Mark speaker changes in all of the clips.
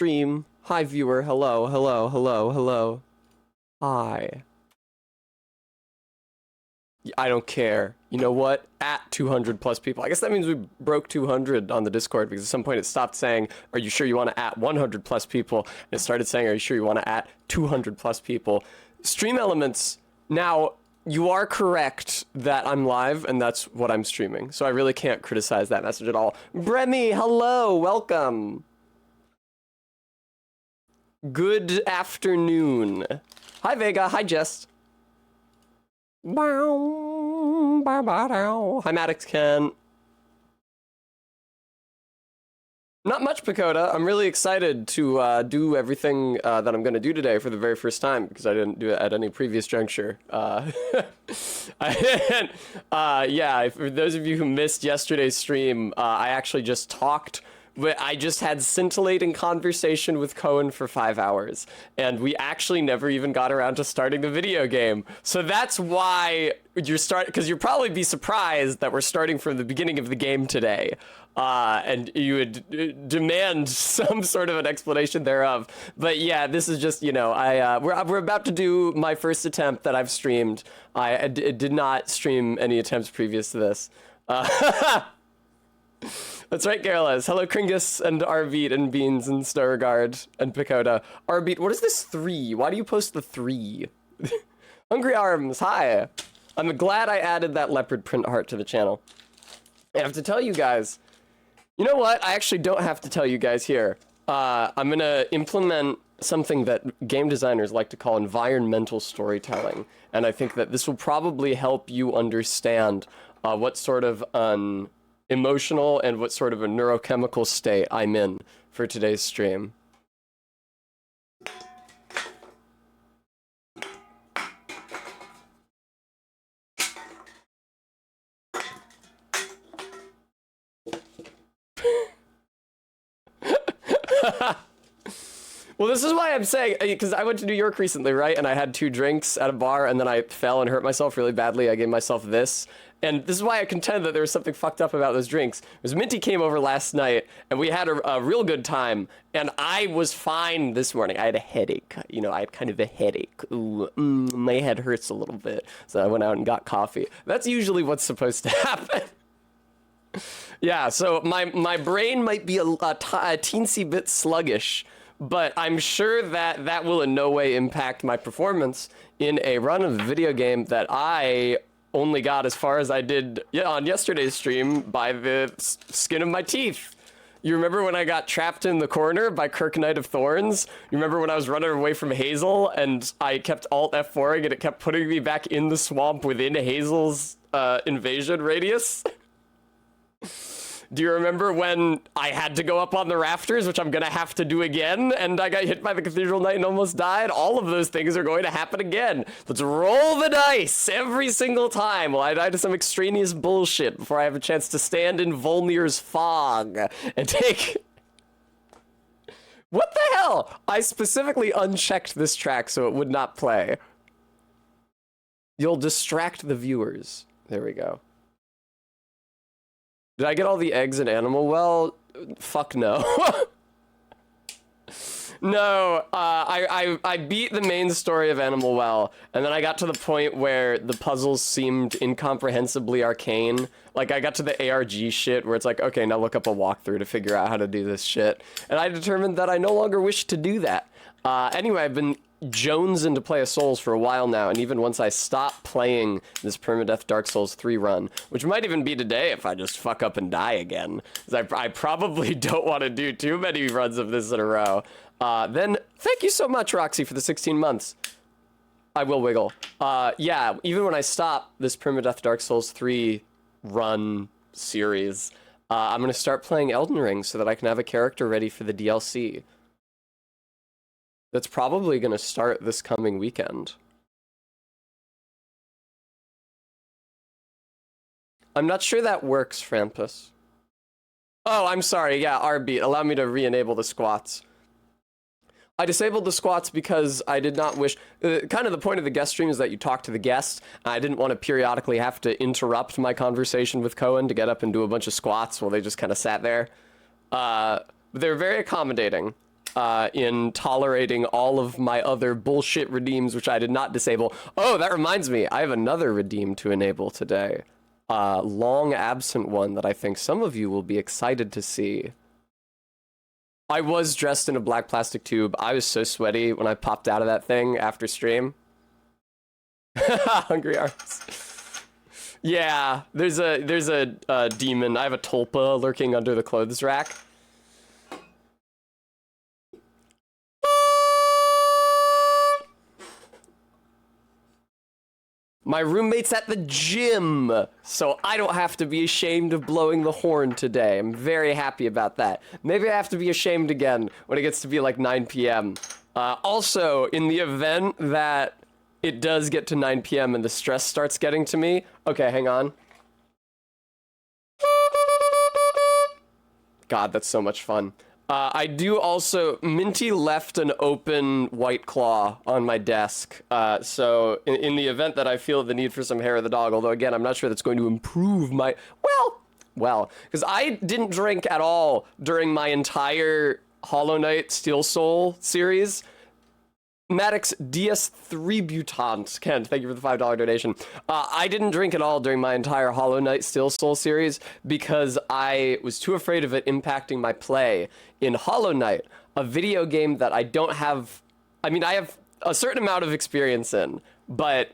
Speaker 1: stream. Hi, viewer. Hello, hello, hello, hello. Hi. I don't care. You know what? At 200 plus people. I guess that means we broke 200 on the Discord, because at some point it stopped saying, are you sure you want to at 100 plus people? And it started saying, are you sure you want to at 200 plus people? Stream Elements. Now, you are correct that I'm live, and that's what I'm streaming. So I really can't criticize that message at all. Bremy, hello, welcome. Good afternoon. Hi, Vega. Hi, Jess. Hi, Maddox Ken. Not much, Pacoda. I'm really excited to do everything that I'm going to do today for the very first time, because I didn't do it at any previous juncture. Yeah, for those of you who missed yesterday's stream, I actually just talked. I just had scintillating conversation with Cohen for 5 hours, and we actually never even got around to starting the video game. So that's why because you'd probably be surprised that we're starting from the beginning of the game today, and you would demand some sort of an explanation thereof. But yeah, this is just, you know, we're about to do my first attempt that I've streamed. I did not stream any attempts previous to this. That's right, Garrulez. Hello, Kringus and Arbeat and Beans and Starregard and Pacoda. Arbeat, what is this 3? Why do you post the 3? Hungry Arms, hi. I'm glad I added that leopard print heart to the channel. I have to tell you guys, you know what? I actually don't have to tell you guys here. I'm gonna implement something that game designers like to call environmental storytelling. And I think that this will probably help you understand what sort of emotional and what sort of a neurochemical state I'm in for today's stream. Well, this is why I'm saying, because I went to New York recently, right? And I had 2 drinks at a bar, and then I fell and hurt myself really badly. I gave myself this. And this is why I contend that there was something fucked up about those drinks. Because Minty came over last night, and we had a real good time. And I was fine this morning. I had a headache. You know, I had kind of a headache. Ooh, my head hurts a little bit. So I went out and got coffee. That's usually what's supposed to happen. Yeah, so my brain might be a teensy bit sluggish, but I'm sure that that will in no way impact my performance in a run of the video game that I only got as far as I did on yesterday's stream by the skin of my teeth. You remember when I got trapped in the corner by Kirk Knight of Thorns? You remember when I was running away from Hazel and I kept Alt F4ing and it kept putting me back in the swamp within Hazel's invasion radius? Do you remember when I had to go up on the rafters, which I'm gonna have to do again, and I got hit by the Cathedral Knight and almost died? All of those things are going to happen again. Let's roll the dice every single time while I die to some extraneous bullshit before I have a chance to stand in Volnir's fog and take... What the hell? I specifically unchecked this track so it would not play. You'll distract the viewers. There we go. Did I get all the eggs in Animal Well? Fuck no. No, I beat the main story of Animal Well, and then I got to the point where the puzzles seemed incomprehensibly arcane. Like, I got to the ARG shit where it's like, okay, now look up a walkthrough to figure out how to do this shit. And I determined that I no longer wish to do that. Anyway, I've been jonesing to play a Souls for a while now, and even once I stop playing this PERMA-DEATH Dark Souls 3 run, which might even be today if I just fuck up and die again, because I probably don't want to do too many runs of this in a row, then thank you so much, Roxy, for the 16 months. I will wiggle. Yeah, even when I stop this PERMA-DEATH Dark Souls 3 run series, I'm going to start playing Elden Ring so that I can have a character ready for the DLC. That's probably going to start this coming weekend. I'm not sure that works, Frampus. Oh, I'm sorry. Yeah, RB. Allow me to re-enable the squats. I disabled the squats because I did not wish... kind of the point of the guest stream is that you talk to the guest. I didn't want to periodically have to interrupt my conversation with Cohen to get up and do a bunch of squats while they just kind of sat there. They're very accommodating. in tolerating all of my other bullshit redeems, which I did not disable. Oh, that reminds me, I have another redeem to enable today. Long absent one that I think some of you will be excited to see. I was dressed in a black plastic tube. I was so sweaty when I popped out of that thing after stream. Hungry Arms. Yeah, there's a demon. I have a tulpa lurking under the clothes rack. My roommate's at the gym, so I don't have to be ashamed of blowing the horn today. I'm very happy about that. Maybe I have to be ashamed again when it gets to be like 9 p.m. Also, in the event that it does get to 9 p.m. and the stress starts getting to me... Okay, hang on. God, that's so much fun. I do also... Minty left an open White Claw on my desk. So in the event that I feel the need for some hair of the dog, although again, I'm not sure that's going to improve my... Well, because I didn't drink at all during my entire Hollow Knight Steel Soul series. Maddox DS3 Butant. Ken, thank you for the $5 donation. I didn't drink at all during my entire Hollow Knight Steel Soul series because I was too afraid of it impacting my play in Hollow Knight, a video game that I don't have... I mean, I have a certain amount of experience in, but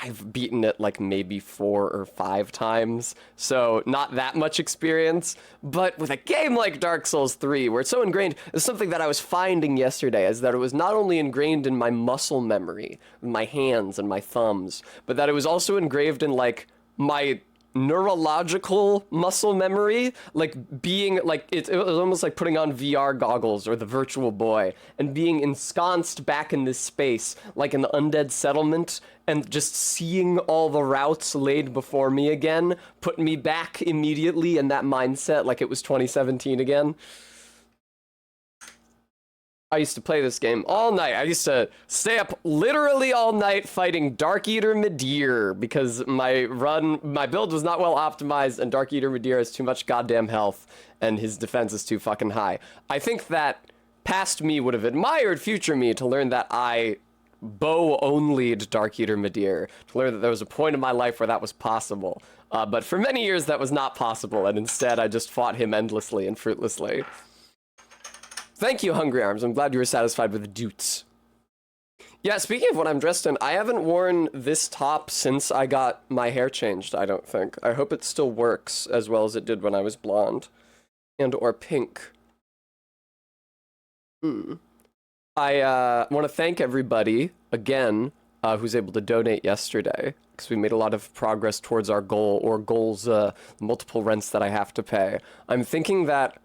Speaker 1: I've beaten it like maybe 4 or 5 times, so not that much experience. But with a game like Dark Souls 3, where it's so ingrained, it's something that I was finding yesterday, is that it was not only ingrained in my muscle memory, my hands and my thumbs, but that it was also engraved in like my neurological muscle memory, like being like it was almost like putting on VR goggles or the Virtual Boy and being ensconced back in this space like in the undead settlement and just seeing all the routes laid before me again put me back immediately in that mindset like it was 2017 again. I used to play this game all night. I used to stay up literally all night fighting Dark Eater Midir because my build was not well optimized and Dark Eater Midir has too much goddamn health and his defense is too fucking high. I think that past me would have admired future me to learn that I bow-only'd Dark Eater Midir, to learn that there was a point in my life where that was possible. But for many years that was not possible, and instead I just fought him endlessly and fruitlessly. Thank you, Hungry Arms. I'm glad you were satisfied with the dutes. Yeah, speaking of what I'm dressed in, I haven't worn this top since I got my hair changed, I don't think. I hope it still works as well as it did when I was blonde. And or pink. I want to thank everybody, again, who's able to donate yesterday, because we made a lot of progress towards our goal, or goals, multiple rents that I have to pay. I'm thinking that...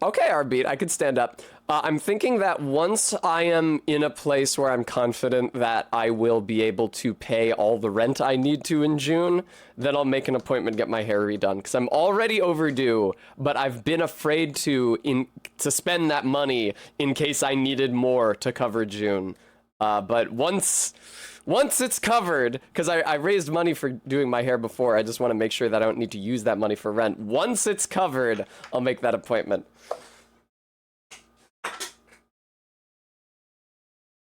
Speaker 1: Okay, Arbeat, I could stand up. I'm thinking that once I am in a place where I'm confident that I will be able to pay all the rent I need to in June, then I'll make an appointment and get my hair redone. Because I'm already overdue, but I've been afraid to spend that money in case I needed more to cover June. But once it's covered, because I raised money for doing my hair before, I just want to make sure that I don't need to use that money for rent. Once it's covered, I'll make that appointment.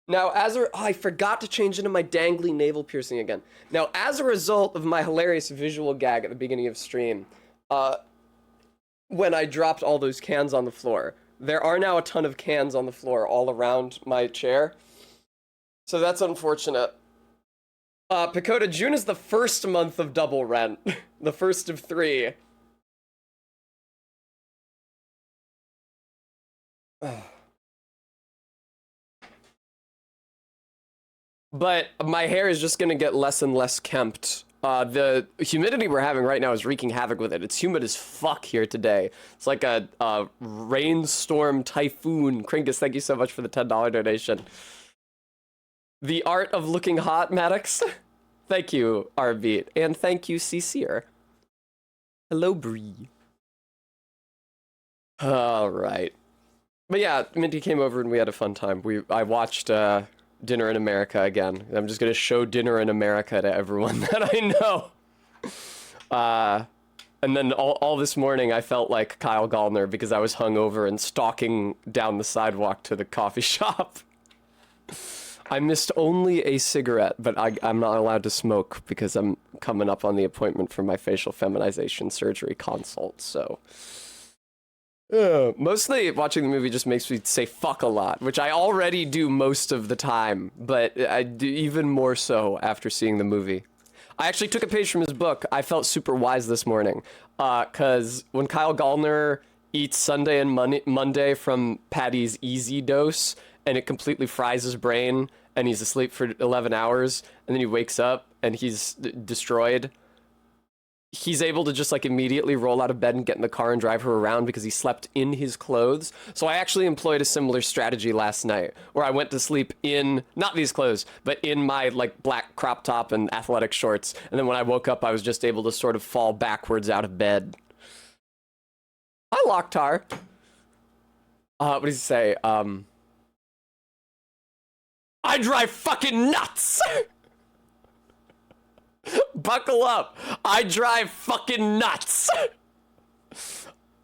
Speaker 1: Now, I forgot to change into my dangly navel piercing again. Now, as a result of my hilarious visual gag at the beginning of stream, when I dropped all those cans on the floor, there are now a ton of cans on the floor all around my chair. So that's unfortunate. Pacoda, June is the first month of double rent. The first of 3. But my hair is just gonna get less and less kempt. The humidity we're having right now is wreaking havoc with it. It's humid as fuck here today. It's like a rainstorm typhoon. Kringus, thank you so much for the $10 donation. The art of looking hot, Maddox. Thank you, Arbeat. And thank you, Cecere. Hello, Bree. Alright. But yeah, Minty came over and we had a fun time. I watched Dinner in America again. I'm just gonna show Dinner in America to everyone that I know. And then all this morning, I felt like Kyle Gallner because I was hungover and stalking down the sidewalk to the coffee shop. I missed only a cigarette, but I'm not allowed to smoke because I'm coming up on the appointment for my facial feminization surgery consult, so... mostly watching the movie just makes me say fuck a lot, which I already do most of the time, but I do even more so after seeing the movie. I actually took a page from his book. I felt super wise this morning, because when Kyle Gallner eats Sunday and Monday from Patty's Easy Dose, and it completely fries his brain, and he's asleep for 11 hours, and then he wakes up, and he's destroyed, he's able to just like immediately roll out of bed and get in the car and drive her around because he slept in his clothes. So I actually employed a similar strategy last night where I went to sleep in, not these clothes, but in my like black crop top and athletic shorts. And then when I woke up, I was just able to sort of fall backwards out of bed. Hi, Locktar. What does he say? I drive fucking nuts! Buckle up. I drive fucking nuts.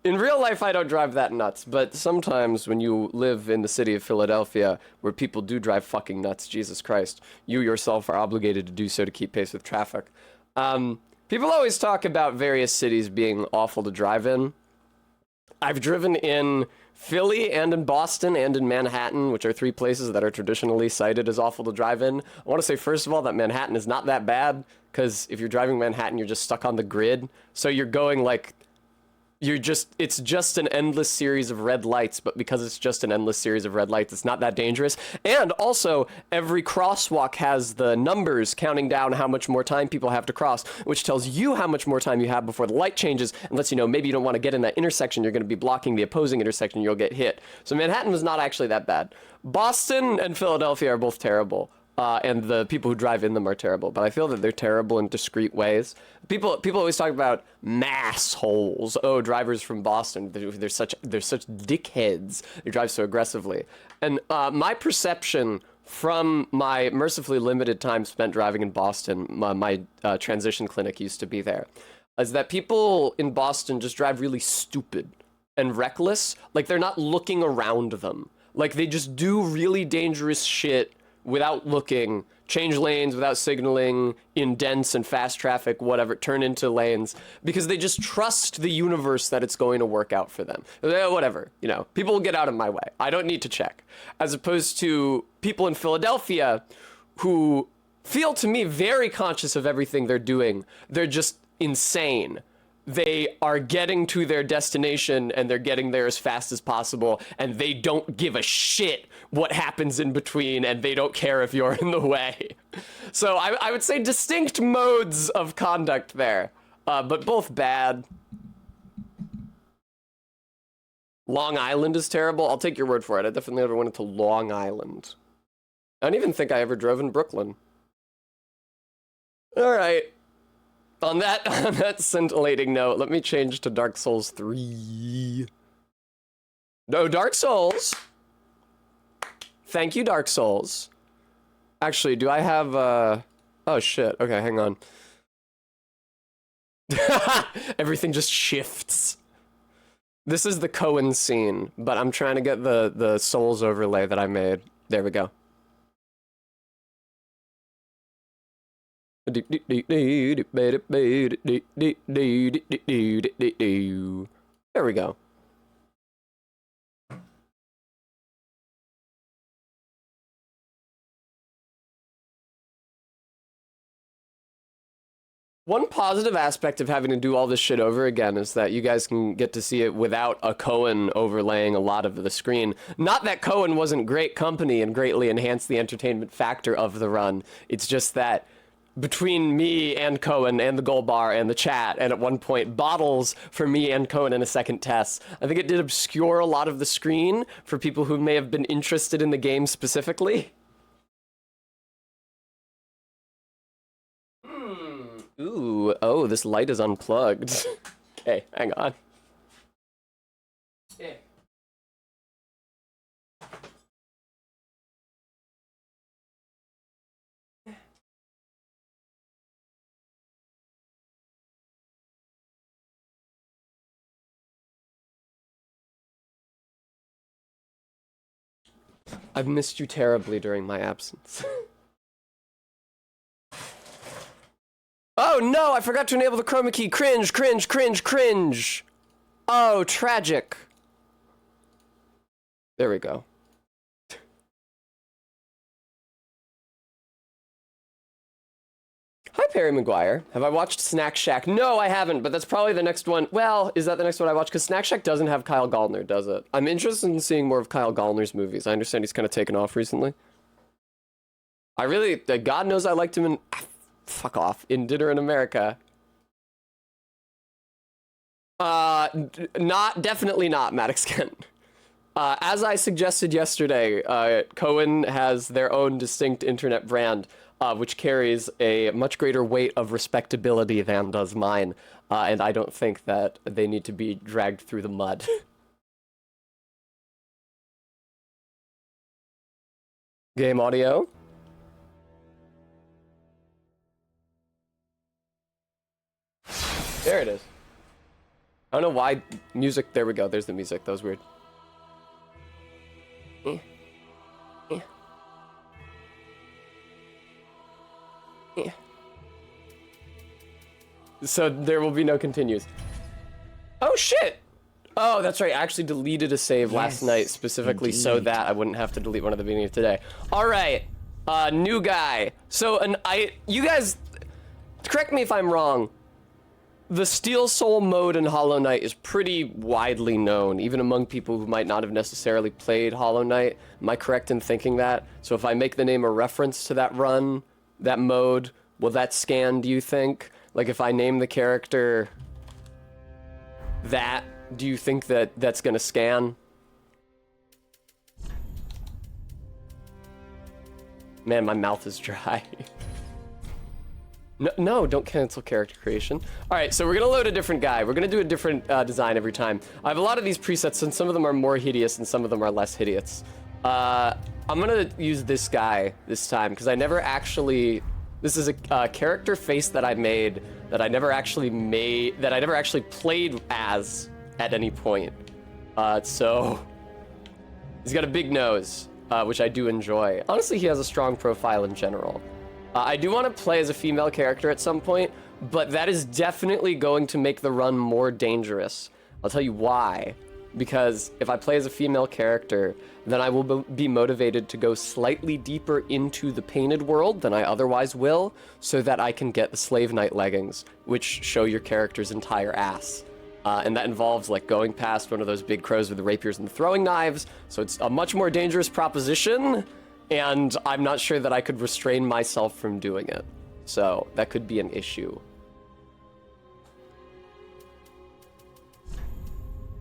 Speaker 1: In real life, I don't drive that nuts, but sometimes when you live in the city of Philadelphia, where people do drive fucking nuts, Jesus Christ, you yourself are obligated to do so to keep pace with traffic. People always talk about various cities being awful to drive in. I've driven in Philly and in Boston and in Manhattan, which are three places that are traditionally cited as awful to drive in. I want to say, first of all, that Manhattan is not that bad, because if you're driving Manhattan, you're just stuck on the grid. So you're going like, it's just an endless series of red lights, but because it's just an endless series of red lights, it's not that dangerous. And also, every crosswalk has the numbers counting down how much more time people have to cross, which tells you how much more time you have before the light changes, and lets you know maybe you don't want to get in that intersection, you're going to be blocking the opposing intersection, you'll get hit. So Manhattan was not actually that bad. Boston and Philadelphia are both terrible. And the people who drive in them are terrible, but I feel that they're terrible in discrete ways. People always talk about mass holes. Oh, drivers from Boston, they're such dickheads. They drive so aggressively. And my perception from my mercifully limited time spent driving in Boston, my transition clinic used to be there, is that people in Boston just drive really stupid and reckless. Like, they're not looking around them. Like, they just do really dangerous shit without looking, change lanes without signaling, in dense and fast traffic, whatever, turn into lanes, because they just trust the universe that it's going to work out for them. Whatever, you know, people will get out of my way. I don't need to check. As opposed to people in Philadelphia who feel, to me, very conscious of everything they're doing. They're just insane. They are getting to their destination and they're getting there as fast as possible, and they don't give a shit what happens in between, and they don't care if you're in the way. So I would say distinct modes of conduct there, but both bad. Long Island is terrible. I'll take your word for it. I definitely never went into Long Island. I don't even think I ever drove in Brooklyn. All right. On that scintillating note, let me change to Dark Souls 3. No, Dark Souls. Thank you, Dark Souls. Actually, do I have, oh shit, okay, hang on. Everything just shifts. This is the Cohen scene, but I'm trying to get the Souls overlay that I made. There we go. There we go. One positive aspect of having to do all this shit over again is that you guys can get to see it without a Cohen overlaying a lot of the screen. Not that Cohen wasn't great company and greatly enhanced the entertainment factor of the run. It's just that between me and Cohen and the gold bar and the chat, and at one point bottles for me and Cohen in a second test, I think it did obscure a lot of the screen for people who may have been interested in the game specifically. Ooh, oh, this light is unplugged. Okay, hang on. Yeah. I've missed you terribly during my absence. Oh no, I forgot to enable the chroma key. Cringe, cringe, cringe, cringe. Oh, tragic. There we go. Hi, Perry Maguire. Have I watched Snack Shack? No, I haven't, but that's probably the next one. Well, is that the next one I watch? Because Snack Shack doesn't have Kyle Gallner, does it? I'm interested in seeing more of Kyle Gallner's movies. I understand he's kind of taken off recently. I really, God knows I liked him in, fuck off, in Dinner in America. Definitely not, Maddox Kent. As I suggested yesterday, Cohen has their own distinct internet brand, which carries a much greater weight of respectability than does mine, and I don't think that they need to be dragged through the mud. Game audio. There it is. I don't know why music, there we go, there's the music, that was weird. So there will be no continues. Oh shit! Oh, that's right, I actually deleted a save last night specifically so that I wouldn't have to delete one at the beginning of today. Alright, new guy. So, you guys, correct me if I'm wrong, the Steel Soul mode in Hollow Knight is pretty widely known, even among people who might not have necessarily played Hollow Knight. Am I correct in thinking that? So if I make the name a reference to that run, that mode, will that scan, do you think? Like if I name the character that, do you think that that's gonna scan? Man, my mouth is dry. No, don't cancel character creation. All right, so we're gonna load a different guy. We're gonna do a different design every time. I have a lot of these presets, and some of them are more hideous, and some of them are less hideous. I'm gonna use this guy this time because I never actually. This is a character face that I made that I never actually played as at any point. So he's got a big nose, which I do enjoy. Honestly, he has a strong profile in general. I do want to play as a female character at some point, but that is definitely going to make the run more dangerous. I'll tell you why. Because if I play as a female character, then I will be motivated to go slightly deeper into the painted world than I otherwise will, so that I can get the Slave Knight leggings, which show your character's entire ass. And that involves like going past one of those big crows with the rapiers and the throwing knives, so it's a much more dangerous proposition. And I'm not sure that I could restrain myself from doing it. So that could be an issue.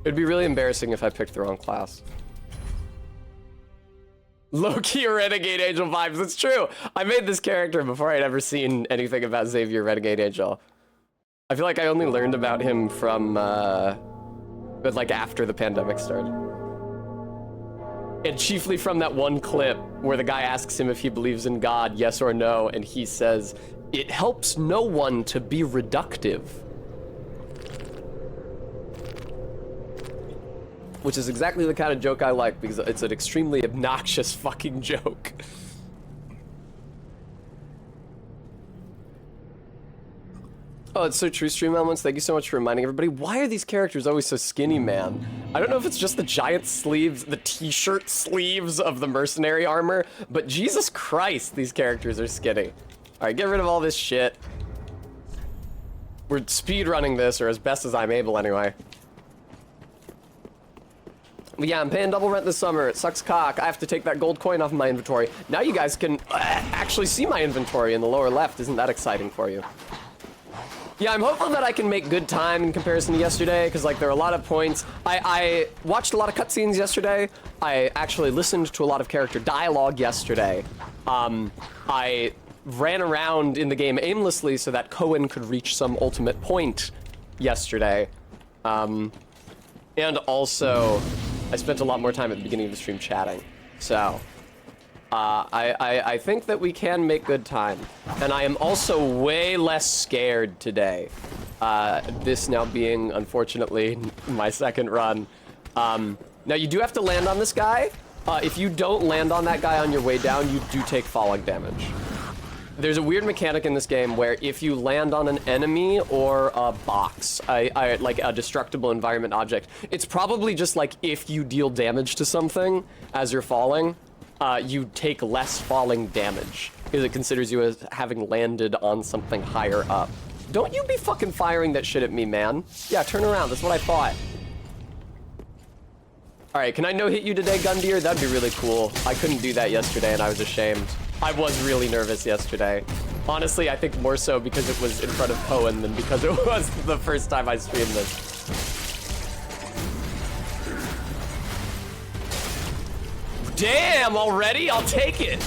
Speaker 1: It'd be really embarrassing if I picked the wrong class. Low-key Renegade Angel vibes, it's true. I made this character before I'd ever seen anything about Xavier Renegade Angel. I feel like I only learned about him from, but like after the pandemic started. And chiefly from that one clip where the guy asks him if he believes in God, yes or no, and he says, "It helps no one to be reductive." Which is exactly the kind of joke I like, because it's an extremely obnoxious fucking joke. Oh, it's so true, Stream Elements. Thank you so much for reminding everybody. Why are these characters always so skinny, man? I don't know if it's just the giant sleeves, the t-shirt sleeves of the mercenary armor, but Jesus Christ, these characters are skinny. All right, get rid of all this shit. We're speedrunning this, or as best as I'm able anyway. But yeah, I'm paying double rent this summer. It sucks cock. I have to take that gold coin off of my inventory. Now you guys can actually see my inventory in the lower left. Isn't that exciting for you? Yeah, I'm hopeful that I can make good time in comparison to yesterday, because like there are a lot of points. I watched a lot of cutscenes yesterday. I actually listened to a lot of character dialogue yesterday. I ran around in the game aimlessly so that Cohen could reach some ultimate point yesterday. And also, I spent a lot more time at the beginning of the stream chatting. So, I think that we can make good time. And I am also way less scared today. This now being, unfortunately, my second run. Now you do have to land on this guy, If you don't land on that guy on your way down, you do take falling damage. There's a weird mechanic in this game where if you land on an enemy or a box, like a destructible environment object, it's probably just like if you deal damage to something as you're falling, you take less falling damage because it considers you as having landed on something higher up. Don't you be fucking firing that shit at me, man. Yeah, turn around. That's what I thought. All right, can I no-hit you today, Gundyr? That'd be really cool. I couldn't do that yesterday, and I was ashamed. I was really nervous yesterday. Honestly, I think more so because it was in front of Cohen than because it was the first time I streamed this. Damn, already? I'll take it.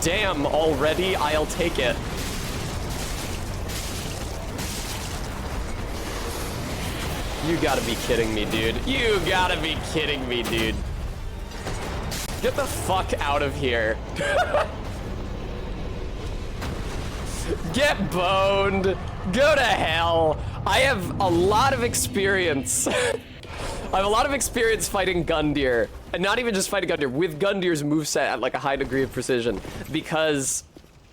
Speaker 1: Damn, already? I'll take it. You gotta be kidding me, dude. You gotta be kidding me, dude. Get the fuck out of here. Get boned. Go to hell. I have a lot of experience. I have a lot of experience fighting Gundyr. And not even just fighting Gundyr, with Gundyr's moveset at like a high degree of precision. Because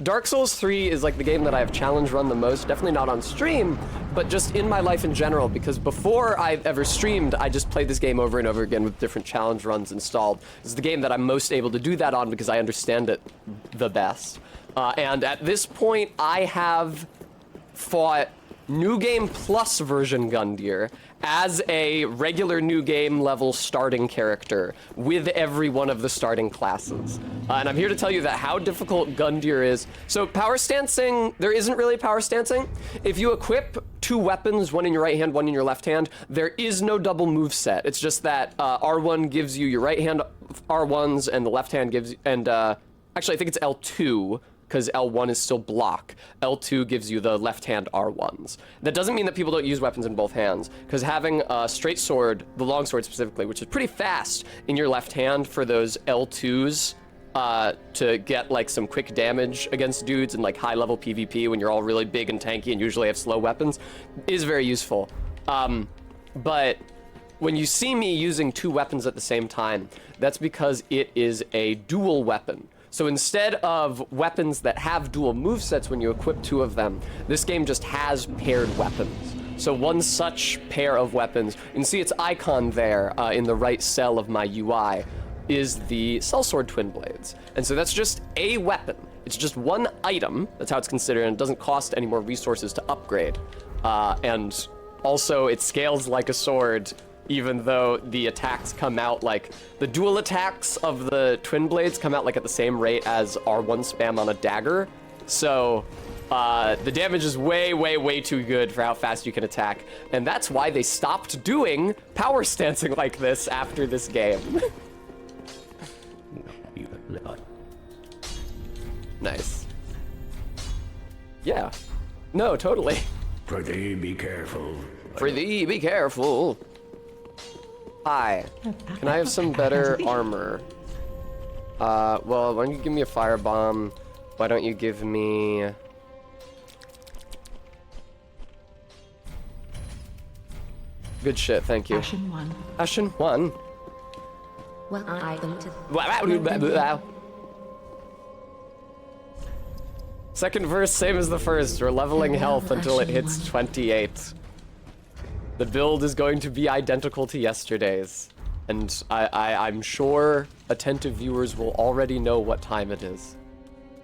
Speaker 1: Dark Souls 3 is like the game that I have challenge run the most. Definitely not on stream, but just in my life in general. Because before I ever streamed, I just played this game over and over again with different challenge runs installed. It's the game that I'm most able to do that on because I understand it the best. And at this point, I have fought New Game Plus version Gundyr as a regular New Game level starting character with every one of the starting classes. And I'm here to tell you that how difficult Gundyr is. So power stancing, there isn't really power stancing. If you equip two weapons, one in your right hand, one in your left hand, there is no double move set. It's just that R1 gives you your right hand R1s and the left hand gives, and actually I think it's L2, because L1 is still block. L2 gives you the left-hand R1s. That doesn't mean that people don't use weapons in both hands, because having a straight sword, the long sword specifically, which is pretty fast in your left hand for those L2s to get like some quick damage against dudes in like high-level PvP when you're all really big and tanky and usually have slow weapons, is very useful. But when you see me using two weapons at the same time, that's because it is a dual weapon. So instead of weapons that have dual movesets when you equip two of them, this game just has paired weapons. So one such pair of weapons, you can see its icon there in the right cell of my UI, is the Sellsword Twin Blades. And so that's just a weapon. It's just one item, that's how it's considered, and it doesn't cost any more resources to upgrade. And also it scales like a sword, even though the attacks come out like, the dual attacks of the Twin Blades come out like at the same rate as R1 spam on a dagger. So the damage is way, way, way too good for how fast you can attack. And that's why they stopped doing power stancing like this after this game. Nice. Yeah. No, totally.
Speaker 2: Prithee, be careful.
Speaker 1: Prithee, be careful. Hi. Can I have some better armor? Well, why don't you give me a firebomb? Why don't you give me... Good shit, thank you.
Speaker 3: Ashen 1.
Speaker 1: Ashen 1?
Speaker 3: Well, I don't...
Speaker 1: Wow. Second verse, same as the first. We're leveling health until it hits 28. The build is going to be identical to yesterday's. And I'm sure attentive viewers will already know what time it is.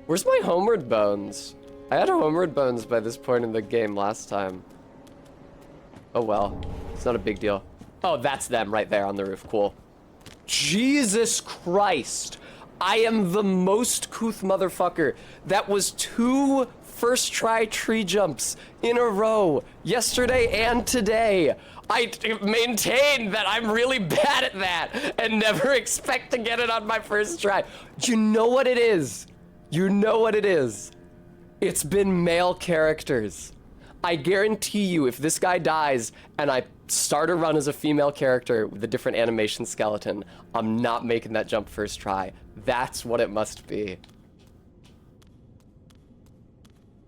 Speaker 1: Where's my homeward bones? I had homeward bones by this point in the game last time. Oh well, it's not a big deal. Oh, that's them right there on the roof, cool. Jesus Christ. I am the most couth motherfucker. That was 2 first try tree jumps in a row, yesterday and today. I maintain that I'm really bad at that and never expect to get it on my first try. You know what it is? You know what it is? It's been male characters. I guarantee you if this guy dies and I start a run as a female character with a different animation skeleton, I'm not making that jump first try. That's what it must be.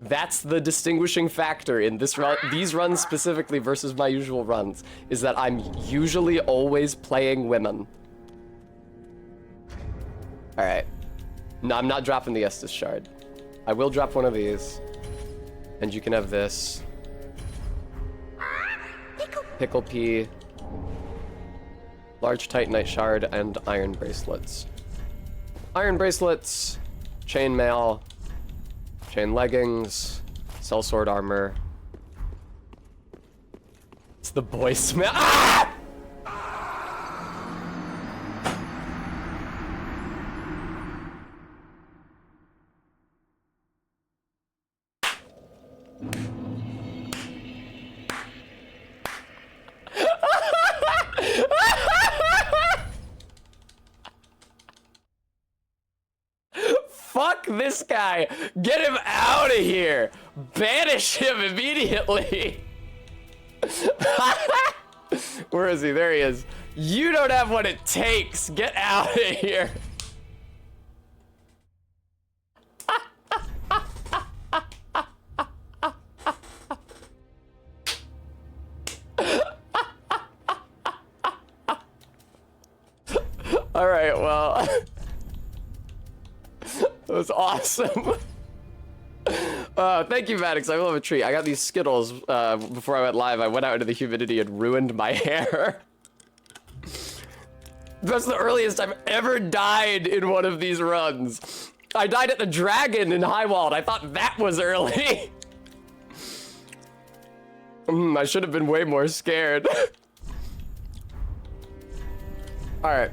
Speaker 1: That's the distinguishing factor in this run, these runs specifically versus my usual runs, is that I'm usually always playing women. All right. No, I'm not dropping the Estus shard. I will drop one of these. And you can have this. Pickle pea. Large titanite shard and iron bracelets. Iron bracelets, chainmail, chain leggings, sellsword armor. It's the boy smell. Ah! Fuck this guy. Get him out of here. Banish him immediately. Where is he? There he is. You don't have what it takes. Get out of here. All right, well. That was awesome. Thank you, Maddox. I love a treat. I got these Skittles before I went live. I went out into the humidity and ruined my hair. That's the earliest I've ever died in one of these runs. I died at the Dragon in Highwald. I thought that was early. I should have been way more scared. All right.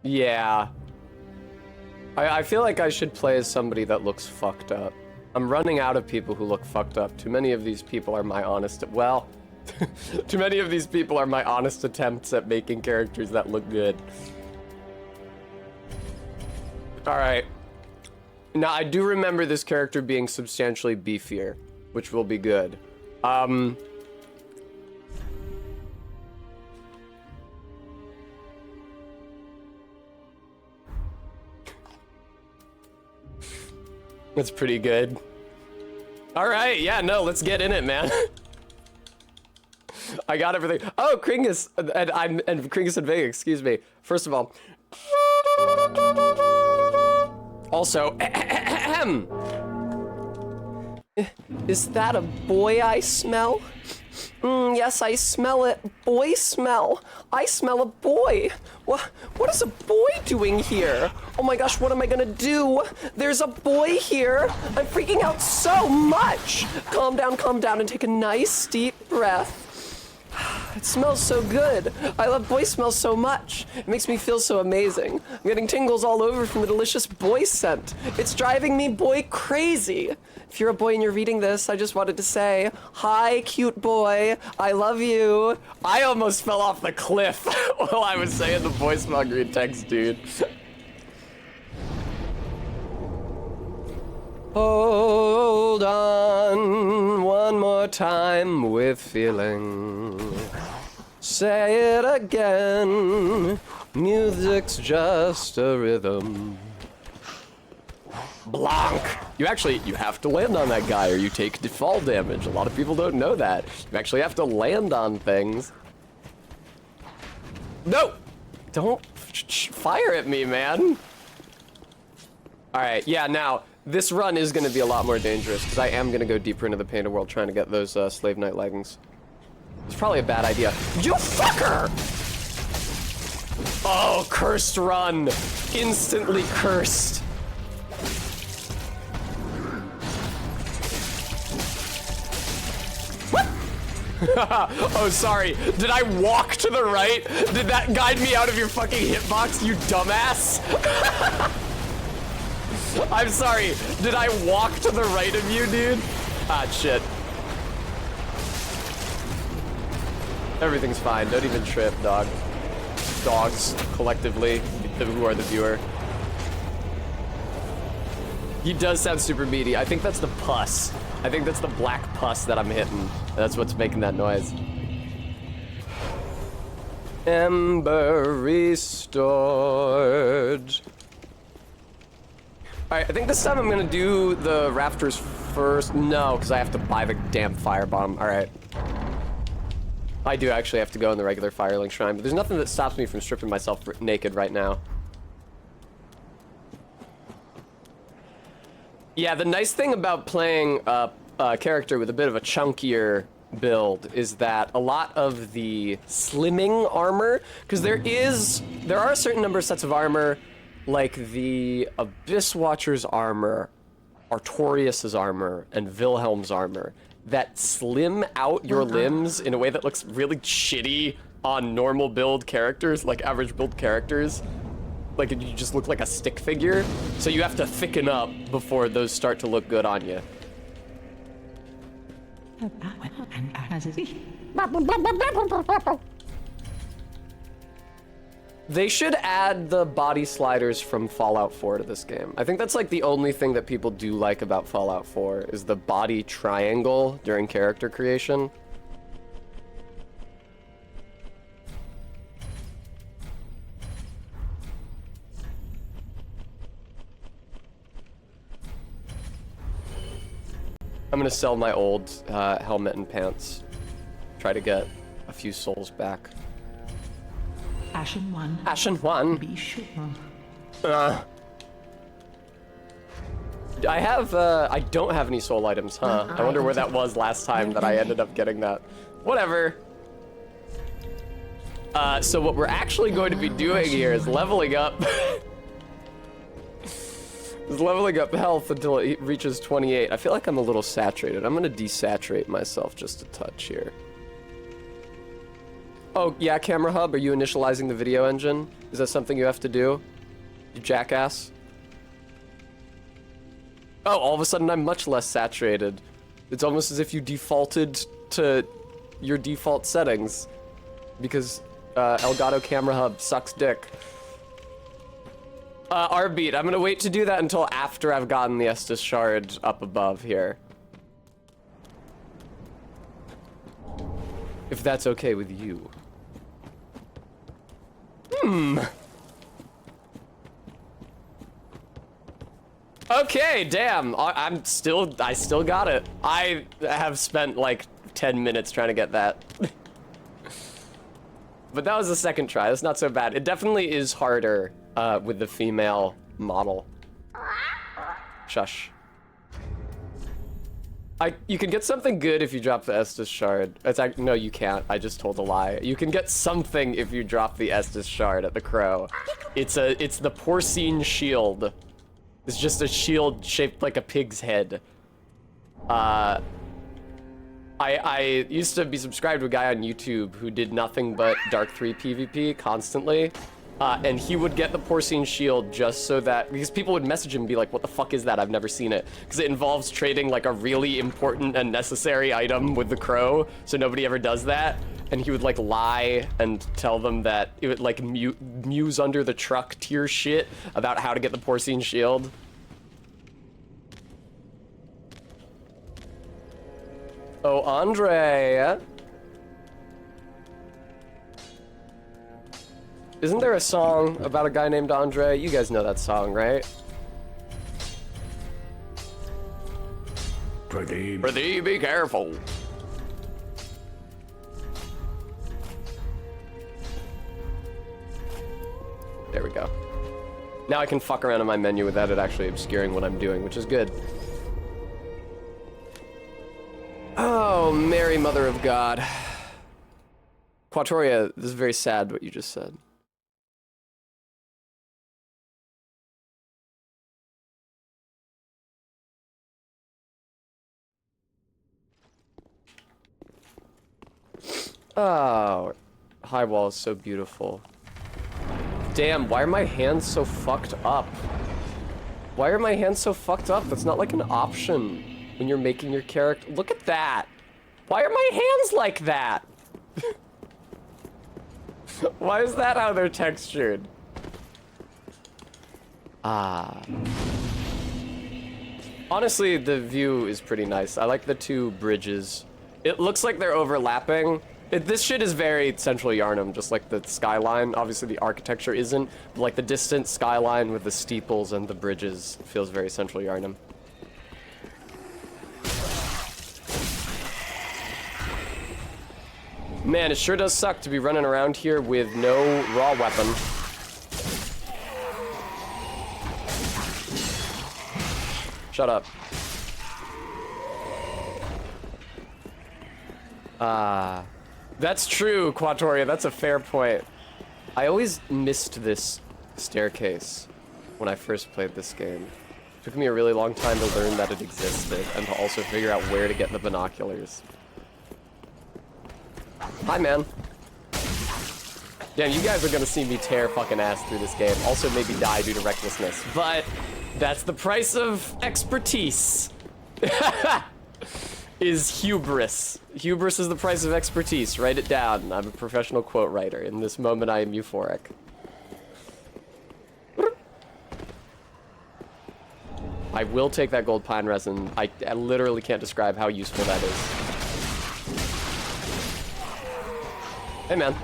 Speaker 1: Yeah. I feel like I should play as somebody that looks fucked up. I'm running out of people who look fucked up. Too many of these people are my honest... Well, too many of these people are my honest attempts at making characters that look good. Alright. Now, I do remember this character being substantially beefier, which will be good. That's pretty good. All right, yeah, no, let's get in it, man. I got everything. Oh, Kringus and Kringus and Vega, excuse me. First of all. Also, is that a boy I smell? Yes, I smell it. Boy smell. I smell a boy. What is a boy doing here? Oh my gosh, what am I gonna do? There's a boy here. I'm freaking out so much. Calm down, and take a nice deep breath. It smells so good. I love boy smell so much. It makes me feel so amazing. I'm getting tingles all over from the delicious boy scent. It's driving me boy crazy. If you're a boy and you're reading this, I just wanted to say, hi, cute boy. I love you. I almost fell off the cliff while I was saying the boy smell green text, dude. Hold on one more time with feeling. Say it again. Music's just a rhythm. Blanc. You have to land on that guy or you take fall damage. A lot of people don't know that. You actually have to land on things. No! Don't fire at me, man. All right, yeah, now, this run is going to be a lot more dangerous because I am going to go deeper into the painted world trying to get those Slave Knight leggings. It's probably a bad idea. You fucker! Oh, cursed run. Instantly cursed. Oh, sorry. Did I walk to the right? Did that guide me out of your fucking hitbox, you dumbass? I'm sorry. Did I walk to the right of you, dude? Ah, shit. Everything's fine. Don't even trip, dog. Dogs, collectively, who are the viewer. He does sound super meaty. I think that's the pus. I think that's the black pus that I'm hitting. That's what's making that noise. Ember restored. All right, I think this time I'm gonna do the rafters first? No, because I have to buy the damn firebomb. Alright. I do actually have to go in the regular Firelink Shrine, but there's nothing that stops me from stripping myself naked right now. Yeah, the nice thing about playing a character with a bit of a chunkier build is that a lot of the slimming armor, because there are a certain number of sets of armor, like the Abyss Watcher's armor, Artorias' armor, and Wilhelm's armor, that slim out your limbs in a way that looks really shitty on normal build characters, like average build characters. Like, you just look like a stick figure, so you have to thicken up before those start to look good on you. They should add the body sliders from Fallout 4 to this game. I think that's like the only thing that people do like about Fallout 4 is the body triangle during character creation. I'm gonna sell my old helmet and pants. Try to get a few souls back.
Speaker 4: Ashen 1.
Speaker 1: Ashen 1?
Speaker 4: Be sure.
Speaker 1: I don't have any soul items, huh? I wonder where that was last time that I ended up getting that. Whatever. So what we're actually going to be doing here is leveling up. Is leveling up health until it reaches 28. I feel like I'm a little saturated. I'm gonna desaturate myself just a touch here. Oh, yeah, Camera Hub, are you initializing the video engine? Is that something you have to do? You jackass? Oh, all of a sudden I'm much less saturated. It's almost as if you defaulted to your default settings. Because Elgato Camera Hub sucks dick. R-Beat, I'm gonna wait to do that until after I've gotten the Estus Shard up above here. If that's okay with you. Okay, damn. I still got it. I have spent like 10 minutes trying to get that. But that was the second try. That's not so bad. It definitely is harder with the female model. Shush. You can get something good if you drop the Estus Shard. No, you can't. I just told a lie. You can get something if you drop the Estus Shard at the Crow. It's the Porcine Shield. It's just a shield shaped like a pig's head. I used to be subscribed to a guy on YouTube who did nothing but Dark 3 PvP constantly. And he would get the Porcine Shield just so that, because people would message him and be like, what the fuck is that? I've never seen it. Because it involves trading like a really important and necessary item with the Crow, so nobody ever does that. And he would like lie and tell them that it would like muse under the truck tier shit about how to get the Porcine Shield. Oh, Andre. Isn't there a song about a guy named Andre? You guys know that song, right?
Speaker 2: For thee
Speaker 1: be careful. There we go. Now I can fuck around in my menu without it actually obscuring what I'm doing, which is good. Oh, Mary, Mother of God. Quatoria, this is very sad what you just said. Oh, high wall is so beautiful. Damn, why are my hands so fucked up? Why are my hands so fucked up? That's not like an option when you're making your character. Look at that. Why are my hands like that? Why is that how they're textured? Ah. Honestly, the view is pretty nice. I like the two bridges. It looks like they're overlapping. This shit is very Central Yarnum, just like the skyline. Obviously the architecture isn't, but like the distant skyline with the steeples and the bridges feels very Central Yarnum. Man, it sure does suck to be running around here with no raw weapon. Shut up. That's true, Quatoria. That's a fair point. I always missed this staircase when I first played this game. It took me a really long time to learn that it existed and to also figure out where to get the binoculars. Hi, man. Damn, you guys are gonna see me tear fucking ass through this game. Also maybe die due to recklessness. But that's the price of expertise. Is hubris. Hubris is the price of expertise. Write it down. I'm a professional quote writer. In this moment, I am euphoric. I will take that gold pine resin. I literally can't describe how useful that is. Hey, man.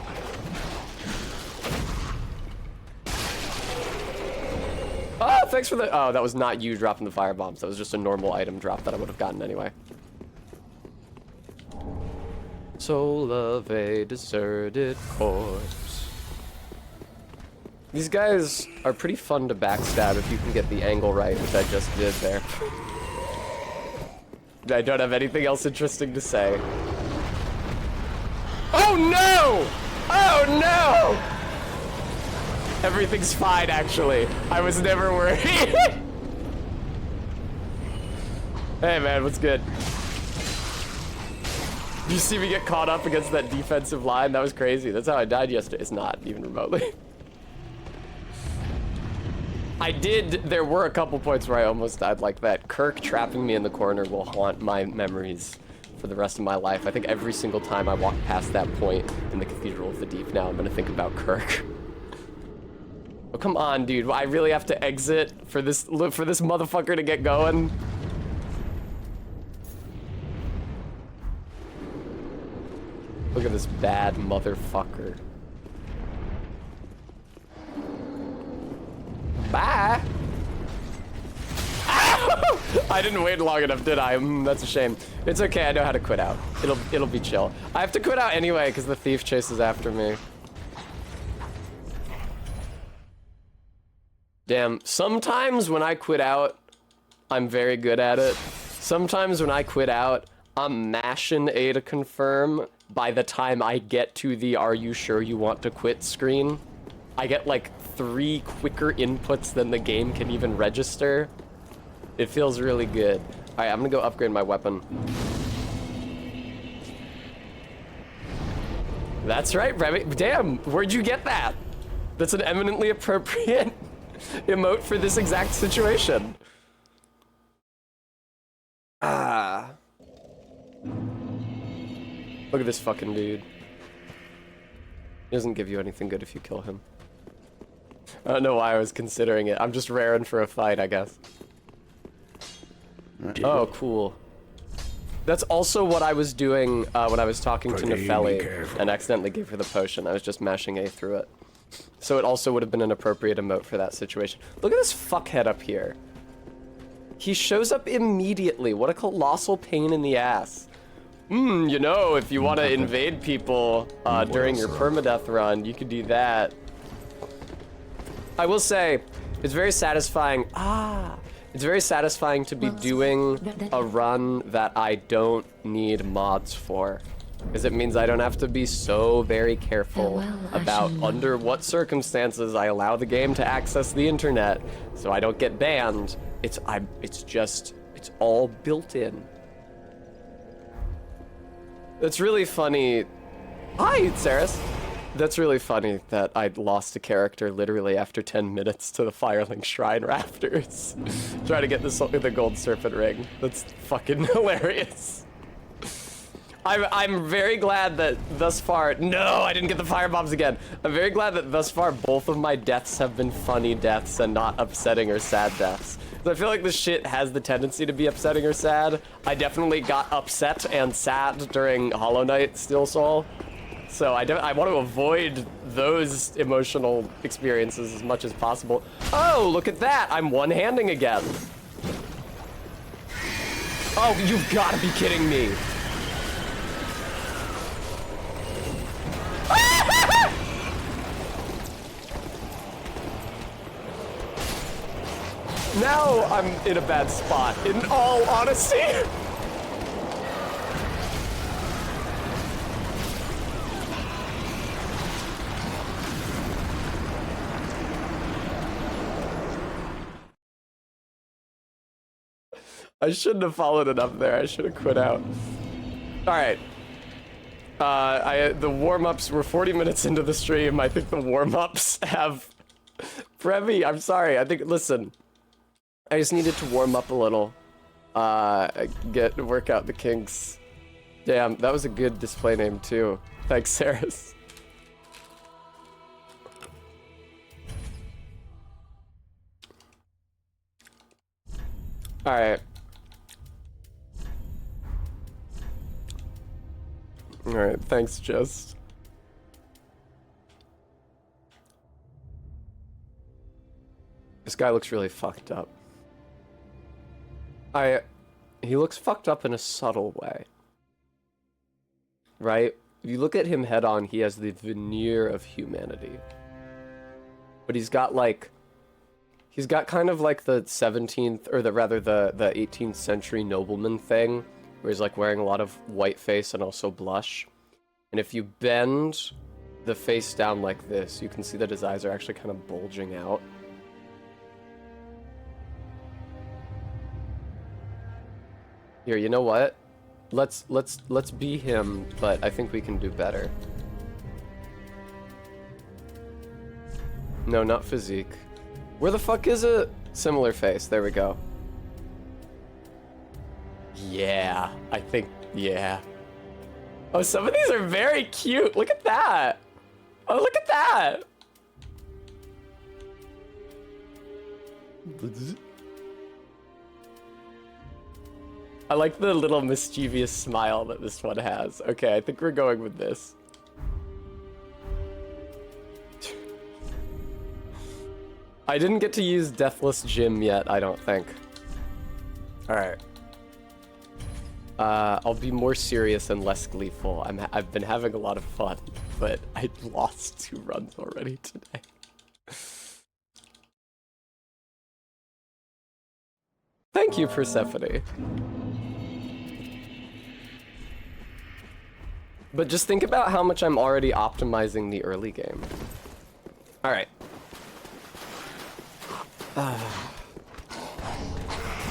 Speaker 1: Oh, thanks for the... Oh, that was not you dropping the fire bombs. That was just a normal item drop that I would have gotten anyway. Soul of a deserted corpse. These guys are pretty fun to backstab if you can get the angle right, which I just did there. I don't have anything else interesting to say. Oh no! Oh no! Everything's fine, actually. I was never worried. Hey man, what's good? Did you see me get caught up against that defensive line? That was crazy. That's how I died yesterday. It's not, even remotely. There were a couple points where I almost died like that. Kirk trapping me in the corner will haunt my memories for the rest of my life. I think every single time I walk past that point in the Cathedral of the Deep now, I'm gonna think about Kirk. Oh, come on, dude. I really have to exit for this motherfucker to get going? Look at this bad motherfucker. Bye! Ow! I didn't wait long enough, did I? That's a shame. It's okay, I know how to quit out. It'll be chill. I have to quit out anyway, because the thief chases after me. Damn, sometimes when I quit out, I'm very good at it. Sometimes when I quit out, I'm mashing A to confirm by the time I get to the "Are you sure you want to quit" screen. I get like 3 quicker inputs than the game can even register. It feels really good. Alright, I'm gonna go upgrade my weapon. That's right, Remy. Damn, where'd you get that? That's an eminently appropriate emote for this exact situation. Ah. Look at this fucking dude. He doesn't give you anything good if you kill him. I don't know why I was considering it. I'm just raring for a fight, I guess. Oh, cool. That's also what I was doing when I was talking to Nepheli and accidentally gave her the potion. I was just mashing A through it. So it also would have been an appropriate emote for that situation. Look at this fuckhead up here. He shows up immediately. What a colossal pain in the ass. You know, if you want to invade people during your permadeath run, you could do that. I will say, it's very satisfying. It's very satisfying to be doing a run that I don't need mods for. Because it means I don't have to be so very careful about under what circumstances I allow the game to access the internet so I don't get banned. It's all built in. That's really funny. Hi, Saris. That's really funny that I lost a character literally after 10 minutes to the Firelink Shrine rafters. Trying to get the gold serpent ring. That's fucking hilarious. I'm very glad that thus far... No, I didn't get the firebombs again. I'm very glad that thus far both of my deaths have been funny deaths and not upsetting or sad deaths. So I feel like this shit has the tendency to be upsetting or sad. I definitely got upset and sad during Hollow Knight Steel Soul. So I want to avoid those emotional experiences as much as possible. Oh, look at that! I'm one-handing again. Oh, you've got to be kidding me. Now I'm in a bad spot, in all honesty. I shouldn't have followed it up there. I should have quit out. All right. The warm-ups, we're 40 minutes into the stream. I think the warm-ups have... Previ, I'm sorry. Listen. I just needed to warm up a little. Work out the kinks. Damn, that was a good display name too. Thanks, Saris. All right. All right, thanks, Just. This guy looks really fucked up. He looks fucked up in a subtle way. Right? If you look at him head on, he has the veneer of humanity. But he's got kind of like the 17th, or the 18th century nobleman thing, where he's like wearing a lot of white face and also blush. And if you bend the face down like this, you can see that his eyes are actually kind of bulging out. Here, you know what? Let's be him, but I think we can do better. No, not physique. Where the fuck is it? Similar face, there we go. Yeah, I think, yeah. Oh, some of these are very cute. Look at that. Oh, look at that. I like the little mischievous smile that this one has. Okay, I think we're going with this. I didn't get to use Deathless Jim yet, I don't think. Alright. I'll be more serious and less gleeful. I've been having a lot of fun, but I lost 2 runs already today. Thank you, Persephone. But just think about how much I'm already optimizing the early game. Alright.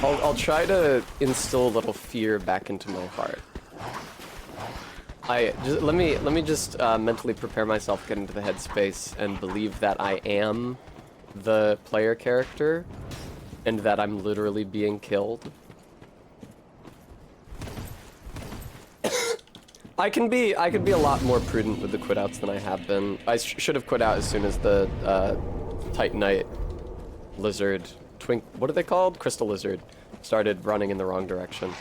Speaker 1: I'll try to instill a little fear back into my heart. Let me just mentally prepare myself, get into the headspace, and believe that I am the player character, and that I'm literally being killed. I can be a lot more prudent with the quit outs than I have been. I should have quit out as soon as the Titanite lizard, what are they called? Crystal lizard started running in the wrong direction.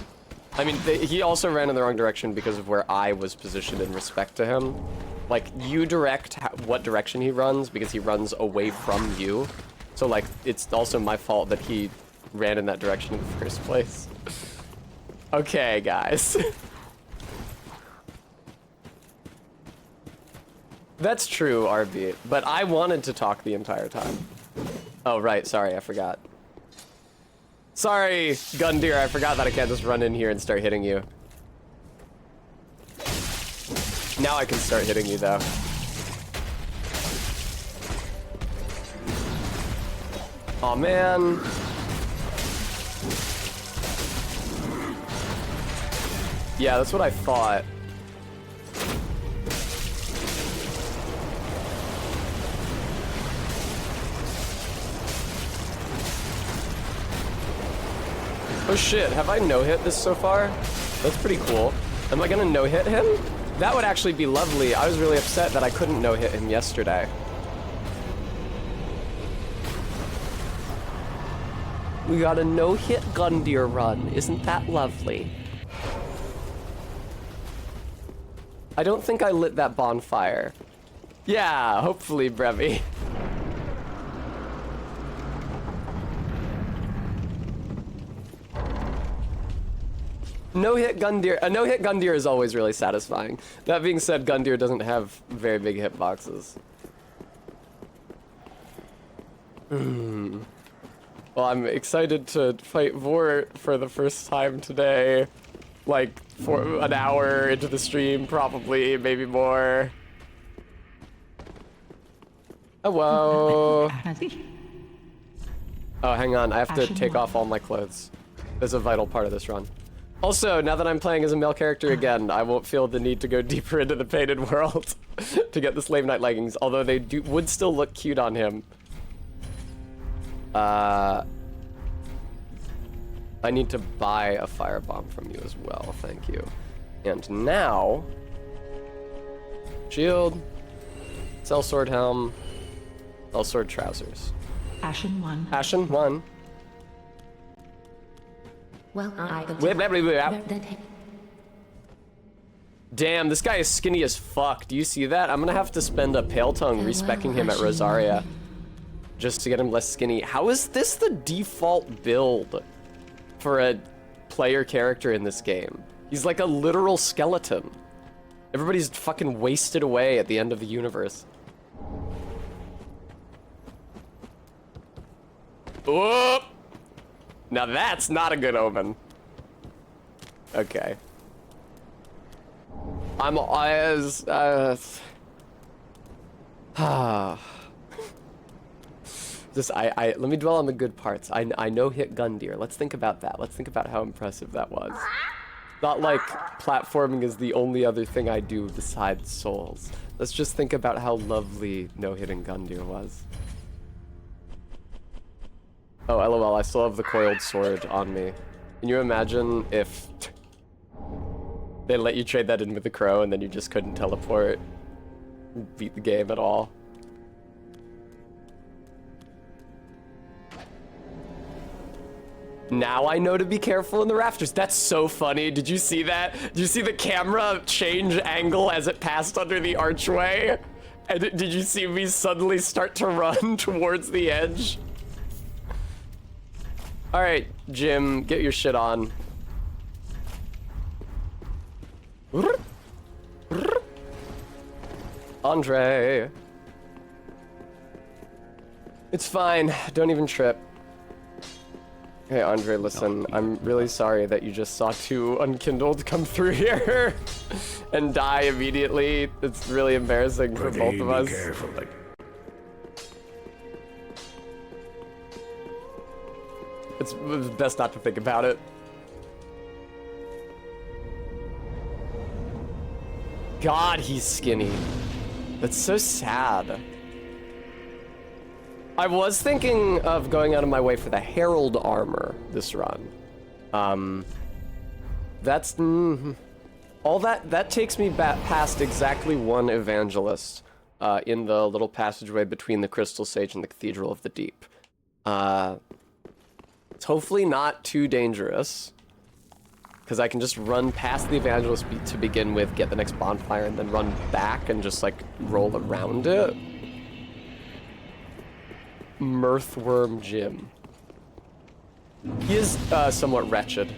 Speaker 1: I mean, he also ran in the wrong direction because of where I was positioned in respect to him. Like, you direct what direction he runs because he runs away from you. So, like, it's also my fault that he ran in that direction in the first place. Okay, guys. That's true, RB, but I wanted to talk the entire time. Oh, right, sorry, I forgot. Sorry, Gundeer, I forgot that I can't just run in here and start hitting you. Now I can start hitting you, though. Aw, man. Yeah, that's what I thought. Oh shit, have I no-hit this so far? That's pretty cool. Am I gonna no-hit him? That would actually be lovely. I was really upset that I couldn't no-hit him yesterday. We got a no-hit Gundeer run. Isn't that lovely? I don't think I lit that bonfire. Yeah, hopefully, Brevi. No-hit Gundeer. A no-hit Gundeer is always really satisfying. That being said, Gundeer doesn't have very big hitboxes. Well, I'm excited to fight Vort for the first time today. Like, for an hour into the stream, probably, maybe more. Hello. Oh, hang on. I have to take off all my clothes. That's a vital part of this run. Also, now that I'm playing as a male character again, I won't feel the need to go deeper into the painted world to get the Slave Knight leggings, although they would still look cute on him. I need to buy a firebomb from you as well, thank you. And now, shield, sellsword helm, sellsword trousers.
Speaker 4: Ashen 1.
Speaker 1: Ashen 1.
Speaker 3: Well,
Speaker 1: Damn, this guy is skinny as fuck. Do you see that? I'm gonna have to spend a pale tongue respecking him at Rosaria just to get him less skinny. How is this the default build for a player character in this game? He's like a literal skeleton. Everybody's fucking wasted away at the end of the universe. Whoop! Now that's not a good omen. Okay. I'm as just let me dwell on the good parts. I know hit Gundyr. Let's think about that. Let's think about how impressive that was. Not like platforming is the only other thing I do besides Souls. Let's just think about how lovely no-hitting Gundyr was. Oh, LOL, I still have the coiled sword on me. Can you imagine if they let you trade that in with the crow and then you just couldn't teleport, beat the game at all? Now I know to be careful in the rafters. That's so funny. Did you see that? Did you see the camera change angle as it passed under the archway? And did you see me suddenly start to run towards the edge? All right, Jim, get your shit on. Andre. It's fine, don't even trip. Hey, Andre, listen, I'm really sorry that you just saw 2 unkindled come through here and die immediately. It's really embarrassing for both of us.
Speaker 2: Carefully.
Speaker 1: It's best not to think about it. God, he's skinny. That's so sad. I was thinking of going out of my way for the Herald armor this run. That's all that takes me back past exactly 1 evangelist in the little passageway between the Crystal Sage and the Cathedral of the Deep. It's hopefully not too dangerous, because I can just run past the evangelist to begin with, get the next bonfire, and then run back and just like roll around it. Mirthworm Jim. He is somewhat wretched.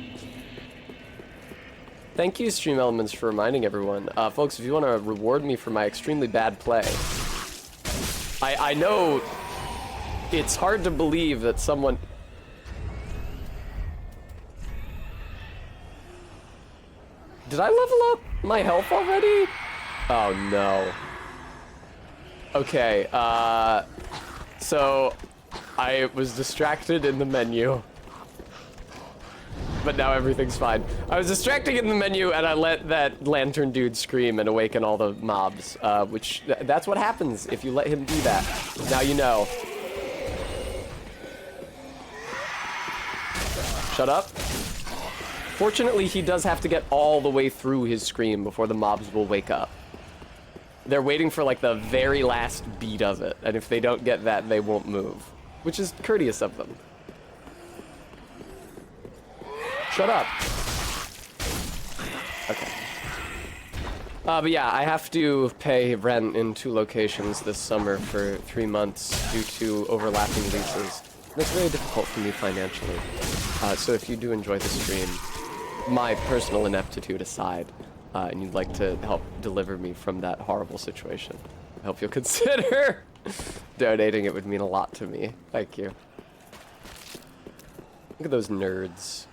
Speaker 1: Thank you, Stream Elements, for reminding everyone. Folks, if you want to reward me for my extremely bad play, I know it's hard to believe that someone... Did I level up my health already? Oh, no. Okay, so I was distracted in the menu. But now everything's fine. I was distracting in the menu and I let that lantern dude scream and awaken all the mobs, which that's what happens if you let him do that. Now you know. Shut up. Fortunately, he does have to get all the way through his scream before the mobs will wake up. They're waiting for like the very last beat of it, and if they don't get that, they won't move, which is courteous of them. Shut up. Okay. But yeah, I have to pay rent in 2 locations this summer for 3 months due to overlapping leases. And it's very difficult for me financially. So if you do enjoy the stream, my personal ineptitude aside, and you'd like to help deliver me from that horrible situation, I hope you'll consider donating. It would mean a lot to me. Thank you. Look at those nerds.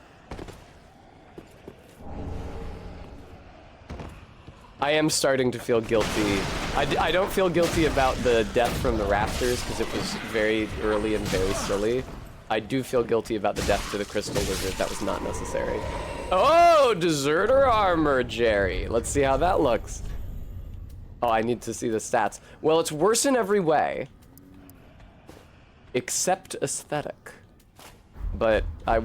Speaker 1: I am starting to feel guilty. I don't feel guilty about the death from the rafters because it was very early and very silly. I do feel guilty about the death to the crystal lizard. That was not necessary. Oh, deserter armor, Jerry. Let's see how that looks. Oh, I need to see the stats. Well, it's worse in every way, except aesthetic. But I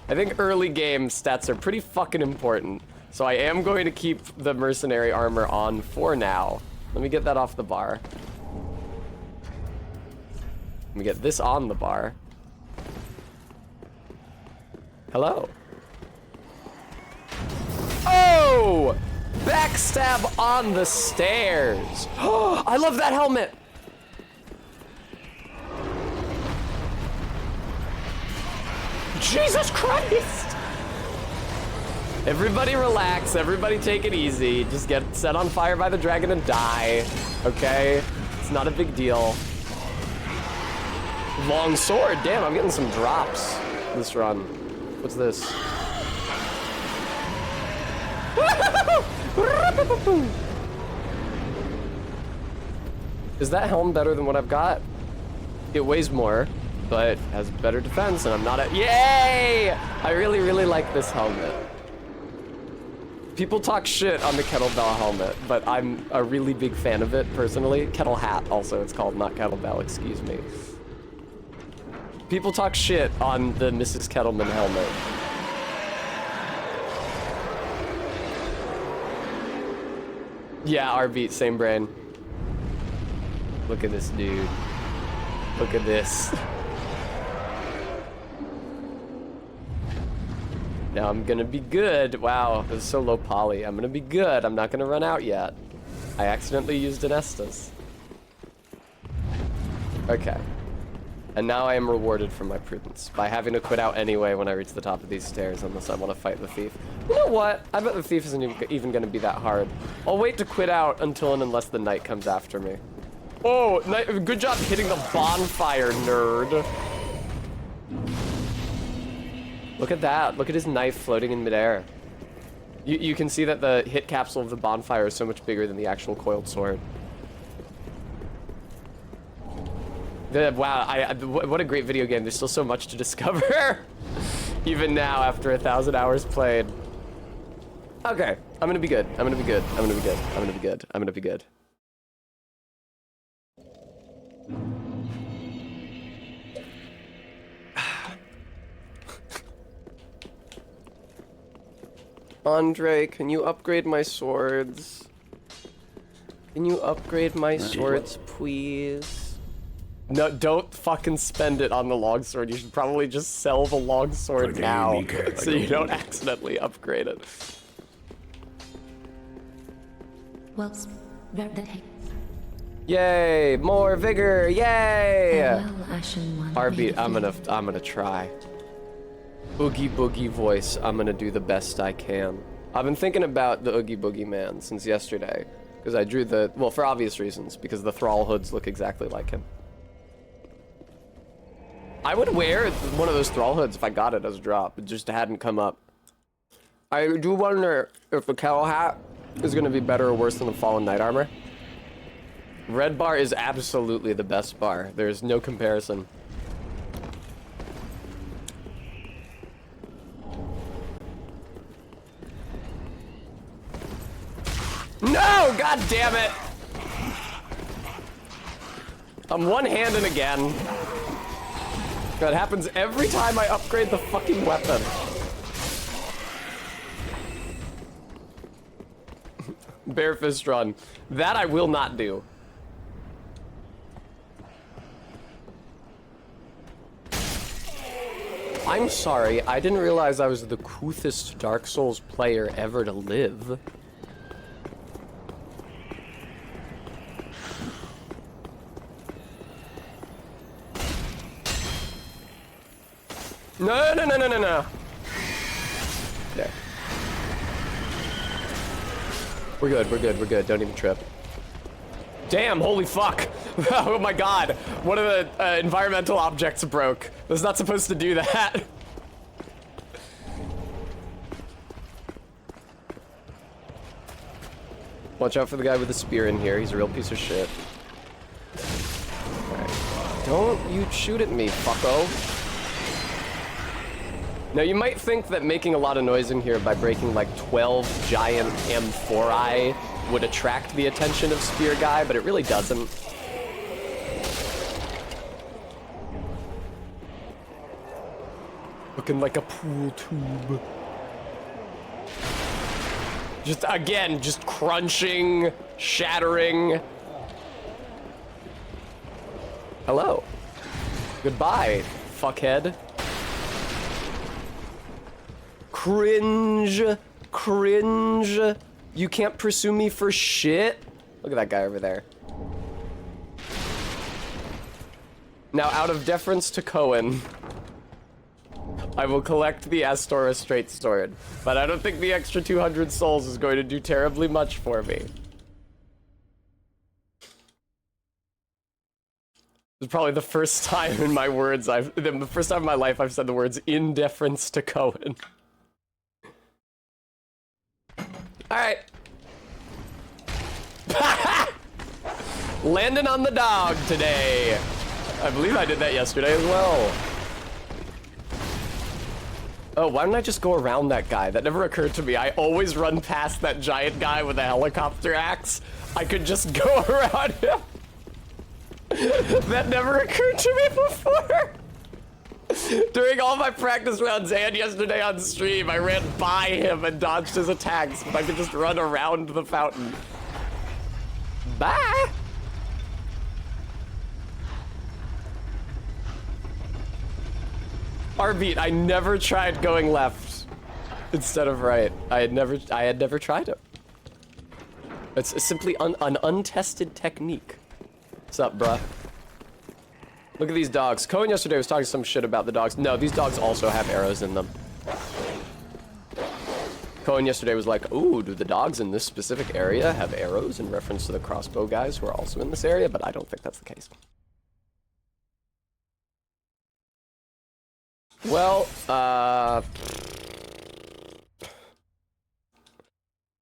Speaker 1: think early game stats are pretty fucking important. So I am going to keep the mercenary armor on for now. Let me get that off the bar. Let me get this on the bar. Hello. Oh! Backstab on the stairs. Oh, I love that helmet. Jesus Christ! Everybody relax, everybody take it easy. Just get set on fire by the dragon and die, okay? It's not a big deal. Long sword, damn, I'm getting some drops this run. What's this? Is that helm better than what I've got? It weighs more, but has better defense, and I'm not at— Yay! I really, really like this helmet. People talk shit on the kettlebell helmet, but I'm a really big fan of it, personally. Kettle hat, also, it's called, not kettlebell, excuse me. People talk shit on the Mrs. Kettleman helmet. Yeah, R-beat, same brain. Look at this dude. Look at this. Now I'm gonna be good. Wow, this is so low poly. I'm gonna be good. I'm not gonna run out yet. I accidentally used an Estus. Okay. And now I am rewarded for my prudence by having to quit out anyway when I reach the top of these stairs unless I want to fight the thief. You know what? I bet the thief isn't even gonna be that hard. I'll wait to quit out until and unless the knight comes after me. Oh, good job hitting the bonfire, nerd. Look at that. Look at his knife floating in midair. You can see that the hit capsule of the bonfire is so much bigger than the actual coiled sword. Wow, what a great video game. There's still so much to discover. Even now, after 1,000 hours played. Okay, I'm gonna be good. I'm gonna be good. I'm gonna be good. I'm gonna be good. I'm gonna be good. Andre, can you upgrade my swords? Can you upgrade my swords, please? No, don't fucking spend it on the longsword. You should probably just sell the longsword now so you don't accidentally upgrade it.
Speaker 3: Well, where the heck?
Speaker 1: Yay! More vigor! Yay!
Speaker 3: Well, Ashen One.
Speaker 1: R-beat, I'm gonna try. Oogie Boogie voice, I'm gonna do the best I can. I've been thinking about the Oogie Boogie man since yesterday, because I drew the, well, for obvious reasons, because the thrall hoods look exactly like him. I would wear one of those thrall hoods if I got it as a drop. It just hadn't come up. I do wonder if the cowl hat is gonna be better or worse than the fallen knight armor. Red bar is absolutely the best bar. There's no comparison. No! God damn it! I'm one-handed again. That happens every time I upgrade the fucking weapon. Bare fist run. That I will not do. I'm sorry, I didn't realize I was the coolest Dark Souls player ever to live. No, no, no, no, no, no. There. We're good, we're good, we're good. Don't even trip. Damn, holy fuck. Oh my god. One of the environmental objects broke. I was not supposed to do that. Watch out for the guy with the spear in here. He's a real piece of shit. Alright. Don't you shoot at me, fucko. Now, you might think that making a lot of noise in here by breaking like 12 giant M4I would attract the attention of Spear Guy, but it really doesn't. Looking like a pool tube. Just, again, just crunching, shattering. Hello. Goodbye, fuckhead. Cringe. Cringe. You can't pursue me for shit. Look at that guy over there. Now, out of deference to Cohen, I will collect the Astora Straight Sword, but I don't think the extra 200 souls is going to do terribly much for me. This is probably the first time in my words the first time in my life I've said the words in deference to Cohen. Alright. Landing on the dog today. I believe I did that yesterday as well. Oh, why don't I just go around that guy? That never occurred to me. I always run past that giant guy with a helicopter axe. I could just go around him. That never occurred to me before. During all my practice rounds and yesterday on stream, I ran by him and dodged his attacks, but I could just run around the fountain. Bye! R-beat, I never tried going left instead of right. I had never tried it. It's simply an untested technique. What's up, bruh? Look at these dogs. Cohen yesterday was talking some shit about the dogs. No, these dogs also have arrows in them. Cohen yesterday was like, ooh, do the dogs in this specific area have arrows in reference to the crossbow guys who are also in this area? But I don't think that's the case. Well,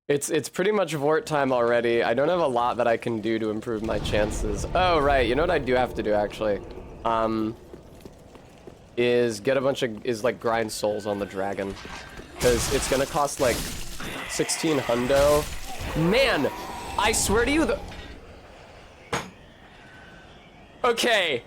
Speaker 1: it's pretty much Vort time already. I don't have a lot that I can do to improve my chances. Oh, right. You know what I do have to do, actually? Is get a bunch of, like, grind souls on the dragon. Because it's gonna cost, like, 16 hundo. Man, I swear to you, Okay.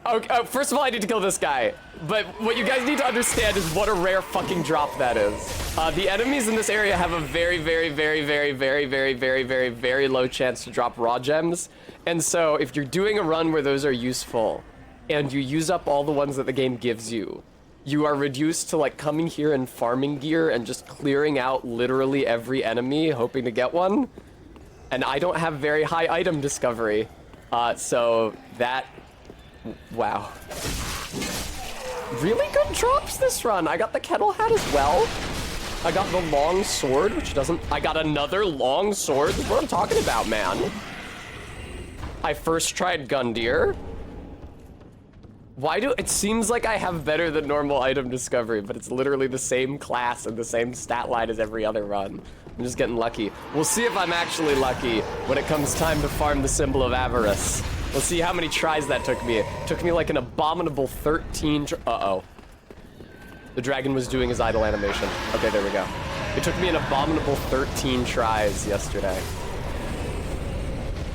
Speaker 1: Okay, first of all, I need to kill this guy. But what you guys need to understand is what a rare fucking drop that is. The enemies in this area have a very, very, very, very, very, very, very, very, very low chance to drop raw gems. And so if you're doing a run where those are useful, and you use up all the ones that the game gives you, you are reduced to like coming here and farming gear and just clearing out literally every enemy, hoping to get one. And I don't have very high item discovery. So that... Wow. Really good drops this run. I got the kettle hat as well. I got the long sword, which doesn't... I got another long sword. That's what I'm talking about, man. I first tried Gundyr. Why do... It seems like I have better than normal item discovery, but it's literally the same class and the same stat line as every other run. I'm just getting lucky. We'll see if I'm actually lucky when it comes time to farm the Symbol of Avarice. We'll see how many tries that took me. It took me like an abominable 13 uh-oh. The dragon was doing his idle animation. Okay, there we go. It took me an abominable 13 tries yesterday.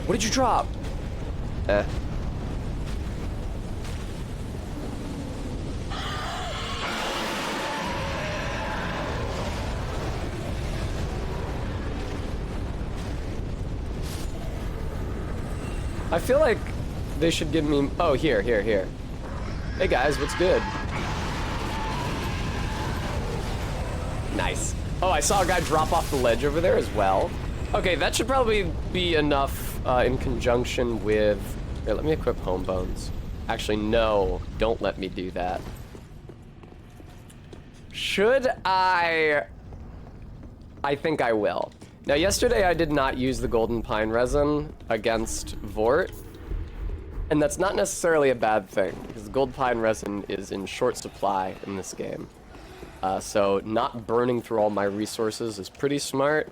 Speaker 1: What did you drop? I feel like they should give me... Oh, here. Hey guys, what's good? Nice. Oh, I saw a guy drop off the ledge over there as well. Okay, that should probably be enough in conjunction with... Here, let me equip Home Bones. Actually, no, don't let me do that. Should I think I will. Now, yesterday I did not use the Golden Pine Resin against Vort, and that's not necessarily a bad thing, because Gold Pine Resin is in short supply in this game. So not burning through all my resources is pretty smart,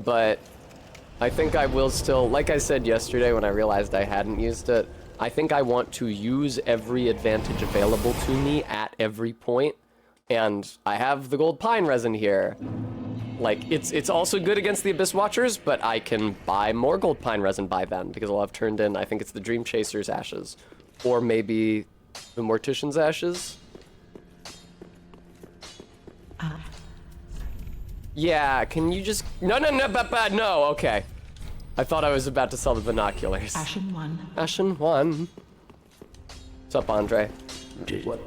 Speaker 1: but I think I will still, like I said yesterday when I realized I hadn't used it, I think I want to use every advantage available to me at every point. And I have the gold pine resin here. Like, it's also good against the Abyss Watchers, but I can buy more gold pine resin by then, because I'll have turned in, I think it's the Dream Chaser's ashes. Or maybe the Mortician's ashes. Yeah, can you just... No, okay. I thought I was about to sell the binoculars.
Speaker 4: Ashen 1.
Speaker 1: Ashen 1. What's up, Andre?
Speaker 2: What?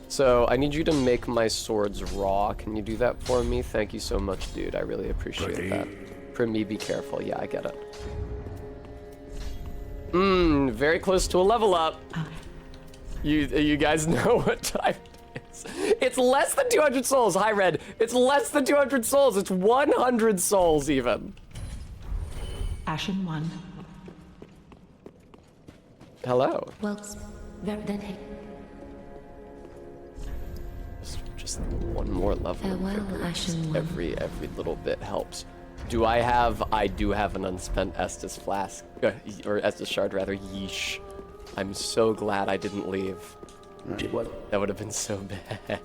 Speaker 1: So, I need you to make my swords raw. Can you do that for me? Thank you so much, dude. I really appreciate that. For me, be careful. Yeah, I get it. Very close to a level up. You guys know what time it is. It's less than 200 souls. Hi, Red. It's less than 200 souls. It's 100 souls, even.
Speaker 4: Ashen 1.
Speaker 1: Hello.
Speaker 3: Well, very that heck.
Speaker 1: Just one more level.
Speaker 3: Farewell, Ashen One.
Speaker 1: Every little bit helps. I do have an unspent Estus flask, or Estus shard rather. Yeesh. I'm so glad I didn't leave.
Speaker 2: What?
Speaker 1: That would have been so bad.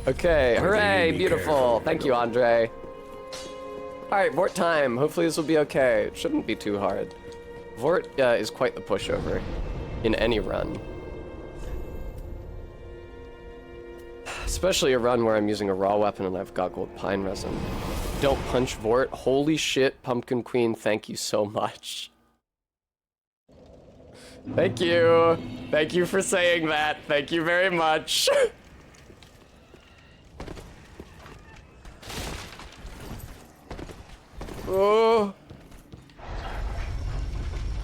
Speaker 1: Okay, hooray, beautiful. Thank you, Andre. All right, Vort time. Hopefully this will be okay. It shouldn't be too hard. Vort is quite the pushover in any run. Especially a run where I'm using a raw weapon and I've got gold pine resin. Don't punch Vort. Holy shit, Pumpkin Queen, thank you so much. Thank you. Thank you for saying that. Thank you very much. Oh.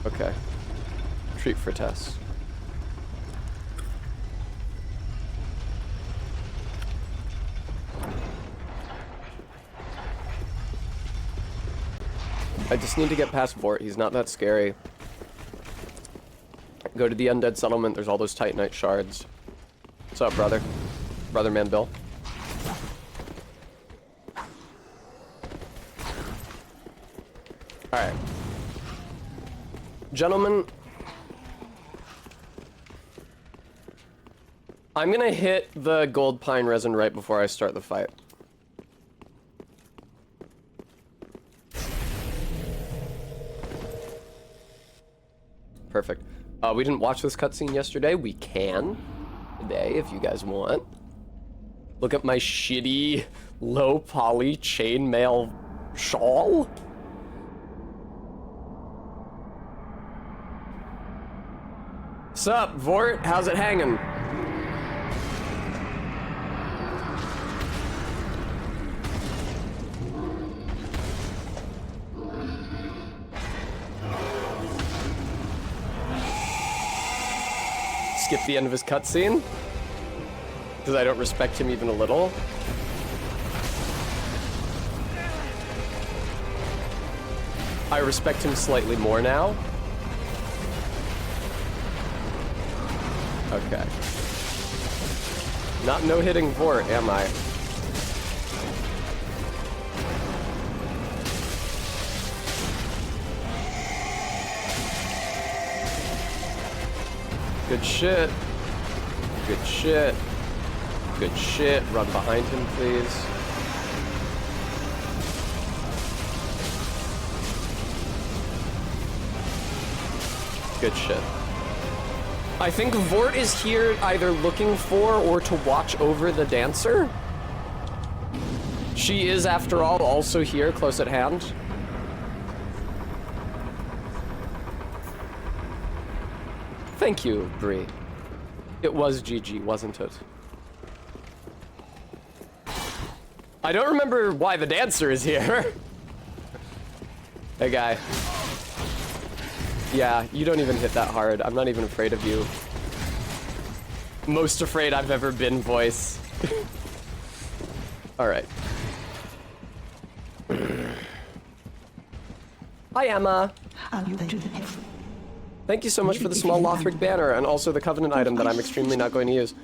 Speaker 1: Okay. Treat for Tess. I just need to get past Vort. He's not that scary. Go to the Undead Settlement. There's all those Titanite shards. What's up, brother? Brother man Bill. Alright. Gentlemen, I'm gonna hit the gold pine resin right before I start the fight. Perfect. We didn't watch this cutscene yesterday. We can today if you guys want. Look at my shitty low poly chainmail shawl. Sup, Vort? How's it hanging? Skip the end of his cutscene because I don't respect him even a little. I respect him slightly more now. Okay. Not no-hitting Vort, am I? Good shit. Good shit. Good shit. Run behind him, please. Good shit. I think Vort is here either looking for or to watch over the dancer. She is, after all, also here, close at hand. Thank you, Bree. It was GG, wasn't it? I don't remember why the dancer is here. Hey, guy. Yeah, you don't even hit that hard. I'm not even afraid of you. Most afraid I've ever been, voice. Alright. Hi, Emma. Thank you so much for the small Lothric banner and also the Covenant item that I'm extremely not going to use.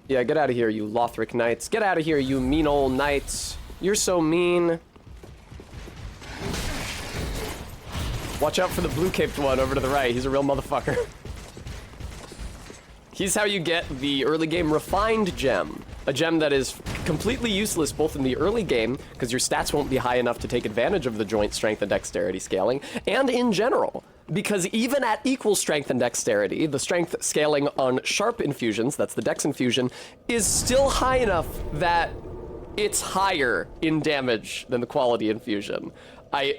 Speaker 1: Yeah, get out of here, you Lothric knights. Get out of here, you mean old knights. You're so mean. Watch out for the blue-caped one over to the right. He's a real motherfucker. He's how you get the early game refined gem. A gem that is completely useless both in the early game, because your stats won't be high enough to take advantage of the joint strength and dexterity scaling, and in general, because even at equal strength and dexterity, the strength scaling on sharp infusions, that's the dex infusion, is still high enough that it's higher in damage than the quality infusion.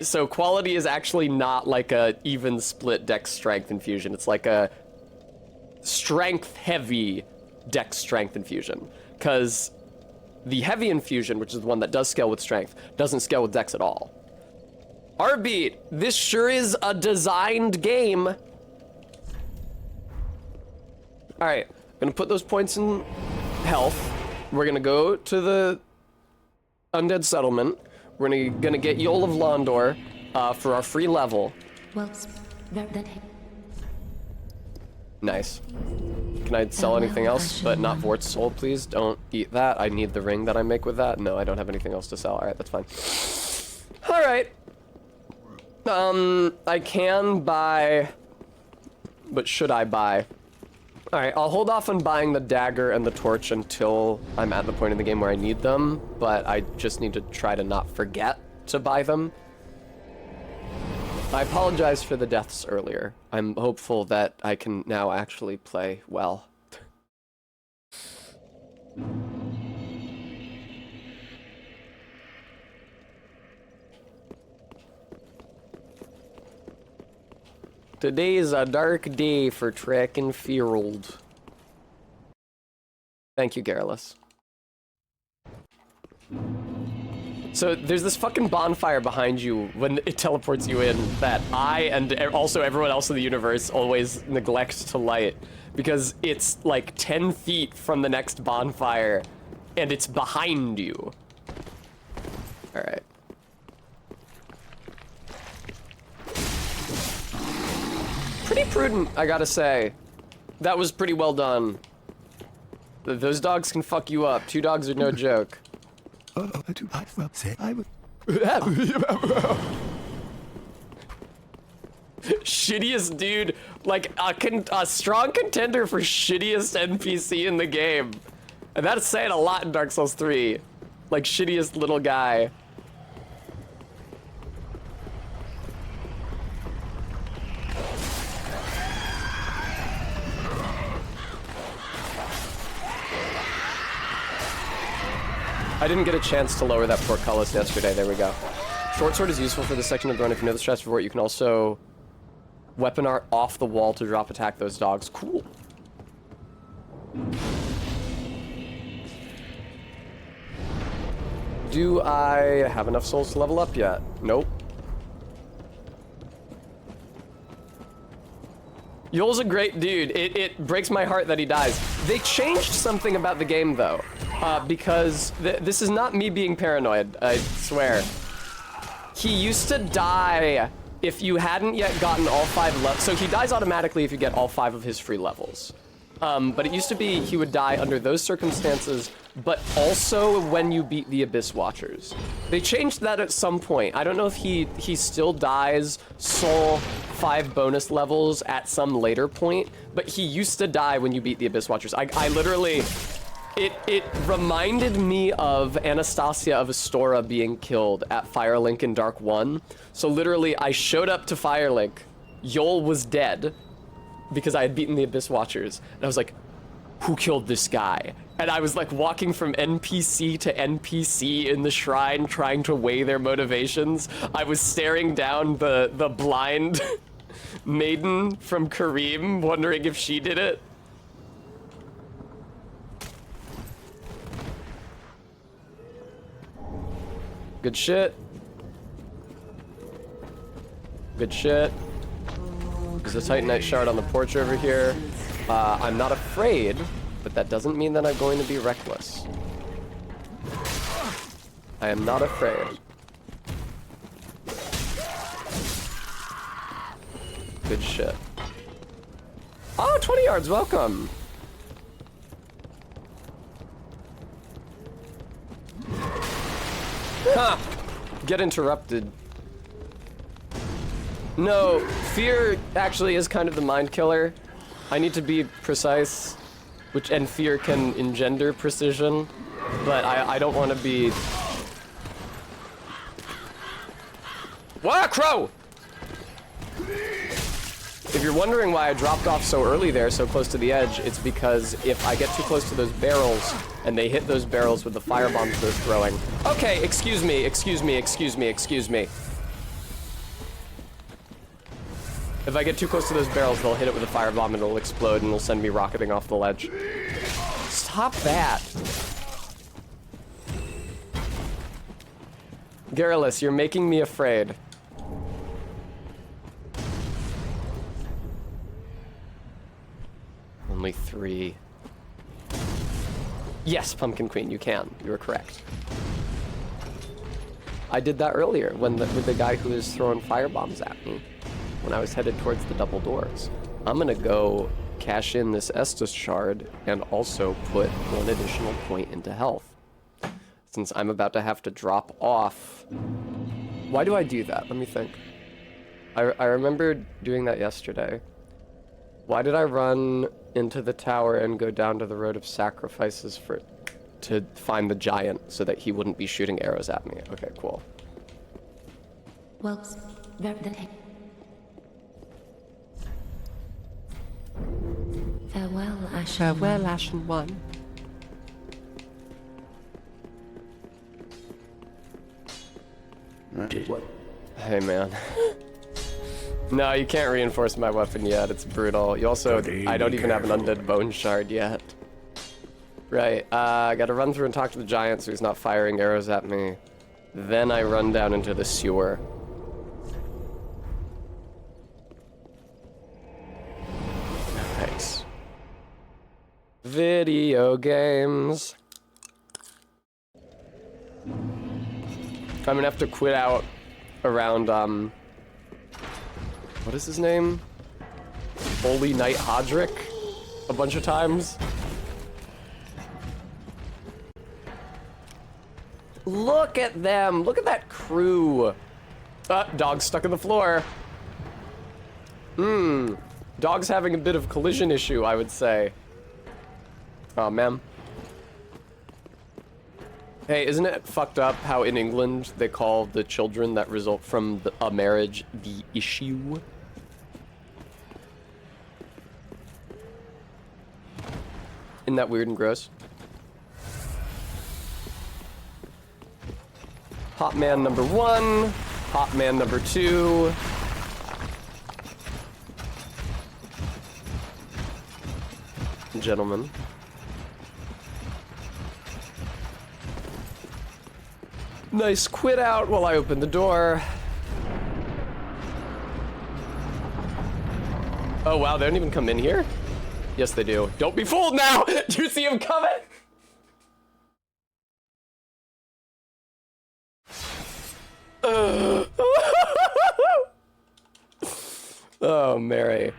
Speaker 1: So quality is actually not like a even split dex strength infusion. It's like a strength heavy dex strength infusion, because the heavy infusion, which is the one that does scale with strength, doesn't scale with dex at all. Arbeat, this sure is a designed game. All right, I'm gonna put those points in health. We're gonna go to the undead settlement. We're gonna get Yol of Londor for our free level.
Speaker 3: Well, then
Speaker 1: Nice. Can I sell anything else, but not Vort's soul, please? Don't eat that. I need the ring that I make with that. No, I don't have anything else to sell. All right, that's fine. All right. I can buy, but should I buy? All right, I'll hold off on buying the dagger and the torch until I'm at the point in the game where I need them, but I just need to try to not forget to buy them. I apologize for the deaths earlier. I'm hopeful that I can now actually play well. Today is a dark day for track and field. Thank you, Garrulus. So there's this fucking bonfire behind you when it teleports you in that I and also everyone else in the universe always neglect to light, because it's like 10 feet from the next bonfire and it's behind you. All right. Pretty prudent, I gotta say. That was pretty well done. Those dogs can fuck you up. 2 dogs are no joke. Shittiest dude, like a strong contender for shittiest NPC in the game. And that's saying a lot in Dark Souls 3. Like, shittiest little guy. I didn't get a chance to lower that portcullis yesterday. There we go. Short sword is useful for this section of the run. If you know the stress before it, you can also weapon art off the wall to drop attack those dogs. Cool. Do I have enough souls to level up yet? Nope. Yol's a great dude. It breaks my heart that he dies. They changed something about the game, though. Because this is not me being paranoid, I swear. He used to die if you hadn't yet gotten all 5 levels. So he dies automatically if you get all 5 of his free levels. But it used to be he would die under those circumstances, but also when you beat the Abyss Watchers. They changed that at some point. I don't know if he still dies soul 5 bonus levels at some later point, but he used to die when you beat the Abyss Watchers. I literally... It reminded me of Anastasia of Astora being killed at Firelink in Dark 1. So literally, I showed up to Firelink, Yol was dead, because I had beaten the Abyss Watchers. And I was like, who killed this guy? And I was like walking from NPC to NPC in the shrine, trying to weigh their motivations. I was staring down the blind maiden from Kareem, wondering if she did it. Good shit. Good shit. There's a Titanite shard on the porch over here. I'm not afraid, but that doesn't mean that I'm going to be reckless. I am not afraid. Good shit. Oh, 20 yards, welcome. Ha! Get interrupted. No, fear actually is kind of the mind killer. I need to be precise, and fear can engender precision, but I don't want to be... What, crow? If you're wondering why I dropped off so early there, so close to the edge, it's because if I get too close to those barrels, and they hit those barrels with the firebombs they're throwing... Okay, excuse me. If I get too close to those barrels, they'll hit it with a firebomb and it'll explode and it'll send me rocketing off the ledge. Stop that! Garrulus, you're making me afraid. Only 3. Yes, Pumpkin Queen, you can. You were correct. I did that earlier with the guy who was throwing firebombs at me when I was headed towards the double doors. I'm gonna go cash in this Estus shard and also put 1 additional point into health. Since I'm about to have to drop off. Why do I do that? Let me think. I remember doing that yesterday. Why did I run into the tower and go down to the road of sacrifices to find the giant so that he wouldn't be shooting arrows at me? Okay, cool.
Speaker 3: Well, farewell, Ashen.
Speaker 1: Farewell, Ashen One.
Speaker 2: What?
Speaker 1: Hey, man. No, you can't reinforce my weapon yet. It's brutal. You also... I don't even have an undead bone shard yet. Right, I gotta run through and talk to the giant so he's not firing arrows at me. Then I run down into the sewer. Nice. Video games. I'm gonna have to quit out around, what is his name? Holy Knight Hodrick? A bunch of times. Look at them! Look at that crew! Dog's stuck in the floor. Dog's having a bit of collision issue, I would say. Oh, man. Hey, isn't it fucked up how in England they call the children that result from a marriage the issue? Isn't that weird and gross? Hot man number 1, hot man number 2. Gentlemen. Nice quit out while I open the door. Oh wow, they don't even come in here? Yes, they do. Don't be fooled now! Do you see him coming? Oh, Mary.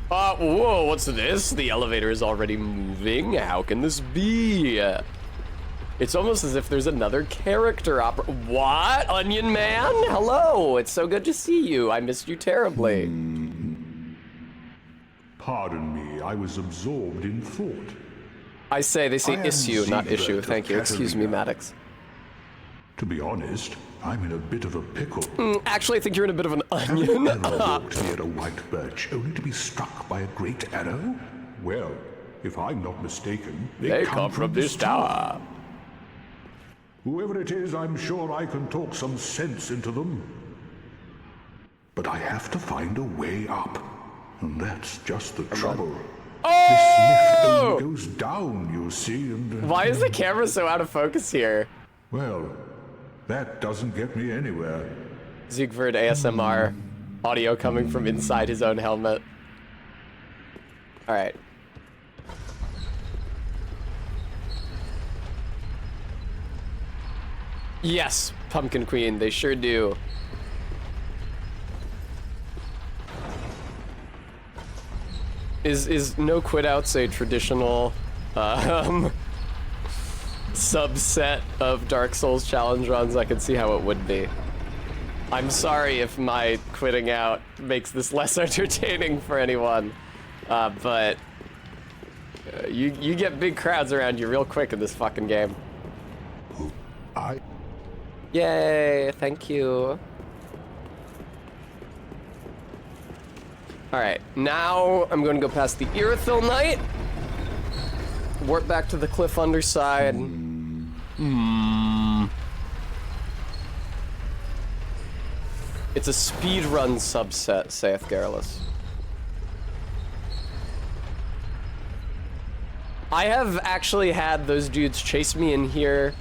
Speaker 1: Whoa, what's this? The elevator is already moving. How can this be? It's almost as if there's another character What? Onion Man? Hello, it's so good to see you. I missed you terribly.
Speaker 5: Pardon me, I was absorbed in thought.
Speaker 1: I say, they say issue, not issue.
Speaker 5: Siebert
Speaker 1: Thank you.
Speaker 5: of
Speaker 1: Excuse me,
Speaker 5: Katarina.
Speaker 1: Maddox.
Speaker 5: To be honest, I'm in a bit of a pickle.
Speaker 1: Actually, I think you're in a bit of an
Speaker 5: Have you
Speaker 1: onion.
Speaker 5: ever walked near a white birch only to be struck by a great arrow? Well, if I'm not mistaken,
Speaker 1: They come from this tower.
Speaker 5: Whoever it is, I'm sure I can talk some sense into them. But I have to find a way up. And that's just the trouble. This lift only goes down, you see, and...
Speaker 1: Why is the camera so out of focus here?
Speaker 5: Well, that doesn't get me anywhere.
Speaker 1: Siegfried ASMR. Audio coming from inside his own helmet. Alright. Yes, Pumpkin Queen, they sure do. Is no quit outs a traditional subset of Dark Souls challenge runs, I can see how it would be. I'm sorry if my quitting out makes this less entertaining for anyone, but you get big crowds around you real quick in this fucking game. Yay, thank you. Alright, now I'm going to go past the Irithyll Knight. Warp back to the cliff underside. It's a speedrun subset, saith Garrulus. I have actually had those dudes chase me in here,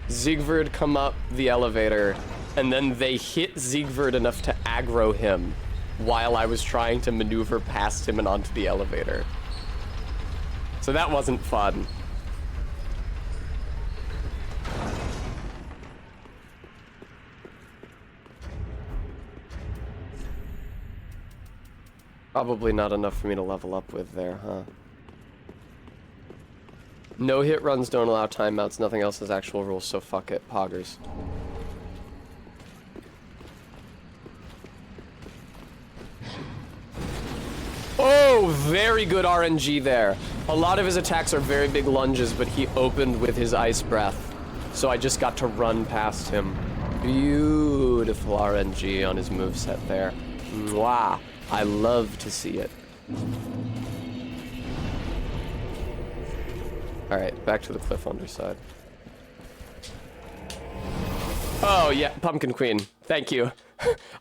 Speaker 1: Siegward come up the elevator, and then they hit Siegward enough to aggro him while I was trying to maneuver past him and onto the elevator. So that wasn't fun. Probably not enough for me to level up with there, huh? No hit runs don't allow timeouts, nothing else has actual rules, so fuck it, poggers. Oh, very good RNG there. A lot of his attacks are very big lunges, but he opened with his ice breath. So I just got to run past him. Beautiful RNG on his moveset there. Mwah. I love to see it. Alright, back to the cliff underside. Oh, yeah, Pumpkin Queen. Thank you.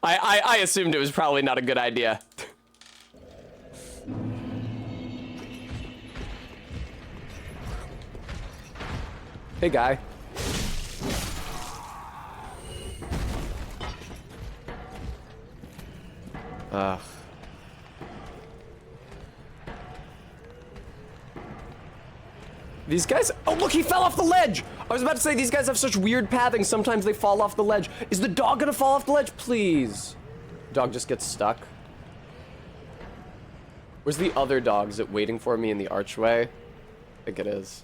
Speaker 1: I assumed it was probably not a good idea. Hey, guy. Ugh. These guys, oh look, he fell off the ledge! I was about to say, these guys have such weird pathing, sometimes they fall off the ledge. Is the dog gonna fall off the ledge? Please. Dog just gets stuck. Where's the other dog? Is it waiting for me in the archway? I think it is.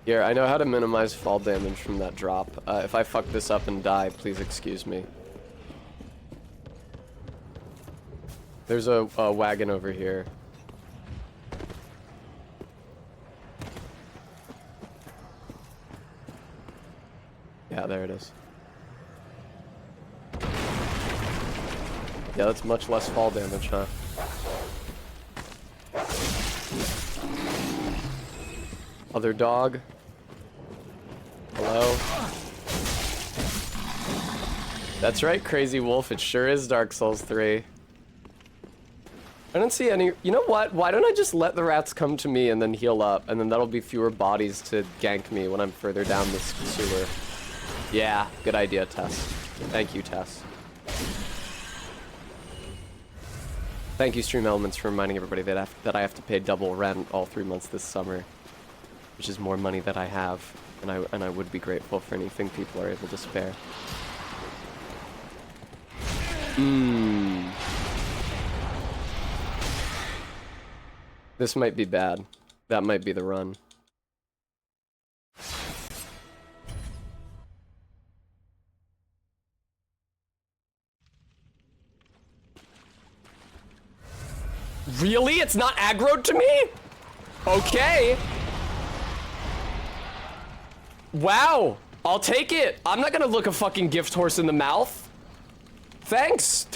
Speaker 1: Here, I know how to minimize fall damage from that drop. If I fuck this up and die, please excuse me. There's a wagon over here. Yeah, there it is. Yeah, that's much less fall damage, huh? Other dog. Hello? That's right, Crazy Wolf, it sure is Dark Souls 3. I don't see any... You know what? Why don't I just let the rats come to me and then heal up, and then that'll be fewer bodies to gank me when I'm further down this sewer. Yeah, good idea, Tess. Thank you, Tess. Thank you, Stream Elements, for reminding everybody that I have to pay double rent all 3 months this summer, which is more money that I have, and I would be grateful for anything people are able to spare. This might be bad. That might be the run. Really? It's not aggroed to me? Okay. Wow. I'll take it. I'm not gonna look a fucking gift horse in the mouth. Thanks.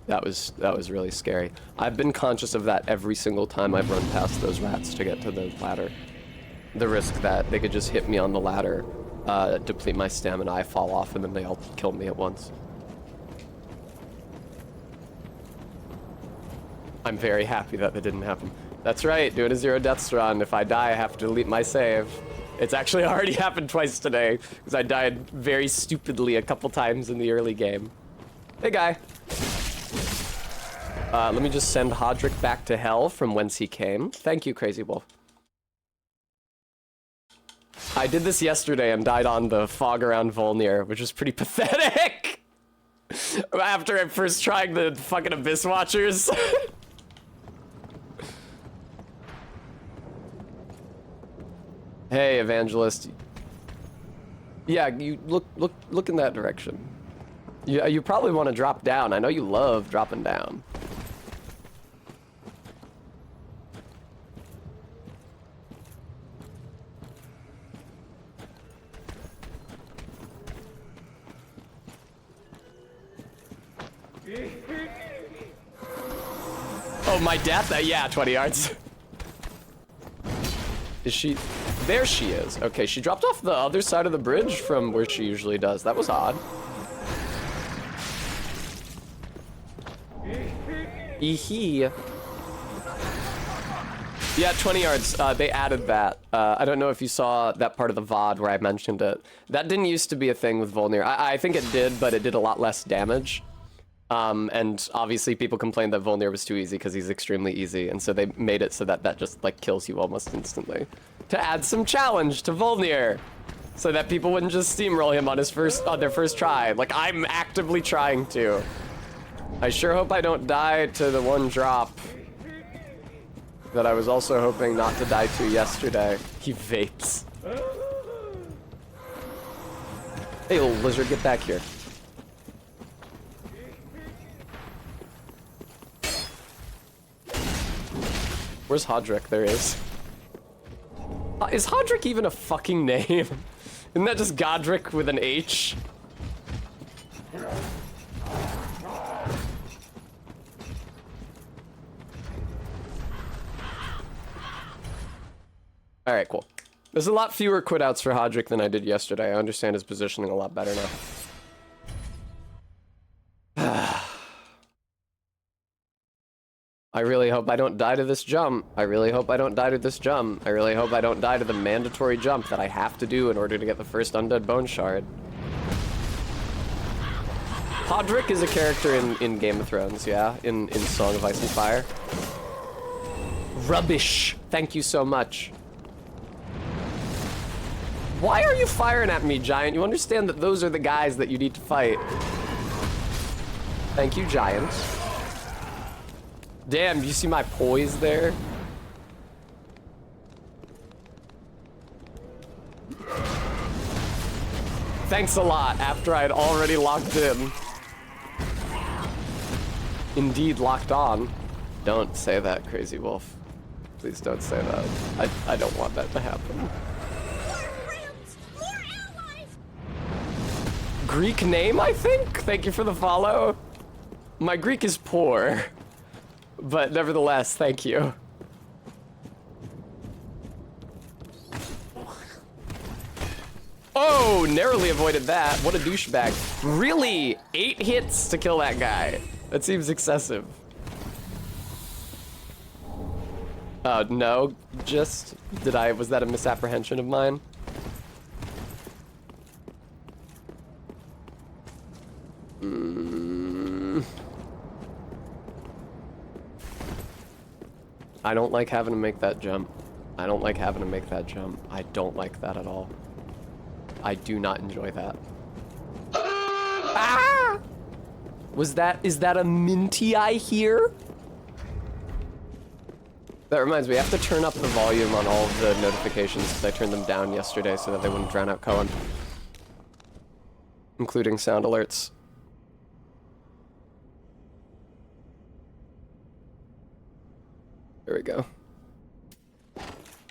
Speaker 1: That was really scary. I've been conscious of that every single time I've run past those rats to get to the ladder. The risk that they could just hit me on the ladder, deplete my stamina, I fall off, and then they all kill me at once. I'm very happy that didn't happen. That's right, doing a zero deaths run. If I die, I have to delete my save. It's actually already happened twice today, because I died very stupidly a couple times in the early game. Hey, guy. Let me just send Hodrick back to hell from whence he came. Thank you, Crazy Wolf. I did this yesterday and died on the fog around Volnir, which was pretty pathetic. After I first tried the fucking Abyss Watchers. Hey, Evangelist. Yeah, you look in that direction. You probably want to drop down. I know you love dropping down. Oh, my death? Yeah, 20 yards. Is she... There she is. Okay, she dropped off the other side of the bridge from where she usually does. That was odd. Eehee. Yeah, 20 yards. They added that. I don't know if you saw that part of the VOD where I mentioned it. That didn't used to be a thing with Volnir. I think it did, but it did a lot less damage. And obviously people complained that Volnir was too easy because he's extremely easy, and so they made it so that that just like kills you almost instantly. To add some challenge to Volnir, so that people wouldn't just steamroll him on their first try. Like I'm actively trying to. I sure hope I don't die to the one drop that I was also hoping not to die to yesterday. He vapes. Hey, little lizard, get back here. Where's Hodrick? There is. Is Hodrick even a fucking name? Isn't that just Godric with an H? Alright, cool. There's a lot fewer quit outs for Hodrick than I did yesterday. I understand his positioning a lot better now. I really hope I don't die to this jump. I really hope I don't die to this jump. I really hope I don't die to the mandatory jump that I have to do in order to get the first Undead Bone Shard. Podrick is a character in Game of Thrones, yeah? In Song of Ice and Fire. Rubbish. Thank you so much. Why are you firing at me, Giant? You understand that those are the guys that you need to fight. Thank you, Giant. Damn, do you see my poise there? Thanks a lot, after I'd already locked in. Indeed, locked on. Don't say that, Crazy Wolf. Please don't say that. I don't want that to happen.
Speaker 6: More friends! More allies!
Speaker 1: Greek name, I think? Thank you for the follow. My Greek is poor. But nevertheless, thank you. Oh, narrowly avoided that. What a douchebag. Really? 8 hits to kill that guy. That seems excessive. No, just, was that a misapprehension of mine? I don't like having to make that jump. I don't like having to make that jump. I don't like that at all. I do not enjoy that. Ah! Is that a Minty I hear? That reminds me, I have to turn up the volume on all of the notifications because I turned them down yesterday so that they wouldn't drown out Cohen. Including sound alerts. There we go.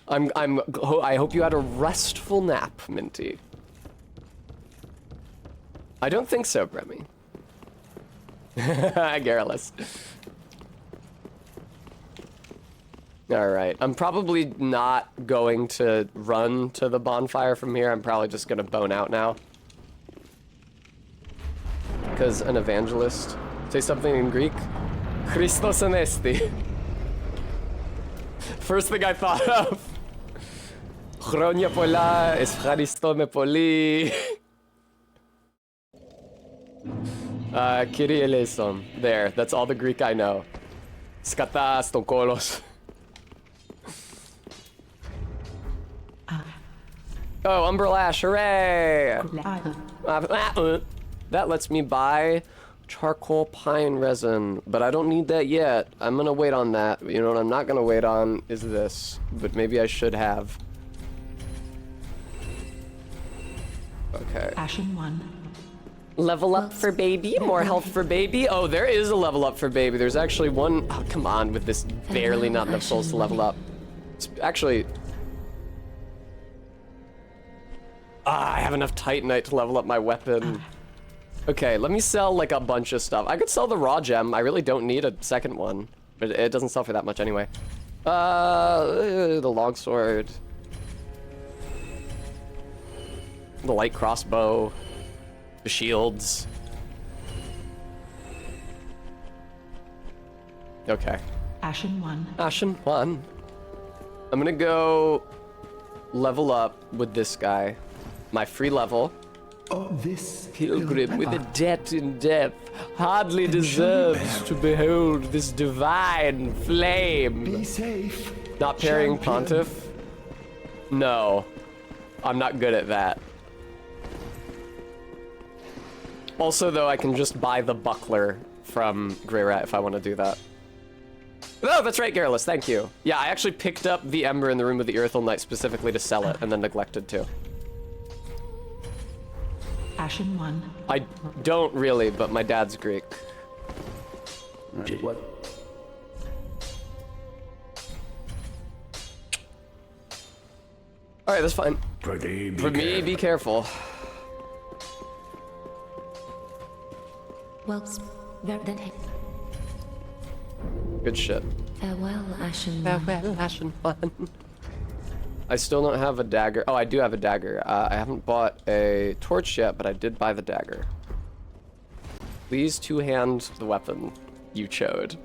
Speaker 1: I hope you had a restful nap, Minty. I don't think so, Bremy. Garrulous. Alright, I'm probably not going to run to the bonfire from here. I'm probably just gonna bone out now. Because an evangelist. Say something in Greek. Christos anesti. First thing I thought of. Chronia pola, ευχαριστώ με πολύ. Kyrie eleison. There, that's all the Greek I know. Skata stokolos. Oh, Umbral Ash, hooray! That lets me buy charcoal pine resin, but I don't need that yet. I'm gonna wait on that. You know what I'm not gonna wait on is this, but maybe I should have. Okay.
Speaker 4: Ashen 1.
Speaker 1: Level up for baby, more health for baby. Oh, there is a level up for baby. There's actually one. Oh, come on with this barely not enough souls to level up. It's actually. I have enough Titanite to level up my weapon. Okay, let me sell like a bunch of stuff. I could sell the raw gem. I really don't need a second one, but it doesn't sell for that much anyway. The longsword, the light crossbow, the shields. Okay.
Speaker 4: Ashen 1.
Speaker 1: Ashen 1. I'm gonna go level up with this guy. My free level.
Speaker 2: Oh, this
Speaker 1: Pilgrim with a debt in death hardly deserves to behold this divine flame.
Speaker 2: Be safe.
Speaker 1: Not parrying
Speaker 2: champion.
Speaker 1: Pontiff? No. I'm not good at that. Also, though, I can just buy the buckler from Grey Rat if I want to do that. Oh, that's right, Garrulus, thank you. Yeah, I actually picked up the Ember in the Room of the Earthel Knight specifically to sell it, and then neglected to.
Speaker 4: Ashen 1.
Speaker 1: I don't really, but my dad's Greek.
Speaker 2: What?
Speaker 1: Alright, that's fine.
Speaker 5: For thee,
Speaker 1: For me, be careful.
Speaker 3: Well, then
Speaker 1: Good shit.
Speaker 3: farewell, Ashen.
Speaker 1: Farewell, Ashen One. I still don't have a dagger. Oh, I do have a dagger. I haven't bought a torch yet, but I did buy the dagger. Please two-hand the weapon you chode.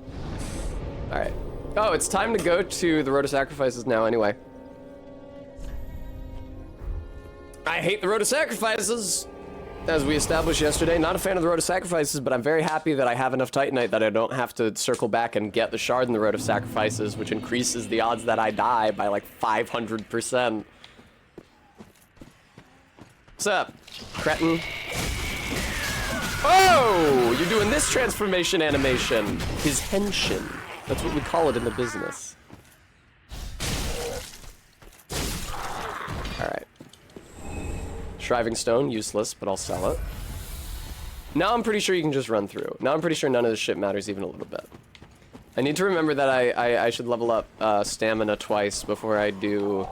Speaker 1: Alright. Oh, it's time to go to the Road of Sacrifices now anyway. I hate the Road of Sacrifices! As we established yesterday, not a fan of the Road of Sacrifices, but I'm very happy that I have enough Titanite that I don't have to circle back and get the shard in the Road of Sacrifices, which increases the odds that I die by like 500%. What's up, cretin? Oh! You're doing this transformation animation. His henshin. That's what we call it in the business. Alright. Shriving Stone, useless, but I'll sell it. Now I'm pretty sure you can just run through. Now I'm pretty sure none of this shit matters even a little bit. I need to remember that I should level up stamina twice before I do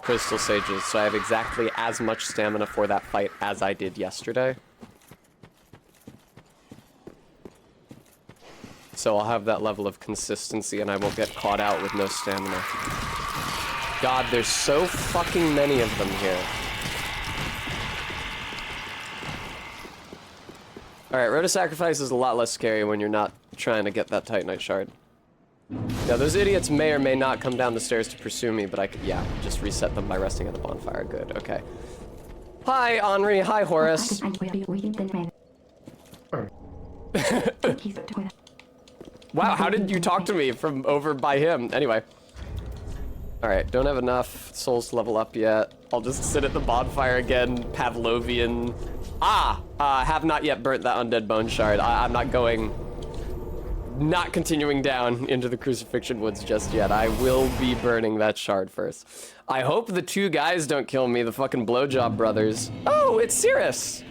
Speaker 1: Crystal Sages, so I have exactly as much stamina for that fight as I did yesterday. So I'll have that level of consistency and I won't get caught out with no stamina. God, there's so fucking many of them here. Alright, Road of Sacrifice is a lot less scary when you're not trying to get that Titanite shard. Yeah, those idiots may or may not come down the stairs to pursue me, but I could, yeah, just reset them by resting at the bonfire. Good, okay. Hi, Henri. Hi, Horace. Wow, how did you talk to me from over by him? Anyway. Alright, don't have enough souls to level up yet. I'll just sit at the bonfire again, Pavlovian. Have not yet burnt that undead bone shard. I'm not continuing down into the crucifixion woods just yet. I will be burning that shard first. I hope the two guys don't kill me, the fucking blowjob brothers. Oh, it's Cirrus!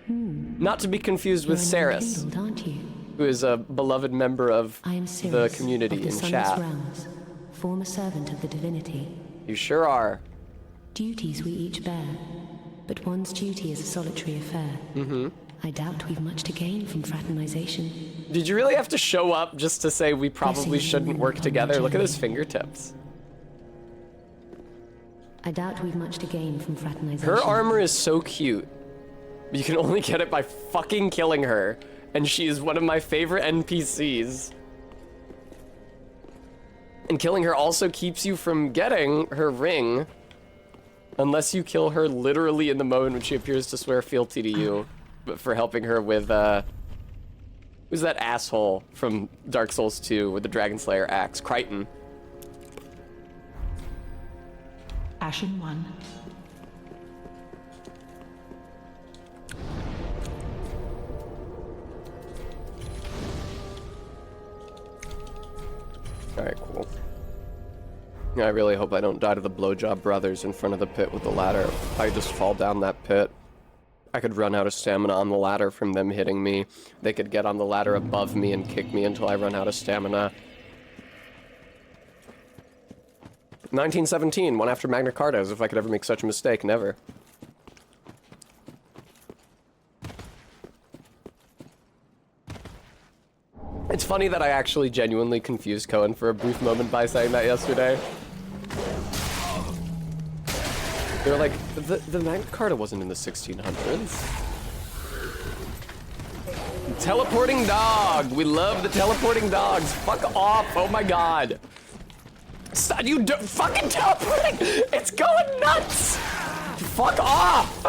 Speaker 1: Not to be confused with Ceres,
Speaker 3: Aren't you?
Speaker 1: who is a beloved member of
Speaker 3: I am
Speaker 1: the
Speaker 3: Cirrus,
Speaker 1: community
Speaker 3: of the
Speaker 1: in
Speaker 3: Sunless
Speaker 1: chat.
Speaker 3: Realms, former servant of the divinity.
Speaker 1: You sure are.
Speaker 3: Duties we each bear, but one's duty is a solitary affair. I doubt we've much to gain from fraternization.
Speaker 1: Did you really have to show up just to say we probably
Speaker 3: Blessing
Speaker 1: shouldn't
Speaker 3: you
Speaker 1: work
Speaker 3: on
Speaker 1: together?
Speaker 3: your
Speaker 1: Look at his
Speaker 3: journey.
Speaker 1: fingertips.
Speaker 3: I doubt we've much to gain from fraternization.
Speaker 1: Her armor is so cute. You can only get it by fucking killing her. And she is one of my favorite NPCs. And killing her also keeps you from getting her ring. Unless you kill her literally in the moment when she appears to swear fealty to you. But for helping her with, who's that asshole from Dark Souls 2 with the Dragon Slayer axe? Crichton.
Speaker 4: Ashen 1.
Speaker 1: Alright, cool. I really hope I don't die to the blowjob brothers in front of the pit with the ladder. I just fall down that pit. I could run out of stamina on the ladder from them hitting me. They could get on the ladder above me and kick me until I run out of stamina. 1917, one after Magna Carta, as if I could ever make such a mistake. Never. It's funny that I actually genuinely confused Cohen for a brief moment by saying that yesterday. They were like, the Magna Carta wasn't in the 1600s. Teleporting dog! We love the teleporting dogs! Fuck off! Oh my god! Stop, you fucking teleporting! It's going nuts! Fuck off!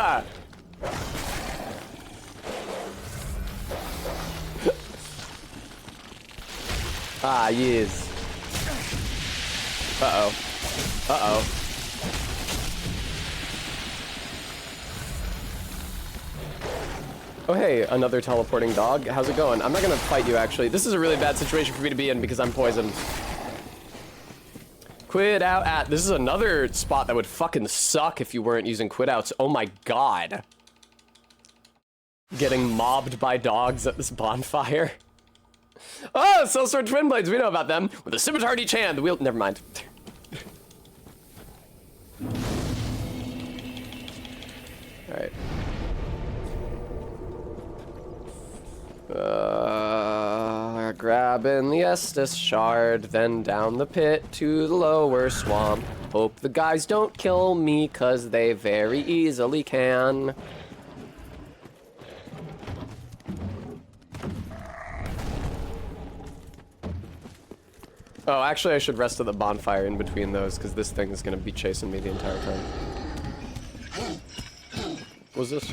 Speaker 1: Ah, yes. Uh-oh. Uh-oh. Oh, hey, another teleporting dog. How's it going? I'm not gonna fight you, actually. This is a really bad situation for me to be in because I'm poisoned. Quit out at... This is another spot that would fucking suck if you weren't using quit outs. Oh my god. Getting mobbed by dogs at this bonfire. Oh, Sellsword Twin Blades, we know about them. With a scimitar in each hand, the wheel... Never mind. Alright. Grabbing the Estus shard, then down the pit to the lower swamp. Hope the guys don't kill me, cause they very easily can. Oh, actually I should rest at the bonfire in between those, because this thing is going to be chasing me the entire time. What was this?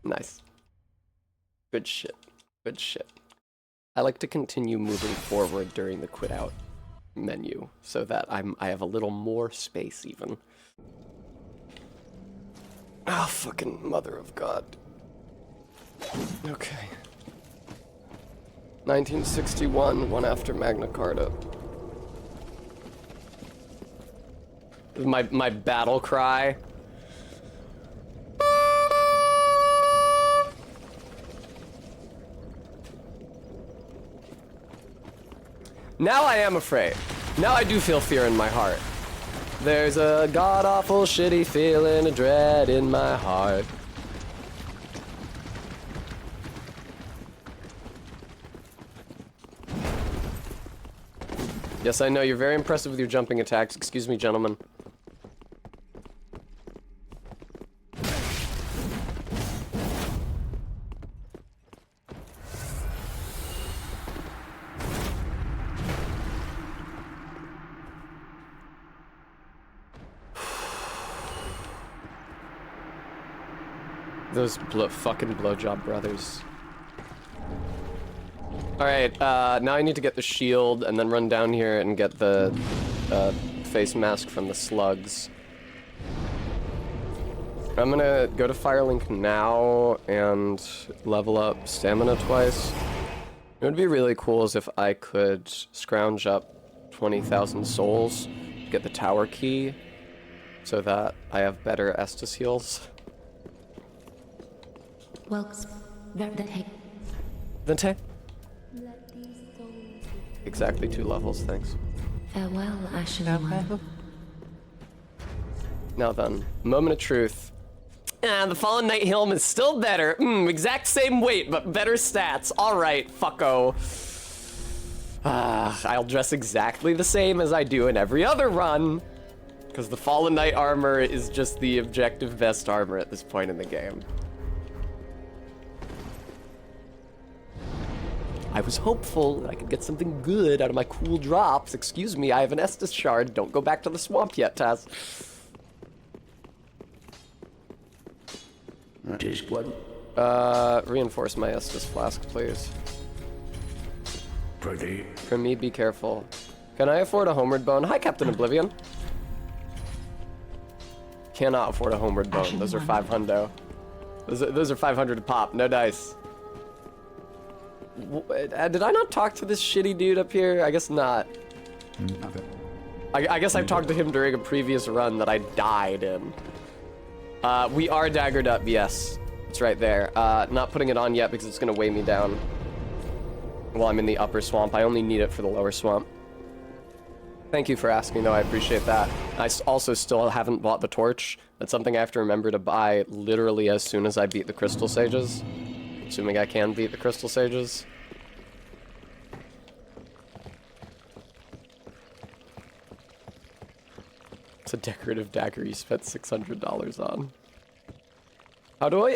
Speaker 1: Nice. Good shit. Good shit. I like to continue moving forward during the quit out menu, so that I have a little more space even. Oh, fucking mother of God. Okay. 1961, one after Magna Carta. My battle cry. Now I am afraid. Now I do feel fear in my heart. There's a god-awful shitty feeling of dread in my heart. Yes, I know, you're very impressive with your jumping attacks. Excuse me, gentlemen. Those fucking blowjob brothers. Alright, now I need to get the shield and then run down here and get the face mask from the slugs. I'm gonna go to Firelink now and level up stamina twice. It would be really cool is if I could scrounge up 20,000 souls, get the tower key, so that I have better Estus heals.
Speaker 3: Well,
Speaker 1: Vente? Exactly 2 levels, thanks.
Speaker 3: farewell, Ashen One.
Speaker 1: Now then, moment of truth. The Fallen Knight Helm is still better. Exact same weight, but better stats. Alright, fucko. I'll dress exactly the same as I do in every other run. Because the Fallen Knight armor is just the objective best armor at this point in the game. I was hopeful that I could get something good out of my cool drops. Excuse me, I have an Estus shard. Don't go back to the swamp yet, Taz.
Speaker 2: That is what
Speaker 1: Reinforce my Estus flask, please.
Speaker 5: Pretty.
Speaker 1: For me, be careful. Can I afford a homeward bone? Hi, Captain Oblivion. Cannot afford a homeward bone. Those are 5 hundo. Those are 500 a pop. No dice. Did I not talk to this shitty dude up here? I guess not.
Speaker 2: Okay.
Speaker 1: I guess I've talked to him during a previous run that I died in. We are daggered up, yes. It's right there. Not putting it on yet because it's gonna weigh me down while I'm in the upper swamp. I only need it for the lower swamp. Thank you for asking, though. I appreciate that. I also still haven't bought the torch. That's something I have to remember to buy literally as soon as I beat the Crystal Sages. Assuming I can beat the Crystal Sages. It's a decorative dagger you spent $600 on.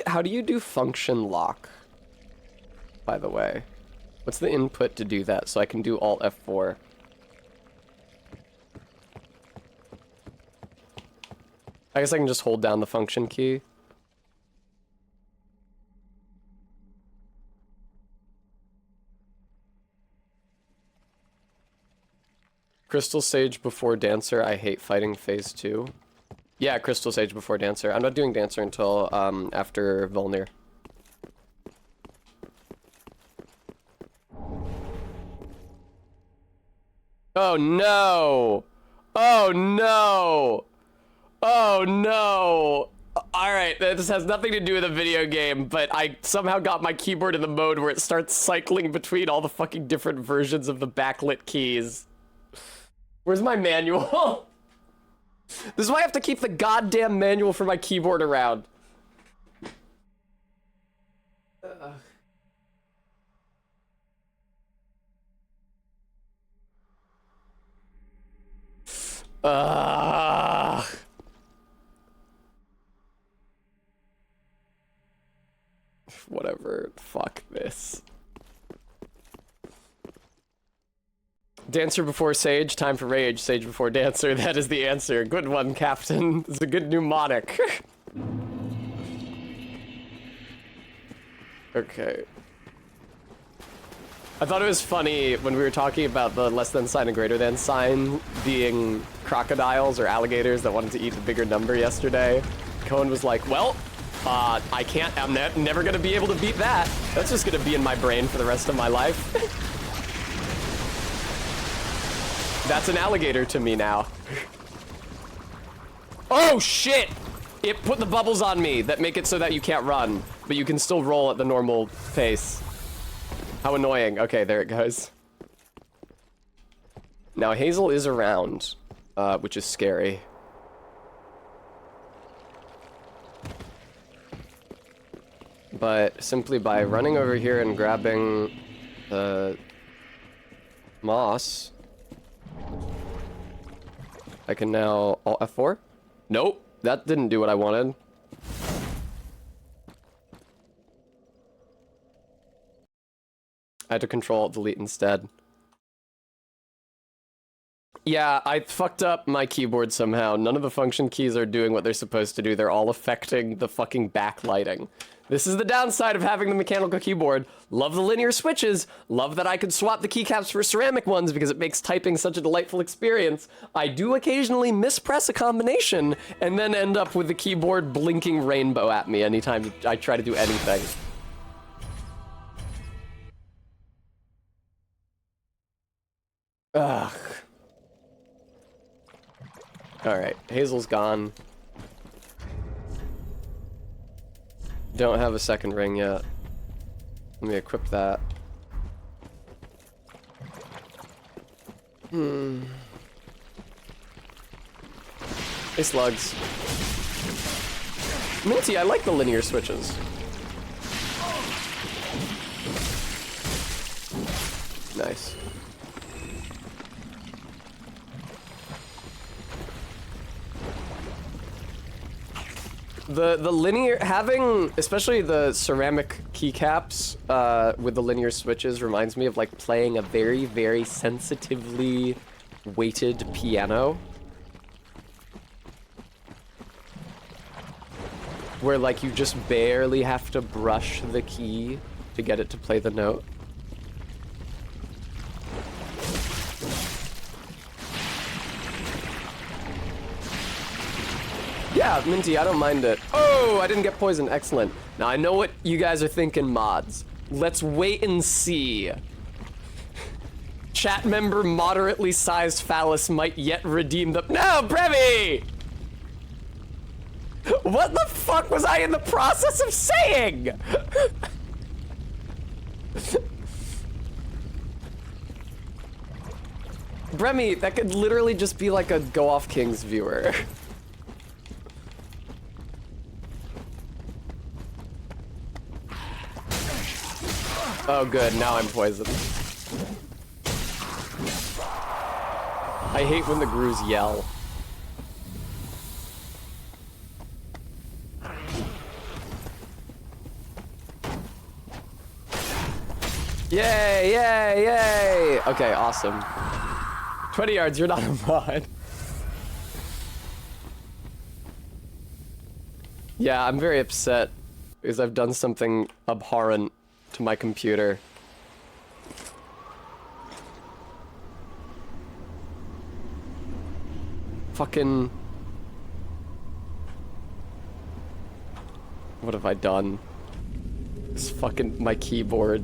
Speaker 1: How do you do function lock? By the way. What's the input to do that so I can do Alt F4? I guess I can just hold down the function key. Crystal Sage before Dancer. I hate fighting phase 2. Yeah, Crystal Sage before Dancer. I'm not doing Dancer until after Volnir. Oh no! Oh no! Oh no! Alright, this has nothing to do with a video game, but I somehow got my keyboard in the mode where it starts cycling between all the fucking different versions of the backlit keys. Where's my manual? This is why I have to keep the goddamn manual for my keyboard around. Whatever. Fuck this. Dancer before Sage, time for Rage. Sage before Dancer, that is the answer. Good one, Captain. It's a good mnemonic. Okay. I thought it was funny when we were talking about the less than sign and greater than sign being crocodiles or alligators that wanted to eat the bigger number yesterday. Cohen was like, well, I can't, I'm never gonna be able to beat that. That's just gonna be in my brain for the rest of my life. That's an alligator to me now. Oh shit! It put the bubbles on me that make it so that you can't run, but you can still roll at the normal pace. How annoying. Okay, there it goes. Now Hazel is around, which is scary. But simply by running over here and grabbing the moss, I can now Alt F4? Nope, that didn't do what I wanted. I had to Control Alt Delete instead. Yeah, I fucked up my keyboard somehow. None of the function keys are doing what they're supposed to do. They're all affecting the fucking backlighting. This is the downside of having the mechanical keyboard. Love the linear switches. Love that I could swap the keycaps for ceramic ones because it makes typing such a delightful experience. I do occasionally mispress a combination and then end up with the keyboard blinking rainbow at me anytime I try to do anything. Ugh. Alright, Hazel's gone. Don't have a second ring yet. Let me equip that. Hey, slugs. Minty, I like the linear switches. Nice. The linear, having, especially the ceramic keycaps with the linear switches reminds me of like playing a very, very sensitively weighted piano. where like you just barely have to brush the key to get it to play the note. Yeah, Minty, I don't mind it. Oh, I didn't get poisoned. Excellent. Now, I know what you guys are thinking, mods. Let's wait and see. Chat member moderately sized phallus might yet redeem the— No, Brevi! What the fuck was I in the process of saying? Bremy, that could literally just be like a Go Off Kings viewer. Oh good, now I'm poisoned. I hate when the Grus yell. Yay, yay, yay! Okay, awesome. 20 yards, you're not a mod. Yeah, I'm very upset because I've done something abhorrent to my computer. Fucking... What have I done? It's fucking my keyboard.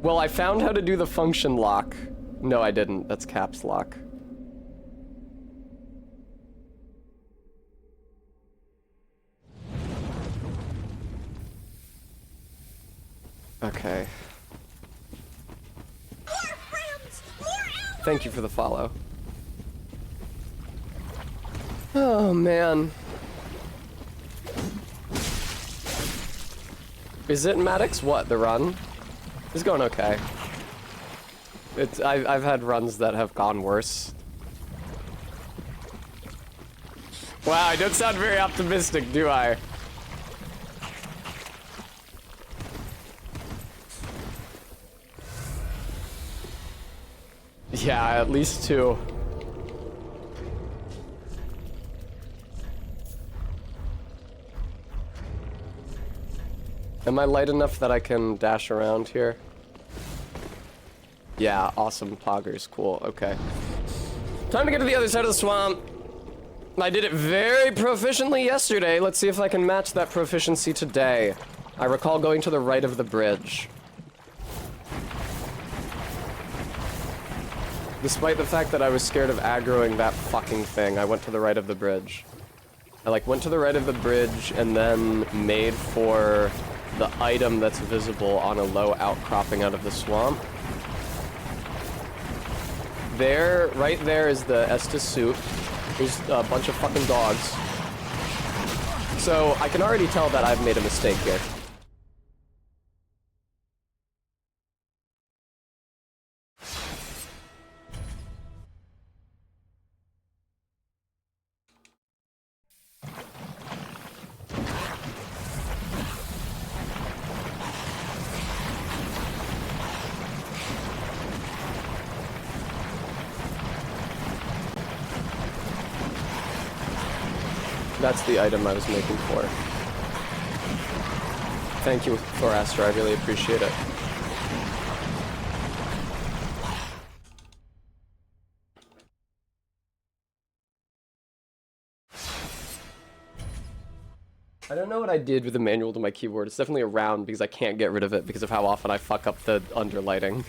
Speaker 1: Well, I found how to do the function lock. No, I didn't. That's caps lock. Okay.
Speaker 6: More friends! More allies!
Speaker 1: Thank you for the follow. Oh, man. Is it Maddox? What, the run? It's going okay. I've had runs that have gone worse. Wow, I don't sound very optimistic, do I? Yeah, at least 2. Am I light enough that I can dash around here? Yeah, awesome. Poggers. Cool. Okay. Time to get to the other side of the swamp. I did it very proficiently yesterday. Let's see if I can match that proficiency today. I recall going to the right of the bridge. Despite the fact that I was scared of aggroing that fucking thing, I went to the right of the bridge. I like went to the right of the bridge and then made for the item that's visible on a low outcropping out of the swamp. There, right there is the Estus suit. There's a bunch of fucking dogs. So I can already tell that I've made a mistake here. That's the item I was making for. Thank you, Thorastra. I really appreciate it. I don't know what I did with the manual to my keyboard. It's definitely around because I can't get rid of it because of how often I fuck up the underlighting.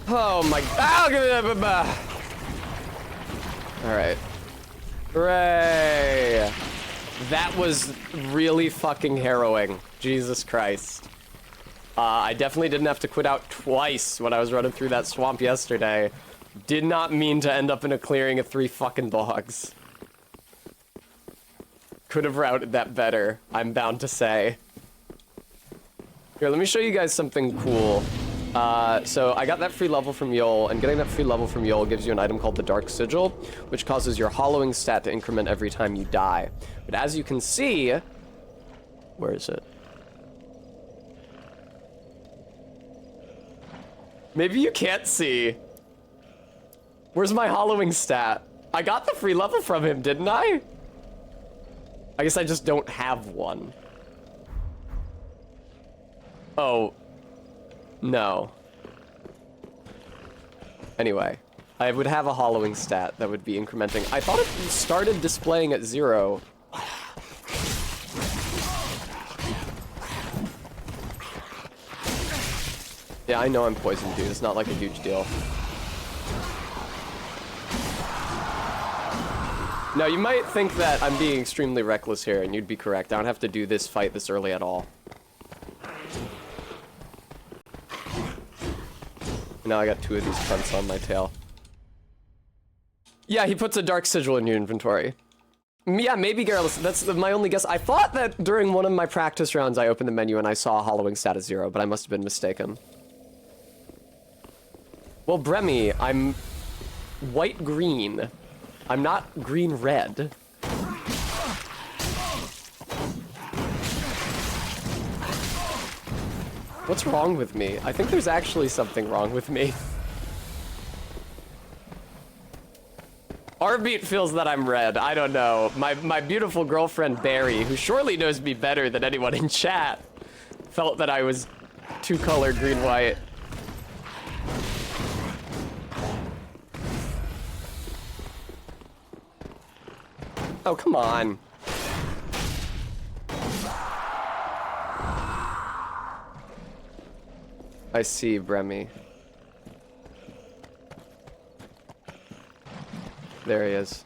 Speaker 1: Oh my god! Alright. Hooray! That was really fucking harrowing. Jesus Christ. I definitely didn't have to quit out twice when I was running through that swamp yesterday. Did not mean to end up in a clearing of 3 fucking dogs. Could have routed that better, I'm bound to say. Here, let me show you guys something cool. So I got that free level from Yol, and getting that free level from Yol gives you an item called the Dark Sigil, which causes your hollowing stat to increment every time you die. But as you can see... Where is it? Maybe you can't see. Where's my hollowing stat? I got the free level from him, didn't I? I guess I just don't have one. Oh. No. Anyway. I would have a hollowing stat that would be incrementing. I thought it started displaying at 0. Yeah, I know I'm poisoned, dude. It's not like a huge deal. No, you might think that I'm being extremely reckless here, and you'd be correct. I don't have to do this fight this early at all. Now I got 2 of these cunts on my tail. Yeah, he puts a dark sigil in your inventory. Yeah, maybe Garrulus. That's my only guess. I thought that during one of my practice rounds I opened the menu and I saw a hollowing stat at 0, but I must have been mistaken. Well, Bremy, I'm white-green. I'm not green-red. What's wrong with me? I think there's actually something wrong with me. Arbeat feels that I'm red. I don't know. My beautiful girlfriend, Barry, who surely knows me better than anyone in chat, felt that I was two-color green-white. Oh, come on. I see, Bremy. There he is.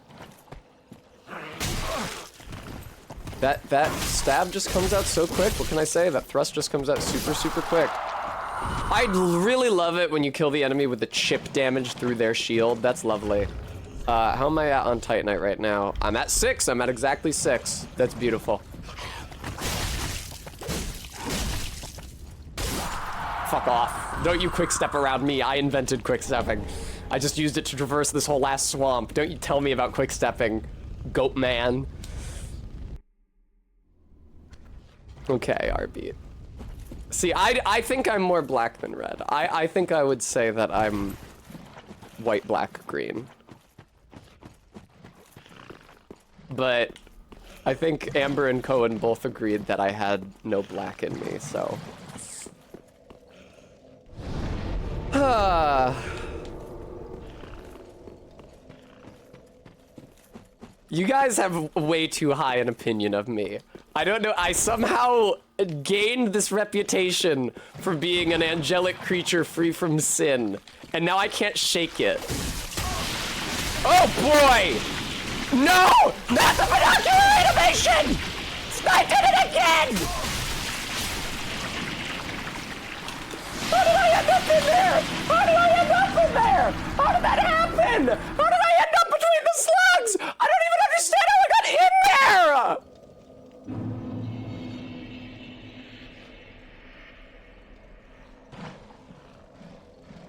Speaker 1: That stab just comes out so quick. What can I say? That thrust just comes out super, super quick. I really love it when you kill the enemy with the chip damage through their shield. That's lovely. How am I at on Titanite right now? I'm at 6. I'm at exactly 6. That's beautiful. Fuck off. Don't you quick step around me. I invented quick stepping. I just used it to traverse this whole last swamp. Don't you tell me about quick stepping, goat man. Okay, Arbeat. See, I think I'm more black than red. I think I would say that I'm white, black, green. But I think Amber and Cohen both agreed that I had no black in me, so. You guys have way too high an opinion of me. I don't know, I somehow gained this reputation for being an angelic creature free from sin, and now I can't shake it. Oh boy! No! Not the binocular animation! I did it again! How did I end up in there? How did I end up in there? How did that happen? How did I end up between the slugs? I don't even understand how I got in there!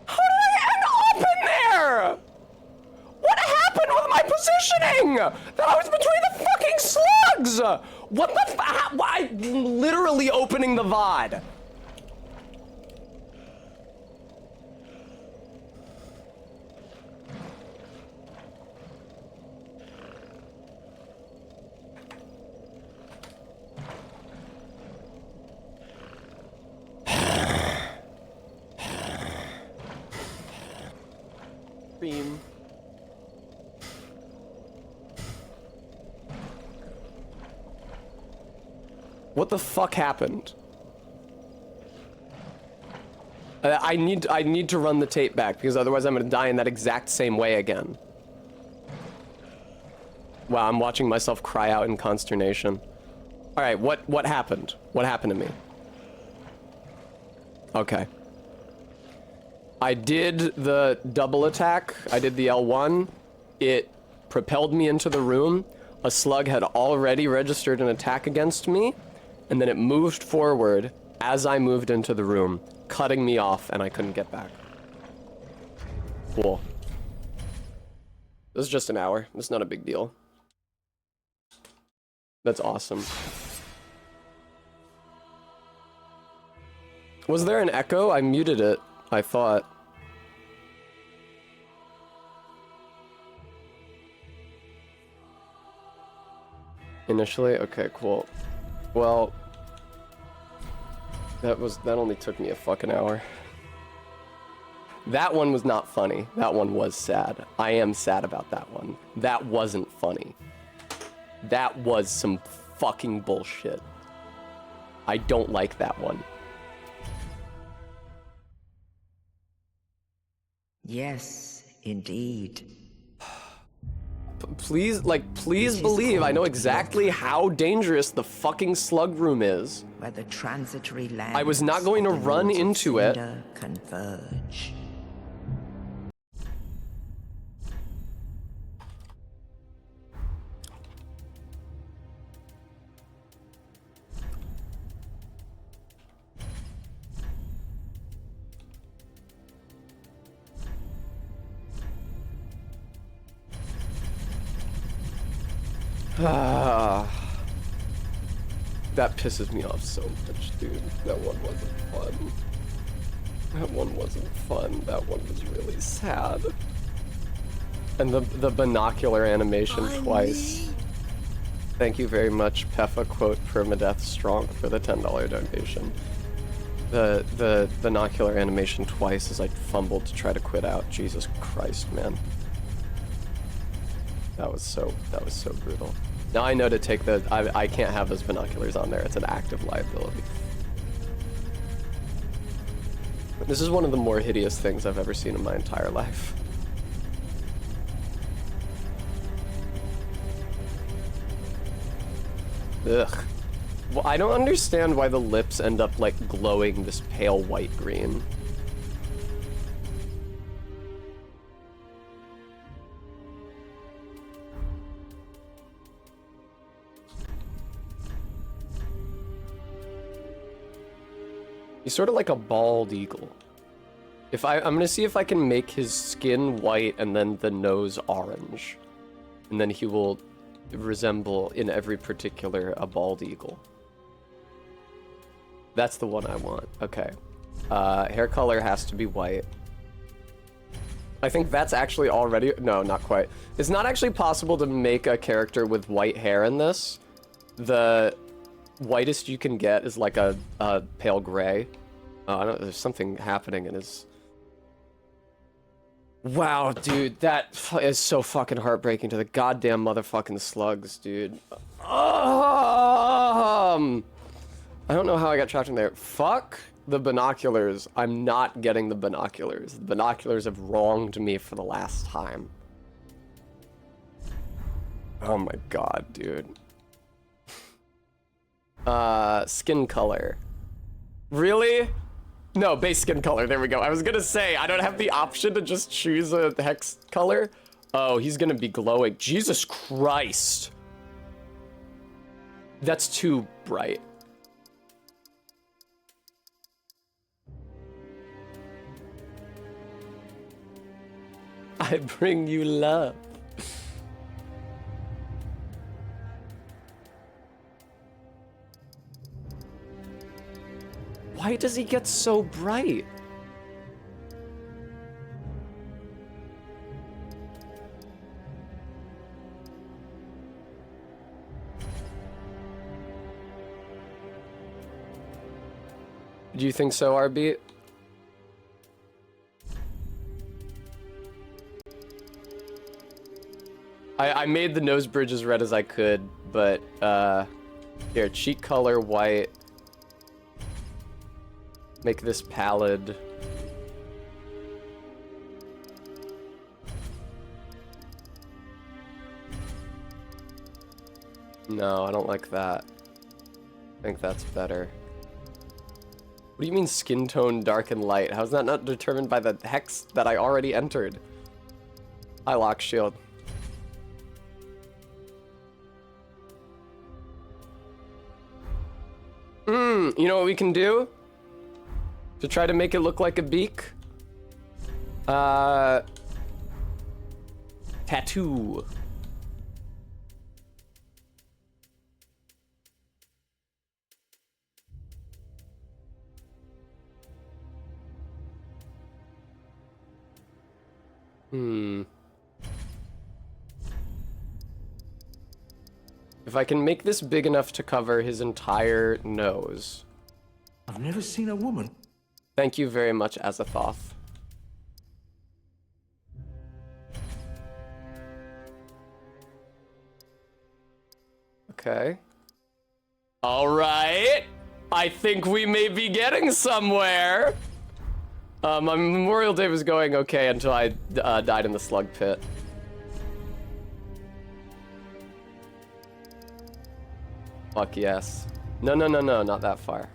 Speaker 1: How did I end up in there? What happened with my positioning? That I was between the fucking slugs! What the I literally opening the VOD. Beam. What the fuck happened? I need to run the tape back because otherwise I'm gonna die in that exact same way again. Wow, I'm watching myself cry out in consternation. All right, what happened? What happened to me? Okay. I did the double attack. I did the L1. It propelled me into the room. A slug had already registered an attack against me, and then it moved forward as I moved into the room, cutting me off, and I couldn't get back. Cool. This is just an hour. It's not a big deal. That's awesome. Was there an echo? I muted it, I thought. Initially? Okay, cool. Well, that only took me a fucking hour. That one was not funny. That one was sad. I am sad about that one. That wasn't funny. That was some fucking bullshit. I don't like that one.
Speaker 7: Yes, indeed.
Speaker 1: Please, like, please believe I know exactly how dangerous the fucking slug room is.
Speaker 7: Where the transitory lands
Speaker 1: I was not going to
Speaker 7: of the
Speaker 1: run
Speaker 7: Lords of
Speaker 1: into it.
Speaker 7: Cinder converge.
Speaker 1: That pisses me off so much, dude. That one wasn't fun. That one wasn't fun. That one was really sad. And the binocular animation twice. Thank you very much, Peffa quote permadeath strong for the $10 donation. The binocular animation twice as I fumbled to try to quit out. Jesus Christ, man. That was so brutal. Now I know to take the, I can't have those binoculars on there. It's an active liability. This is one of the more hideous things I've ever seen in my entire life. Ugh. Well, I don't understand why the lips end up like glowing this pale white green. He's sort of like a bald eagle. I'm gonna see if I can make his skin white and then the nose orange. And then he will resemble in every particular a bald eagle. That's the one I want. Okay. Hair color has to be white. I think that's actually already, no, not quite. It's not actually possible to make a character with white hair in this. The whitest you can get is like a pale gray. I don't, there's something happening in his... Wow, dude, that is so fucking heartbreaking to the goddamn motherfucking slugs, dude. I don't know how I got trapped in there. Fuck the binoculars. I'm not getting the binoculars. The binoculars have wronged me for the last time. Oh my god, dude. Skin color. Really? No, base skin color. There we go. I was gonna say, I don't have the option to just choose a hex color. Oh, he's gonna be glowing. Jesus Christ. That's too bright. I bring you love. Why does he get so bright? Do you think so, RB? I made the nose bridge as red as I could, but here, cheek color white. Make this pallid. No, I don't like that. I think that's better. What do you mean skin tone dark and light? How is that not determined by the hex that I already entered? I lock shield. You know what we can do? To try to make it look like a beak? Tattoo. If I can make this big enough to cover his entire nose.
Speaker 2: I've never seen a woman.
Speaker 1: Thank you very much, Azathoth. Okay. All right. I think we may be getting somewhere. My Memorial Day was going okay until I died in the slug pit. Fuck yes. No, no, no, no, not that far.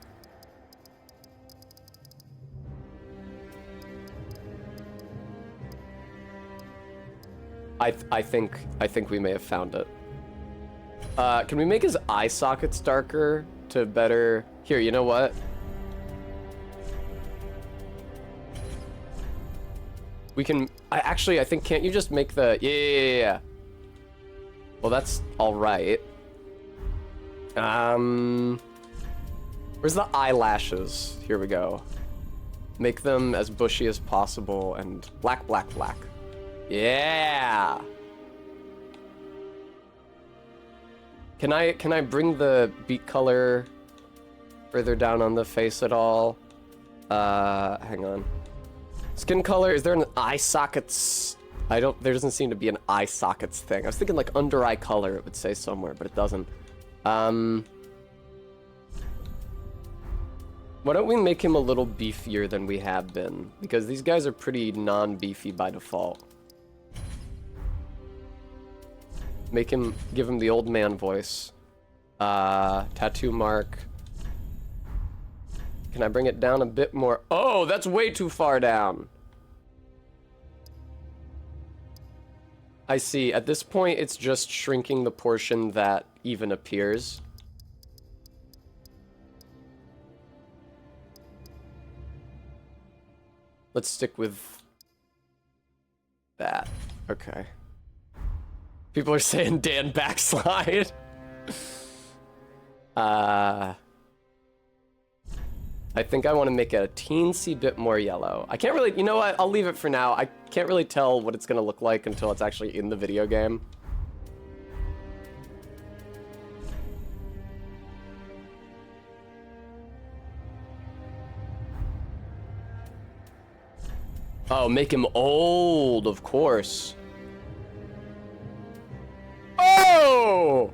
Speaker 1: I think we may have found it. Can we make his eye sockets darker to better... Here, you know what? We can... I think, can't you just make the... Yeah. Well, that's alright. Where's the eyelashes? Here we go. Make them as bushy as possible and black, black, black. Yeah! Can I bring the beak color further down on the face at all? Hang on. Skin color, is there an eye sockets? There doesn't seem to be an eye sockets thing. I was thinking like under eye color it would say somewhere, but it doesn't. Why don't we make him a little beefier than we have been? Because these guys are pretty non-beefy by default. Give him the old man voice. Tattoo mark. Can I bring it down a bit more? Oh, that's way too far down. I see. At this point, it's just shrinking the portion that even appears. Let's stick with that. Okay. People are saying Dan backslide. I think I want to make it a teensy bit more yellow. I can't really, you know what? I'll leave it for now. I can't really tell what it's going to look like until it's actually in the video game. Oh, make him old, of course. Oh!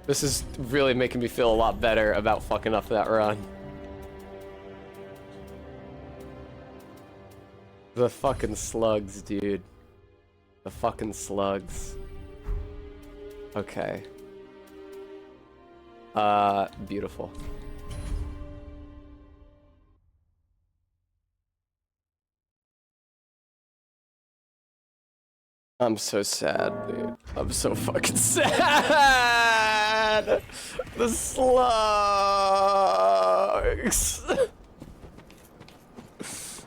Speaker 1: This is really making me feel a lot better about fucking up that run. The fucking slugs, dude. The fucking slugs. Okay. Beautiful. I'm so sad, dude. I'm so fucking sad! The slugs!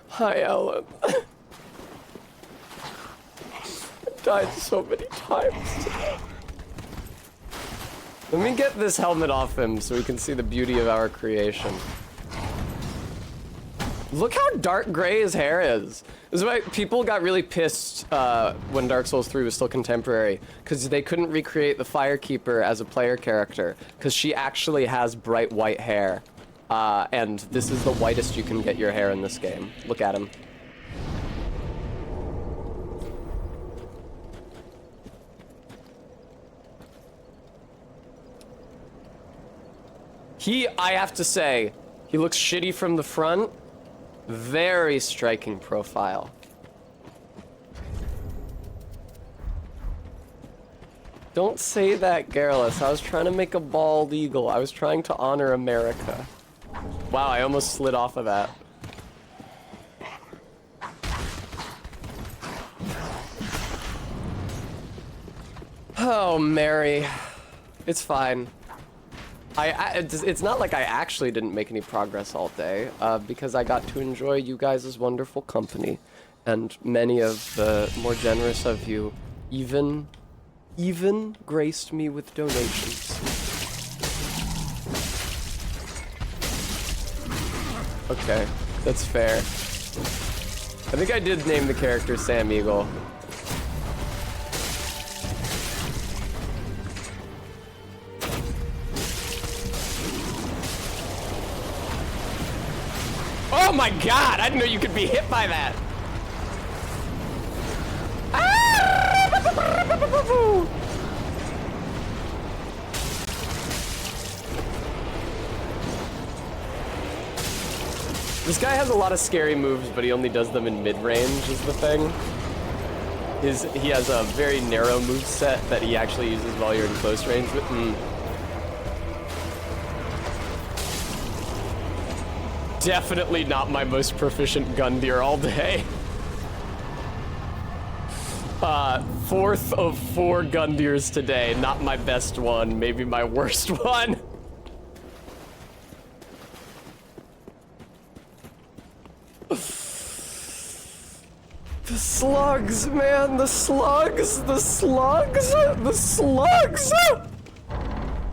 Speaker 1: Hi, Ellen. I died so many times today. Let me get this helmet off him so we can see the beauty of our creation. Look how dark gray his hair is. This is why people got really pissed when Dark Souls 3 was still contemporary, because they couldn't recreate the Firekeeper as a player character, because she actually has bright white hair. And this is the whitest you can get your hair in this game. Look at him. I have to say, he looks shitty from the front. Very striking profile. Don't say that, Garrulous. I was trying to make a bald eagle. I was trying to honor America. Wow, I almost slid off of that. Oh, Mary. It's fine. It's not like I actually didn't make any progress all day, because I got to enjoy you guys' wonderful company, and many of the more generous of you even graced me with donations. Okay, that's fair. I think I did name the character Sam Eagle. my god! I didn't know you could be hit by that! This guy has a lot of scary moves, but he only does them in mid-range, is the thing. He has a very narrow move set that he actually uses while you're in close range with. Definitely not my most proficient gun deer all day. 4th of 4 gun deers today. Not my best one, maybe my worst one. The slugs, man, the slugs, the slugs, the slugs!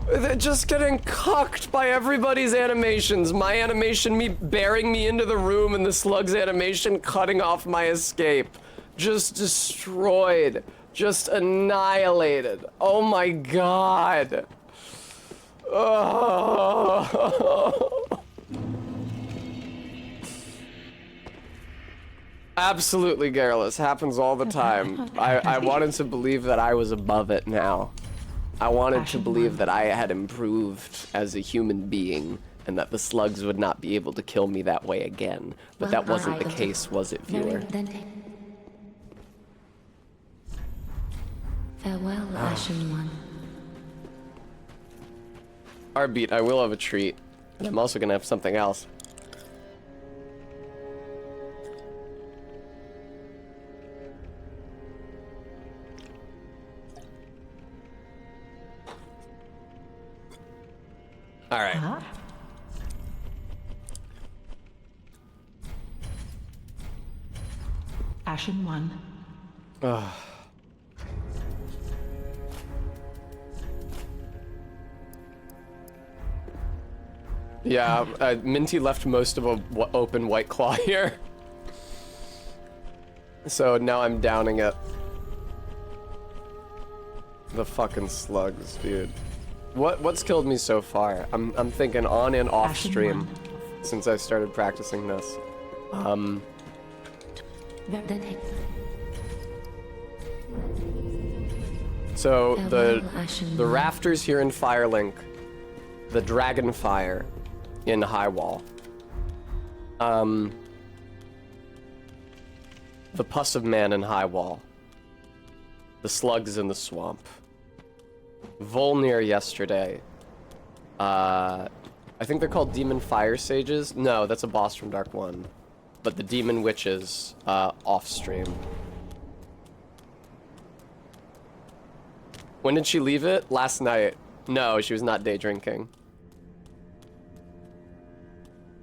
Speaker 1: They're just getting cucked by everybody's animations. My animation, me bearing me into the room, and the slug's animation cutting off my escape. Just destroyed. Just annihilated. Oh my god. Oh. Absolutely, Garrulous. Happens all the time. I wanted to believe that I was above it now. I wanted to believe that I had improved as a human being and that the slugs would not be able to kill me that way again. But that wasn't the case, was it, viewer?
Speaker 3: Farewell, Ashen One.
Speaker 1: Arbeat, I will have a treat. And I'm also gonna have something else. All right.
Speaker 4: Ashen One.
Speaker 1: Yeah, Minty left most of a open White Claw here. So now I'm downing it. The fucking slugs, dude. What's killed me so far? I'm thinking on and off stream since I started practicing this. So the rafters here in Firelink, the Dragonfire in Highwall, the Pus of Man in Highwall, the slugs in the swamp. Volnir yesterday. I think they're called Demon Fire Sages. No, that's a boss from Dark 1. But the Demon Witches, off stream. When did she leave it? Last night. No, she was not day drinking.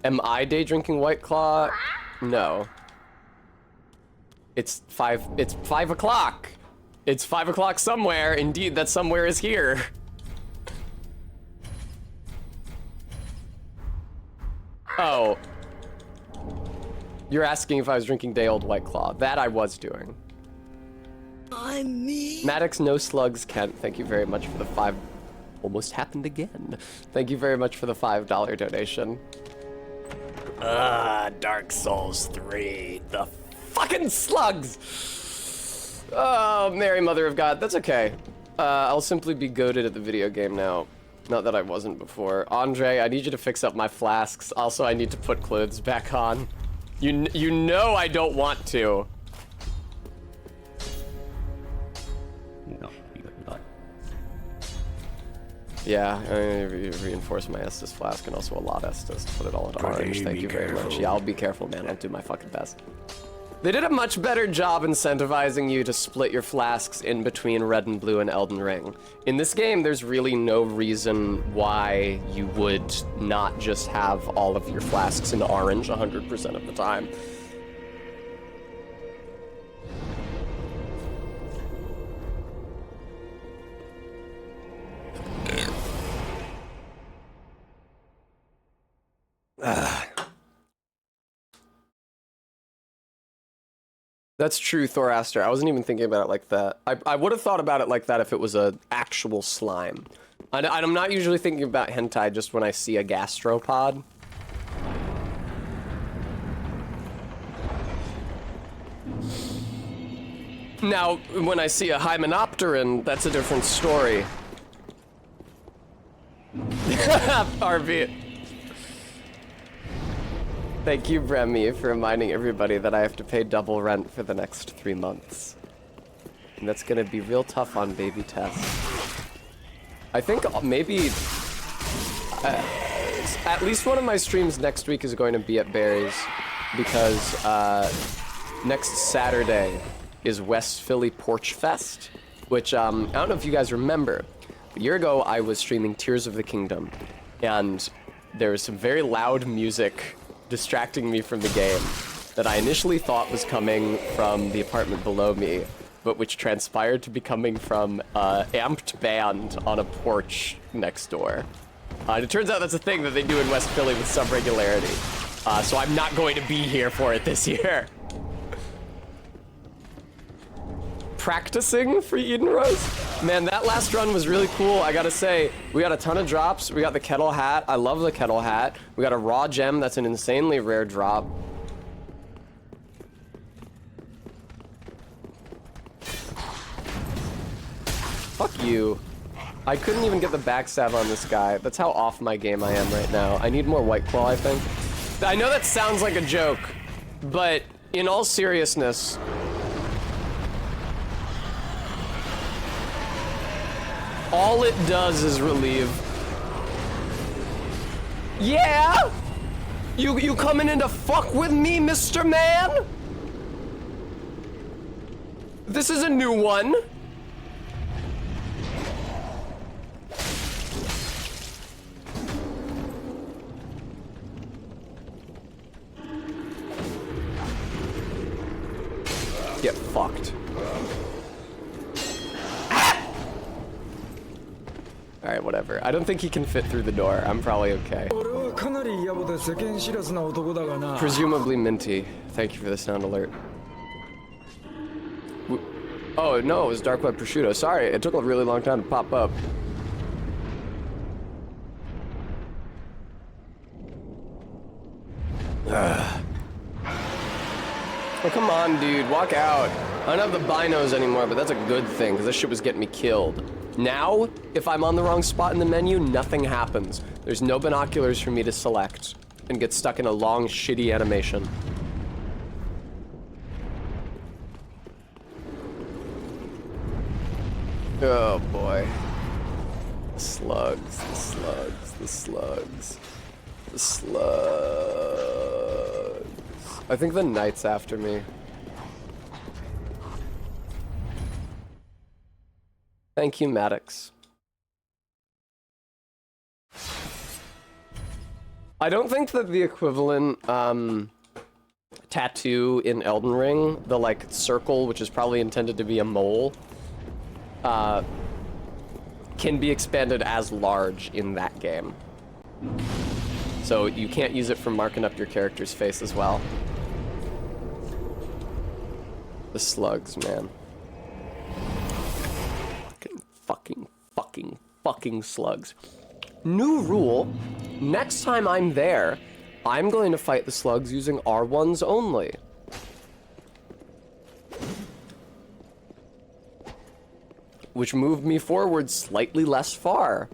Speaker 1: Am I day drinking White Claw? No. It's 5 o'clock. It's 5 o'clock somewhere. Indeed, that somewhere is here. Oh. You're asking if I was drinking day-old White Claw. That I was doing.
Speaker 6: I'm me.
Speaker 1: Maddox, no slugs, Kent. Thank you very much for the 5... Almost happened again. Thank you very much for the $5 donation. Dark Souls 3. The fucking slugs! Oh, Mary Mother of God. That's okay. I'll simply be goated at the video game now. Not that I wasn't before. Andre, I need you to fix up my flasks. Also, I need to put clothes back on. You know I don't want to.
Speaker 8: No, you are not.
Speaker 1: Yeah, I reinforce my Estus flask and also a lot Estus to put it all into orange. Thank you very much. Yeah, I'll be careful, man. I'll do my fucking best. They did a much better job incentivizing you to split your flasks in between Red and Blue and Elden Ring. In this game, there's really no reason why you would not just have all of your flasks in orange 100% of the time. That's true, Thoraster. I wasn't even thinking about it like that. I would have thought about it like that if it was an actual slime. I'm not usually thinking about hentai just when I see a gastropod. Now, when I see a Hymenopteron, that's a different story. RV. Thank you, Bremy, for reminding everybody that I have to pay double rent for the next 3 months. And that's gonna be real tough on baby Tess. I think maybe... at least one of my streams next week is going to be at Barry's, because next Saturday is West Philly Porch Fest, which I don't know if you guys remember. A year ago, I was streaming Tears of the Kingdom, and there was some very loud music distracting me from the game that I initially thought was coming from the apartment below me, but which transpired to be coming from amped band on a porch next door. And it turns out that's a thing that they do in West Philly with some regularity. So I'm not going to be here for it this year. Practicing for Eden Rose? Man, that last run was really cool. I gotta say, we got a ton of drops. We got the kettle hat. I love the kettle hat. We got a raw gem. That's an insanely rare drop. Fuck you. I couldn't even get the backstab on this guy. That's how off my game I am right now. I need more White Claw, I think. I know that sounds like a joke, but in all seriousness, all it does is relieve. Yeah? You coming in to fuck with me, Mr. Man? This is a new one. Get fucked. Alright, whatever. I don't think he can fit through the door. I'm probably okay. Presumably Minty. Thank you for the sound alert. Oh, no, it was Dark Web Prosciutto. Sorry, it took a really long time to pop up. Ugh. Oh, come on, dude. Walk out. I don't have the binos anymore, but that's a good thing, because this shit was getting me killed. Now, if I'm on the wrong spot in the menu, nothing happens. There's no binoculars for me to select and get stuck in a long, shitty animation. Oh, boy. The slugs, the slugs, the slugs. The slugs. I think the knight's after me. Thank you, Maddox. I don't think that the equivalent tattoo in Elden Ring, the like circle, which is probably intended to be a mole, can be expanded as large in that game. So you can't use it for marking up your character's face as well. The slugs, man. Fucking slugs. New rule, next time I'm there, I'm going to fight the slugs using R1s only. Which moved me forward slightly less far.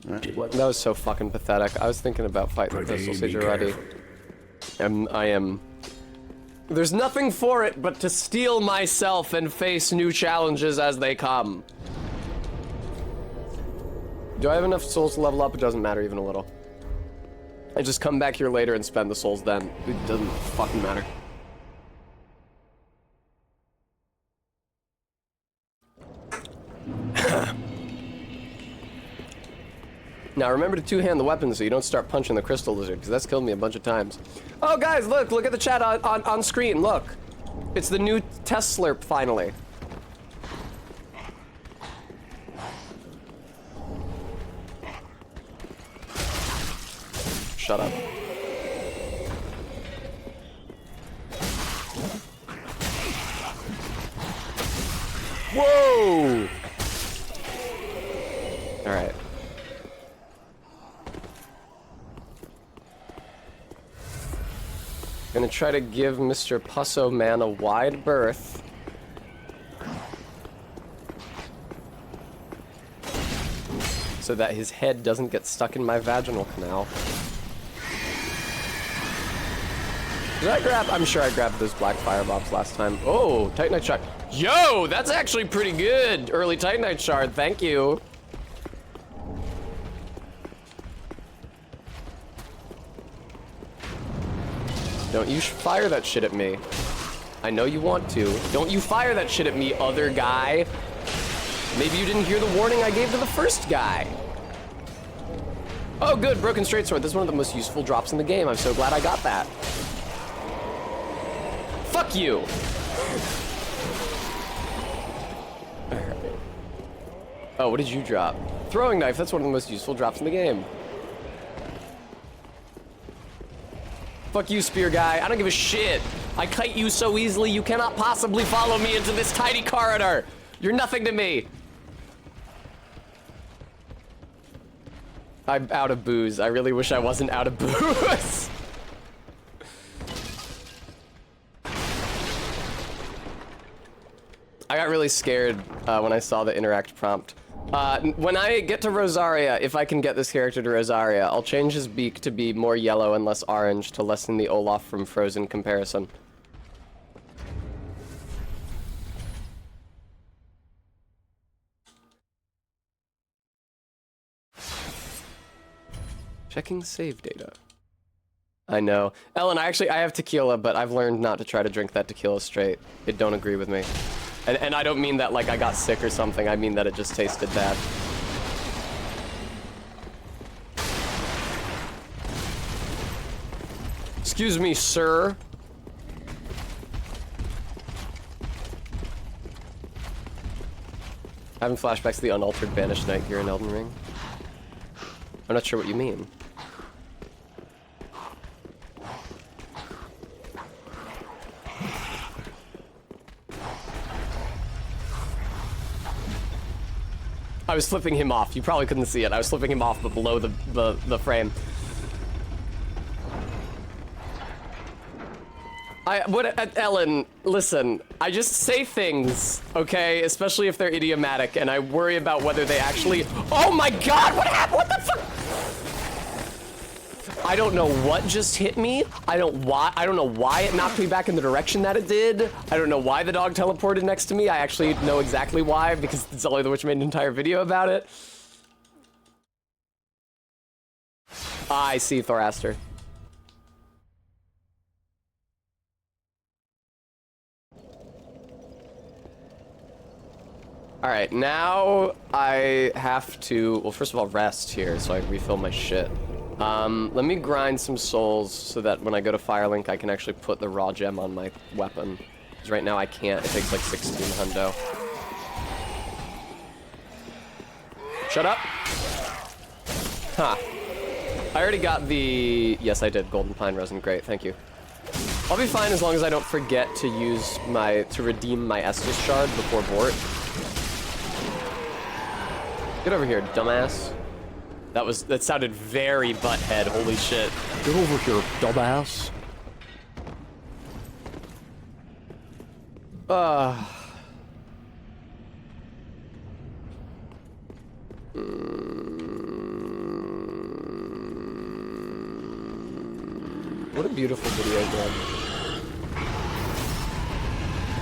Speaker 1: That was so fucking pathetic. I was thinking about fighting the Crystal Sage already. I am... There's nothing for it but to steel myself and face new challenges as they come. Do I have enough souls to level up? It doesn't matter even a little. I just come back here later and spend the souls then. It doesn't fucking matter. Now remember to two-hand the weapon so you don't start punching the crystal lizard, because that's killed me a bunch of times. Oh guys, look at the chat on screen, look. It's the new test slurp, finally. Shut up. Whoa! All right. Gonna try to give Mr. Pusso Man a wide berth. So that his head doesn't get stuck in my vaginal canal. Did I grab? I'm sure I grabbed those black firebobs last time. Oh, Titanite shard. Yo, that's actually pretty good. Early Titanite shard, thank you. Don't you fire that shit at me. I know you want to. Don't you fire that shit at me, other guy. Maybe you didn't hear the warning I gave to the first guy. Oh, good, broken straight sword. This is one of the most useful drops in the game. I'm so glad I got that. Fuck you. Oh, what did you drop? Throwing knife. That's one of the most useful drops in the game. Fuck you, spear guy. I don't give a shit. I kite you so easily, you cannot possibly follow me into this tiny corridor. You're nothing to me. I'm out of booze. I really wish I wasn't out of booze. I got really scared when I saw the interact prompt. When I get to Rosaria, if I can get this character to Rosaria, I'll change his beak to be more yellow and less orange to lessen the Olaf from Frozen comparison. Checking save data. I know. Ellen, I have tequila, but I've learned not to try to drink that tequila straight. It don't agree with me. And I don't mean that like I got sick or something. I mean that it just tasted bad. Excuse me, sir. Having flashbacks to the unaltered banished knight here in Elden Ring. I'm not sure what you mean. I was flipping him off. You probably couldn't see it. I was flipping him off, but below the frame. Ellen, listen. I just say things, okay? Especially if they're idiomatic, and I worry about whether they actually. Oh my God! What happened? What the fuck? I don't know what just hit me. I don't know why it knocked me back in the direction that it did. I don't know why the dog teleported next to me. I actually know exactly why, because Sully the Witch made an entire video about it. I see, Thoraster. Alright, now I have to, well, first of all, rest here so I refill my shit. Let me grind some souls so that when I go to Firelink, I can actually put the raw gem on my weapon. Because right now I can't. It takes like 16 hundo. Shut up. Huh. I already got the... Yes, I did. Golden Pine Resin. Great. Thank you. I'll be fine as long as I don't forget to use to redeem my Estus shard before Bort. Get over here, dumbass. That sounded very butthead, holy shit.
Speaker 8: Get over here, dumbass.
Speaker 1: What a beautiful video game.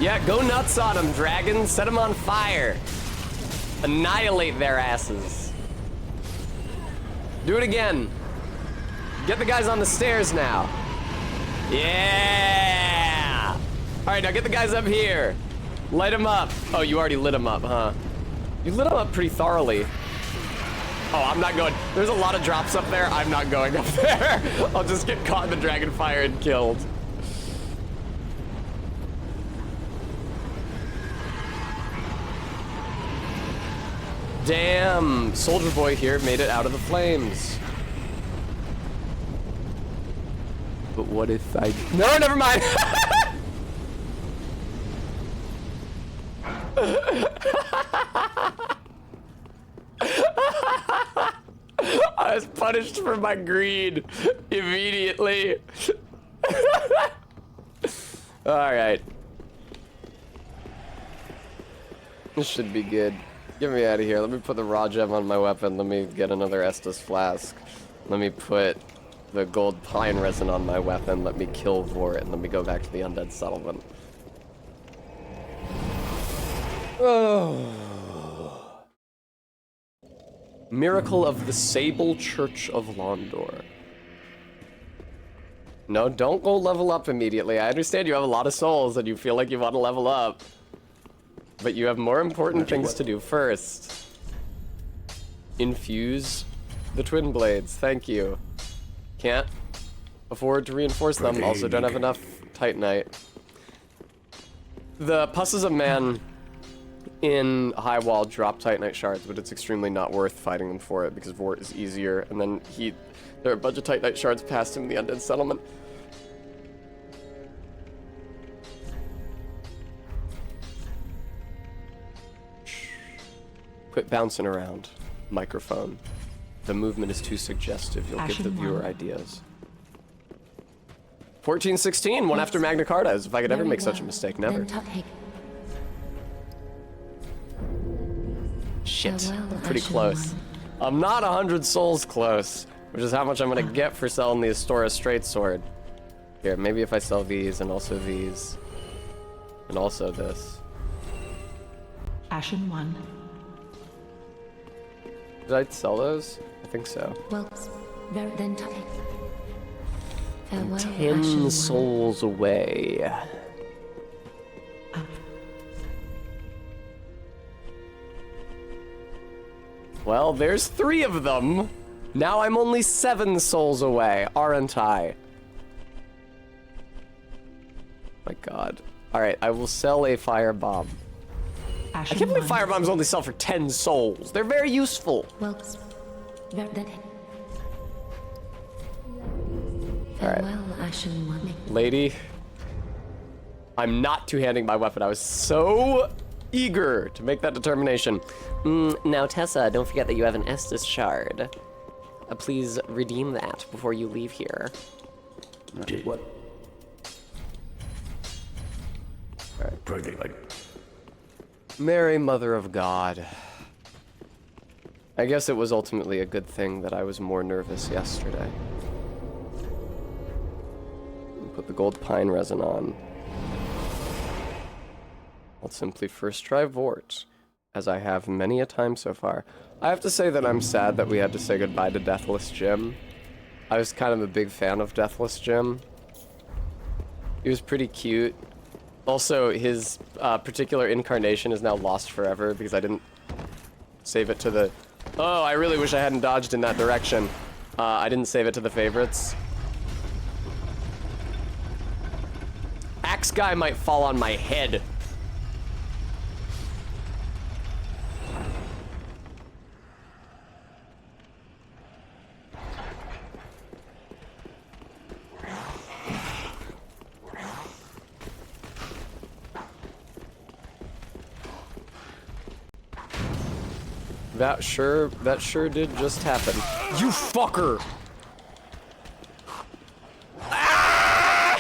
Speaker 1: Yeah, go nuts on them, dragon. Set them on fire. Annihilate their asses. Do it again. Get the guys on the stairs now. Yeah! Alright, now get the guys up here. Light them up. Oh, you already lit them up, huh? You lit them up pretty thoroughly. Oh, I'm not going. There's a lot of drops up there. I'm not going up there. I'll just get caught in the dragon fire and killed. Damn, Soldier Boy here made it out of the flames. But what if I... No, never mind! I was punished for my greed immediately. Alright. This should be good. Get me out of here. Let me put the raw gem on my weapon. Let me get another Estus flask. Let me put the gold pine resin on my weapon. Let me kill Vort, and let me go back to the undead settlement. Oh. Miracle of the Sable Church of Londor. No, don't go level up immediately. I understand you have a lot of souls and you feel like you want to level up. But you have more important things to do first. Infuse the twin blades. Thank you. Can't afford to reinforce them. Also don't have enough Titanite. The Pusses of Man in High Wall drop Titanite shards, but it's extremely not worth fighting them for it because Vort is easier. And then there are a bunch of Titanite shards past him in the undead settlement. Quit bouncing around. Microphone. The movement is too suggestive. You'll give the viewer ideas. 1416, one after Magna Carta, as if I could ever make such a mistake. Never. Shit. Pretty close. I'm not 100 souls close, which is how much I'm gonna get for selling the Astora Straight Sword. Here, maybe if I sell these, and also these, and also this.
Speaker 4: Ashen 1.
Speaker 1: Did I sell those? I think so.
Speaker 3: Well, then farewell,
Speaker 1: 10 souls away. Well, there's 3 of them. Now I'm only 7 souls away, aren't I? My god. Alright, I will sell a firebomb. I can't believe firebombs only sell for 10 souls. They're very useful.
Speaker 3: Well, then
Speaker 1: farewell,
Speaker 3: Ashen 1.
Speaker 1: Lady, I'm not two-handing my weapon. I was so eager to make that determination. Now, Tessa, don't forget that you have an Estus shard. Please redeem that before you leave here.
Speaker 2: Did what?
Speaker 1: Alright.
Speaker 2: Pretty like.
Speaker 1: Mary, Mother of God. I guess it was ultimately a good thing that I was more nervous yesterday. Put the gold pine resin on. I'll simply first try Vort, as I have many a time so far. I have to say that I'm sad that we had to say goodbye to Deathless Jim. I was kind of a big fan of Deathless Jim. He was pretty cute. Also, his particular incarnation is now lost forever because I didn't save it to the... Oh, I really wish I hadn't dodged in that direction. I didn't save it to the favorites. Axe guy might fall on my head. That sure did just happen. You fucker! Ah!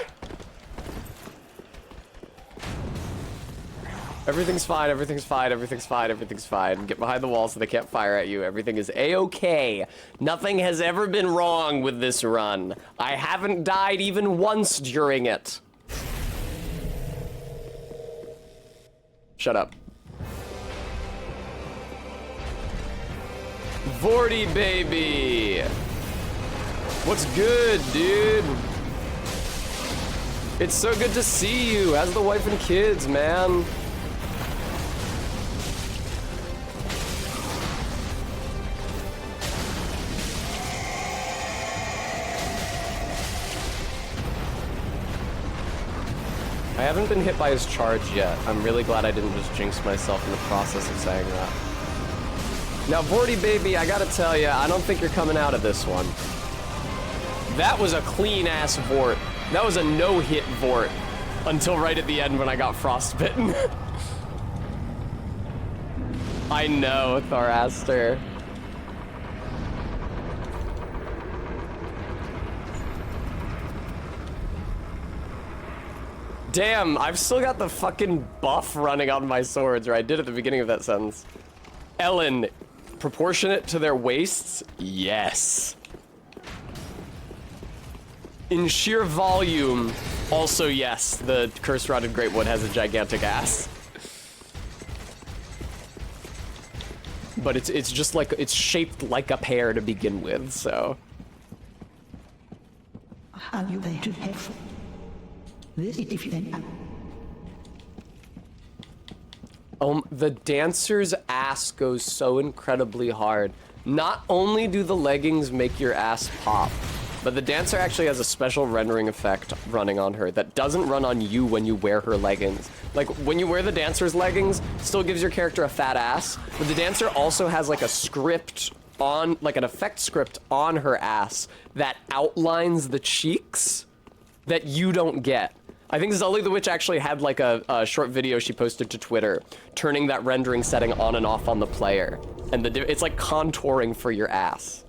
Speaker 1: Everything's fine, everything's fine, everything's fine, everything's fine. Get behind the wall so they can't fire at you. Everything is A-okay. Nothing has ever been wrong with this run. I haven't died even once during it. Shut up. Vorty baby! What's good, dude? It's so good to see you. How's the wife and kids, man? I haven't been hit by his charge yet. I'm really glad I didn't just jinx myself in the process of saying that. Now, Vorty baby, I gotta tell you, I don't think you're coming out of this one. That was a clean-ass Vort. That was a no-hit Vort. Until right at the end when I got frostbitten. I know, Tharaster. Damn, I've still got the fucking buff running on my swords, or I did at the beginning of that sentence. Ellen, proportionate to their waists? Yes. In sheer volume, also yes, the Cursed Rotted Greatwood has a gigantic ass. But it's just like, it's shaped like a pear to begin with, so.
Speaker 4: Are you there to help? This is if you then.
Speaker 1: The dancer's ass goes so incredibly hard. Not only do the leggings make your ass pop, but the dancer actually has a special rendering effect running on her that doesn't run on you when you wear her leggings. Like, when you wear the dancer's leggings, it still gives your character a fat ass, but the dancer also has like a script on, like an effect script on her ass that outlines the cheeks that you don't get. I think Zully the Witch actually had like a short video she posted to Twitter, turning that rendering setting on and off on the player. And it's like contouring for your ass.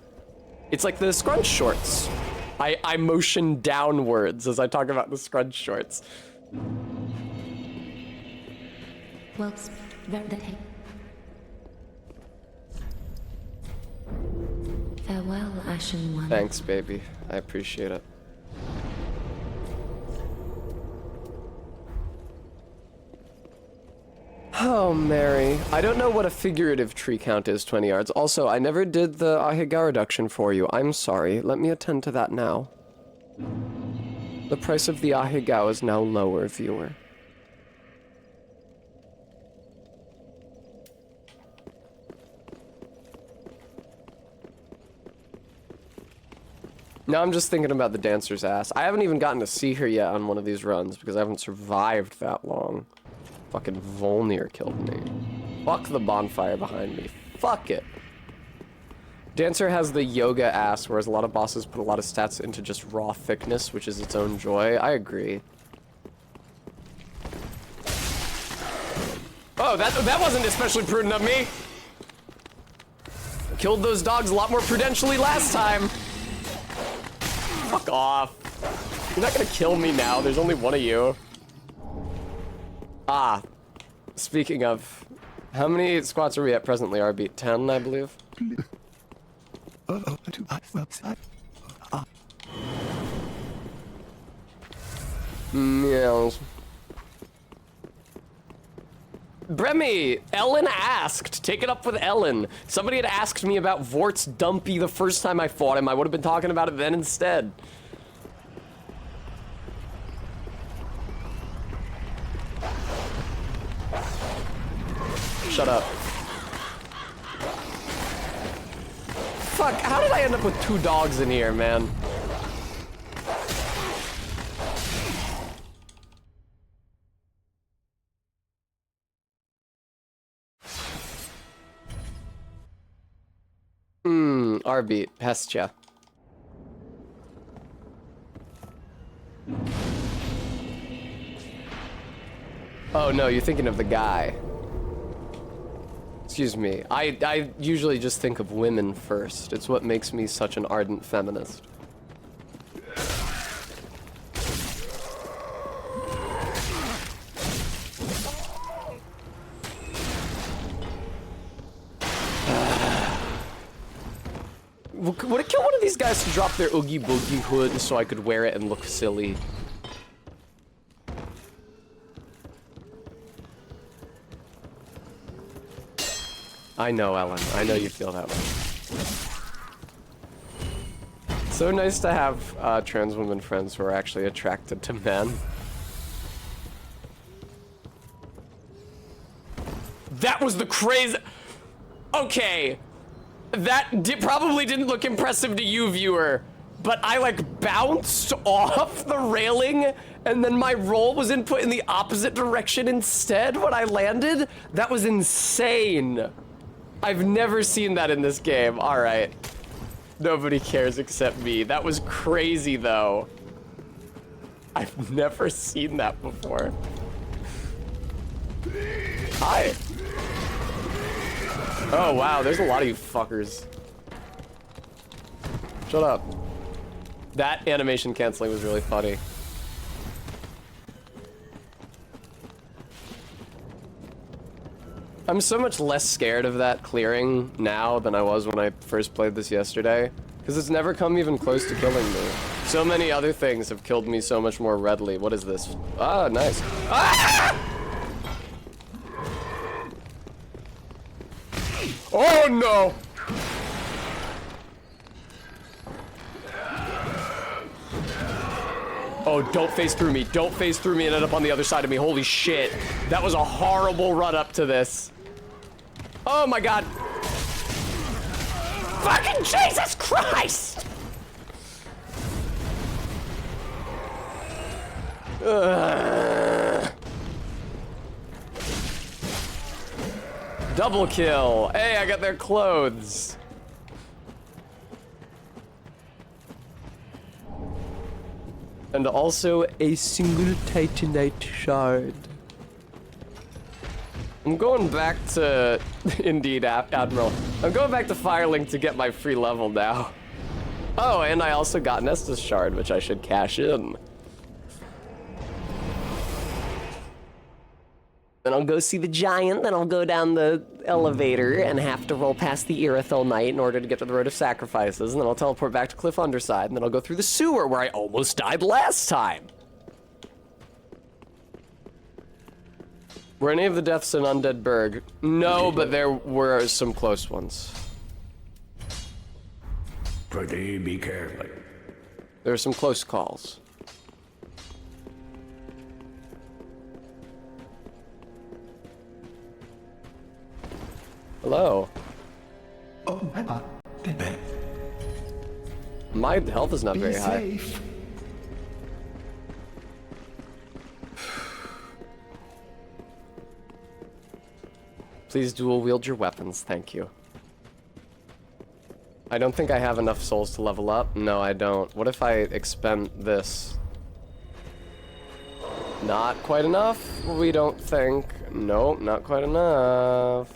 Speaker 1: It's like the scrunch shorts. I motion downwards as I talk about the scrunch shorts.
Speaker 3: Well, farewell, Ashen One.
Speaker 1: Thanks, baby. I appreciate it. Oh, Mary. I don't know what a figurative tree count is, 20 yards. Also, I never did the Ahiga reduction for you. I'm sorry. Let me attend to that now. The price of the Ahiga is now lower, viewer. Now I'm just thinking about the dancer's ass. I haven't even gotten to see her yet on one of these runs because I haven't survived that long. Fucking Volnir killed me. Fuck the bonfire behind me. Fuck it. Dancer has the yoga ass, whereas a lot of bosses put a lot of stats into just raw thickness, which is its own joy. I agree. Oh, that wasn't especially prudent of me. Killed those dogs a lot more prudentially last time. Fuck off. You're not gonna kill me now. There's only one of you. Ah, speaking of, how many squats are we at presently, RB? 10, I believe? Meows. Bremy, Ellen asked. Take it up with Ellen. Somebody had asked me about Vort's Dumpy the first time I fought him. I would have been talking about it then instead. Shut up. Fuck, how did I end up with 2 dogs in here, man? RB, Hestia. Oh no, you're thinking of the guy. Excuse me. I usually just think of women first. It's what makes me such an ardent feminist. Would it kill one of these guys to drop their Oogie Boogie hood so I could wear it and look silly? I know, Ellen. I know you feel that way. So nice to have trans women friends who are actually attracted to men. That was the crazy... Okay. That probably didn't look impressive to you, viewer. But I, like, bounced off the railing, and then my roll was input in the opposite direction instead when I landed? That was insane. I've never seen that in this game. All right. Nobody cares except me. That was crazy, though. I've never seen that before. Hi. Oh, wow. There's a lot of you fuckers. Shut up. That animation canceling was really funny. I'm so much less scared of that clearing now than I was when I first played this yesterday. Because it's never come even close to killing me. So many other things have killed me so much more readily. What is this? Ah, nice. Ah! Oh no! Oh, don't phase through me. Don't phase through me and end up on the other side of me. Holy shit. That was a horrible run up to this. Oh my god. Fucking Jesus Christ! Double kill. Hey, I got their clothes. And also a single Titanite shard. I'm going back to... Indeed, Admiral. I'm going back to Firelink to get my free level now. Oh, and I also got Nesta's shard, which I should cash in. Then I'll go see the giant, then I'll go down the elevator and have to roll past the Irithel Knight in order to get to the Road of Sacrifices, and then I'll teleport back to Cliff Underside, and then I'll go through the sewer where I almost died last time. Were any of the deaths in Undead Burg? No, but there were some close ones.
Speaker 2: Pretty be careful.
Speaker 1: There were some close calls. Hello.
Speaker 2: Oh,
Speaker 1: My health is not very high.
Speaker 2: safe.
Speaker 1: Please dual wield your weapons, thank you. I don't think I have enough souls to level up. No, I don't. What if I expend this? Not quite enough? We don't think. Nope, not quite enough.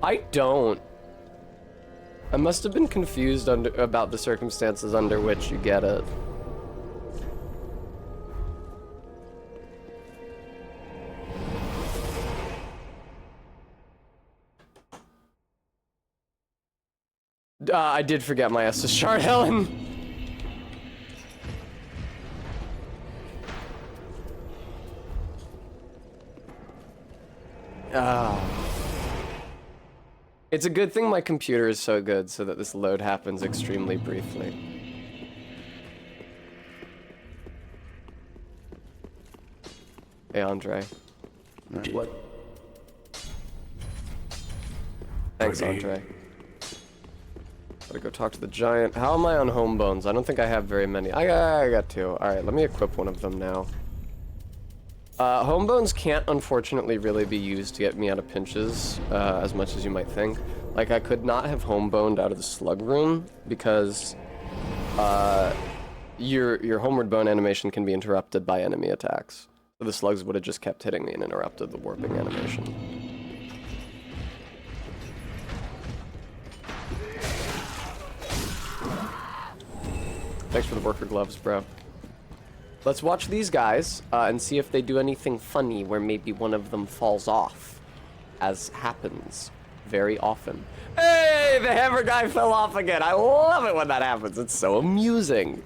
Speaker 1: I don't. I must have been confused about the circumstances under which you get it. I did forget my Estus shard, Helen. It's a good thing my computer is so good so that this load happens extremely briefly. Hey, Andre.
Speaker 2: What?
Speaker 1: Thanks, Andre. Gotta go talk to the giant. How am I on home bones? I don't think I have very many. I got two. Alright, let me equip one of them now. Home bones can't, unfortunately, really be used to get me out of pinches as much as you might think. Like, I could not have home boned out of the slug room because your homeward bone animation can be interrupted by enemy attacks. So the slugs would have just kept hitting me and interrupted the warping animation. Thanks for the worker gloves, bro. Let's watch these guys and see if they do anything funny where maybe one of them falls off, as happens very often. Hey, the hammer guy fell off again. I love it when that happens. It's so amusing.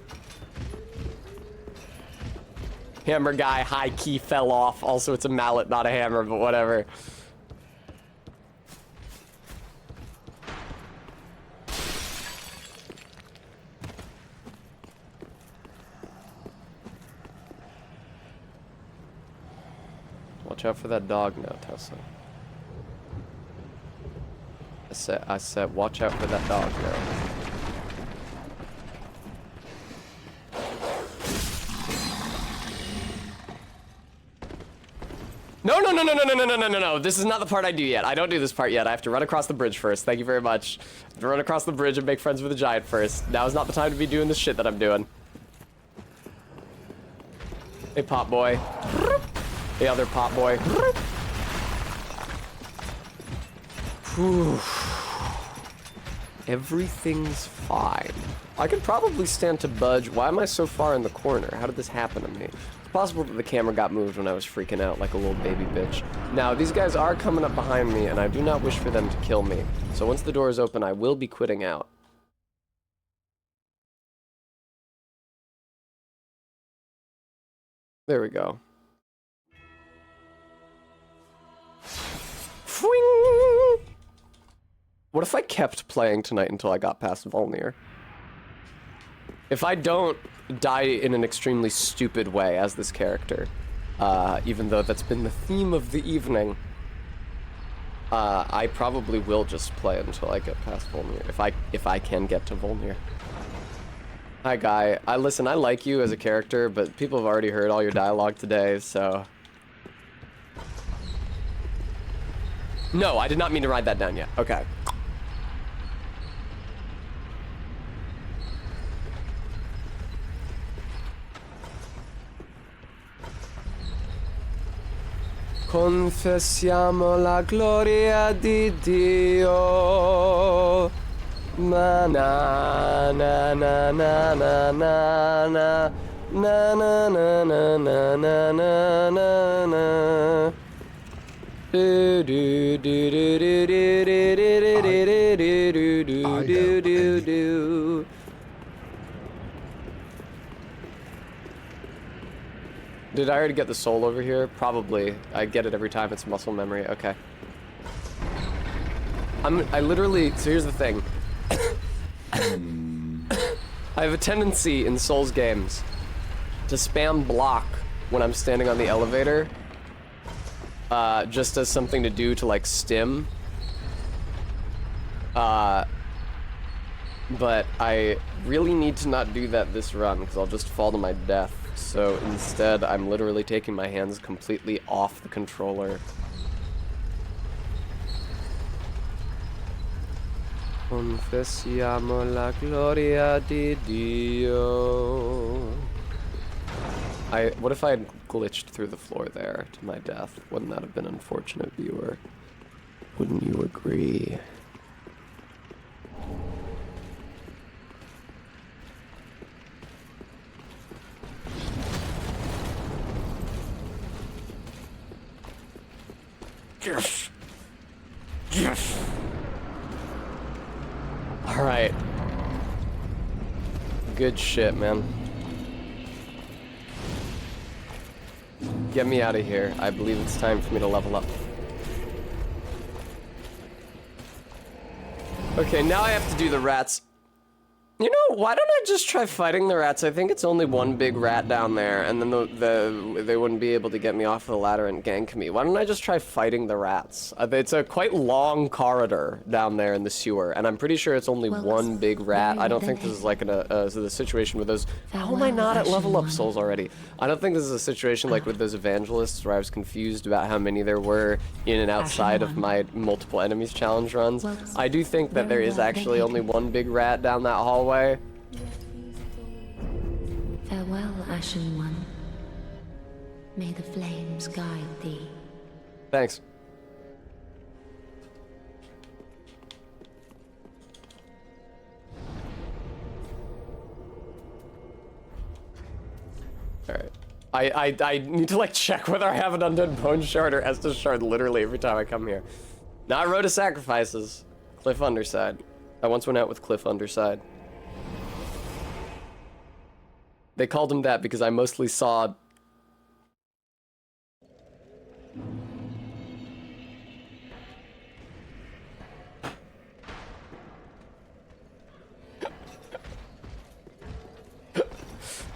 Speaker 1: Hammer guy high key fell off. Also, it's a mallet, not a hammer, but whatever. Watch out for that dog now, Tessa. I said, watch out for that dog now. No. This is not the part I do yet. I don't do this part yet. I have to run across the bridge first. Thank you very much. I have to run across the bridge and make friends with the giant first. Now is not the time to be doing this shit that I'm doing. Hey, pop boy. The other pot boy. Everything's fine. I could probably stand to budge. Why am I so far in the corner? How did this happen to me? It's possible that the camera got moved when I was freaking out like a little baby bitch. Now, these guys are coming up behind me, and I do not wish for them to kill me. So once the door is open, I will be quitting out. There we go. Fwing! What if I kept playing tonight until I got past Volnir? If I don't die in an extremely stupid way as this character, even though that's been the theme of the evening, I probably will just play until I get past Volnir, if I can get to Volnir. Hi, Guy. Listen, I like you as a character, but people have already heard all your dialogue today, so... No, I did not mean to write that down yet. Okay. Confessiamo la gloria di Dio. Na na na na na na na na na na na na na na na na. Do do do do do do do do do do do do do. Did I already get the soul over here? Probably. I get it every time. It's muscle memory. Okay. I literally... So here's the thing. I have a tendency in Souls games to spam block when I'm standing on the elevator. Just as something to do to, like, stim. But I really need to not do that this run, because I'll just fall to my death. So instead, I'm literally taking my hands completely off the controller. Confessiamo la gloria di Dio. What if I had glitched through the floor there to my death? Wouldn't that have been unfortunate, viewer? Wouldn't you agree? Yes! Yes! Alright. Good shit, man. Get me out of here. I believe it's time for me to level up. Okay, now I have to do the rats. You know, why don't I just try fighting the rats? I think it's only one big rat down there, and then they wouldn't be able to get me off the ladder and gank me. Why don't I just try fighting the rats? It's a quite long corridor down there in the sewer, and I'm pretty sure it's only one big rat. I don't think this is like the situation with those... How am I not at level up souls already? I don't think this is a situation like with those evangelists where I was confused about how many there were in and outside of my multiple enemies challenge runs. I do think that there is actually only one big rat down that hallway.
Speaker 3: Farewell, Ashen One. May the flames guide thee.
Speaker 1: Thanks. Alright. I need to, like, check whether I have an Undead Bone Shard or Estus Shard literally every time I come here. Now, I Road to Sacrifices. Cliff Underside. I once went out with Cliff Underside. They called him that because I mostly saw...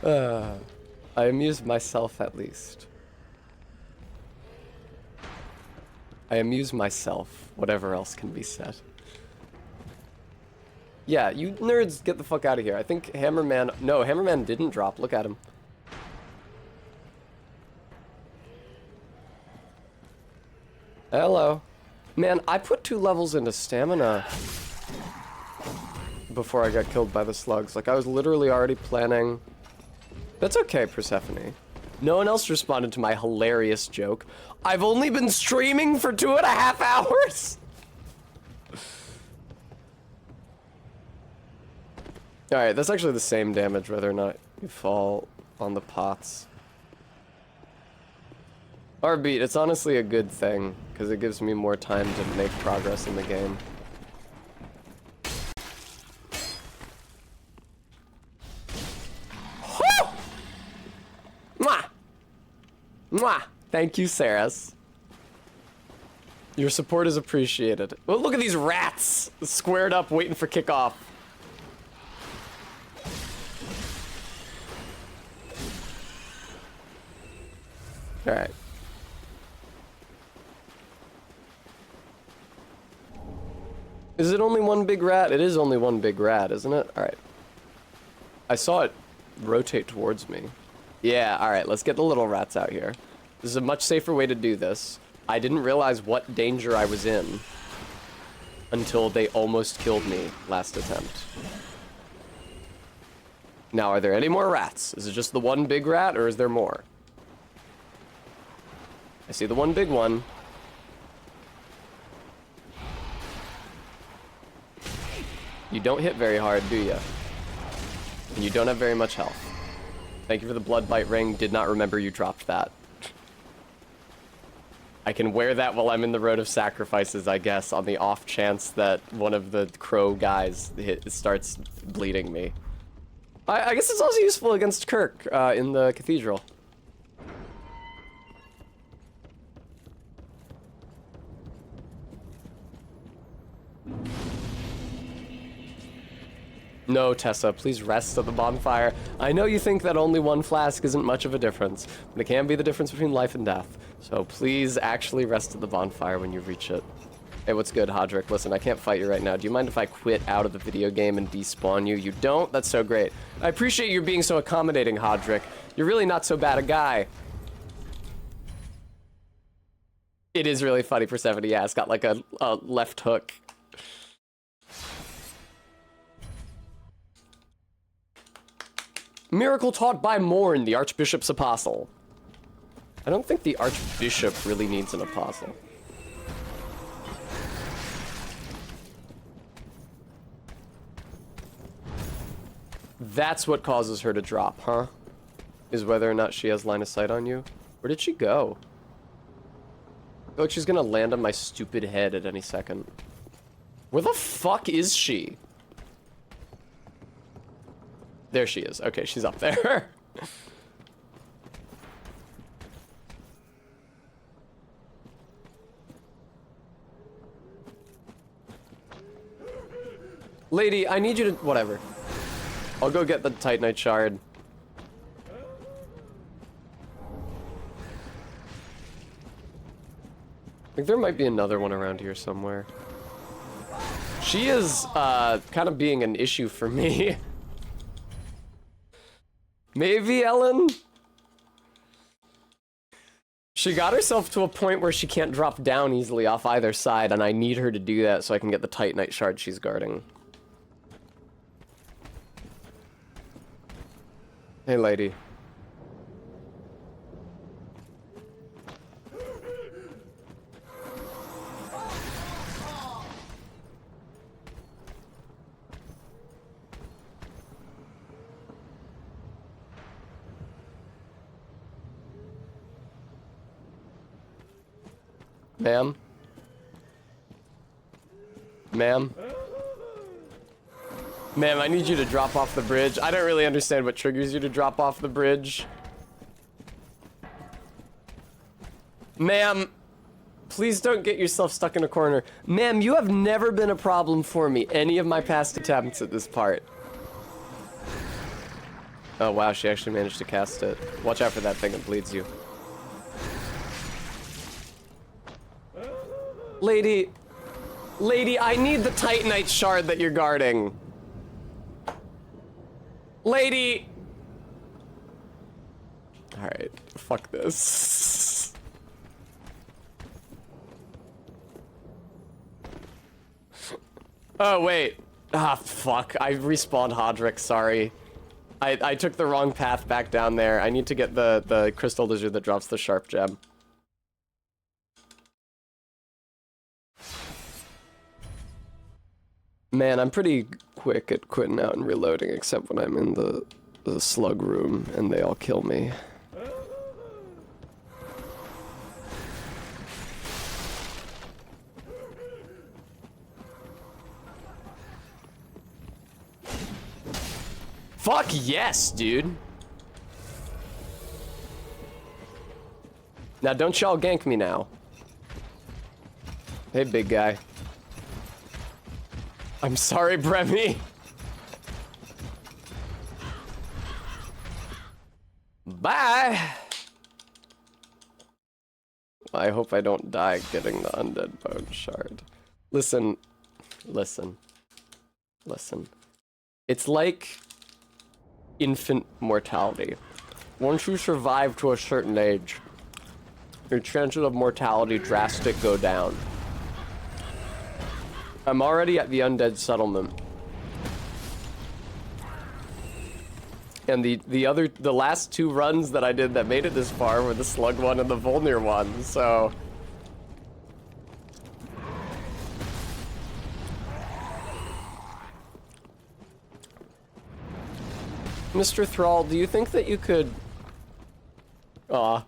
Speaker 1: I amused myself at least. I amuse myself, whatever else can be said. Yeah, you nerds, get the fuck out of here. I think Hammerman... No, Hammerman didn't drop. Look at him. Hello. Man, I put 2 levels into stamina before I got killed by the slugs. Like, I was literally already planning... That's okay, Persephone. No one else responded to my hilarious joke. I've only been streaming for 2.5 hours! Alright, that's actually the same damage whether or not you fall on the pots. R-beat, it's honestly a good thing, because it gives me more time to make progress in the game. Mwah! Mwah! Thank you, Saras. Your support is appreciated. Well, look at these rats! Squared up, waiting for kickoff. Alright. Is it only one big rat? It is only one big rat, isn't it? Alright. I saw it rotate towards me. Yeah, alright, let's get the little rats out here. This is a much safer way to do this. I didn't realize what danger I was in until they almost killed me last attempt. Now, are there any more rats? Is it just the one big rat, or is there more? I see the one big one. You don't hit very hard, do you? And you don't have very much health. Thank you for the blood bite ring. Did not remember you dropped that. I can wear that while I'm in the Road of Sacrifices, I guess, on the off chance that one of the crow guys starts bleeding me. I guess it's also useful against Kirk in the cathedral. No, Tessa, please rest at the bonfire. I know you think that only one flask isn't much of a difference, but it can be the difference between life and death. So please actually rest at the bonfire when you reach it. Hey, what's good, Hodrick? Listen, I can't fight you right now. Do you mind if I quit out of the video game and despawn you? You don't? That's so great. I appreciate you being so accommodating, Hodrick. You're really not so bad a guy. It is really funny for 70. Yeah, it's got like a left hook. Miracle taught by Morn, the Archbishop's apostle. I don't think the Archbishop really needs an apostle. That's what causes her to drop, huh? Is whether or not she has line of sight on you. Where did she go? I feel like she's gonna land on my stupid head at any second. Where the fuck is she? There she is. Okay, she's up there. Lady, I need you to... Whatever. I'll go get the Titanite shard. I think there might be another one around here somewhere. She is, kind of being an issue for me. Maybe, Ellen? She got herself to a point where she can't drop down easily off either side, and I need her to do that so I can get the Titanite shard she's guarding. Hey, lady. Ma'am? Ma'am? Ma'am, I need you to drop off the bridge. I don't really understand what triggers you to drop off the bridge. Ma'am, please don't get yourself stuck in a corner. Ma'am, you have never been a problem for me, any of my past attempts at this part. Oh wow, she actually managed to cast it. Watch out for that thing that bleeds you. Lady, I need the Titanite shard that you're guarding. Lady! Alright, fuck this. Oh, wait. Ah, fuck. I respawned Hodrick, sorry. I took the wrong path back down there. I need to get the crystal lizard that drops the sharp gem. Man, I'm pretty quick at quitting out and reloading, except when I'm in the slug room and they all kill me. Fuck yes, dude. Now don't y'all gank me now. Hey, big guy. I'm sorry, Bremy. Bye. I hope I don't die getting the undead bone shard. Listen. It's like infant mortality. Once you survive to a certain age, your chances of mortality drastic go down. I'm already at the undead settlement. And the last 2 runs that I did that made it this far were the slug one and the Volnir one, so... Mr. Thrall, do you think that you could... Aw.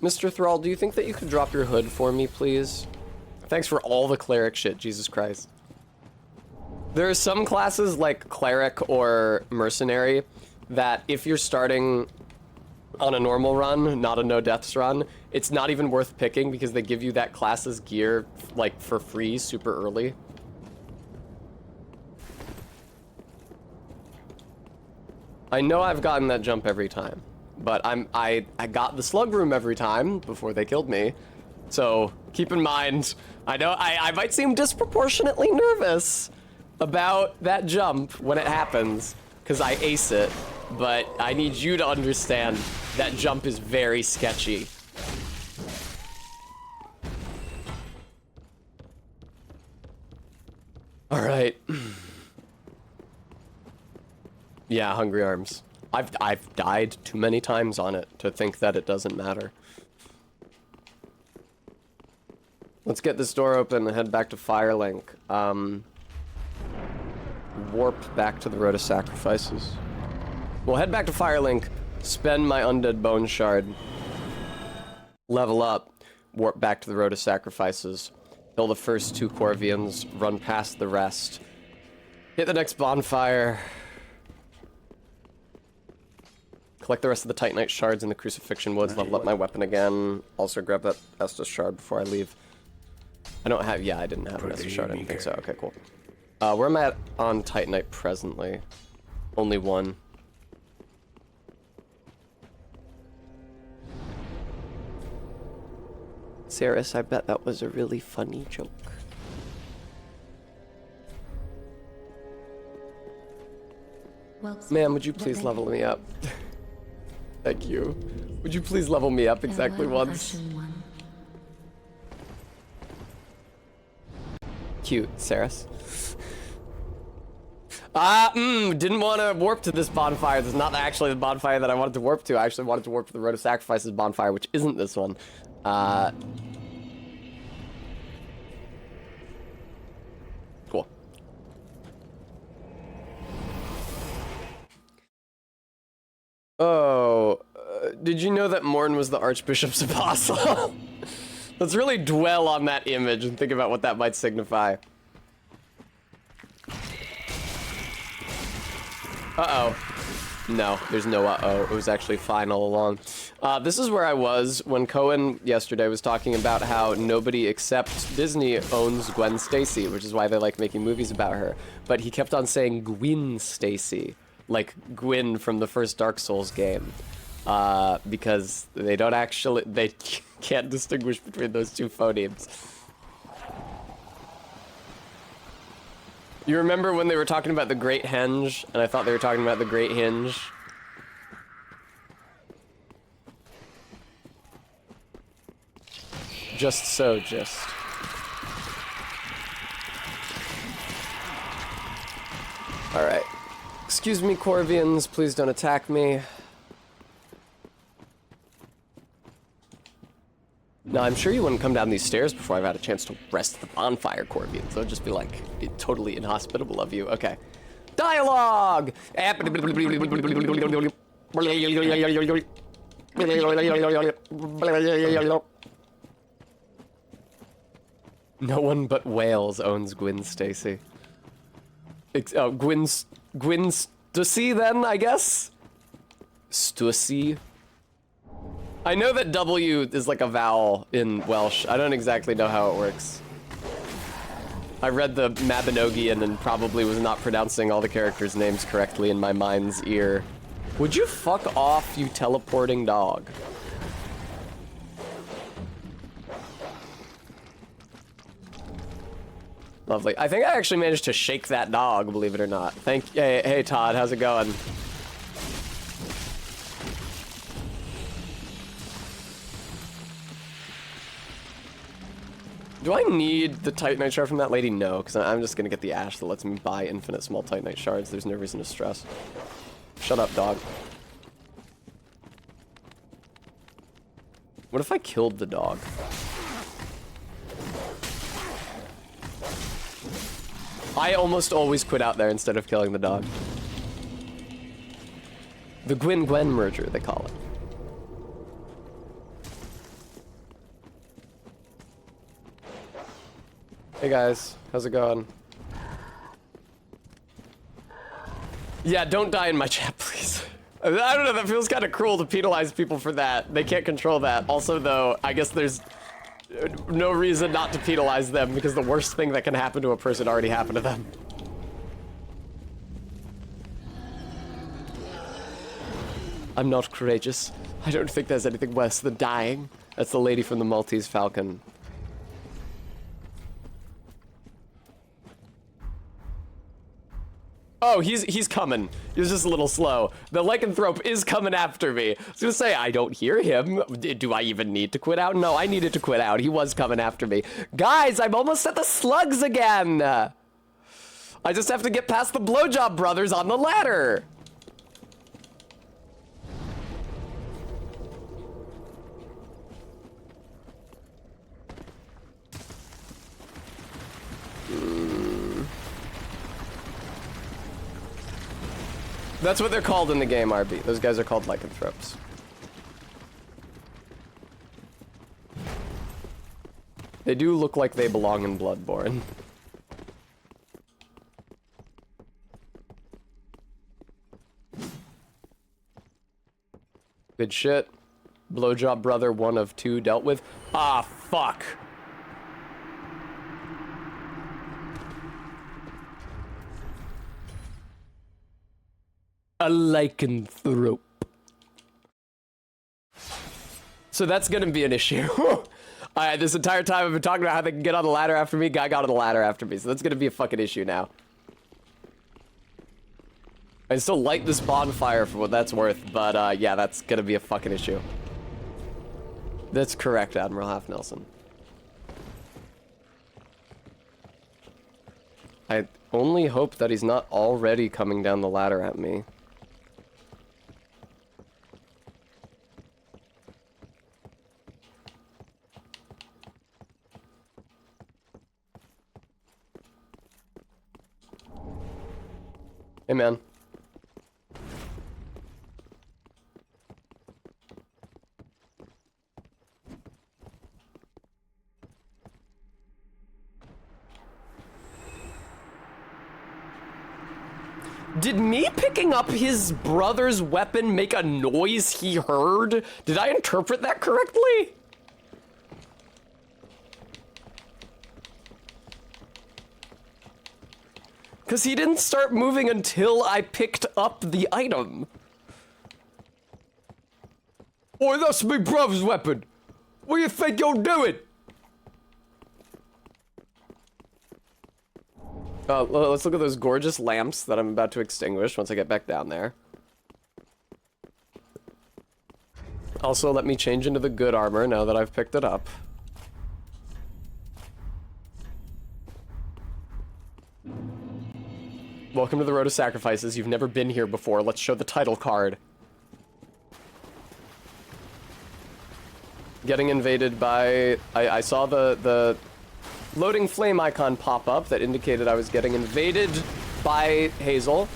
Speaker 1: Mr. Thrall, do you think that you could drop your hood for me, please? Thanks for all the cleric shit, Jesus Christ. There are some classes like cleric or mercenary that if you're starting on a normal run, not a no deaths run, it's not even worth picking because they give you that class's gear like for free super early. I know I've gotten that jump every time, but I got the slug room every time before they killed me. So keep in mind, I know I might seem disproportionately nervous about that jump when it happens, because I ace it, but I need you to understand that jump is very sketchy. All right. Yeah, Hungry Arms. I've died too many times on it to think that it doesn't matter. Let's get this door open and head back to Firelink. Warp back to the Road of Sacrifices. We'll head back to Firelink, spend my undead bone shard, level up, warp back to the Road of Sacrifices, kill the first 2 Corvians, run past the rest, hit the next bonfire, collect the rest of the Titanite shards in the Crucifixion Woods, level up my weapon again, also grab that Estus shard before I leave. I don't have, yeah, I didn't have an Estus shard, I didn't think so, okay, cool. Where am I at on Titanite presently? Only 1. Saris, I bet that was a really funny joke.
Speaker 3: Well,
Speaker 1: Ma'am, would you please level me up? Thank you. Would you please level me up exactly once? Cute, Saris. Didn't want to warp to this bonfire. This is not actually the bonfire that I wanted to warp to. I actually wanted to warp to the Road of Sacrifices bonfire, which isn't this one. Cool. Oh, did you know that Morn was the Archbishop's apostle? Let's really dwell on that image and think about what that might signify. Uh-oh. No, there's no uh-oh. It was actually fine all along. This is where I was when Cohen yesterday was talking about how nobody except Disney owns Gwen Stacy, which is why they like making movies about her. But he kept on saying Gwyn Stacy, like Gwyn from the first Dark Souls game. Because they don't actually, they can't distinguish between those 2 phonemes. You remember when they were talking about the Great Henge, and I thought they were talking about the Great Hinge? Just so, just. Alright. Excuse me, Corvians, please don't attack me. No, I'm sure you wouldn't come down these stairs before I've had a chance to rest the bonfire, Corby. So it'd just be like, totally inhospitable of you. Okay. Dialogue! No one but Wales owns Gwen Stacy. Oh, Gwen Stussy then, I guess? Stussy? I know that W is like a vowel in Welsh. I don't exactly know how it works. I read the Mabinogian and probably was not pronouncing all the characters' names correctly in my mind's ear. Would you fuck off, you teleporting dog? Lovely. I think I actually managed to shake that dog, believe it or not. Hey Todd, how's it going? Do I need the Titanite shard from that lady? No, because I'm just gonna get the ash that lets me buy infinite small Titanite shards. There's no reason to stress. Shut up, dog. What if I killed the dog? I almost always quit out there instead of killing the dog. The Gwen-Gwen merger, they call it. Hey guys, how's it going? Yeah, don't die in my chat, please. I don't know, that feels kind of cruel to penalize people for that. They can't control that. Also, though, I guess there's no reason not to penalize them because the worst thing that can happen to a person already happened to them. I'm not courageous. I don't think there's anything worse than dying. That's the lady from the Maltese Falcon. Oh, he's coming. He was just a little slow. The lycanthrope is coming after me. I was gonna say, I don't hear him. Do I even need to quit out? No, I needed to quit out. He was coming after me. Guys, I'm almost at the slugs again. I just have to get past the blowjob brothers on the ladder. That's what they're called in the game, RB. Those guys are called lycanthropes. They do look like they belong in Bloodborne. Good shit. Blowjob brother 1 of 2 dealt with. Ah, fuck. A lycanthrope. So that's gonna be an issue. This entire time I've been talking about how they can get on the ladder after me. Guy got on the ladder after me, so that's gonna be a fucking issue now. I can still light this bonfire for what that's worth, but yeah, that's gonna be a fucking issue. That's correct, Admiral Half Nelson. I only hope that he's not already coming down the ladder at me. Hey, man. Did me picking up his brother's weapon make a noise he heard? Did I interpret that correctly? Because he didn't start moving until I picked up the item. Boy, that's my brother's weapon. What do you think you're doing? Let's look at those gorgeous lamps that I'm about to extinguish once I get back down there. Also, let me change into the good armor now that I've picked it up. Welcome to the Road of Sacrifices. You've never been here before. Let's show the title card. Getting invaded by... I saw the loading flame icon pop up that indicated I was getting invaded by Hazel.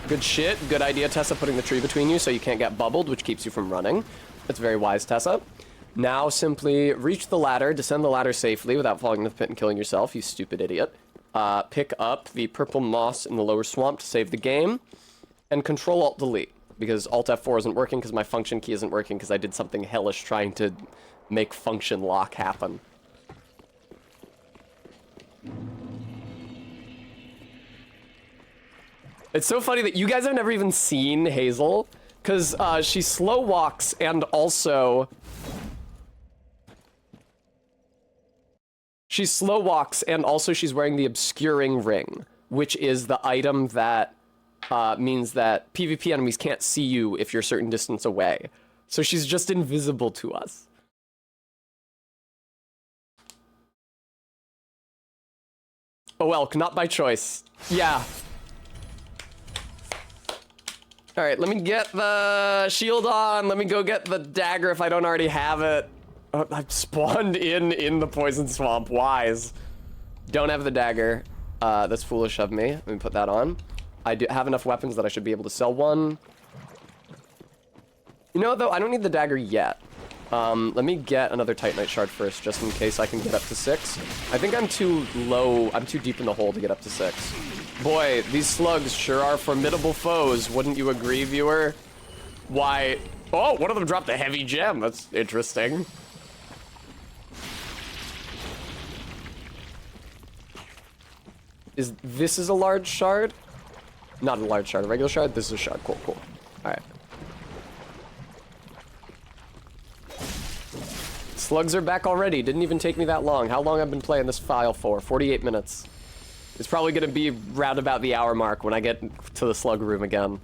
Speaker 1: Good shit. Good idea, Tessa, putting the tree between you so you can't get bubbled, which keeps you from running. That's very wise, Tessa. Now simply reach the ladder, descend the ladder safely without falling into the pit and killing yourself, you stupid idiot. Pick up the purple moss in the lower swamp to save the game, and Control-Alt-Delete, because Alt-F4 isn't working because my function key isn't working because I did something hellish trying to make function lock happen. It's so funny that you guys have never even seen Hazel, because she slow walks and also... She slow walks and also she's wearing the obscuring ring, which is the item that means that PvP enemies can't see you if you're a certain distance away. So she's just invisible to us. Oh well, not by choice. Yeah. Alright, let me get the shield on. Let me go get the dagger if I don't already have it. Oh, I've spawned in the poison swamp. Wise. Don't have the dagger. That's foolish of me. Let me put that on. I do have enough weapons that I should be able to sell one. You know, though, I don't need the dagger yet. Let me get another Titanite shard first, just in case I can get up to 6. I think I'm too low. I'm too deep in the hole to get up to 6. Boy, these slugs sure are formidable foes. Wouldn't you agree, viewer? Why... Oh, one of them dropped a heavy gem. That's interesting. This is a large shard? Not a large shard, a regular shard? This is a shard. Cool, cool. Alright. Slugs are back already. Didn't even take me that long. How long I've been playing this file for? 48 minutes. It's probably gonna be round about the hour mark when I get to the slug room again.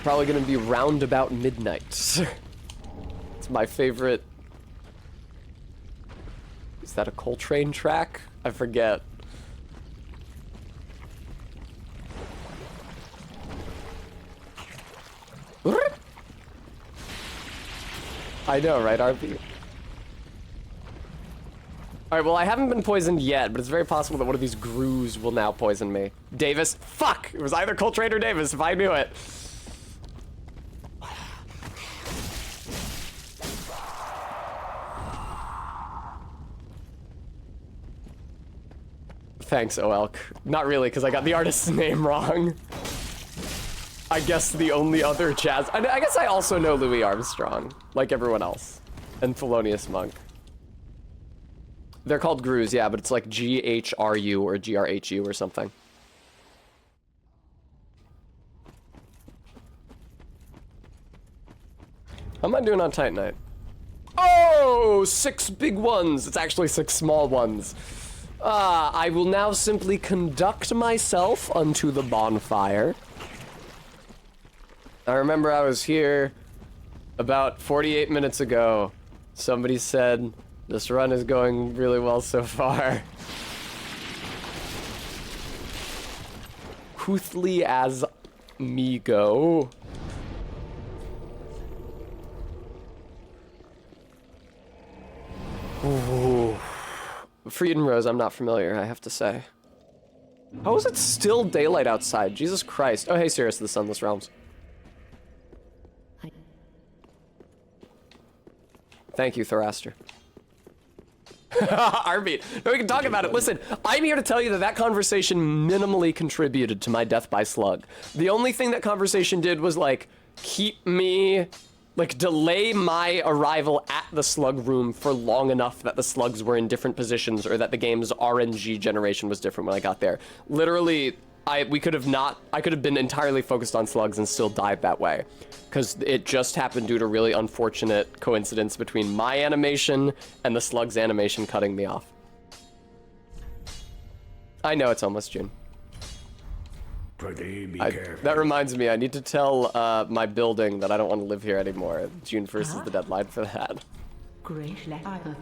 Speaker 1: Probably gonna be round about midnight. It's my favorite. Is that a Coltrane track? I forget. I know, right, RP? Alright, well, I haven't been poisoned yet, but it's very possible that one of these grooves will now poison me. Davis? Fuck! It was either Coltrane or Davis, if I knew it. Thanks, Oelk. Not really, because I got the artist's name wrong. I guess the only other jazz... I guess I also know Louis Armstrong, like everyone else. And Thelonious Monk. They're called grooves, yeah, but it's like G-H-R-U or G-R-H-U or something. How am I doing on Titanite? Oh, 6 big ones! It's actually 6 small ones. I will now simply conduct myself unto the bonfire. I remember I was here about 48 minutes ago. Somebody said, this run is going really well so far. Hoothly as me go. Ooh. Freedom Rose, I'm not familiar, I have to say. How is it still daylight outside? Jesus Christ. Oh, hey, Sirius, the Sunless Realms. Thank you, Theraster. Arby. No, we can talk about it. Listen, I'm here to tell you that that conversation minimally contributed to my death by slug. The only thing that conversation did was, like, keep me... like, delay my arrival at the slug room for long enough that the slugs were in different positions or that the game's RNG generation was different when I got there. Literally, I could have been entirely focused on slugs and still died that way. Because it just happened due to really unfortunate coincidence between my animation and the slug's animation cutting me off. I know it's almost June.
Speaker 2: Pretty be careful.
Speaker 1: That reminds me, I need to tell my building that I don't want to live here anymore. June 1st is the deadline for that.
Speaker 4: Great letter.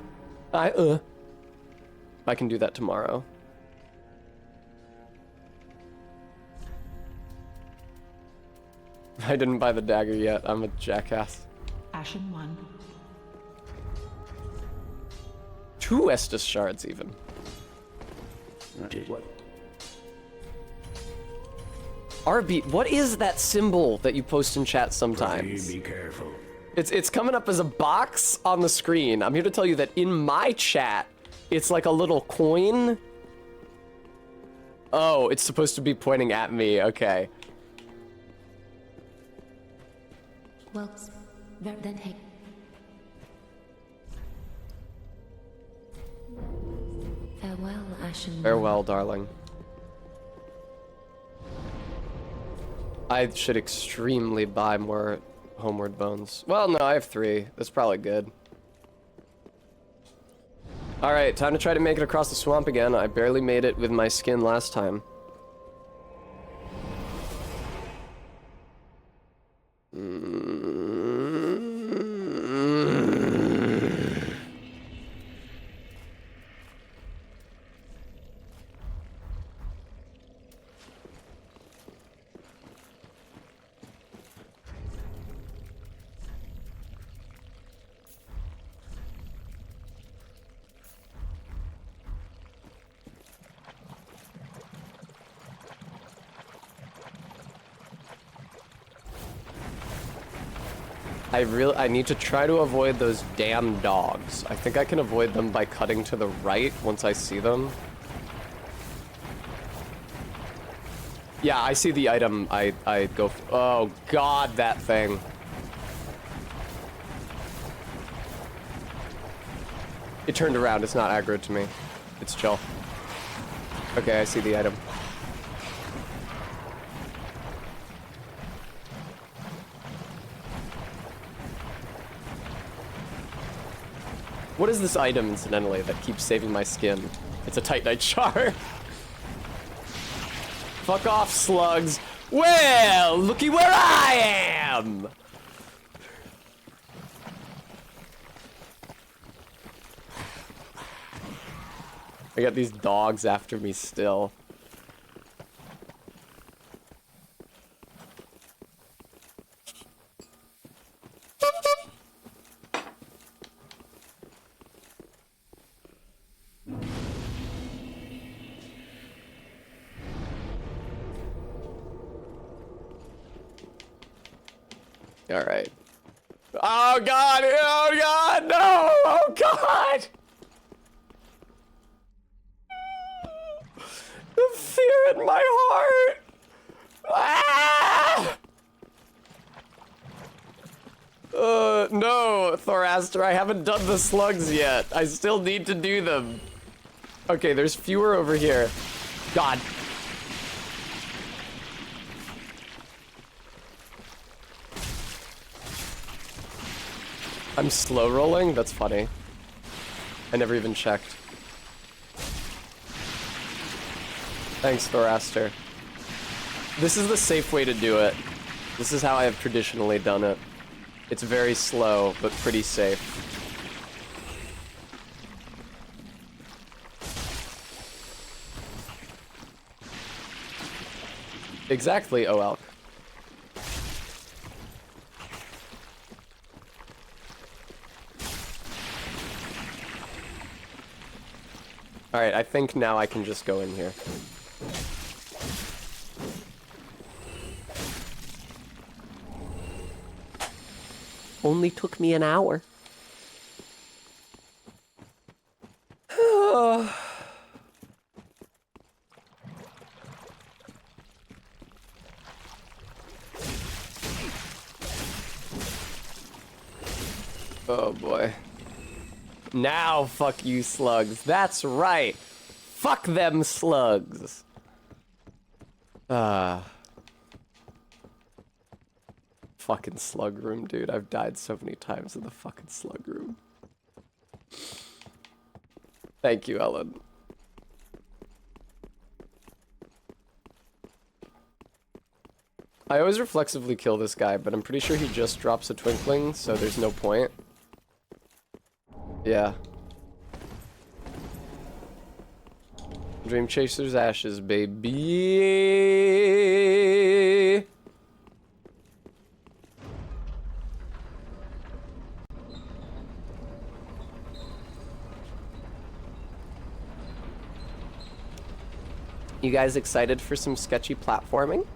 Speaker 1: I can do that tomorrow. I didn't buy the dagger yet. I'm a jackass.
Speaker 4: Ashen 1.
Speaker 1: 2 Estus shards even.
Speaker 2: What?
Speaker 1: RB, what is that symbol that you post in chat sometimes?
Speaker 2: Be careful.
Speaker 1: It's coming up as a box on the screen. I'm here to tell you that in my chat, it's like a little coin. Oh, it's supposed to be pointing at me. Okay.
Speaker 3: Well, then hey. Farewell, Ashen.
Speaker 1: Farewell, darling. I should extremely buy more Homeward Bones. Well, no, I have 3. That's probably good. Alright, time to try to make it across the swamp again. I barely made it with my skin last time. I need to try to avoid those damn dogs. I think I can avoid them by cutting to the right once I see them. Yeah, I see the item. I go. Oh God, that thing. It turned around. It's not aggro to me. It's chill. Okay, I see the item. What is this item, incidentally, that keeps saving my skin? It's a Titanite shard. Fuck off, slugs. Well, looky where I am! I got these dogs after me still. All right. Oh God! Oh God! No! Oh God! The fear in my heart! Ah! No, Thoraster, I haven't done the slugs yet. I still need to do them. Okay, there's fewer over here. God. I'm slow rolling? That's funny. I never even checked. Thanks, Thoraster. This is the safe way to do it. This is how I have traditionally done it. It's very slow, but pretty safe. Exactly, OL. Alright, I think now I can just go in here. Only took me an hour. Oh boy. Now fuck you slugs. That's right. Fuck them slugs. Fucking slug room, dude. I've died so many times in the fucking slug room. Thank you, Ellen. I always reflexively kill this guy, but I'm pretty sure he just drops a twinkling, so there's no point. Yeah. Dream Chaser's ashes, baby. You guys excited for some sketchy platforming?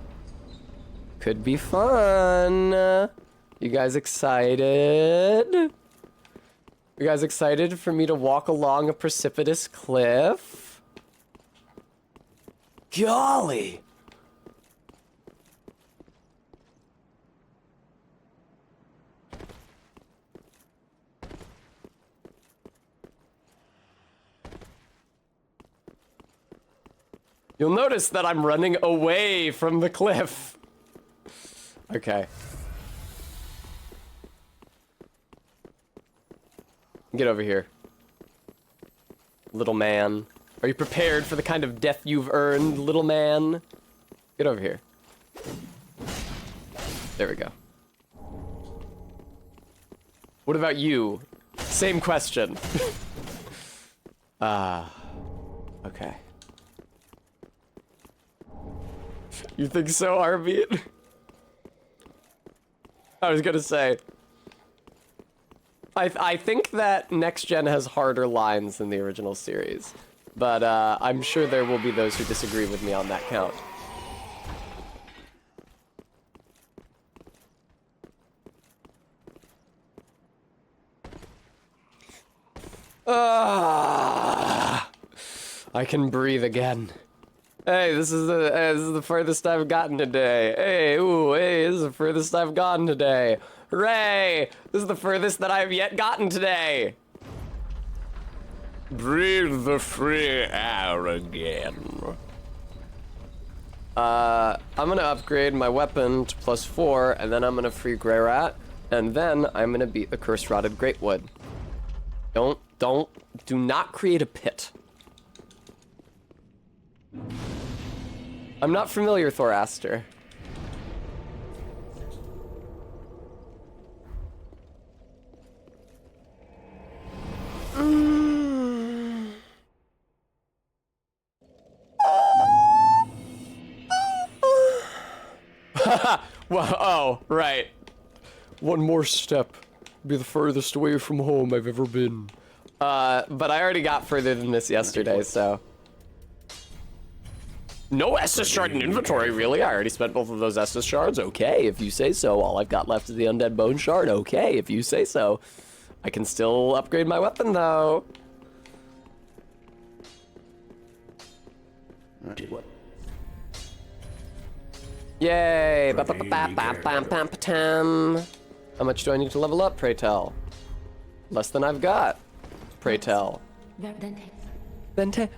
Speaker 1: Could be fun. You guys excited? You guys excited for me to walk along a precipitous cliff? Golly! You'll notice that I'm running away from the cliff. Okay. Get over here. Little man. Are you prepared for the kind of death you've earned, little man? Get over here. There we go. What about you? Same question. Okay. You think so, Heartbeat? I was gonna say. I think that Next Gen has harder lines than the original series. But I'm sure there will be those who disagree with me on that count. I can breathe again. Hey, this is the furthest I've gotten today. Hey, ooh, hey, this is the furthest I've gotten today. Hooray! This is the furthest that I've yet gotten today.
Speaker 2: Breathe the free air again.
Speaker 1: I'm gonna upgrade my weapon to +4, and then I'm gonna free Grey Rat, and then I'm gonna beat the Curse Rotted Greatwood. Do not create a pit. I'm not familiar, Thoraster. Well, oh, right. One more step. Be the furthest away from home I've ever been. But I already got further than this yesterday, so. No Estus shard in inventory, really? I already spent both of those Estus shards. Okay, if you say so. All I've got left is the Undead Bone Shard. Okay, if you say so. I can still upgrade my weapon, though.
Speaker 2: What?
Speaker 1: Yay! Ba-ba-ba-ba-bam-bam-ba-tam. How much do I need to level up, pray tell? Less than I've got, pray tell. Vente.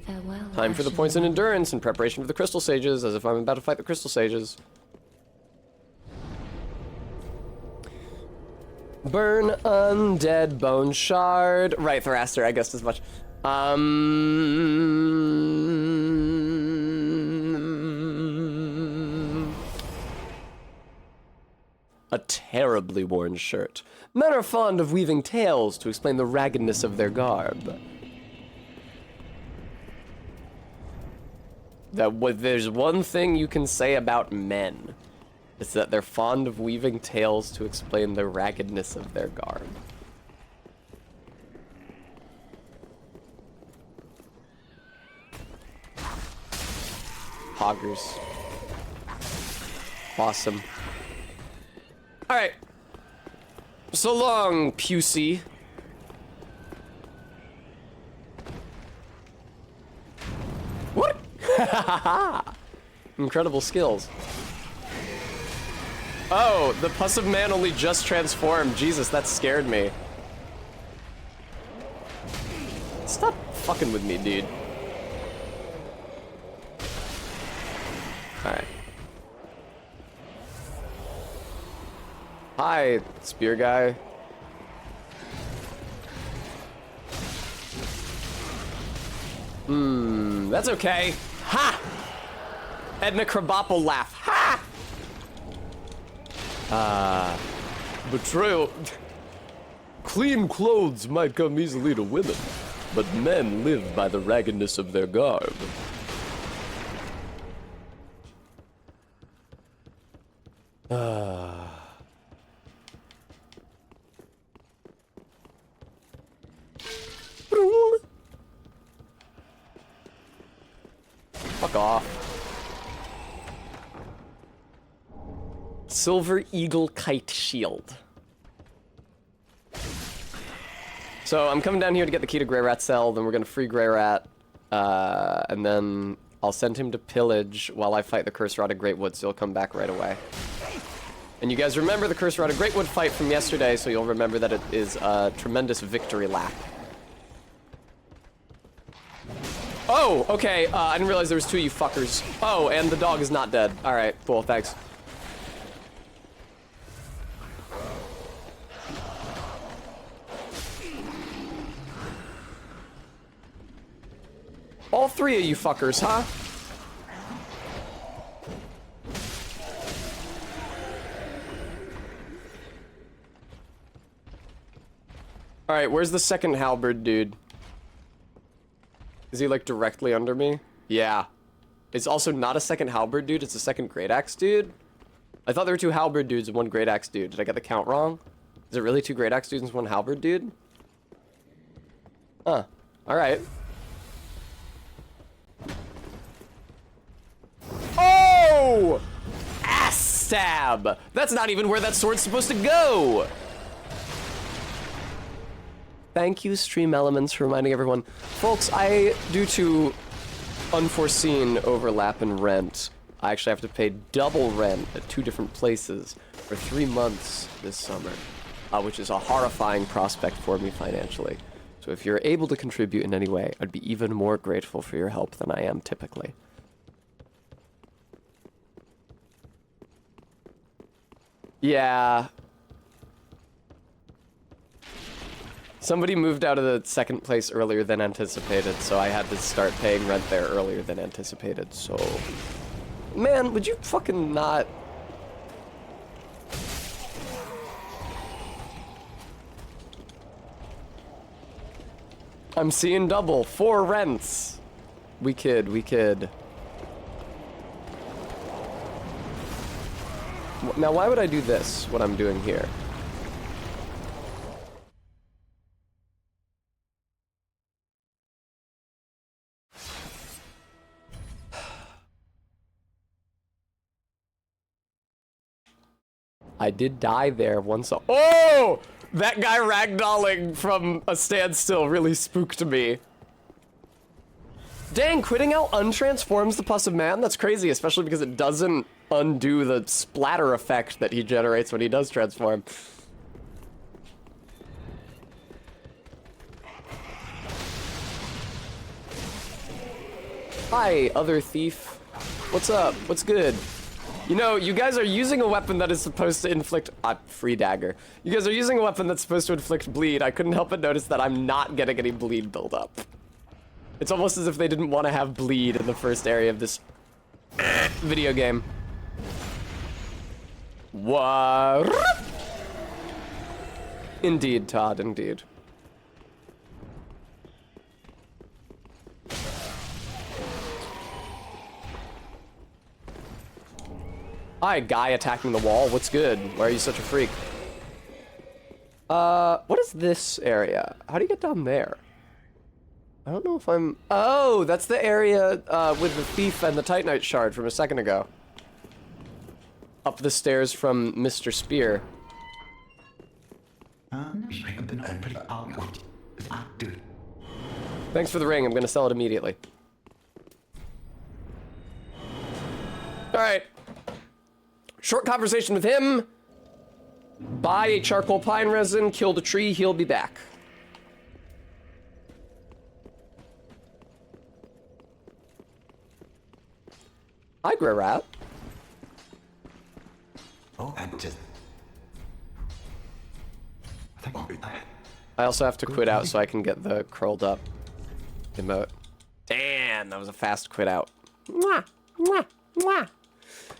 Speaker 3: Farewell.
Speaker 1: Time for the points in endurance in preparation for the Crystal Sages, as if I'm about to fight the Crystal Sages. Burn Undead Bone Shard. Right, Thraster, I guessed as much. A terribly worn shirt. Men are fond of weaving tales to explain the raggedness of their garb. There's one thing you can say about men. It's that they're fond of weaving tales to explain the raggedness of their garb. Hoggers. Awesome. Alright. So long, Pusey. What? Incredible skills. Oh, the Pus of Man only just transformed. Jesus, that scared me. Stop fucking with me, dude. Alright. Hi, spear guy. That's okay. Ha! Edna Krabappel laugh. Ha! Betrayal. Clean clothes might come easily to women. but men live by the raggedness of their garb. Fuck off. Silver Eagle Kite Shield. So I'm coming down here to get the key to Grey Rat's cell, then we're gonna free Grey Rat, and then I'll send him to pillage while I fight the Curse Rod of Greatwood, so he'll come back right away. And you guys remember the Curse Rod of Greatwood fight from yesterday, so you'll remember that it is a tremendous victory lap. Oh, okay, I didn't realize there was two of you fuckers. Oh, and the dog is not dead. Alright, cool, thanks. All three of you fuckers, huh? Alright, where's the second halberd dude? Is he like directly under me? Yeah. It's also not a second halberd dude, it's a second great axe dude. I thought there were two halberd dudes and one great axe dude. Did I get the count wrong? Is it really two great axe dudes and one halberd dude? Huh. Alright. Oh! Ass stab! That's not even where that sword's supposed to go! Thank you, Stream Elements, for reminding everyone. Folks, due to unforeseen overlap in rent, I actually have to pay double rent at 2 different places for 3 months this summer, which is a horrifying prospect for me financially. So if you're able to contribute in any way, I'd be even more grateful for your help than I am typically. Yeah. Somebody moved out of the second place earlier than anticipated, so I had to start paying rent there earlier than anticipated, so... Man, would you fucking not... I'm seeing double. 4 rents. We kid. Now, why would I do this, what I'm doing here? I did die there once. Oh! That guy ragdolling from a standstill really spooked me. Dang, quitting out untransforms the Pus of Man? That's crazy, especially because it doesn't undo the splatter effect that he generates when he does transform. Hi, other thief. What's up? What's good? You know, you guys are using a weapon that is supposed to inflict... free dagger. You guys are using a weapon that's supposed to inflict bleed. I couldn't help but notice that I'm not getting any bleed buildup. It's almost as if they didn't want to have bleed in the first area of this video game. What? Indeed, Todd, indeed. Hi, guy attacking the wall. What's good? Why are you such a freak? What is this area? How do you get down there? I don't know if I'm... Oh, that's the area, with the thief and the Titanite shard from a second ago. Up the stairs from Mr. Spear. Thanks for the ring. I'm gonna sell it immediately. Alright. Short conversation with him. Buy a charcoal pine resin, killed a tree, he'll be back. Hi, Grey Rat.
Speaker 9: Oh, and just...
Speaker 1: I also have to quit out so I can get the curled up emote. Damn, that was a fast quit out. Mwah, mwah, mwah.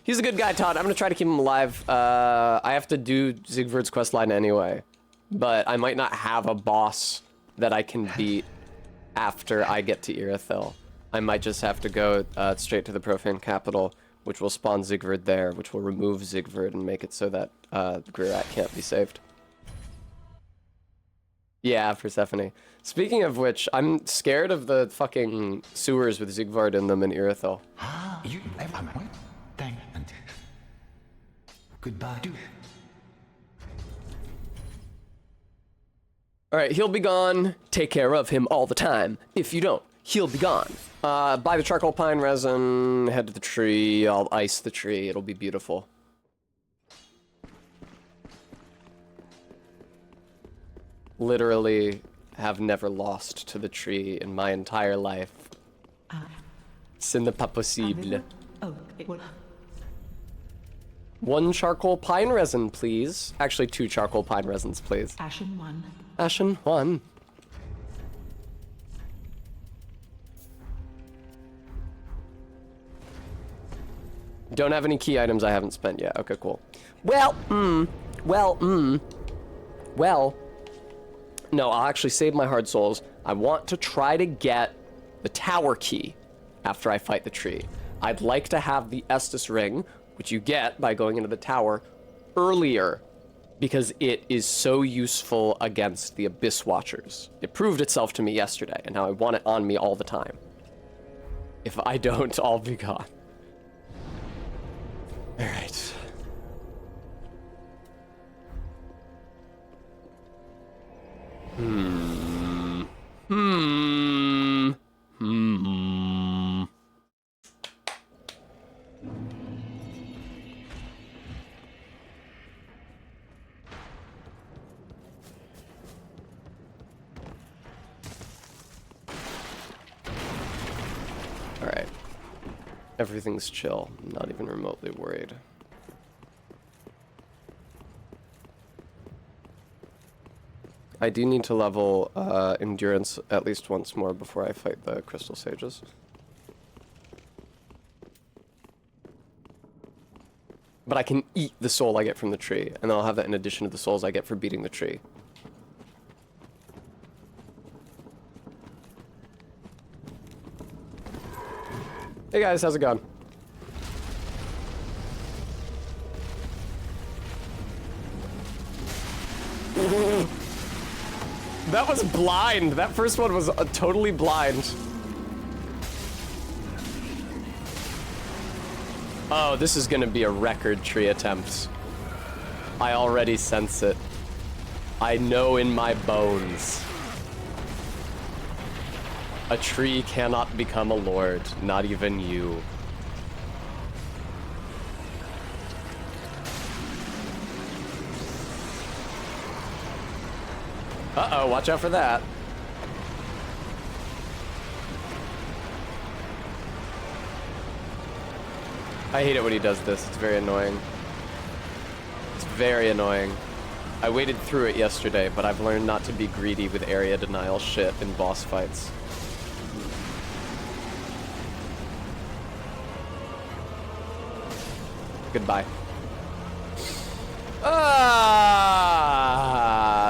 Speaker 1: He's a good guy, Todd. I'm gonna try to keep him alive. I have to do Siegfried's questline anyway, but I might not have a boss that I can beat after I get to Irithyll. I might just have to go straight to the Profane Capital, which will spawn Zigvard there, which will remove Zigvard and make it so that Grirat can't be saved. Yeah, Persephone. Speaking of which, I'm scared of the fucking sewers with Zigvard in them in Irithyll.
Speaker 9: You have a point. Thank you. Goodbye.
Speaker 1: Alright, he'll be gone. Take care of him all the time. If you don't, he'll be gone. Buy the charcoal pine resin, head to the tree, I'll ice the tree, it'll be beautiful. Literally have never lost to the tree in my entire life. Ce n'est pas possible. One charcoal pine resin, please. Actually, 2 charcoal pine resins, please.
Speaker 4: Ashen 1.
Speaker 1: Ashen 1. Don't have any key items I haven't spent yet. Okay, cool. Well, no, I'll actually save my hard souls. I want to try to get the tower key after I fight the tree. I'd like to have the Estus ring, which you get by going into the tower, earlier, because it is so useful against the Abyss Watchers. It proved itself to me yesterday, and now I want it on me all the time. If I don't, I'll be gone. All right. All right. Everything's chill. I'm not even remotely worried. I do need to level endurance at least once more before I fight the crystal sages. But I can eat the soul I get from the tree, and I'll have that in addition to the souls I get for beating the tree. Hey guys, how's it going? That was blind. That first one was totally blind. Oh, this is gonna be a record tree attempt. I already sense it. I know in my bones. A tree cannot become a lord, not even you. Uh-oh, watch out for that. I hate it when he does this. It's very annoying. It's very annoying. I waded through it yesterday, but I've learned not to be greedy with area denial shit in boss fights. Goodbye.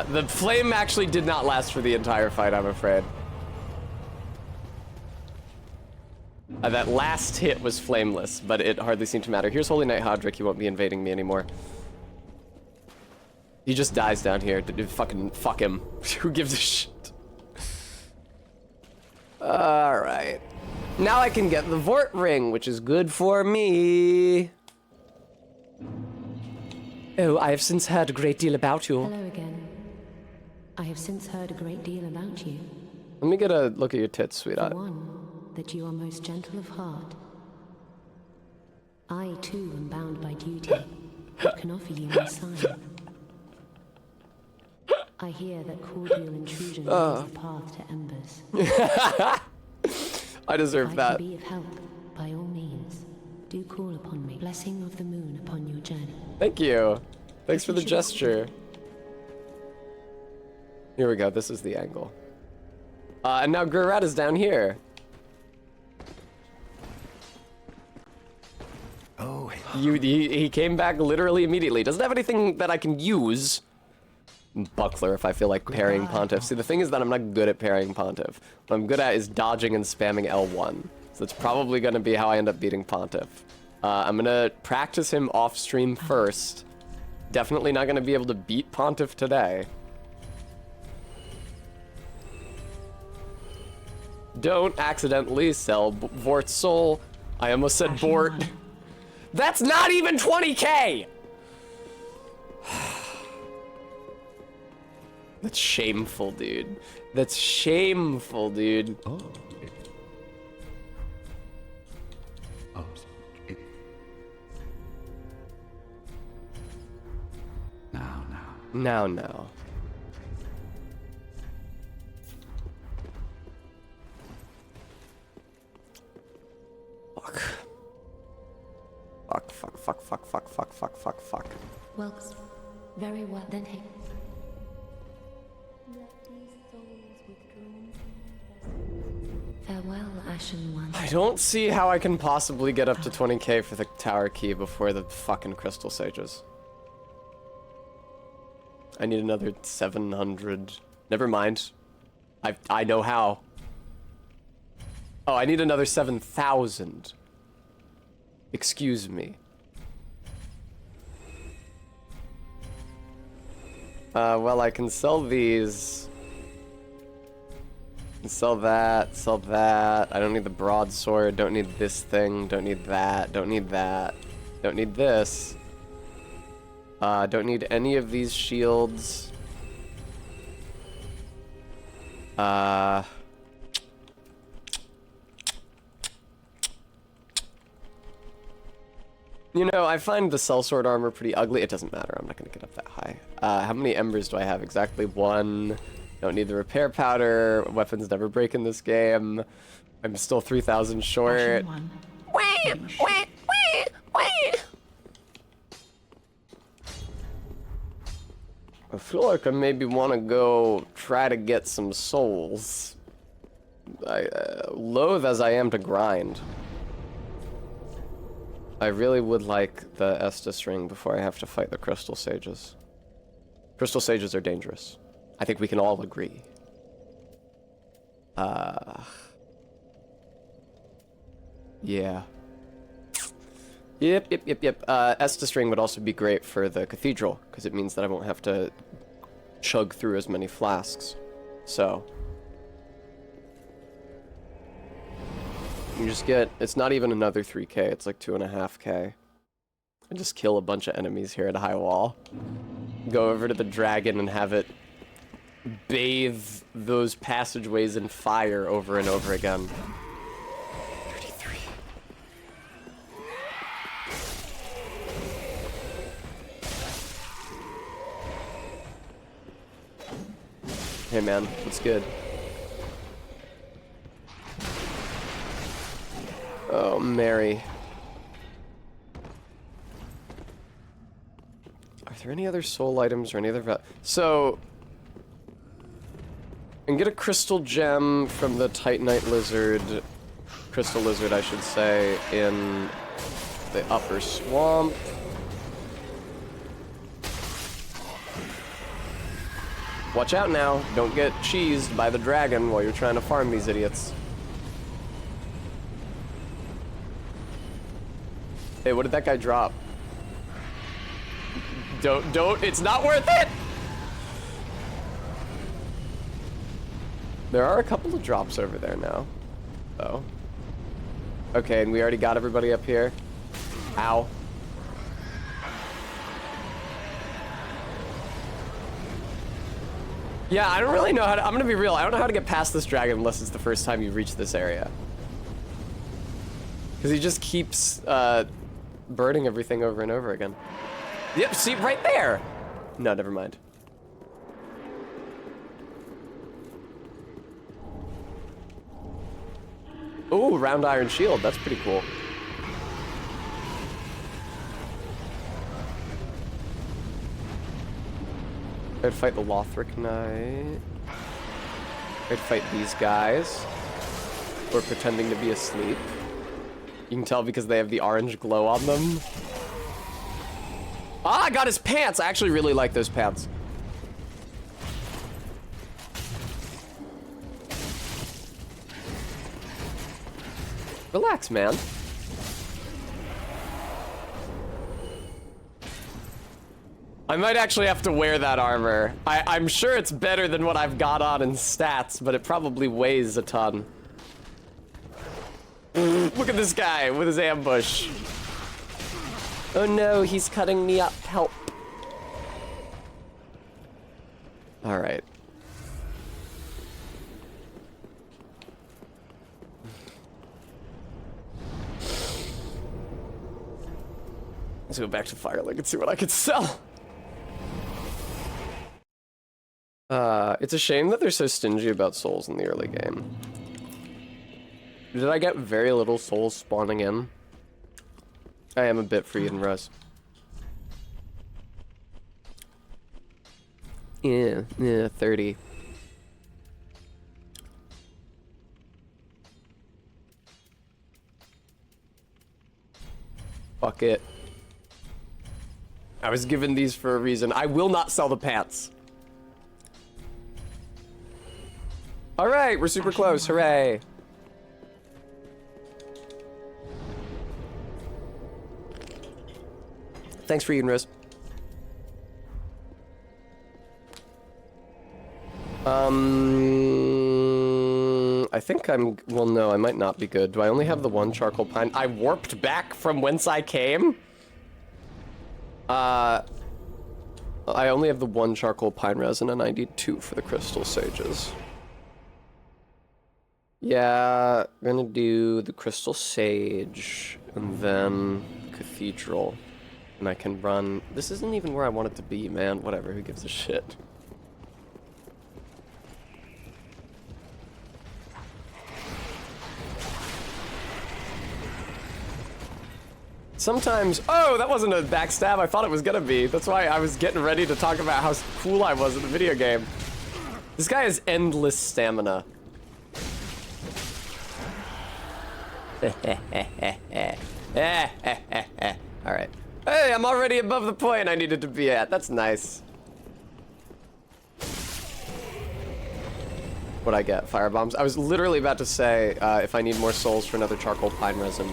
Speaker 1: The flame actually did not last for the entire fight, I'm afraid. That last hit was flameless, but it hardly seemed to matter. Here's Holy Knight Hodrick. He won't be invading me anymore. He just dies down here. Fucking fuck him. Who gives a shit? Alright. Now I can get the Vort ring, which is good for me. Oh, I have since heard a great deal about you.
Speaker 3: Hello again. I have since heard a great deal about you.
Speaker 1: Let me get a look at your tits, sweetheart.
Speaker 3: For one, that you are most gentle of heart. I, too, am bound by duty, but can offer you my sign. I hear that cordial intrusion leads the path to embers.
Speaker 1: I deserve that.
Speaker 3: If I can be of help, by all means, do call upon me. Blessing of the moon upon your journey.
Speaker 1: Thank you. Thanks for the gesture. Here we go. This is the angle. And now Grirat is down here.
Speaker 9: Oh,
Speaker 1: He came back literally immediately. Doesn't have anything that I can use, buckler if I feel like parrying Pontiff. See, the thing is that I'm not good at parrying Pontiff. What I'm good at is dodging and spamming L1. So that's probably going to be how I end up beating Pontiff. I'm going to practice him off stream first. Definitely not going to be able to beat Pontiff today. Don't accidentally sell Vort's soul. I almost said Bort. That's not even 20k! That's shameful, dude. That's shameful, dude.
Speaker 9: Oh.
Speaker 1: Now. Fuck.
Speaker 3: Well, very well. Then hey. Farewell, Ashen One.
Speaker 1: I don't see how I can possibly get up to 20k for the tower key before the fucking crystal sages. I need another 700. Never mind. I know how. Oh, I need another 7,000. Excuse me. Well, I can sell these. Sell that, sell that. I don't need the broadsword, don't need this thing, don't need that, don't need that. Don't need this. Don't need any of these shields. You know, I find the sellsword armor pretty ugly. It doesn't matter, I'm not gonna get up that high. How many embers do I have? Exactly 1. Don't need the repair powder. Weapons never break in this game. I'm still 3,000 short. I feel like I maybe want to go try to get some souls. Loath as I am to grind. I really would like the Estus ring before I have to fight the Crystal Sages. Crystal Sages are dangerous. I think we can all agree. Yeah. Yep. Estus ring would also be great for the cathedral, because it means that I won't have to chug through as many flasks. So. You just get, it's not even another 3k, it's like 2.5k. I just kill a bunch of enemies here at High Wall. Go over to the dragon and have it bathe those passageways in fire over and over again. 33. Hey man, what's good? Oh, Mary. Are there any other soul items or any other so, and get a crystal gem from the Titanite lizard, crystal lizard I should say, in the upper swamp. Watch out now, don't get cheesed by the dragon while you're trying to farm these idiots. Hey, what did that guy drop? Don't, it's not worth it! There are a couple of drops over there now, though. Okay, and we already got everybody up here. Ow. Yeah, I don't really know how to, I'm gonna be real, I don't know how to get past this dragon unless it's the first time you reach this area. Because he just keeps, burning everything over and over again. Yep, see, right there! No, never mind. Ooh, round iron shield, that's pretty cool. I'd fight the Lothric Knight. I'd fight these guys. Who are pretending to be asleep. You can tell because they have the orange glow on them. Ah, I got his pants! I actually really like those pants. Relax, man. I might actually have to wear that armor. I'm sure it's better than what I've got on in stats, but it probably weighs a ton. Look at this guy with his ambush. Oh no, he's cutting me up. Help. All right. Let's go back to Firelink and see what I could sell. It's a shame that they're so stingy about souls in the early game. Did I get very little souls spawning in? I am a bit for Eden Rose. Yeah, 30. Fuck it. I was given these for a reason. I will not sell the pants. All right, we're super close. Hooray. Thanks for Eden Rose. I think I'm, well, no, I might not be good. Do I only have the one charcoal pine? I warped back from whence I came? I only have the one charcoal pine resin and I need 2 for the crystal sages. Yeah, I'm gonna do the crystal sage and then cathedral. And I can run, this isn't even where I want it to be, man. Whatever, who gives a shit? Sometimes, oh, that wasn't a backstab. I thought it was gonna be. That's why I was getting ready to talk about how cool I was in the video game. This guy has endless stamina. Alright. Hey, I'm already above the point I needed to be at. That's nice. What'd I get? Firebombs? I was literally about to say, if I need more souls for another charcoal pine resin,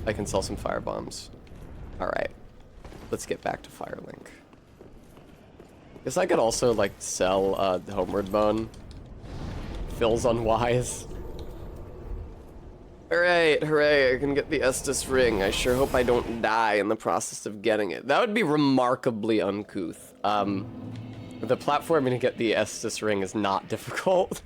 Speaker 1: I can sell some firebombs. Alright. Let's get back to Firelink. Guess I could also, like, sell, the Homeward Bone. Feels unwise. Alright, hooray, I can get the Estus ring. I sure hope I don't die in the process of getting it. That would be remarkably uncouth. The platforming to get the Estus ring is not difficult.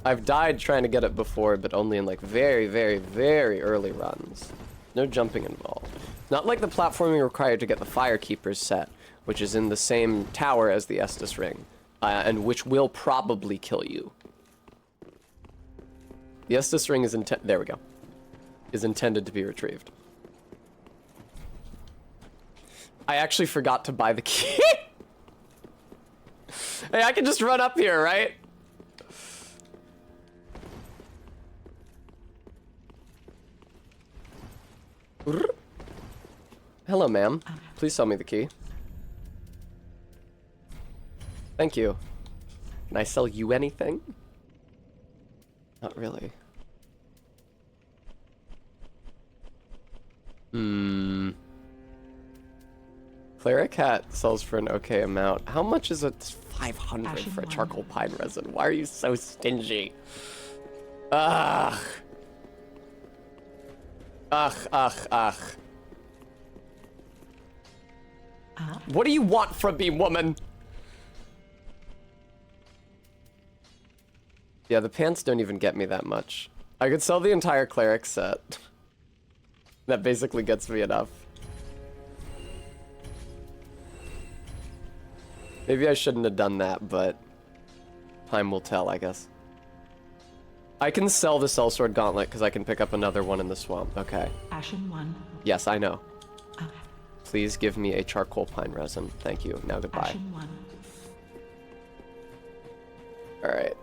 Speaker 1: I've died trying to get it before, but only in like very, very, very early runs. No jumping involved. Not like the platforming required to get the Firekeeper's set, which is in the same tower as the Estus ring, and which will probably kill you. The Estus ring is there we go. Is intended to be retrieved. I actually forgot to buy the key. Hey, I can just run up here, right? Hello, ma'am. Please sell me the key. Thank you. Can I sell you anything? Not really. Cleric hat sells for an okay amount. How much is it? 500 for a charcoal pine resin. Why are you so stingy? Ugh. Ugh. What do you want from me, woman? Yeah, the pants don't even get me that much. I could sell the entire cleric set. That basically gets me enough. Maybe I shouldn't have done that, but time will tell, I guess. I can sell the Sellsword Gauntlet because I can pick up another one in the swamp. Okay.
Speaker 4: Ashen one.
Speaker 1: Yes, I know. Please give me a charcoal pine resin. Thank you. Now goodbye.
Speaker 4: Ashen one.
Speaker 1: Alright.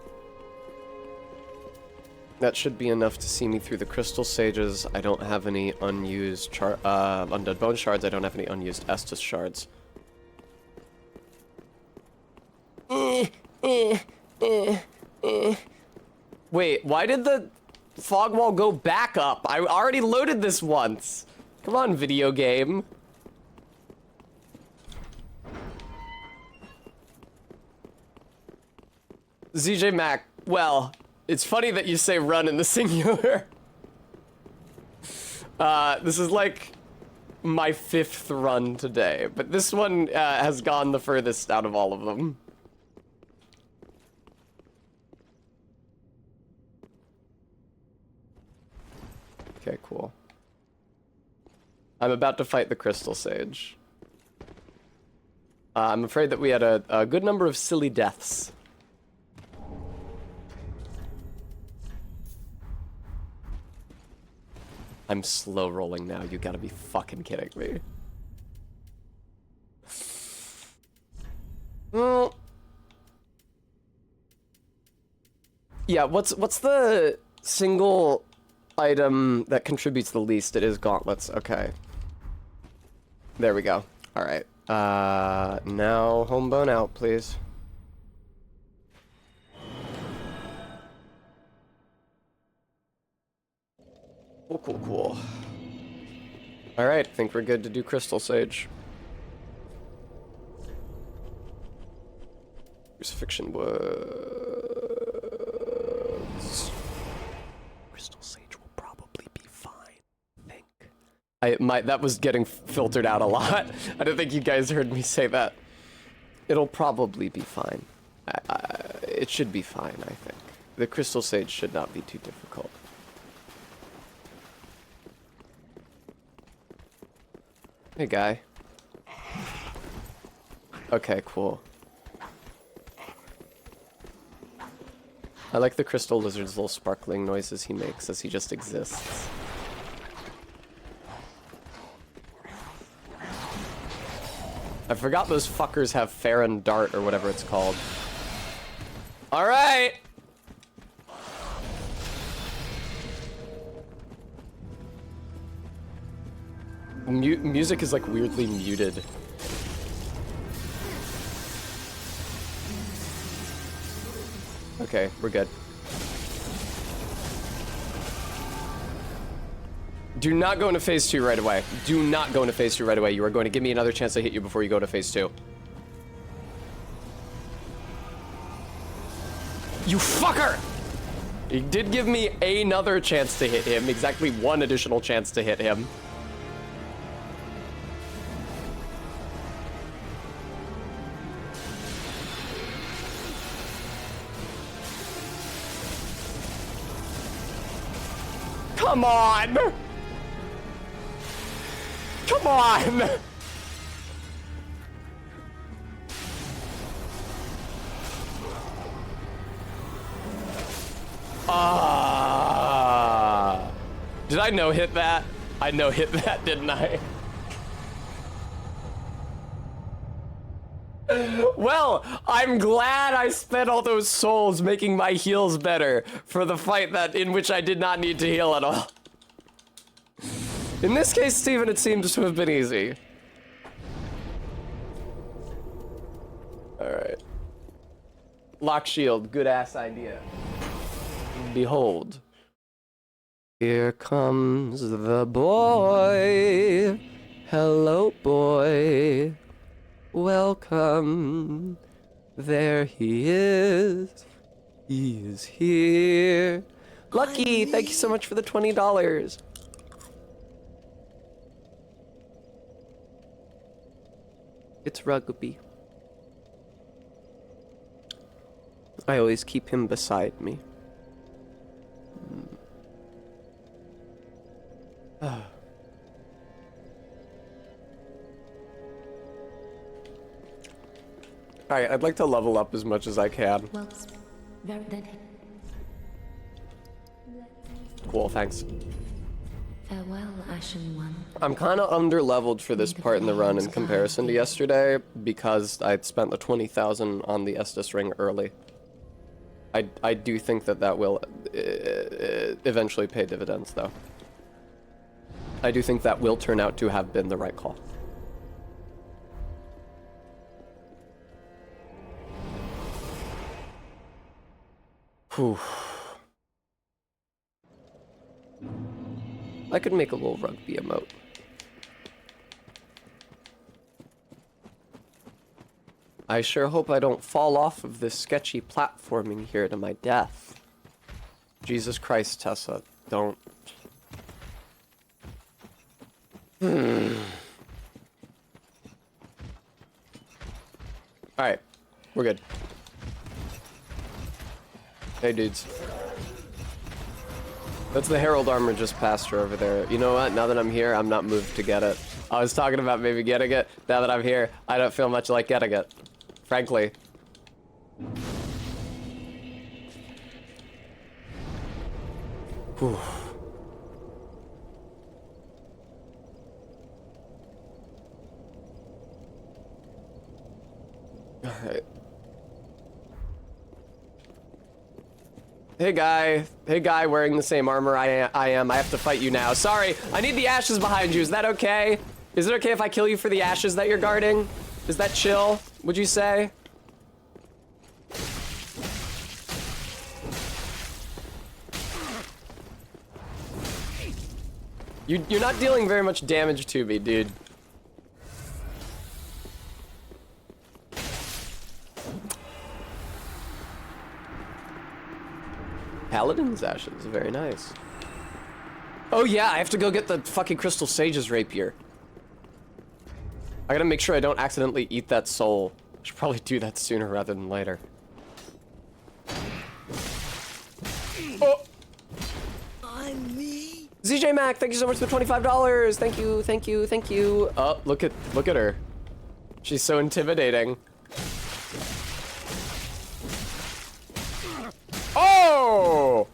Speaker 1: That should be enough to see me through the crystal sages. I don't have any unused undead bone shards. I don't have any unused Estus shards. Wait, why did the fog wall go back up? I already loaded this once. Come on, video game. ZJ Mac, well, it's funny that you say run in the singular. This is like my 5th run today, but this one has gone the furthest out of all of them. Okay, cool. I'm about to fight the Crystal Sage. I'm afraid that we had a good number of silly deaths. I'm slow rolling now, you gotta be fucking kidding me. Well, yeah, what's the single item that contributes the least? It is gauntlets, okay. There we go. Alright. Now homebone out, please. Cool. Alright, I think we're good to do Crystal Sage. Crucifixion words. Crystal Sage will probably be fine, I think. That was getting filtered out a lot. I don't think you guys heard me say that. It'll probably be fine. It should be fine, I think. The Crystal Sage should not be too difficult. Hey, guy. Okay, cool. I like the crystal lizard's little sparkling noises he makes as he just exists. I forgot those fuckers have Farron Dart or whatever it's called. Alright! Music is like weirdly muted. Okay, we're good. Do not go into phase 2 right away. Do not go into phase 2 right away. You are going to give me another chance to hit you before you go to phase 2. You fucker! He did give me another chance to hit him. Exactly one additional chance to hit him. Come on! Come on! Did I no-hit that? I no-hit that, didn't I? Well, I'm glad I spent all those souls making my heals better for the fight in which I did not need to heal at all. In this case, Steven, it seems to have been easy. Alright. Lock shield, good ass idea. Behold. Here comes the boy. Hello, boy. Welcome. There he is. He is here. Lucky, thank you so much for the $20. It's Rugby. I always keep him beside me. Alright, I'd like to level up as much as I can.
Speaker 3: Well, very then.
Speaker 1: Cool, thanks.
Speaker 3: Farewell, Ashen One.
Speaker 1: I'm kind of under-leveled for this part in the run in comparison to yesterday because I spent the 20,000 on the Estus ring early. I do think that will eventually pay dividends, though. I do think that will turn out to have been the right call. Whew. I could make a little rugby emote. I sure hope I don't fall off of this sketchy platforming here to my death. Jesus Christ, Tessa, don't. Alright, we're good. Hey, dudes. That's the Herald armor just passed her over there. You know what? Now that I'm here, I'm not moved to get it. I was talking about maybe getting it. Now that I'm here, I don't feel much like getting it. Frankly. Whew. Alright. Hey guy wearing the same armor I am. I have to fight you now. Sorry, I need the ashes behind you. Is that okay? Is it okay if I kill you for the ashes that you're guarding? Is that chill, would you say? You're not dealing very much damage to me, dude. Paladin's ashes, very nice. Oh yeah, I have to go get the fucking Crystal Sage's rapier. I gotta make sure I don't accidentally eat that soul. I should probably do that sooner rather than later. Oh!
Speaker 6: I'm me.
Speaker 1: ZJ Mac, thank you so much for the $25. Thank you, thank you, thank you. Oh, look at her. She's so intimidating. Oh!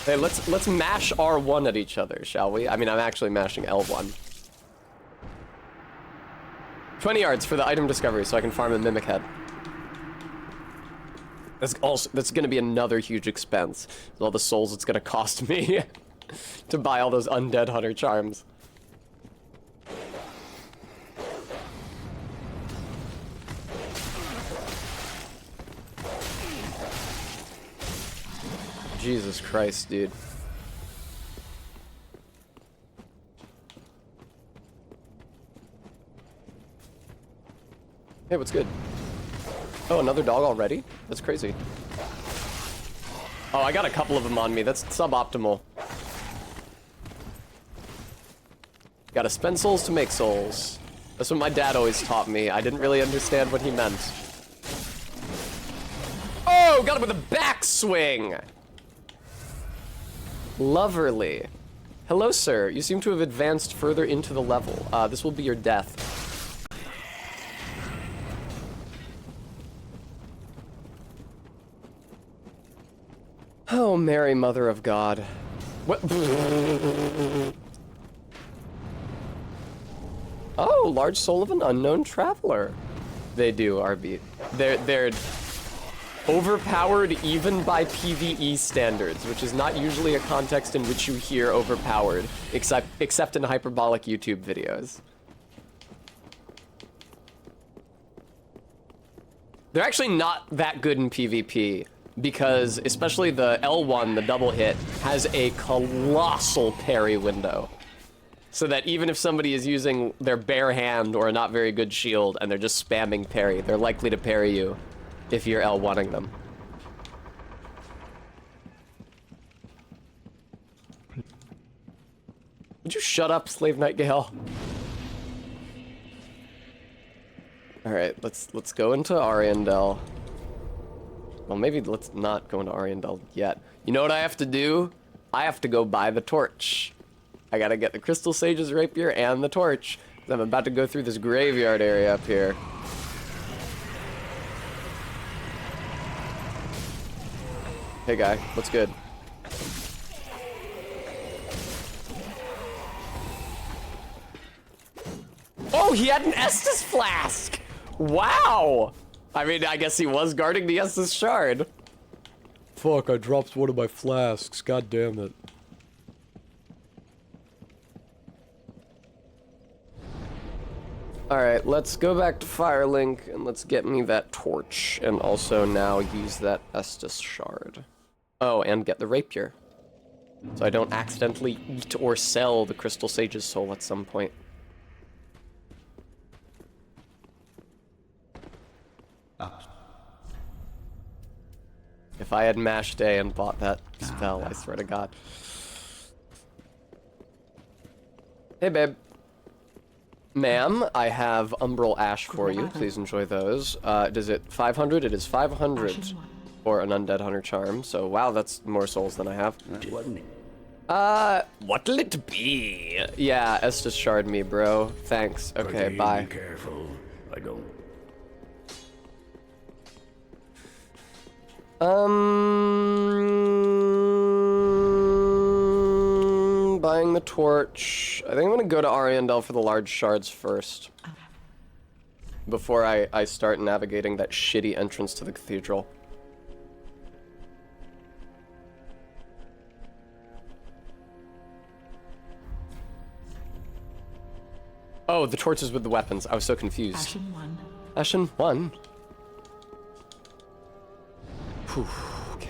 Speaker 1: Hey, let's mash R1 at each other, shall we? I mean, I'm actually mashing L1. 20 yards for the item discovery so I can farm a Mimic Head. That's gonna be another huge expense. With all the souls it's gonna cost me to buy all those undead hunter charms. Jesus Christ, dude. Hey, what's good? Oh, another dog already? That's crazy. Oh, I got a couple of them on me. That's suboptimal. Gotta spend souls to make souls. That's what my dad always taught me. I didn't really understand what he meant. Oh, got him with a backswing! Loverly. Hello, sir. You seem to have advanced further into the level. This will be your death. Oh, Mary, Mother of God. What? Oh, large soul of an unknown traveler. They do, RB. They're overpowered even by PvE standards, which is not usually a context in which you hear overpowered, except in hyperbolic YouTube videos. They're actually not that good in PvP, because especially the L1, the double hit, has a colossal parry window. So that even if somebody is using their bare hand or a not very good shield and they're just spamming parry, they're likely to parry you if you're L1ing them. Would you shut up, Slave Nightgale? Alright, let's go into Ariandel. Well, maybe let's not go into Ariandel yet. You know what I have to do? I have to go buy the torch. I gotta get the Crystal Sage's rapier and the torch. I'm about to go through this graveyard area up here. Hey guy, what's good? Oh, he had an Estus flask! Wow! I mean, I guess he was guarding the Estus shard. Fuck, I dropped one of my flasks. God damn it. Alright, let's go back to Firelink and let's get me that torch. And also now use that Estus shard. Oh, and get the rapier. So I don't accidentally eat or sell the Crystal Sage's soul at some point. If I had mashed A and bought that spell, I swear to God. Hey, babe. Ma'am, I have Umbral Ash for you. Please enjoy those. Does it 500? It is 500 for an Undead Hunter Charm. So, wow, that's more souls than I have. What'll it be? Yeah, Estus shard me, bro. Thanks. Okay, bye.
Speaker 5: Be careful. I don't.
Speaker 1: Buying the torch. I think I'm gonna go to Ariandel for the large shards first. Before I start navigating that shitty entrance to the cathedral. Oh, the torches with the weapons. I was so confused.
Speaker 4: Ashen 1.
Speaker 1: Ashen 1? Whew, okay.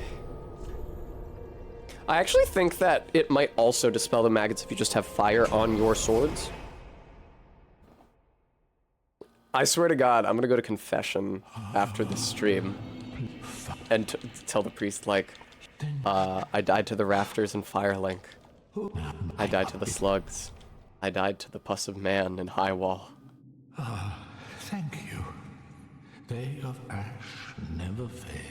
Speaker 1: I actually think that it might also dispel the maggots if you just have fire on your swords. I swear to God, I'm gonna go to confession after this stream and tell the priest, like, I died to the rafters in Firelink. I died to the slugs. I died to the pus of man in Highwall.
Speaker 9: Thank you. Day of ash never fail.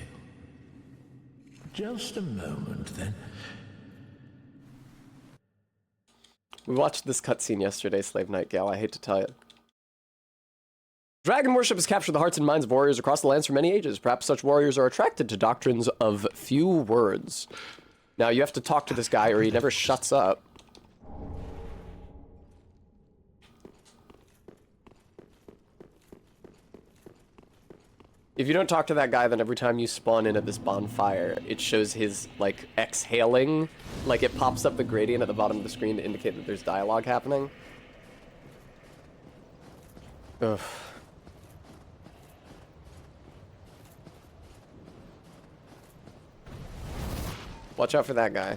Speaker 9: Just a moment, then.
Speaker 1: We watched this cutscene yesterday, Slave Knight Gal, I hate to tell you. Dragon worship has captured the hearts and minds of warriors across the lands for many ages. Perhaps such warriors are attracted to doctrines of few words. Now, you have to talk to this guy or he never shuts up. If you don't talk to that guy, then every time you spawn in at this bonfire, it shows his, like, exhaling. Like, it pops up the gradient at the bottom of the screen to indicate that there's dialogue happening. Ugh. Watch out for that guy.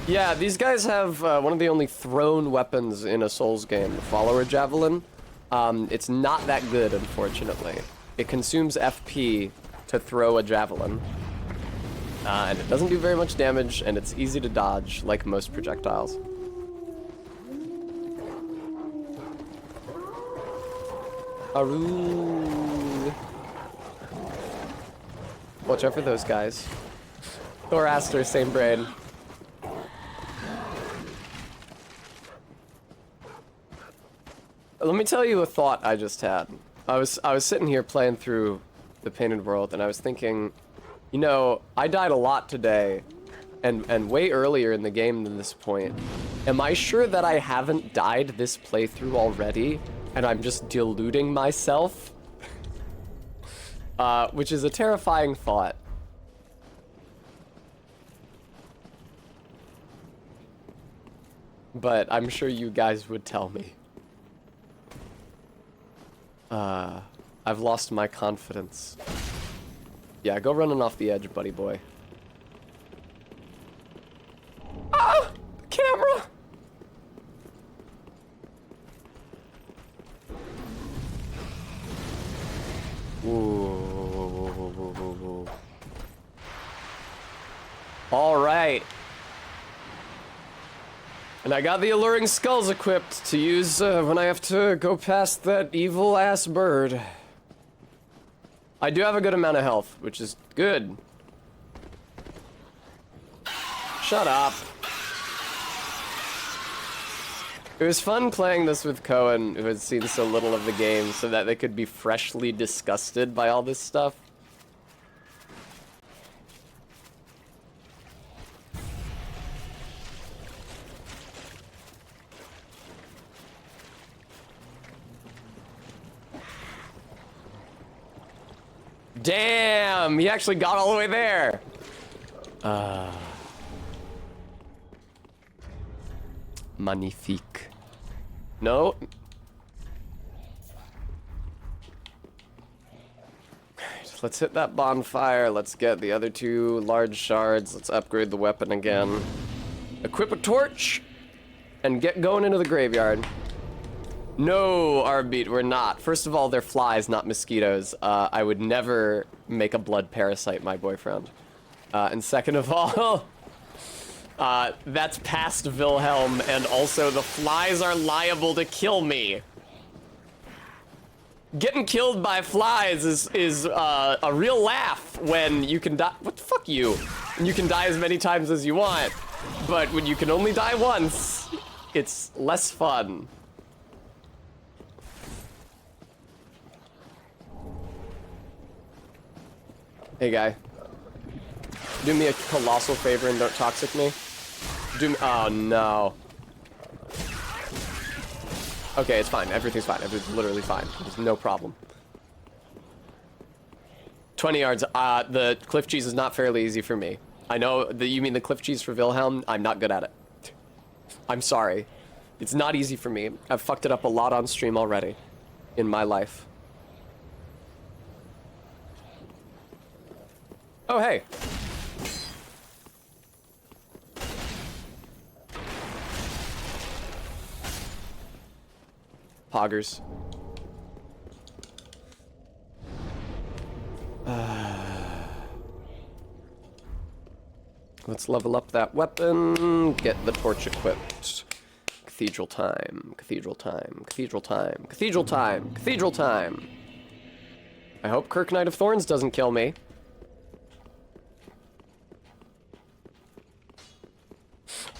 Speaker 1: Yeah, these guys have one of the only thrown weapons in a Souls game, the Follower Javelin. It's not that good, unfortunately. It consumes FP to throw a javelin. And it doesn't do very much damage, and it's easy to dodge, like most projectiles. Aru. Watch out for those guys. Thoraster, same brain. Let me tell you a thought I just had. I was sitting here playing through the Painted World, and I was thinking, you know, I died a lot today, and way earlier in the game than this point. Am I sure that I haven't died this playthrough already, and I'm just deluding myself? Which is a terrifying thought. But I'm sure you guys would tell me. I've lost my confidence. Yeah, go running off the edge, buddy boy. Ah! The camera! Ooh. All right. And I got the alluring skulls equipped to use when I have to go past that evil-ass bird. I do have a good amount of health, which is good. Shut up. It was fun playing this with Cohen, who had seen so little of the game, so that they could be freshly disgusted by all this stuff. Damn, he actually got all the way there. Magnifique. No. Alright, let's hit that bonfire. Let's get the other 2 large shards. Let's upgrade the weapon again. Equip a torch and get going into the graveyard. No, Arbeat, we're not. First of all, they're flies, not mosquitoes. I would never make a blood parasite my boyfriend. And second of all, that's past Wilhelm, and also the flies are liable to kill me. Getting killed by flies is a real laugh when you can die. What the fuck you? You can die as many times as you want, but when you can only die once, it's less fun. Hey guy, do me a colossal favor and don't toxic me. Do me, oh no. Okay, it's fine, everything's fine, everything's literally fine. There's no problem. 20 yards, the cliff cheese is not fairly easy for me. I know that you mean the cliff cheese for Wilhelm, I'm not good at it. I'm sorry. It's not easy for me. I've fucked it up a lot on stream already in my life. Oh, hey. Poggers. Let's level up that weapon, get the torch equipped. Cathedral time, cathedral time, cathedral time, cathedral time, cathedral time. I hope Kirk Knight of Thorns doesn't kill me.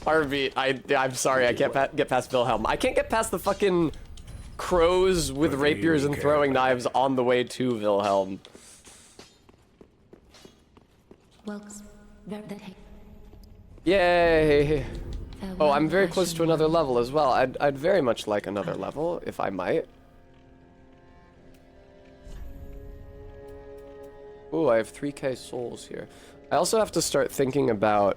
Speaker 1: Arby, I'm sorry, I can't get past Wilhelm. I can't get past the fucking crows with rapiers and throwing knives on the way to Wilhelm. Yay! Oh, I'm very close to another level as well. I'd very much like another level, if I might. Ooh, I have 3k souls here. I also have to start thinking about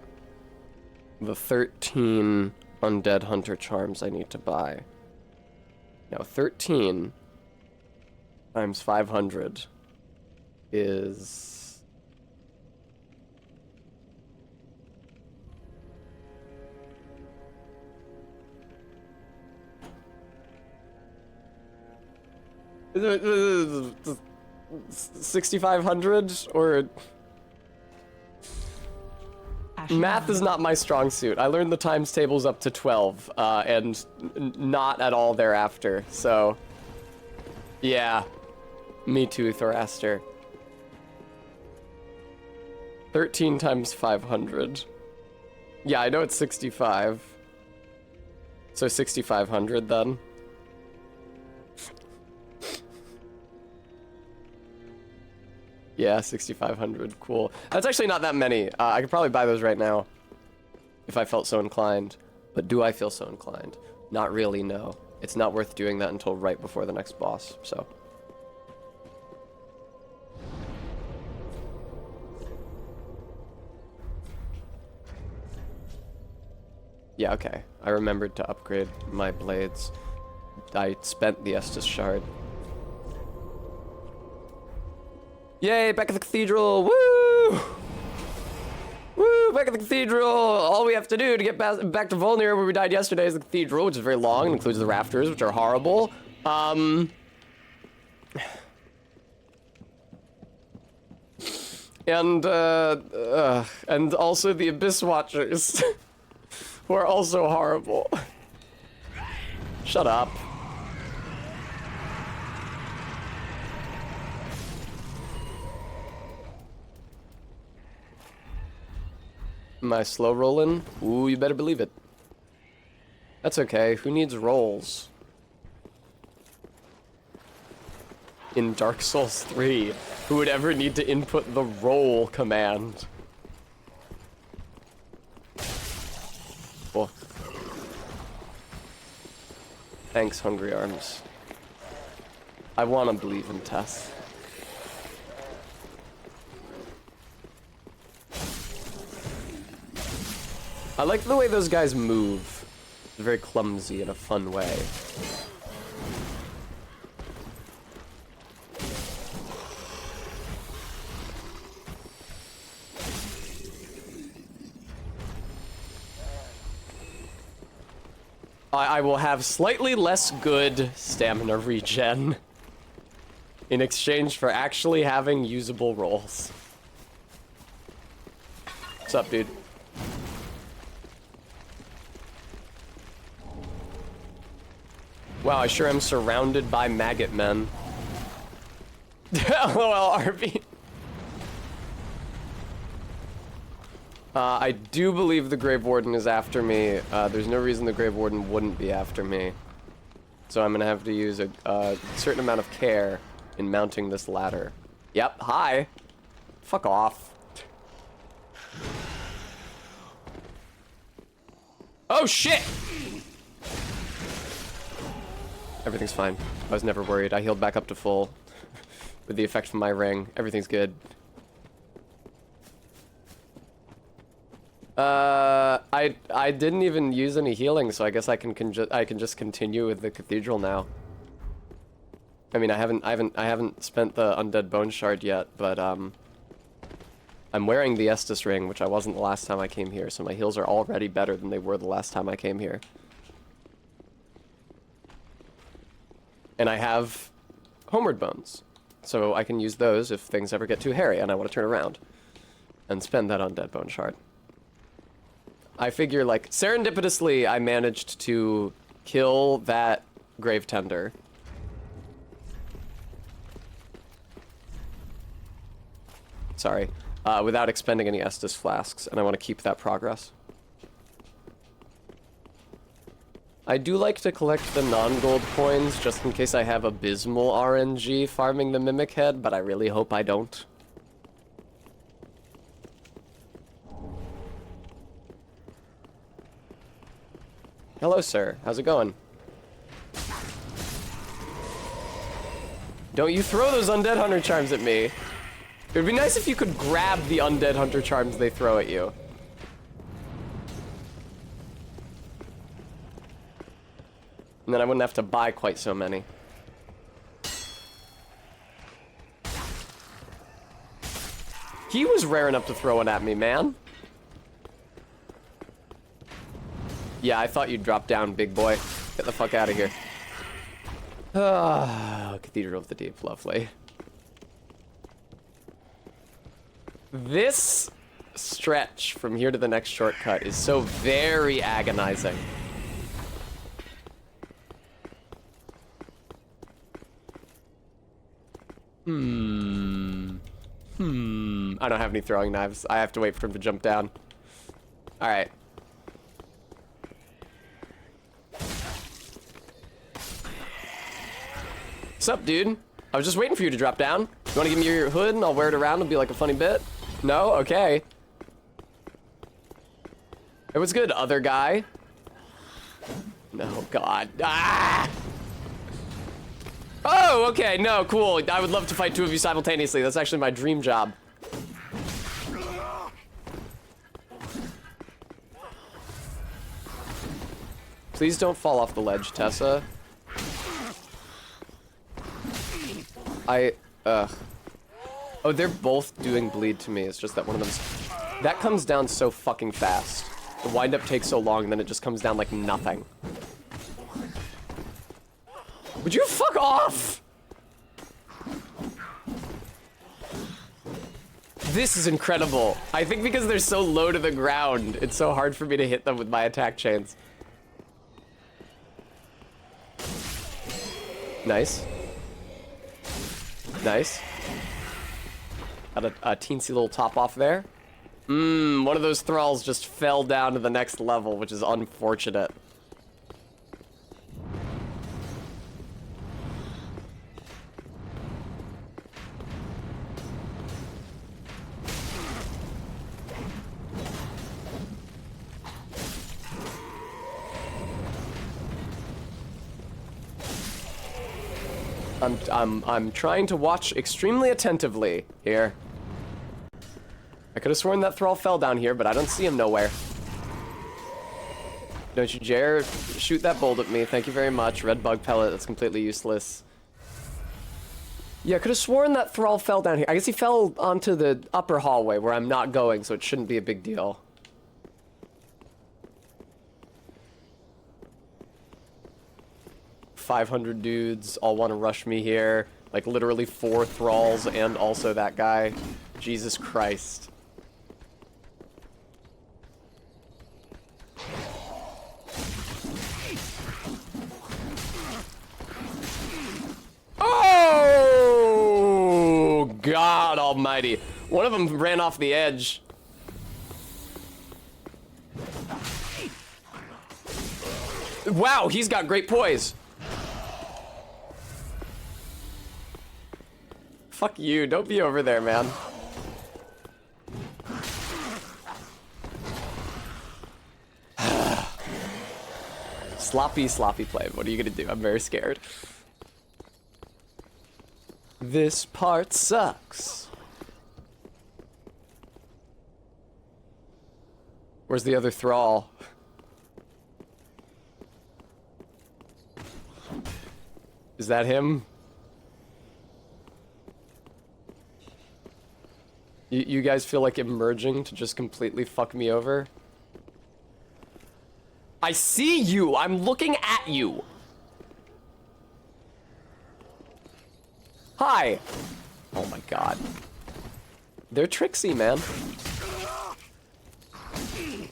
Speaker 1: the 13 undead hunter charms I need to buy. Now, 13 times 500 is... $6,500 or... Math is not my strong suit. I learned the times tables up to 12, and not at all thereafter, so... Yeah. Me too, Thoraster. 13 times 500. Yeah, I know it's 65. So 6,500 then. Yeah, 6,500, cool. That's actually not that many. I could probably buy those right now if I felt so inclined. But do I feel so inclined? Not really, no. It's not worth doing that until right before the next boss, so. Yeah, okay. I remembered to upgrade my blades. I spent the Estus shard. Yay, back at the cathedral, woo! Woo, back at the cathedral! All we have to do to get back to Volnir, where we died yesterday, is the cathedral, which is very long and includes the rafters, which are horrible. And also the Abyss Watchers, who are also horrible. Shut up. Am I slow rolling? Ooh, you better believe it. That's okay. Who needs rolls? In Dark Souls 3, who would ever need to input the roll command? Cool. Thanks, Hungry Arms. I want to believe in Tess. I like the way those guys move. very clumsy in a fun way. I will have slightly less good stamina regen in exchange for actually having usable rolls. What's up, dude? Wow, I sure am surrounded by maggot men. LOL, RP. I do believe the Grave Warden is after me. There's no reason the Grave Warden wouldn't be after me. So I'm gonna have to use a certain amount of care in mounting this ladder. Yep, hi. Fuck off. Oh shit! Everything's fine. I was never worried. I healed back up to full with the effect from my ring. Everything's good. I didn't even use any healing, so I guess I can just continue with the cathedral now. I mean, I haven't spent the undead bone shard yet, but I'm wearing the Estus ring, which I wasn't the last time I came here, so my heals are already better than they were the last time I came here. And I have homeward bones, so I can use those if things ever get too hairy and I want to turn around and spend that undead bone shard. I figure, like, serendipitously, I managed to kill that grave tender. Sorry. Without expending any Estus flasks, and I want to keep that progress. I do like to collect the non-gold coins, just in case I have abysmal RNG farming the Mimic Head, but I really hope I don't. Hello, sir. How's it going? Don't you throw those undead hunter charms at me. It would be nice if you could grab the undead hunter charms they throw at you. And then I wouldn't have to buy quite so many. He was rare enough to throw it at me, man. Yeah, I thought you'd drop down, big boy. Get the fuck out of here. Ah, Cathedral of the Deep, lovely. This stretch from here to the next shortcut is so very agonizing. I don't have any throwing knives. I have to wait for him to jump down. Alright. What's up, dude? I was just waiting for you to drop down. You want to give me your hood and I'll wear it around? It'll be like a funny bit. No? Okay. It was good, other guy. No, God. Ah! Oh, okay. No, cool. I would love to fight two of you simultaneously. That's actually my dream job. Please don't fall off the ledge, Tessa. Oh, they're both doing bleed to me. It's just that one of them's... That comes down so fucking fast. The wind-up takes so long, and then it just comes down like nothing. Would you fuck off? This is incredible. I think because they're so low to the ground, it's so hard for me to hit them with my attack chains. Nice. Nice. Got a teensy little top off there. One of those thralls just fell down to the next level, which is unfortunate. I'm trying to watch extremely attentively here. I could have sworn that thrall fell down here, but I don't see him nowhere. Don't you dare shoot that bolt at me. Thank you very much. Red bug pellet, that's completely useless. Yeah, I could have sworn that thrall fell down here. I guess he fell onto the upper hallway where I'm not going, so it shouldn't be a big deal. "500 dudes all want to rush me here." Like, literally 4 thralls and also that guy. Jesus Christ. Oh, God almighty. One of them ran off the edge. Wow, he's got great poise. Fuck you, don't be over there, man. Sloppy play. What are you gonna do? I'm very scared. This part sucks. Where's the other thrall? Is that him? You guys feel like emerging to just completely fuck me over? I see you! I'm looking at you! Hi! Oh my god. They're tricksy, man.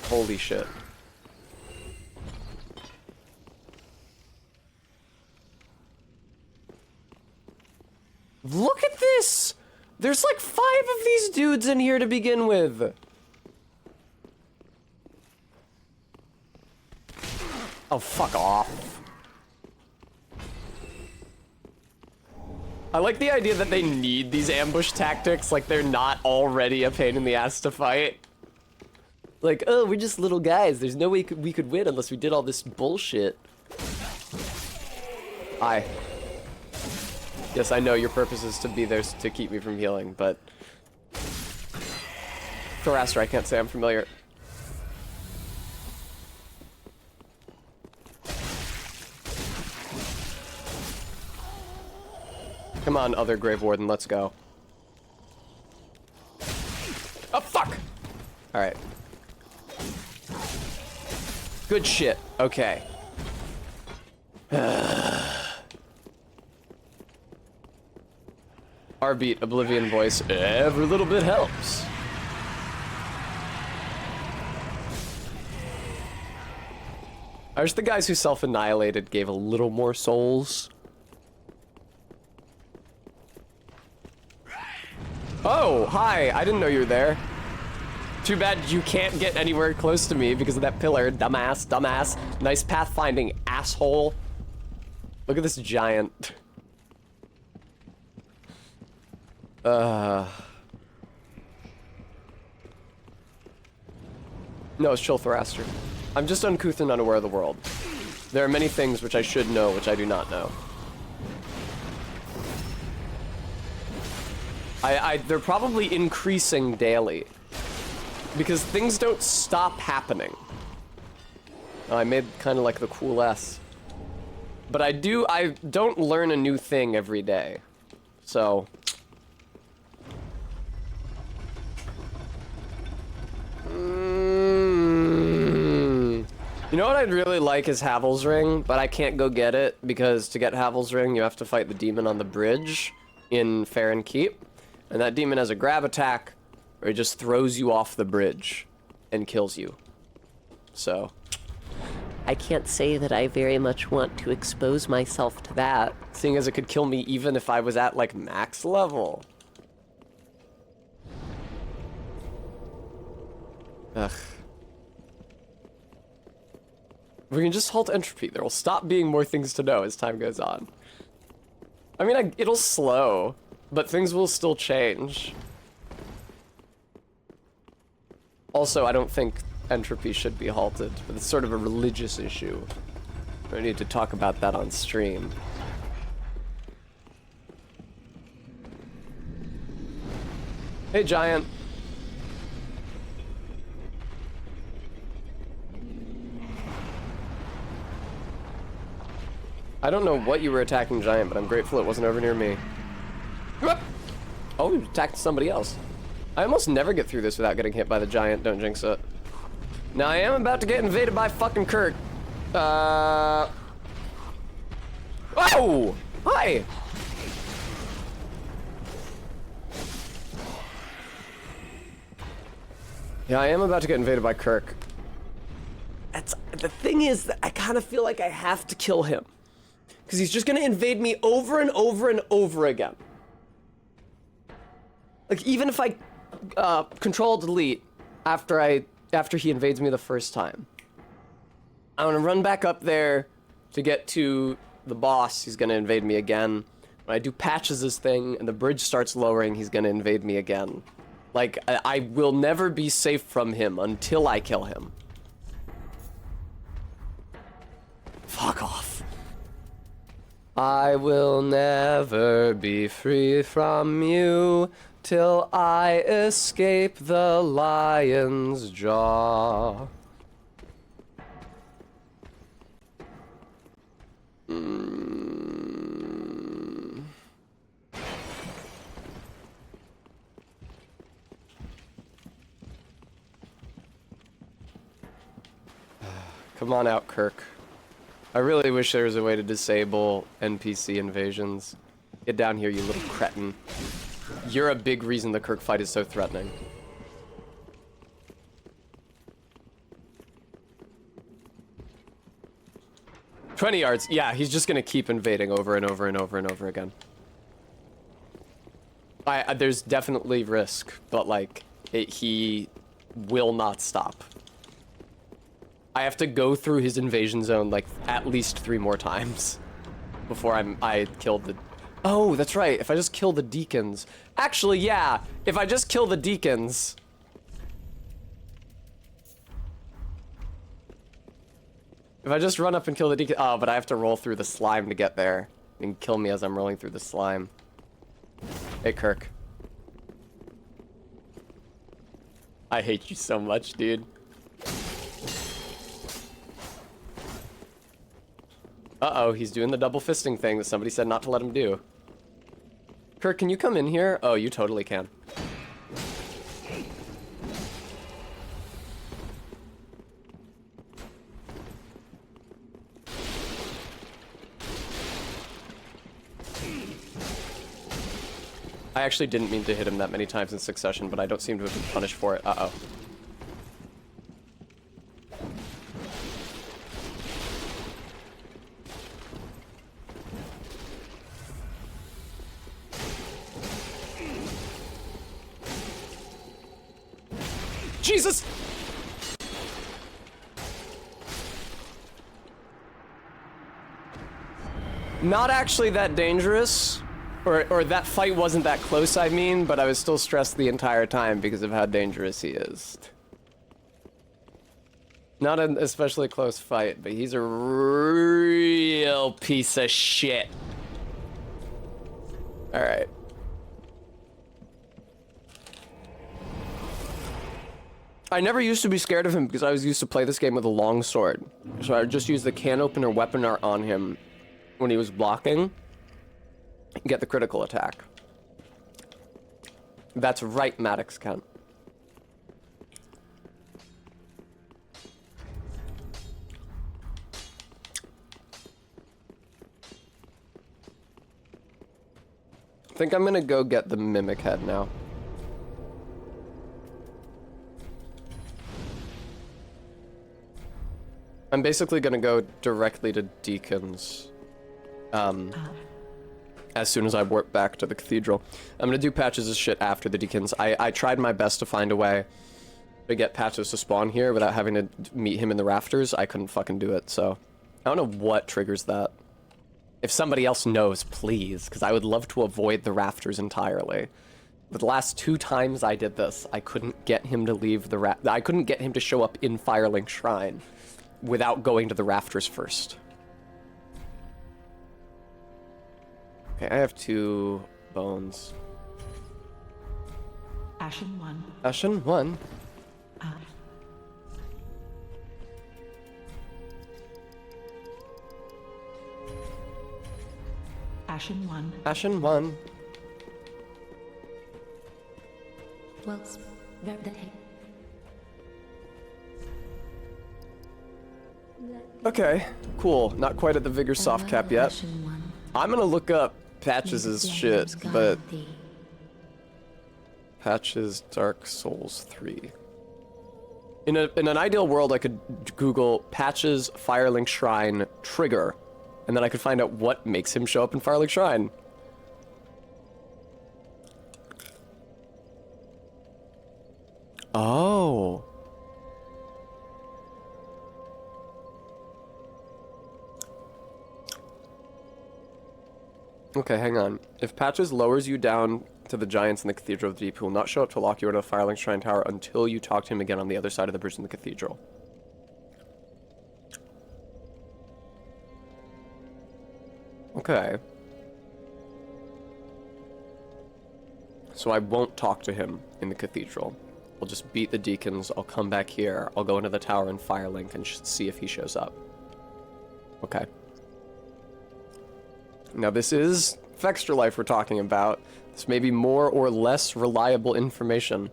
Speaker 1: Holy shit. Look at this! There's like 5 of these dudes in here to begin with. Oh, fuck off. I like the idea that they need these ambush tactics, like they're not already a pain in the ass to fight. Like, oh, we're just little guys. There's no way we could win unless we did all this bullshit. Hi. Yes, I know your purpose is to be there to keep me from healing, but... Thraster, I can't say I'm familiar. Come on, other Grave Warden, let's go. Oh, fuck! Alright. Good shit. Okay. R-beat, Oblivion voice. Every little bit helps. I wish the guys who self-annihilated gave a little more souls. Oh, hi. I didn't know you were there. Too bad you can't get anywhere close to me because of that pillar. Dumbass, dumbass. Nice pathfinding, asshole. Look at this giant. No, it's chill, Thraster. I'm just uncouth and unaware of the world. There are many things which I should know, which I do not know. They're probably increasing daily. Because things don't stop happening. Oh, I made kind of like the cool S. But I don't learn a new thing every day. So... You know what I'd really like is Havel's Ring, but I can't go get it because to get Havel's Ring, you have to fight the demon on the bridge in Farron Keep. And that demon has a grab attack where he just throws you off the bridge and kills you. So, I can't say that I very much want to expose myself to that, seeing as it could kill me even if I was at, like, max level. Ugh. We can just halt entropy. There will stop being more things to know as time goes on. I mean, it'll slow, but things will still change. Also, I don't think entropy should be halted, but it's sort of a religious issue. I need to talk about that on stream. Hey, Giant. I don't know what you were attacking, Giant, but I'm grateful it wasn't over near me. Oh, you attacked somebody else. I almost never get through this without getting hit by the Giant. Don't jinx it. Now, I am about to get invaded by fucking Kirk. Oh! Hi! Yeah, I am about to get invaded by Kirk. The thing is that I kind of feel like I have to kill him. Because he's just going to invade me over and over and over again. Like, even if I control delete after he invades me the first time. I'm going to run back up there to get to the boss. He's going to invade me again. When I do Patches' thing and the bridge starts lowering, he's going to invade me again. Like, I will never be safe from him until I kill him. Fuck off. I will never be free from you till I escape the lion's jaw. Come on out, Kirk. I really wish there was a way to disable NPC invasions. Get down here, you little cretin. You're a big reason the Kirk fight is so threatening. "20 yards. Yeah, he's just gonna keep invading over and over and over and over again. There's definitely risk, but like, he will not stop. I have to go through his invasion zone like at least 3 more times before I kill the... Oh, that's right. If I just kill the deacons... Actually, yeah. If I just kill the deacons... If I just run up and kill the deacons... Oh, but I have to roll through the slime to get there. And kill me as I'm rolling through the slime. Hey, Kirk. I hate you so much, dude. Uh-oh, he's doing the double fisting thing that somebody said not to let him do. Kirk, can you come in here? Oh, you totally can. I actually didn't mean to hit him that many times in succession, but I don't seem to have been punished for it. Uh-oh. Jesus! Not actually that dangerous, or that fight wasn't that close, I mean, but I was still stressed the entire time because of how dangerous he is. Not an especially close fight, but he's a real piece of shit. Alright. I never used to be scared of him because I was used to play this game with a long sword. So I would just use the can opener weapon art on him when he was blocking. Get the critical attack. That's right, Maddox Kent. I think I'm gonna go get the Mimic Head now. I'm basically gonna go directly to Deacons. As soon as I warp back to the cathedral. I'm gonna do Patches' shit after the Deacons. I tried my best to find a way to get Patches to spawn here without having to meet him in the rafters. I couldn't fucking do it, so... I don't know what triggers that. If somebody else knows, please, because I would love to avoid the rafters entirely. But the last 2 times I did this, I couldn't get him to leave the I couldn't get him to show up in Firelink Shrine without going to the rafters first. Okay, I have 2 bones.
Speaker 4: Ashen 1.
Speaker 1: Ashen 1.
Speaker 4: Ashen 1.
Speaker 1: Ashen 1.
Speaker 3: Well,
Speaker 1: Okay, cool. Not quite at the Vigor soft cap yet.
Speaker 3: Ashen 1.
Speaker 1: I'm gonna look up Patches' shit, but Patches Dark Souls 3. In an ideal world, I could Google Patches Firelink Shrine trigger, and then I could find out what makes him show up in Firelink Shrine. Oh. Okay, hang on. If Patches lowers you down to the giants in the Cathedral of the Deep, he will not show up to lock you into the Firelink Shrine Tower until you talk to him again on the other side of the bridge in the Cathedral. Okay. So I won't talk to him in the Cathedral. I'll just beat the deacons, I'll come back here, I'll go into the tower and Firelink and see if he shows up. Okay. Now this is Fextra Life we're talking about. This may be more or less reliable information.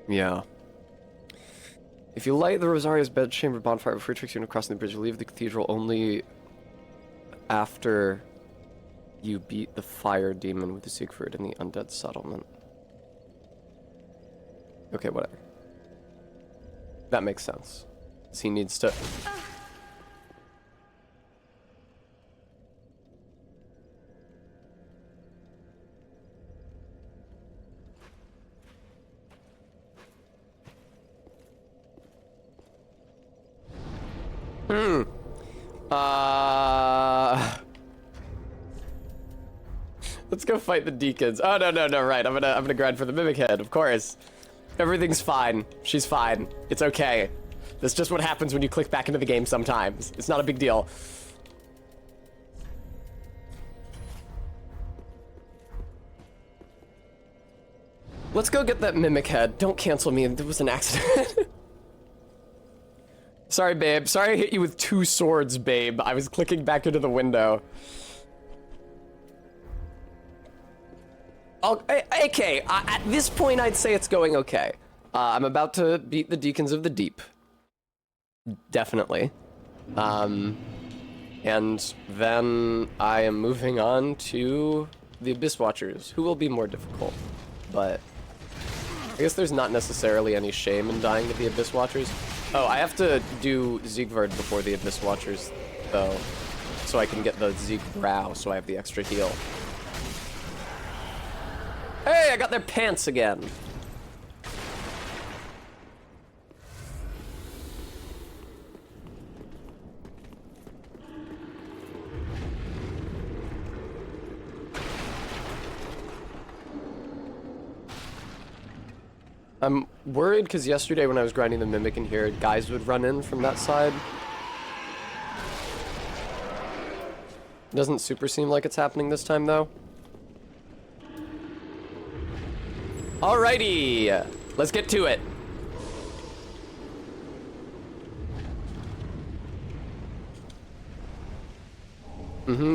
Speaker 1: Yeah. If you light the Rosario's bedchamber bonfire before it tricks you into crossing the bridge, you leave the cathedral only after you beat the fire demon with the Siegfried in the undead settlement. Okay, whatever. That makes sense. He needs to... Let's go fight the deacons. Oh, no, right. I'm gonna grind for the Mimic Head, of course. Everything's fine. She's fine. It's okay. That's just what happens when you click back into the game sometimes. It's not a big deal. Let's go get that Mimic Head. Don't cancel me. There was an accident. Sorry, babe. Sorry I hit you with 2 swords, babe. I was clicking back into the window. Okay, at this point, I'd say it's going okay. I'm about to beat the Deacons of the Deep. Definitely. And then I am moving on to the Abyss Watchers, who will be more difficult. But I guess there's not necessarily any shame in dying to the Abyss Watchers. Oh, I have to do Siegvard before the Abyss Watchers, though, so I can get the Siegbrow, so I have the extra heal. Hey, I got their pants again. I'm worried because yesterday when I was grinding the Mimic in here, guys would run in from that side. Doesn't super seem like it's happening this time, though. Alrighty, let's get to it.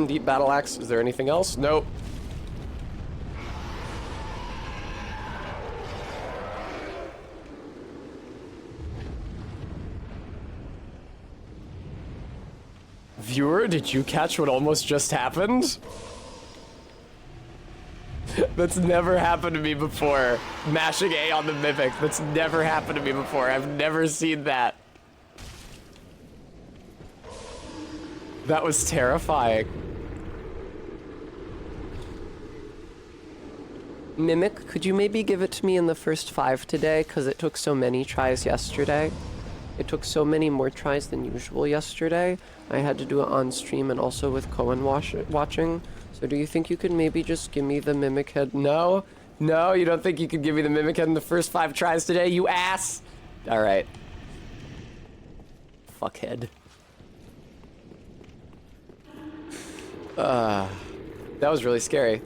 Speaker 1: Deep battle axe. Is there anything else? Nope. Viewer, did you catch what almost just happened? That's never happened to me before. Mashing A on the Mimic. That's never happened to me before. I've never seen that. That was terrifying. Mimic, could you maybe give it to me in the first 5 today? Because it took so many tries yesterday. It took so many more tries than usual yesterday. I had to do it on stream and also with Cohen watching. So do you think you could maybe just give me the Mimic Head? No? No, you don't think you could give me the Mimic Head in the first 5 tries today, you ass? Alright. Fuckhead. That was really scary.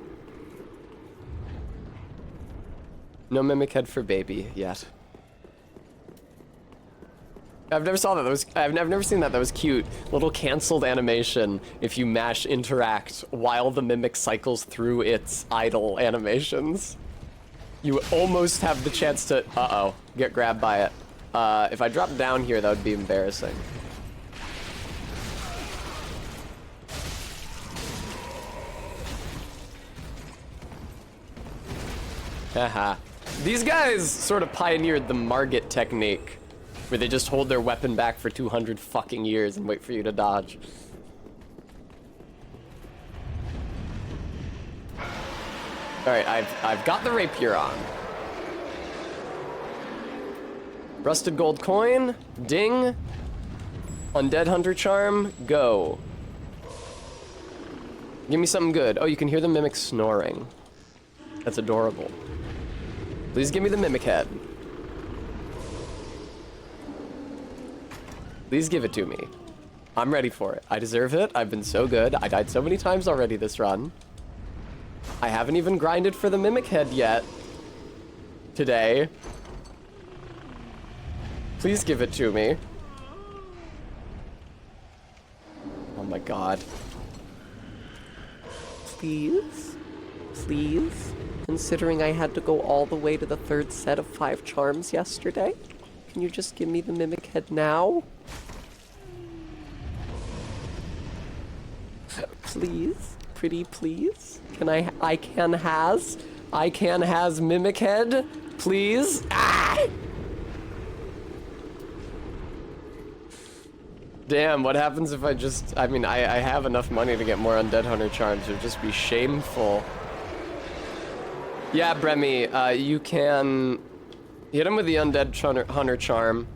Speaker 1: No Mimic Head for baby yet. I've never saw that. I've never seen that. That was cute. Little canceled animation if you mash interact while the mimic cycles through its idle animations. You almost have the chance to, get grabbed by it. If I drop down here, that would be embarrassing. Haha. These guys sort of pioneered the Margit technique, where they just hold their weapon back for 200 fucking years and wait for you to dodge. Alright, I've got the rapier on. Rusted gold coin, ding. Undead hunter charm, go. Give me something good. Oh, you can hear the mimic snoring. That's adorable. Please give me the mimic head. Please give it to me. I'm ready for it. I deserve it. I've been so good. I died so many times already this run. I haven't even grinded for the mimic head yet. Today. Please give it to me. Oh my god. Please? Please? Considering I had to go all the way to the third set of 5 charms yesterday? Can you just give me the mimic head now? Please? Pretty please? Can I can has mimic head? Please? Ah! Damn, what happens if I just... I mean, I have enough money to get more Undead Hunter charms. It would just be shameful. Yeah, Bremy, you can hit them with the Undead Hunter charm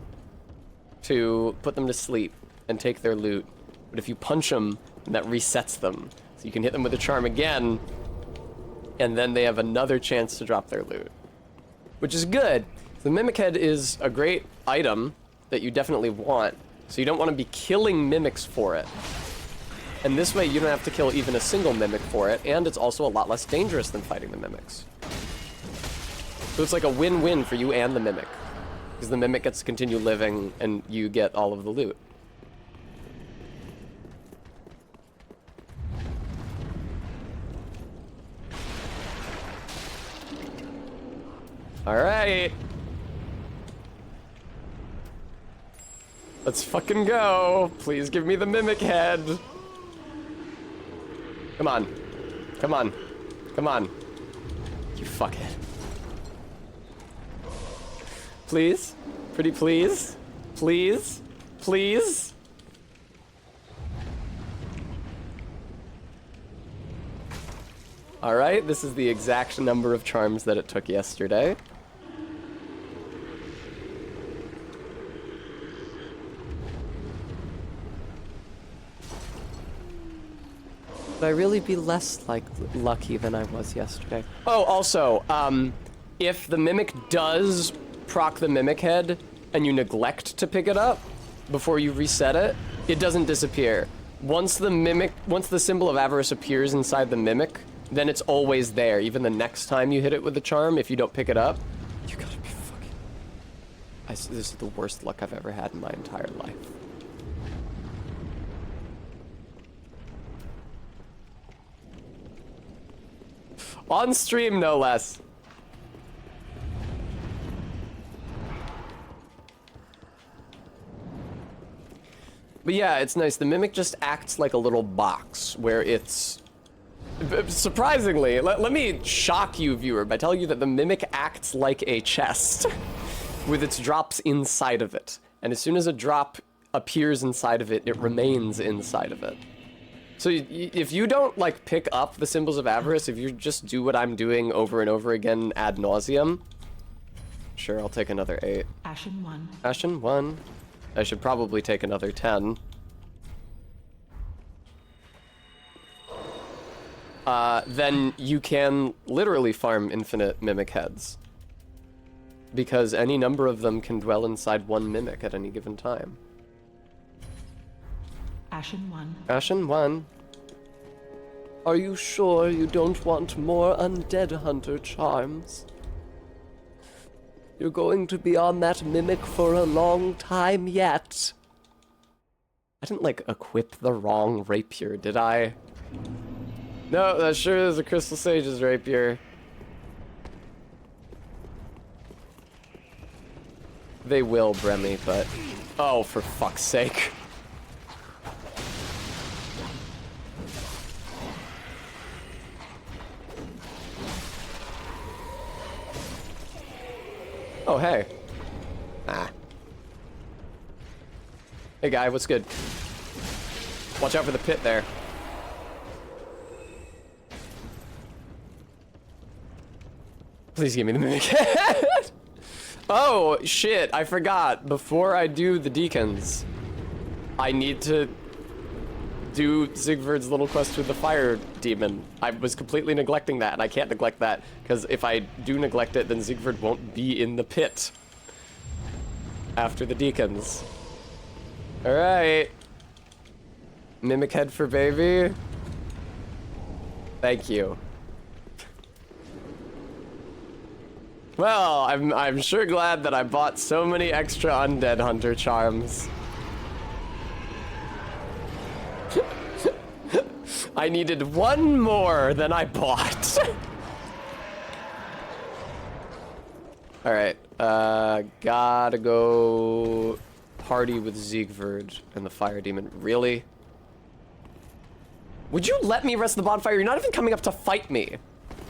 Speaker 1: to put them to sleep and take their loot. But if you punch them, that resets them. So you can hit them with the charm again, and then they have another chance to drop their loot. Which is good. The Mimic Head is a great item that you definitely want. So you don't want to be killing mimics for it. And this way you don't have to kill even a single mimic for it, and it's also a lot less dangerous than fighting the mimics. So it's like a win-win for you and the mimic. Because the mimic gets to continue living, and you get all of the loot. Alright. Let's fucking go. Please give me the mimic head. Come on. Come on. Come on. You fuckhead. Please? Pretty please? Please? Please? Alright, this is the exact number of charms that it took yesterday. Would I really be less lucky than I was yesterday? Oh, also, if the mimic does proc the mimic head and you neglect to pick it up before you reset it, it doesn't disappear. Once the symbol of avarice appears inside the mimic, then it's always there. Even the next time you hit it with the charm, if you don't pick it up, you gotta be fucking... This is the worst luck I've ever had in my entire life. On stream, no less. But yeah, it's nice. The mimic just acts like a little box where it's... Surprisingly, let me shock you, viewer, by telling you that the mimic acts like a chest with its drops inside of it. And as soon as a drop appears inside of it, it remains inside of it. So if you don't, like, pick up the symbols of avarice, if you just do what I'm doing over and over again ad nauseum, sure, I'll take another 8.
Speaker 4: Ashen 1.
Speaker 1: Ashen 1. I should probably take another 10. Then you can literally farm infinite mimic heads. Because any number of them can dwell inside one mimic at any given time.
Speaker 4: Ashen 1.
Speaker 1: Ashen 1. Are you sure you don't want more undead hunter charms? You're going to be on that mimic for a long time yet. I didn't, like, equip the wrong rapier, did I? No, that sure is a Crystal Sage's rapier. They will, Bremy, but... Oh, for fuck's sake. Oh, hey. Ah. Hey, guy, what's good? Watch out for the pit there. Please give me the mimic head. Oh, shit, I forgot. Before I do the deacons, I need to do Siegfried's little quest with the fire demon. I was completely neglecting that, and I can't neglect that, because if I do neglect it, then Siegfried won't be in the pit after the deacons. Alright. Mimic head for baby. Thank you. Well, I'm sure glad that I bought so many extra undead hunter charms. I needed one more than I bought. Alright, gotta go party with Siegfried and the fire demon. Really? Would you let me rest the bonfire? You're not even coming up to fight me.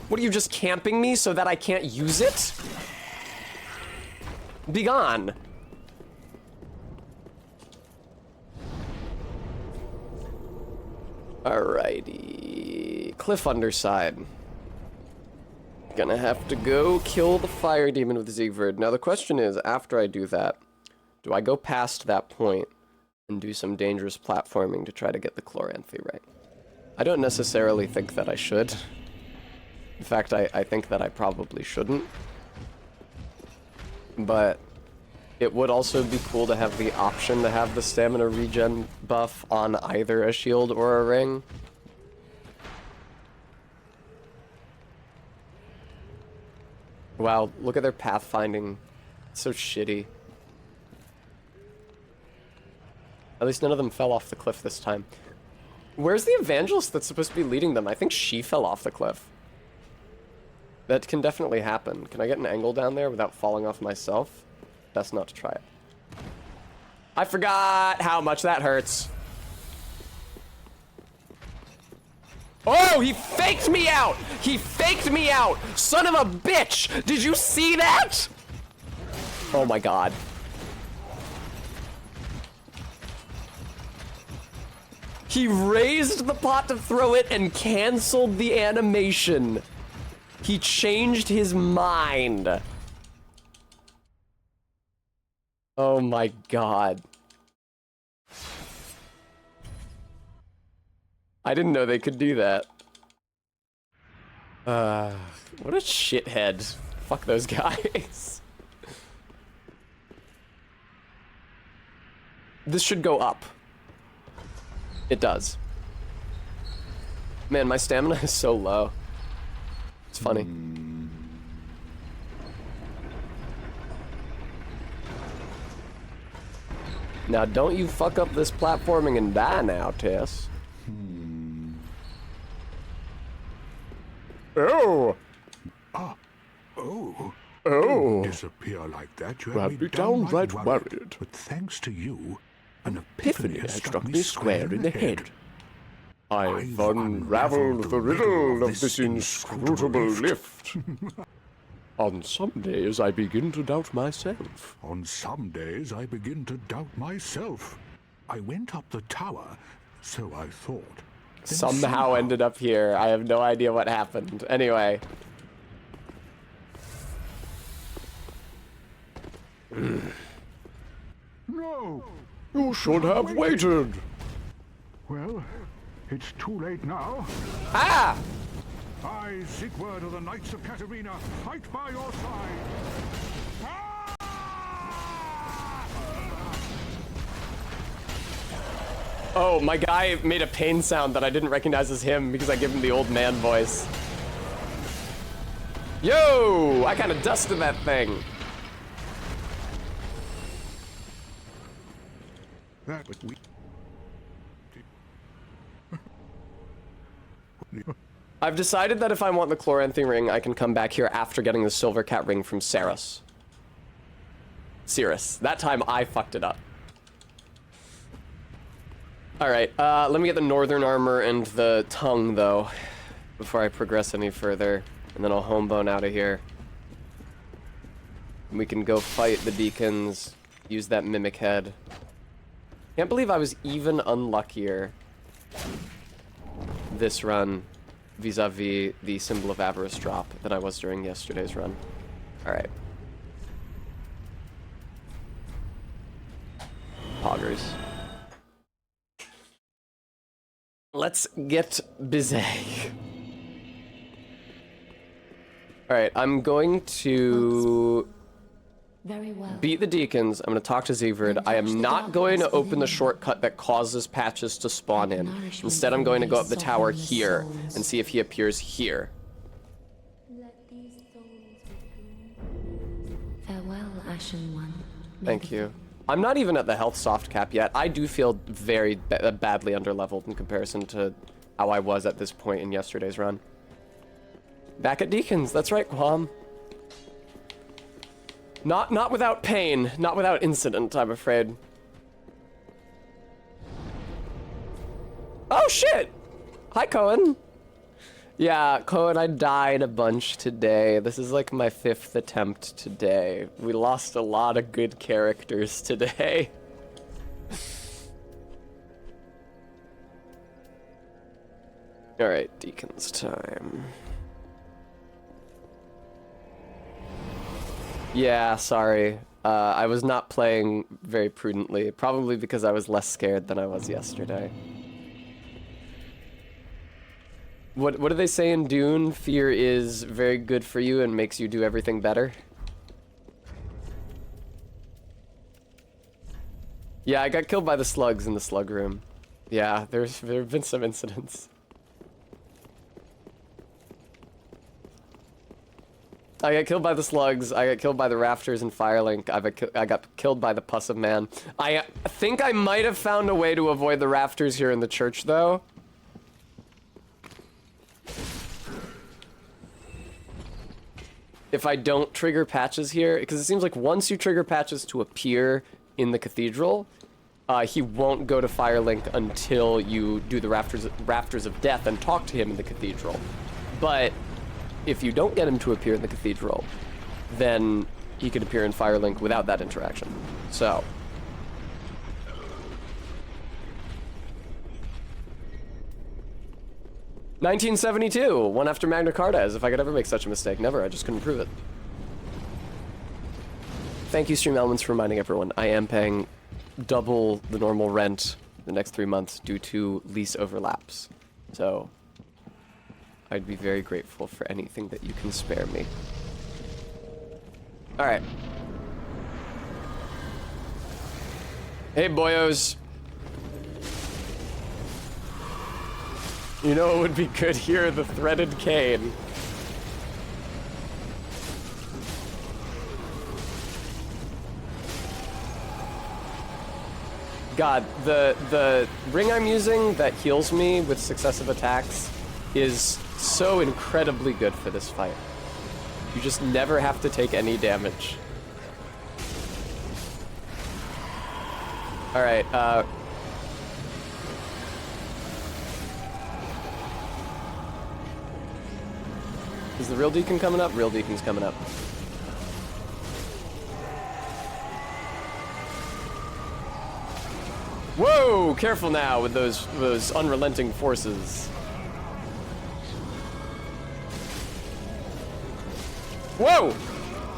Speaker 1: What are you, just camping me so that I can't use it? Be gone. Alrighty. Cliff underside. Gonna have to go kill the fire demon with Siegfried. Now the question is, after I do that, do I go past that point and do some dangerous platforming to try to get the Chloranthy right? I don't necessarily think that I should. In fact, I think that I probably shouldn't. But it would also be cool to have the option to have the stamina regen buff on either a shield or a ring. Wow, look at their pathfinding. It's so shitty. At least none of them fell off the cliff this time. Where's the evangelist that's supposed to be leading them? I think she fell off the cliff. That can definitely happen. Can I get an angle down there without falling off myself? Best not to try it. I forgot how much that hurts. Oh, he faked me out! He faked me out! Son of a bitch! Did you see that? Oh my god. He raised the pot to throw it and canceled the animation. He changed his mind. Oh my god. I didn't know they could do that. What a shithead. Fuck those guys. This should go up. It does. Man, my stamina is so low. It's funny. Now, don't you fuck up this platforming and die now, Tess. Oh!
Speaker 5: Oh!
Speaker 8: Oh!
Speaker 5: Disappear like that, you
Speaker 8: I'd
Speaker 5: had
Speaker 8: be
Speaker 5: me
Speaker 8: downright worried.
Speaker 5: But thanks to you, an
Speaker 8: Epiphany has struck me square in the head. I've unraveled the riddle of this inscrutable lift. On some days I begin to doubt myself.
Speaker 5: On some days I begin to doubt myself. I went up the tower, so I thought. Then
Speaker 1: Somehow ended up here. I have no idea what happened. Anyway.
Speaker 5: No!
Speaker 8: You should have waited.
Speaker 5: Well, it's too late now.
Speaker 1: Ah!
Speaker 5: I, Siegward of the Knights of Katarina, fight by your side.
Speaker 1: Oh, my guy made a pain sound that I didn't recognize as him because I gave him the old man voice. Yo! I kind of dusted that thing.
Speaker 5: That we.
Speaker 1: I've decided that if I want the Chloranthy ring, I can come back here after getting the Silver Cat ring from Cirrus. That time I fucked it up. Alright, let me get the Northern Armor and the Tongue, though, before I progress any further. And then I'll homebone out of here. And we can go fight the Deacons, use that Mimic Head. Can't believe I was even unluckier this run vis-a-vis the Symbol of Avarice drop than I was during yesterday's run. Alright. Poggers. Let's get busy. Alright, I'm going to
Speaker 3: Very well.
Speaker 1: beat the Deacons. I'm going to talk to Siegfried. I am not going to open the shortcut that causes patches to spawn in. Instead, I'm going to go up the tower here and see if he appears here.
Speaker 3: Farewell, Ashen One.
Speaker 1: Thank you. I'm not even at the health soft cap yet. I do feel very badly underleveled in comparison to how I was at this point in yesterday's run. Back at Deacons. That's right, Quam. Not without pain, not without incident, I'm afraid. Oh shit! Hi, Cohen. Yeah, Cohen, I died a bunch today. This is like my 5th attempt today. We lost a lot of good characters today. Alright, Deacons time. Yeah, sorry. I was not playing very prudently, probably because I was less scared than I was yesterday. What do they say in Dune? Fear is very good for you and makes you do everything better? Yeah, I got killed by the slugs in the slug room. Yeah, there have been some incidents. I got killed by the slugs, I got killed by the rafters and Firelink, I got killed by the Pus of Man. I think I might have found a way to avoid the rafters here in the church, though. If I don't trigger patches here, because it seems like once you trigger patches to appear in the cathedral, he won't go to Firelink until you do the Rafters of Death and talk to him in the cathedral. But if you don't get him to appear in the cathedral, then he can appear in Firelink without that interaction. So. "1972, one after Magna Carta, as if I could ever make such a mistake. Never, I just couldn't prove it." Thank you, Stream Elements, for reminding everyone. I am paying double the normal rent the next 3 months due to lease overlaps. So, I'd be very grateful for anything that you can spare me. Alright. Hey, boyos. You know it would be good here, the threaded cane. God, the ring I'm using that heals me with successive attacks is so incredibly good for this fight. You just never have to take any damage. Alright, is the real Deacon coming up? Real Deacon's coming up. Whoa! Careful now with those unrelenting forces. Whoa!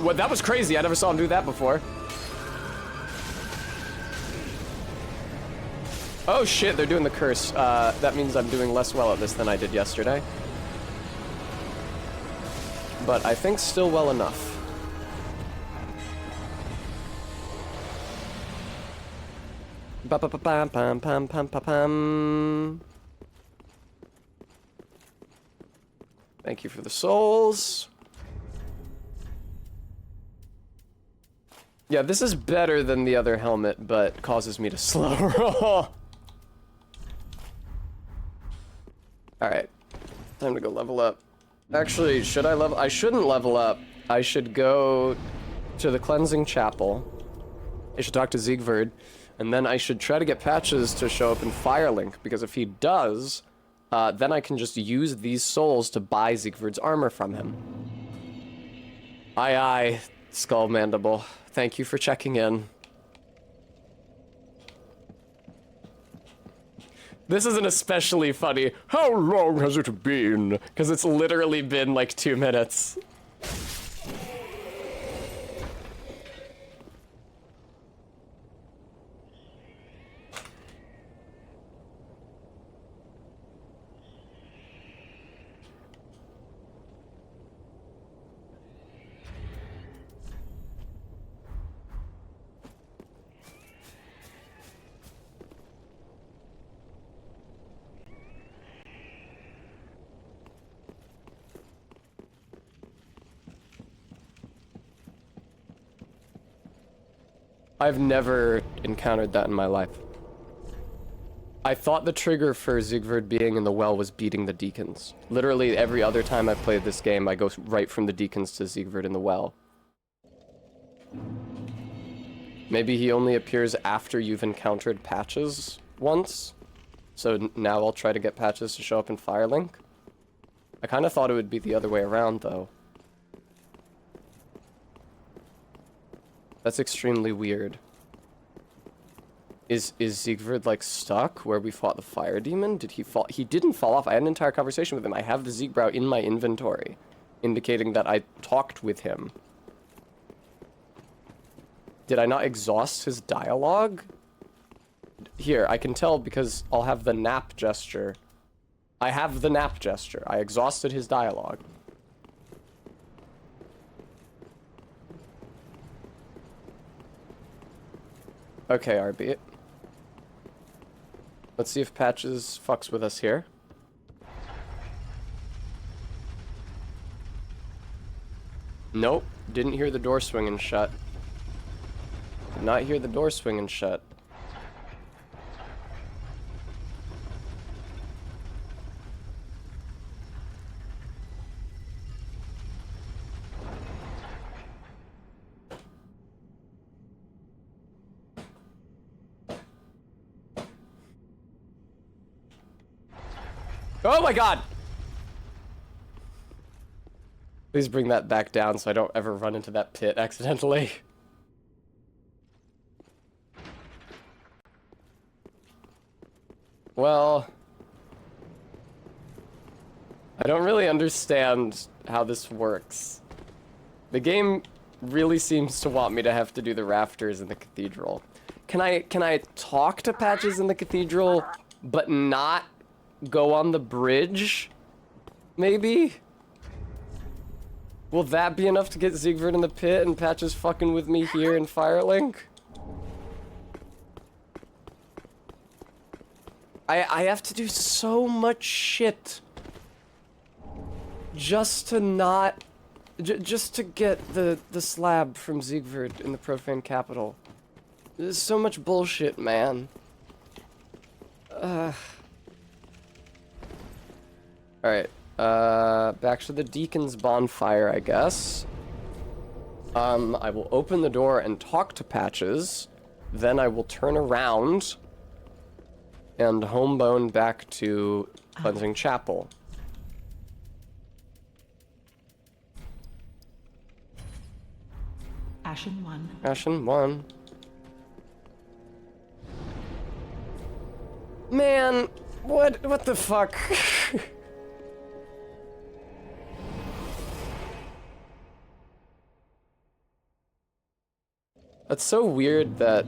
Speaker 1: What? That was crazy. I never saw him do that before. Oh shit, they're doing the curse. That means I'm doing less well at this than I did yesterday. But I think still well enough. Ba-ba-ba-bam-pam-pam-pam-pam-pam. Thank you for the souls. Yeah, this is better than the other helmet, but causes me to slow roll. Alright. Time to go level up. Actually, should I level? I shouldn't level up. I should go to the Cleansing Chapel. I should talk to Siegfried. And then I should try to get Patches to show up in Firelink, because if he does, then I can just use these souls to buy Siegfried's armor from him. Aye aye, Skull Mandible. Thank you for checking in. This isn't especially funny. How long has it been? Because it's literally been like 2 minutes. I've never encountered that in my life. I thought the trigger for Siegfried being in the well was beating the deacons. Literally every other time I've played this game, I go right from the deacons to Siegfried in the well. Maybe he only appears after you've encountered Patches once. So now I'll try to get Patches to show up in Firelink. I kind of thought it would be the other way around, though. That's extremely weird. Is Siegfried, like, stuck where we fought the fire demon? Did he fall? He didn't fall off. I had an entire conversation with him. I have the Siegbrow in my inventory, indicating that I talked with him. Did I not exhaust his dialogue? Here, I can tell because I'll have the nap gesture. I have the nap gesture. I exhausted his dialogue. Okay, RB. Let's see if Patches fucks with us here. Nope. Didn't hear the door swinging shut. Did not hear the door swinging shut. Oh my god! Please bring that back down so I don't ever run into that pit accidentally. Well, I don't really understand how this works. The game really seems to want me to have to do the rafters in the cathedral. Can I talk to Patches in the cathedral, but not go on the bridge? Maybe? Will that be enough to get Siegfried in the pit and Patches fucking with me here in Firelink? I have to do so much shit just to not... just to get the slab from Siegfried in the profane capital. There's so much bullshit, man. Alright, back to the Deacon's bonfire, I guess. I will open the door and talk to Patches. Then I will turn around and homebone back to Cleansing Chapel.
Speaker 4: Ashen 1.
Speaker 1: Ashen 1. Man, what the fuck? That's so weird that,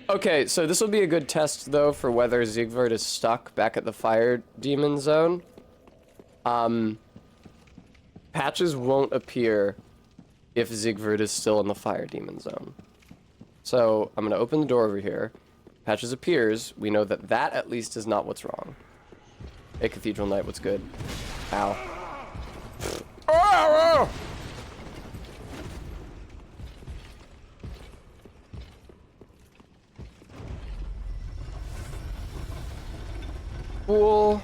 Speaker 1: okay, so this will be a good test, though, for whether Siegfried is stuck back at the fire demon zone. Patches won't appear if Siegfried is still in the fire demon zone. So, I'm gonna open the door over here. Patches appears. We know that that, at least, is not what's wrong. Hey, Cathedral Knight, what's good? Ow. Cool.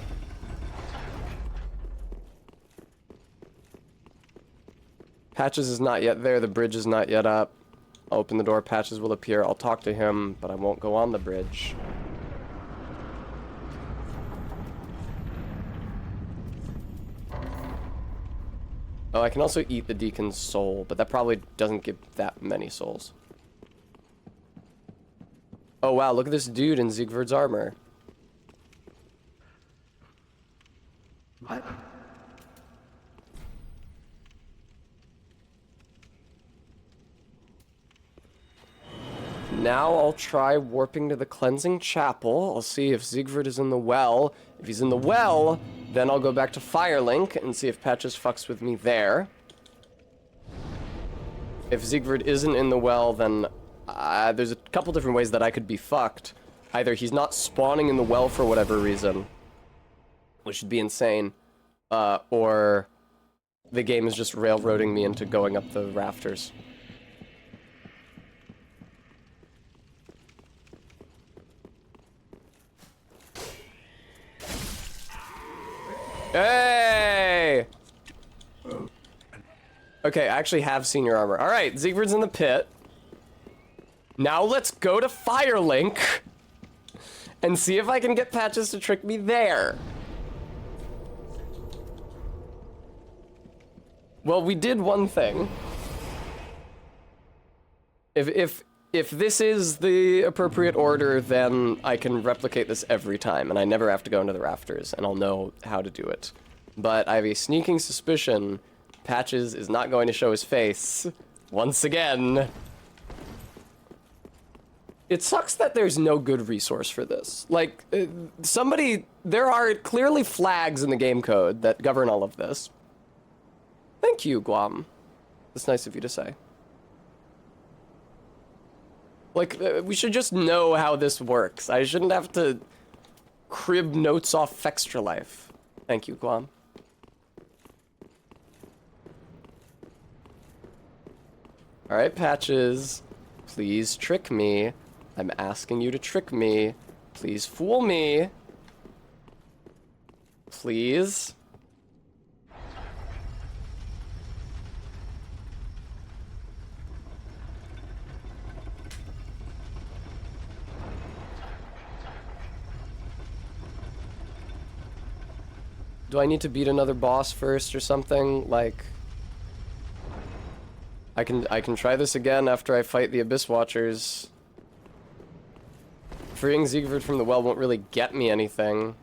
Speaker 1: Patches is not yet there. The bridge is not yet up. I'll open the door. Patches will appear. I'll talk to him, but I won't go on the bridge. Oh, I can also eat the Deacon's soul, but that probably doesn't give that many souls. Oh, wow. Look at this dude in Siegfried's armor.
Speaker 4: What?
Speaker 1: Now I'll try warping to the cleansing chapel. I'll see if Siegfried is in the well. If he's in the well, then I'll go back to Firelink and see if Patches fucks with me there. If Siegfried isn't in the well, then there's a couple different ways that I could be fucked. Either he's not spawning in the well for whatever reason, which would be insane, or the game is just railroading me into going up the rafters. Hey! Okay, I actually have senior armor. Alright, Siegfried's in the pit. Now let's go to Firelink and see if I can get Patches to trick me there. Well, we did one thing. If this is the appropriate order, then I can replicate this every time, and I never have to go into the rafters, and I'll know how to do it. But I have a sneaking suspicion Patches is not going to show his face once again. It sucks that there's no good resource for this. Like, there are clearly flags in the game code that govern all of this. Thank you, Guam. That's nice of you to say. Like, we should just know how this works. I shouldn't have to crib notes off Extra Life. Thank you, Guam. Alright, Patches. Please trick me. I'm asking you to trick me. Please fool me. Please. Do I need to beat another boss first or something? Like, I can try this again after I fight the Abyss Watchers. Freeing Siegfried from the well won't really get me anything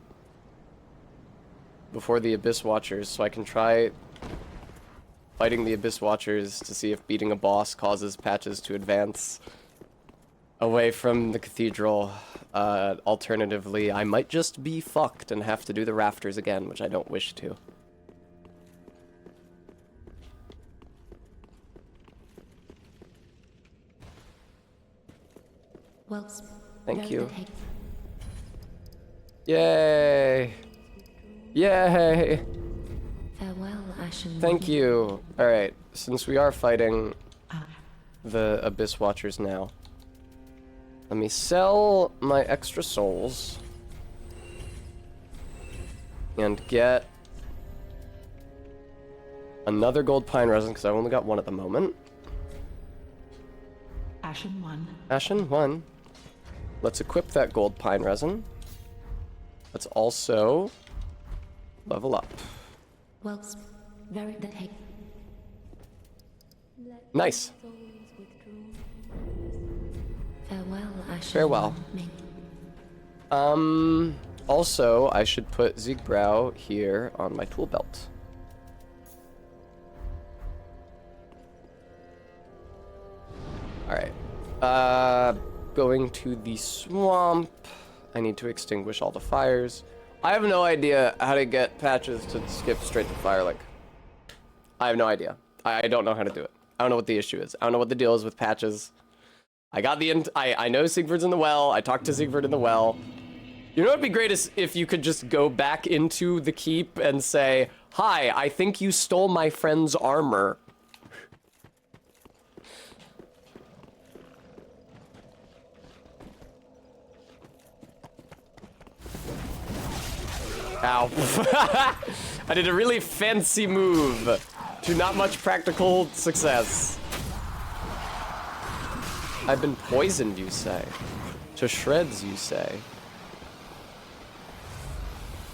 Speaker 1: before the Abyss Watchers, so I can try fighting the Abyss Watchers to see if beating a boss causes Patches to advance away from the cathedral. Alternatively, I might just be fucked and have to do the rafters again, which I don't wish to.
Speaker 3: Well,
Speaker 1: thank you. Yay! Yay!
Speaker 3: Farewell, Ashen.
Speaker 1: Thank you. Alright, since we are fighting the Abyss Watchers now, let me sell my extra souls and get another gold pine resin, because I've only got one at the moment.
Speaker 4: Ashen 1.
Speaker 1: Ashen 1. Let's equip that gold pine resin. Let's also level up.
Speaker 3: Well, very
Speaker 1: Nice.
Speaker 3: Farewell, Ashen.
Speaker 1: Farewell. Also, I should put Siegbrow here on my tool belt. Alright. Going to the swamp. I need to extinguish all the fires. I have no idea how to get Patches to skip straight to Firelink. I have no idea. I don't know how to do it. I don't know what the issue is. I don't know what the deal is with Patches. I got the I know Siegfried's in the well. I talked to Siegfried in the well. You know what'd be great is if you could just go back into the keep and say, "Hi, I think you stole my friend's armor." Ow. I did a really fancy move to not much practical success. I've been poisoned, you say. To shreds, you say.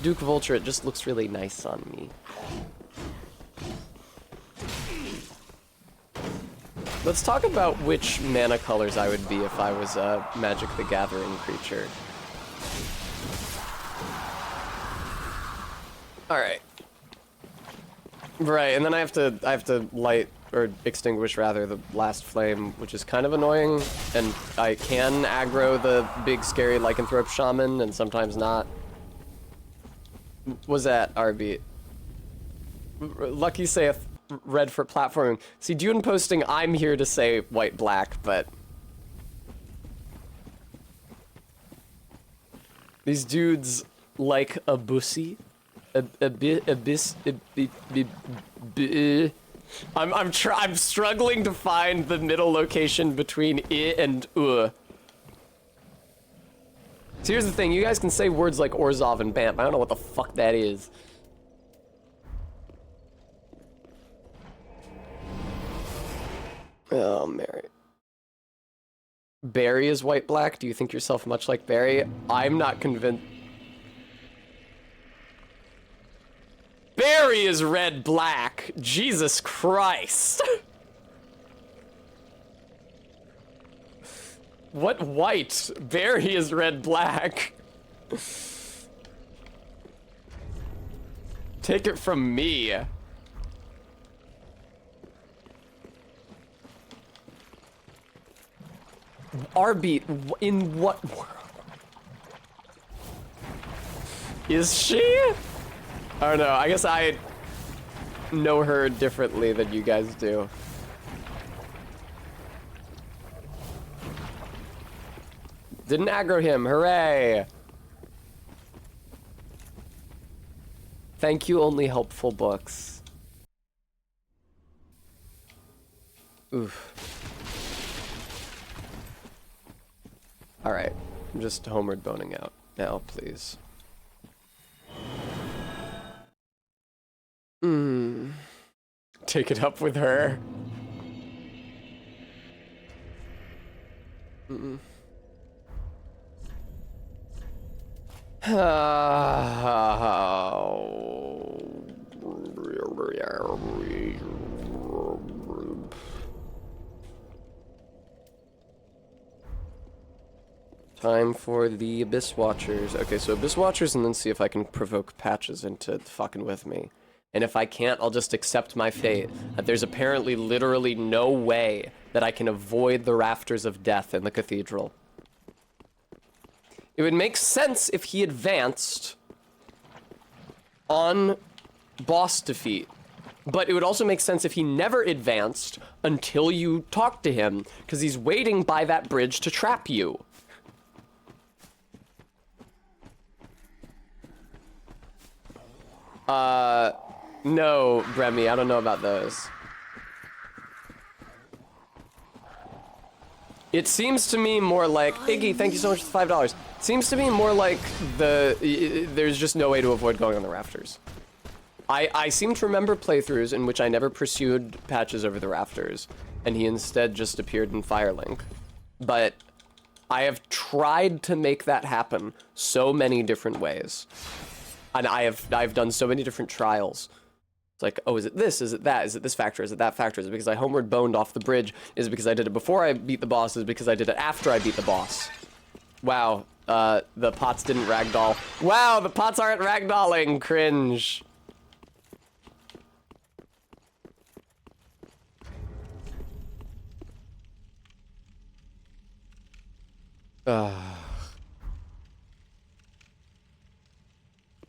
Speaker 1: Duke Vulture, it just looks really nice on me. Let's talk about which mana colors I would be if I was a Magic the Gathering creature. Alright. Right, and then I have to light, or extinguish rather, the last flame, which is kind of annoying, and I can aggro the big scary lycanthrope shaman, and sometimes not. Was that RB? Lucky saith red for platforming. See, Dune posting, I'm here to say white black, but these dudes like a bussy. I'm struggling to find the middle location between I and So here's the thing, you guys can say words like Orzhov and Bamp. I don't know what the fuck that is. Oh, Mary. Barry is white-black? Do you think yourself much like Barry? I'm not convinced. Barry is red-black. Jesus Christ. What white? Barry is red-black. Take it from me. Arbeat, in what world? Is she? I don't know, I guess I know her differently than you guys do. Didn't aggro him, hooray! Thank you, only helpful books. Oof. Alright, I'm just homeward boning out now, please. Take it up with her. Time for the Abyss Watchers. Okay, so Abyss Watchers, and then see if I can provoke Patches into fucking with me. And if I can't, I'll just accept my fate. That there's apparently literally no way that I can avoid the rafters of death in the cathedral. It would make sense if he advanced on boss defeat. But it would also make sense if he never advanced until you talk to him, because he's waiting by that bridge to trap you. No, Bremy, I don't know about those. It seems to me more like, Iggy, thank you so much for the $5. It seems to me more like there's just no way to avoid going on the rafters. I seem to remember playthroughs in which I never pursued Patches over the rafters, and he instead just appeared in Firelink. But I have tried to make that happen so many different ways. And I've done so many different trials. It's like, oh, is it this? Is it that? Is it this factor? Is it that factor? Is it because I homeward boned off the bridge? Is it because I did it before I beat the boss? Is it because I did it after I beat the boss? Wow, the pots didn't ragdoll. Wow, the pots aren't ragdolling. Cringe.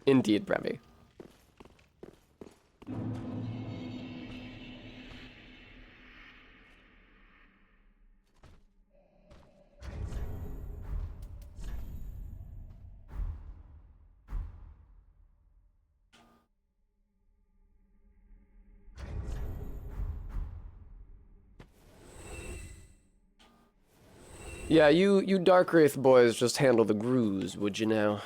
Speaker 1: Indeed, Bremy. Yeah, you Dark Wraith boys just handle the grooves, would you now?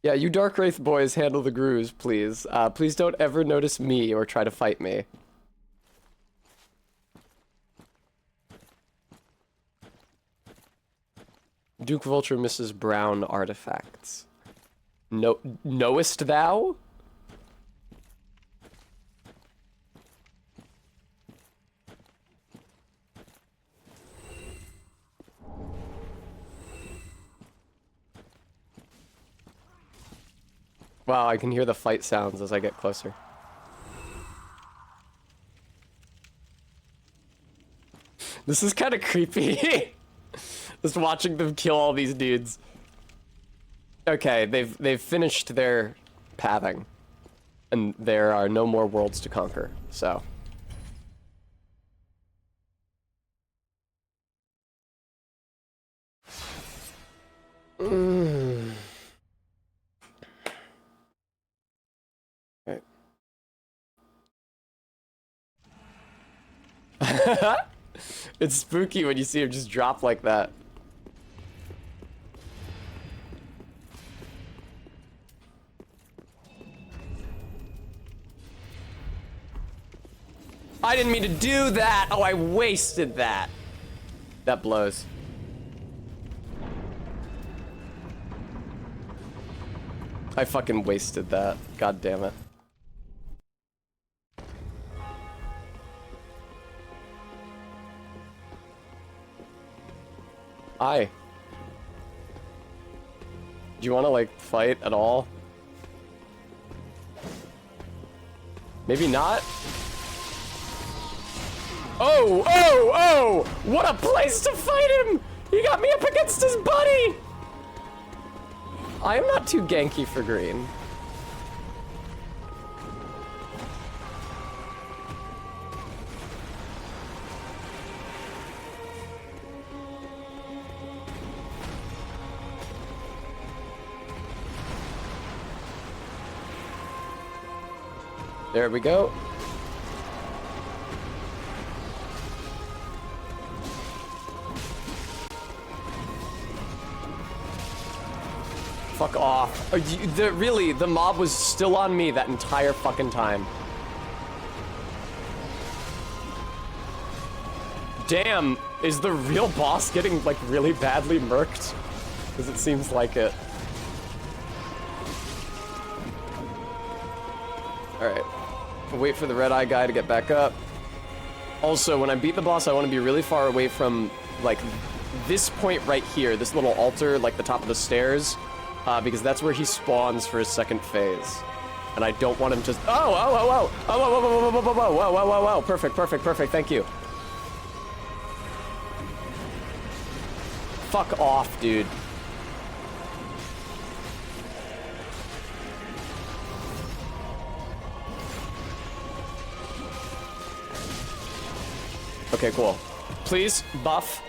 Speaker 1: Yeah, you Dark Wraith boys handle the grooves, please. Please don't ever notice me or try to fight me. Duke Vulture Mrs. Brown artifacts. Knowest thou? Wow, I can hear the fight sounds as I get closer. This is kind of creepy. Just watching them kill all these dudes. Okay, they've finished their pathing. And there are no more worlds to conquer, so. Right. It's spooky when you see him just drop like that. I didn't mean to do that! Oh, I wasted that! That blows. I fucking wasted that. God damn it. Hi. Do you want to, like, fight at all? Maybe not? Oh, oh, oh! What a place to fight him! He got me up against his buddy! I am not too ganky for green. There we go. Fuck off. Really, the mob was still on me that entire fucking time. Damn, is the real boss getting, like, really badly murked? Because it seems like it. Alright. Wait for the red-eye guy to get back up. Also, when I beat the boss, I want to be really far away from, like, this point right here. This little altar, like the top of the stairs. Because that's where he spawns for his second phase. And I don't want him to... Oh, whoa, perfect, thank you. Fuck off, dude. Okay, cool. Please, buff.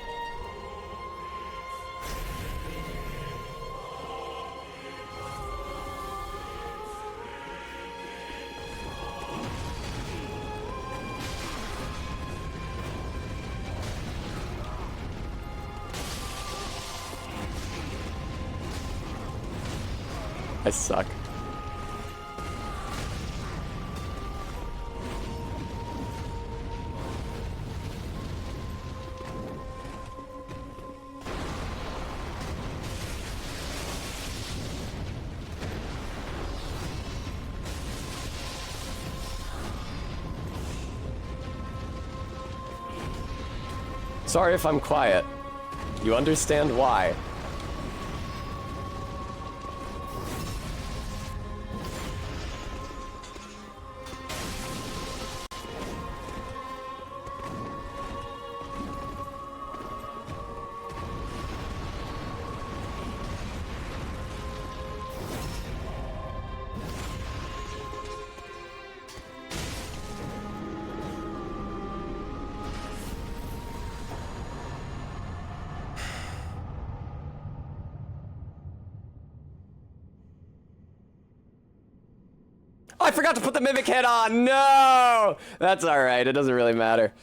Speaker 1: I suck. Sorry if I'm quiet. You understand why. I forgot to put the mimic head on. No, that's all right. It doesn't really matter.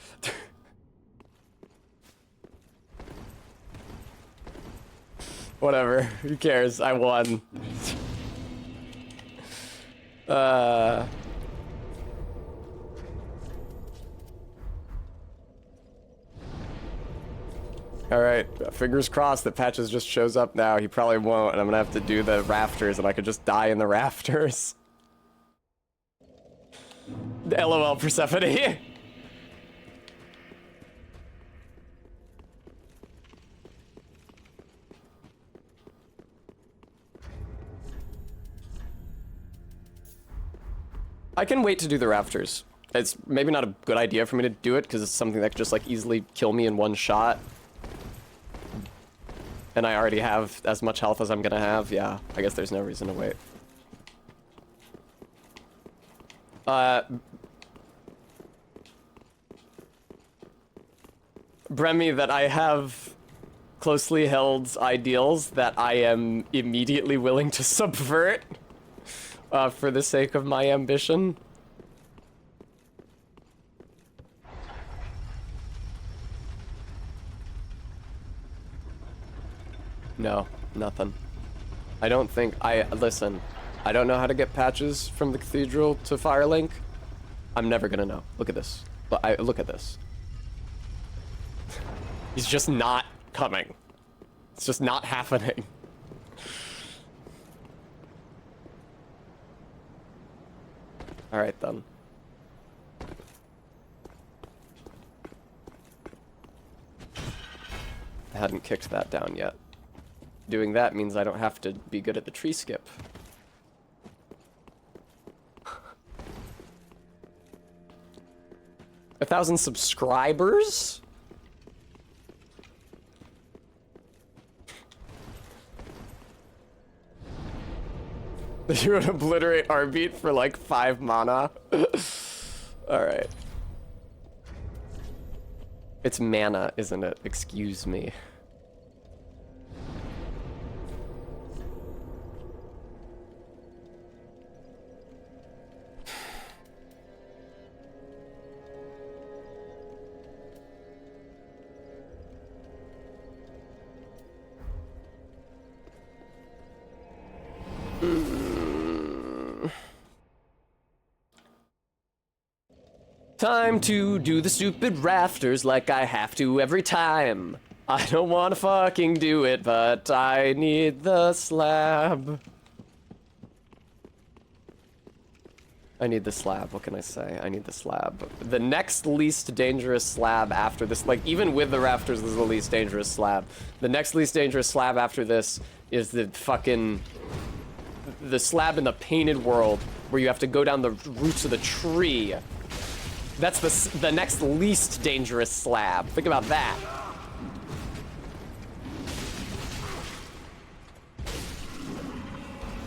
Speaker 1: Whatever. Who cares? I won. Alright, fingers crossed that Patches just shows up now. He probably won't, and I'm gonna have to do the rafters, and I could just die in the rafters. LOL, Persephone. I can wait to do the rafters. It's maybe not a good idea for me to do it, because it's something that could just, like, easily kill me in one shot. And I already have as much health as I'm gonna have. Yeah, I guess there's no reason to wait. Bremy, that I have closely held ideals that I am immediately willing to subvert for the sake of my ambition. No, nothing. I don't think listen, I don't know how to get Patches from the cathedral to Firelink. I'm never gonna know. Look at this. Look at this. He's just not coming. It's just not happening. Alright then. I hadn't kicked that down yet. Doing that means I don't have to be good at the tree skip. 1,000 subscribers? You would obliterate Arbeat for like 5 mana. Alright. It's mana, isn't it? Excuse me. Time to do the stupid rafters like I have to every time. I don't want to fucking do it, but I need the slab. I need the slab, what can I say? I need the slab. The next least dangerous slab after this, like even with the rafters, this is the least dangerous slab. The next least dangerous slab after this is the fucking... the slab in the painted world where you have to go down the roots of the tree. That's the next least dangerous slab. Think about that.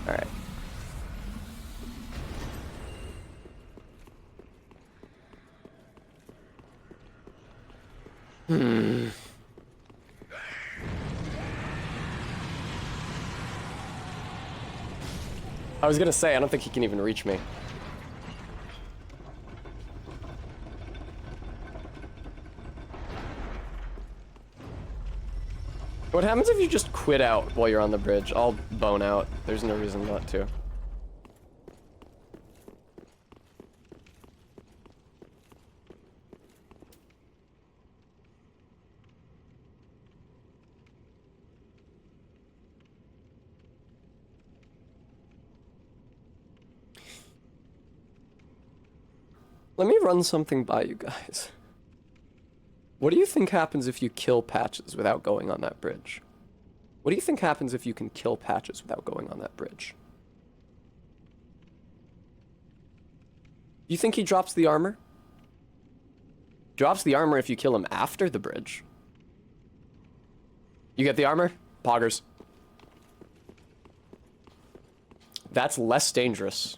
Speaker 1: All right. I was gonna say, I don't think he can even reach me. What happens if you just quit out while you're on the bridge? I'll bone out. There's no reason not to. Let me run something by you guys. What do you think happens if you kill Patches without going on that bridge? What do you think happens if you can kill Patches without going on that bridge? You think he drops the armor? Drops the armor if you kill him after the bridge. You get the armor? Poggers. That's less dangerous.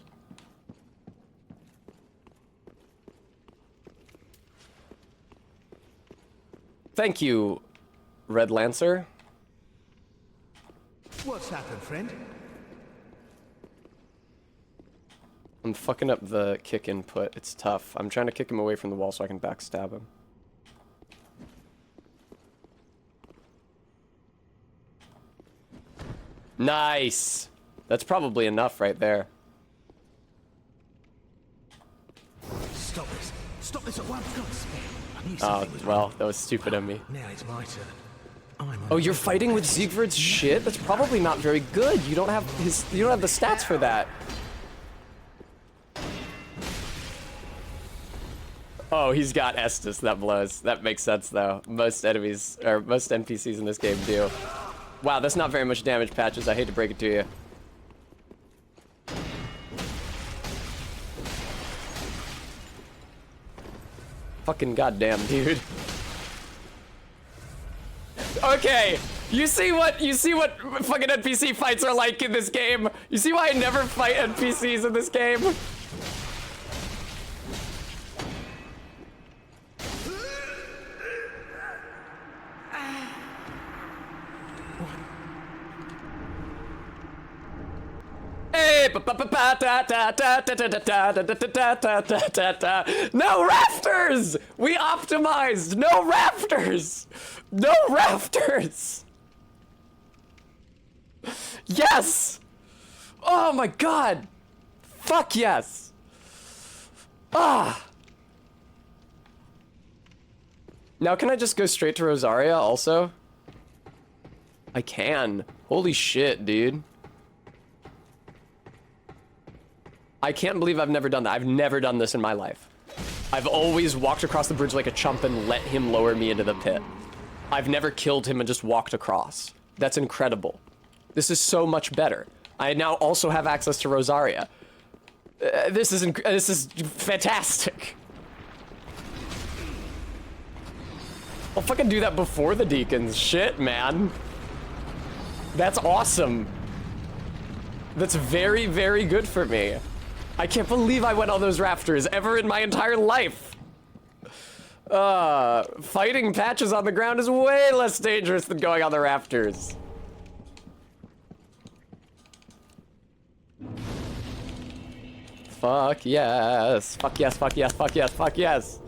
Speaker 1: Thank you, Red Lancer.
Speaker 9: What's happened, friend?
Speaker 1: I'm fucking up the kick input. It's tough. I'm trying to kick him away from the wall so I can backstab him. Nice! That's probably enough right there. Oh, well, that was stupid of me.
Speaker 9: Now it's my turn.
Speaker 1: Oh, you're fighting with Siegfried's shit? That's probably not very good. You don't have the stats for that. Oh, he's got Estus. That blows. That makes sense, though. Most enemies, or most NPCs in this game do. Wow, that's not very much damage, Patches. I hate to break it to you. Fucking goddamn, dude. Okay, you see what fucking NPC fights are like in this game? You see why I never fight NPCs in this game? Hey, no rafters! We optimized! No rafters! No rafters! Yes! Oh my god! Fuck yes! Ah! Now can I just go straight to Rosaria also? I can. Holy shit, dude. I can't believe I've never done that. I've never done this in my life. I've always walked across the bridge like a chump and let him lower me into the pit. I've never killed him and just walked across. That's incredible. This is so much better. I now also have access to Rosaria. This is fantastic. I'll fucking do that before the deacons. Shit, man. That's awesome. That's very, very good for me. I can't believe I went on those rafters ever in my entire life. Fighting Patches on the ground is way less dangerous than going on the rafters. Fuck yes. Fuck yes, fuck yes, fuck yes, fuck yes.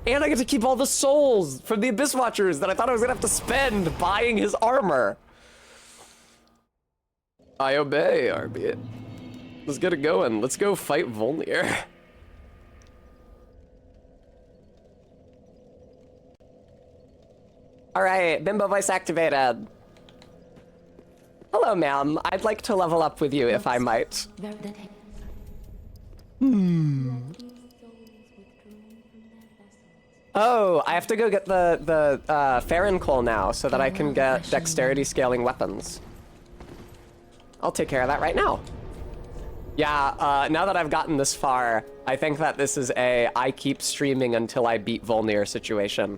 Speaker 1: And I get to keep all the souls from the Abyss Watchers that I thought I was gonna have to spend buying his armor. I obey, Arbit. Let's get it going. Let's go fight Volnir. Alright, Bimbo voice activated. Hello, ma'am. I'd like to level up with you, if I might. Oh, I have to go get the Farron coal now so that I can get dexterity scaling weapons. I'll take care of that right now. Yeah, now that I've gotten this far, I think that this is a I keep streaming until I beat Volnir situation.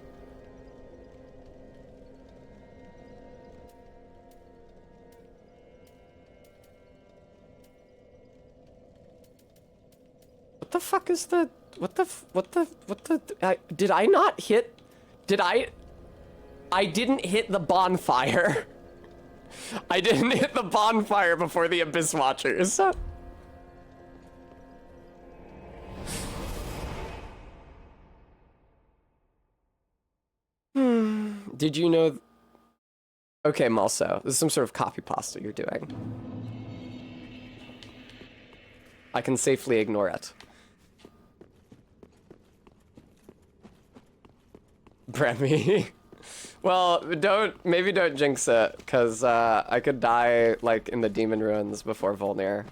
Speaker 1: What the fuck is the, did I not hit, I didn't hit the bonfire. I didn't hit the bonfire before the Abyss Watchers. Did you know? Okay, Malso, this is some sort of copy pasta you're doing. I can safely ignore it. Bremy. Well, maybe don't jinx it, because I could die, like, in the Demon Ruins before Volnir.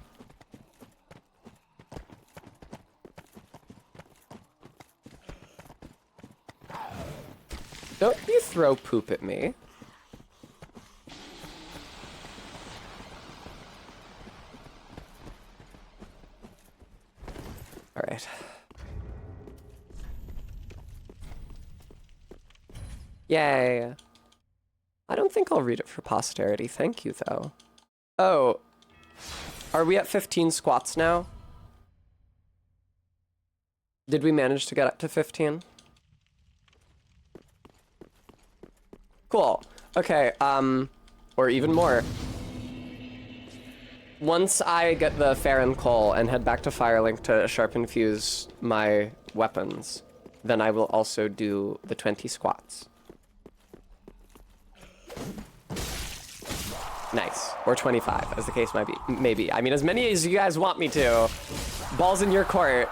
Speaker 1: Don't you throw poop at me. All right. Yay. I don't think I'll read it for posterity. Thank you, though. Oh. Are we at 15 squats now? Did we manage to get up to 15? Cool. Okay, or even more. Once I get the Farron coal and head back to Firelink to sharpen fuse my weapons, then I will also do the 20 squats. Nice. Or 25, as the case might be. Maybe. I mean, as many as you guys want me to. Ball's in your court.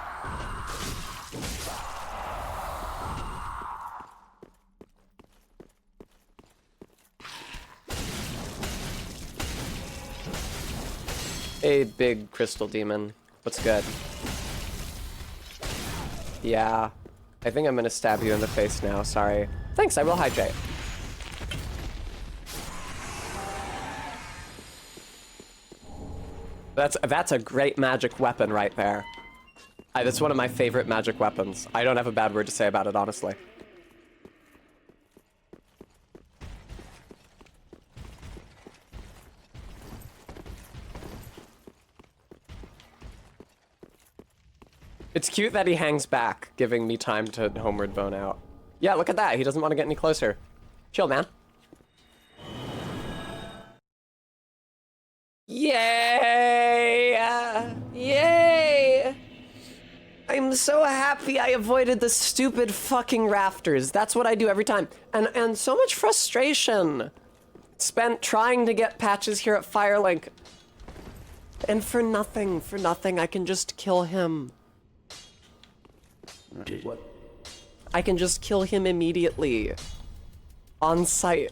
Speaker 1: Hey, big crystal demon. What's good? Yeah. I think I'm gonna stab you in the face now, sorry. Thanks, I will hydrate. That's a great magic weapon right there. That's one of my favorite magic weapons. I don't have a bad word to say about it, honestly. It's cute that he hangs back, giving me time to homeward bone out. Yeah, look at that. He doesn't want to get any closer. Chill, man. Yay! Yay! I'm so happy I avoided the stupid fucking rafters. That's what I do every time. And so much frustration spent trying to get patches here at Firelink. And for nothing, I can just kill him.
Speaker 9: What?
Speaker 1: I can just kill him immediately. On site.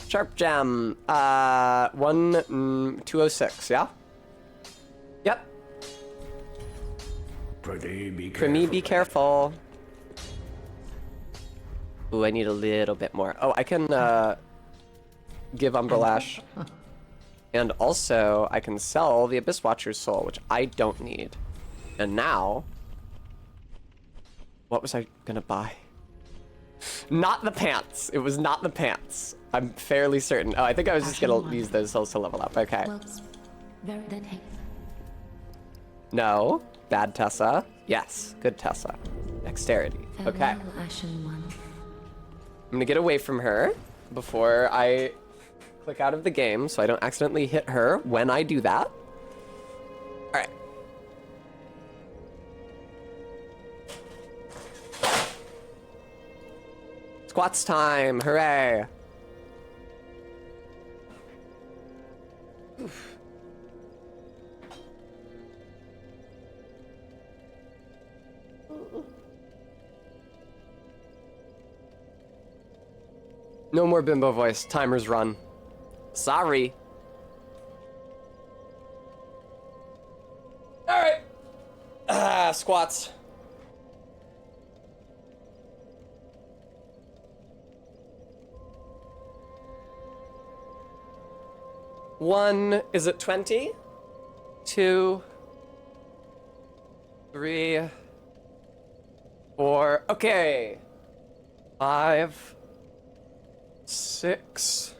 Speaker 1: Sharp Gem. 206, yeah? Yep. Be careful. Ooh, I need a little bit more. Oh, I can give Umbralash. And also, I can sell the Abyss Watcher's Soul, which I don't need. And now... What was I gonna buy? Not the pants. It was not the pants. I'm fairly certain. Oh, I think I was just gonna use those souls to level up. Okay. No. Bad Tessa. Yes. Good Tessa. Dexterity. Okay. I'm gonna get away from her before I click out of the game so I don't accidentally hit her when I do that. Alright. Squats time. Hooray. Oof. No more bimbo voice. Timer's run. Sorry. Alright. Squats. One, is it 20? 2, 3, 4, okay. 5, 6,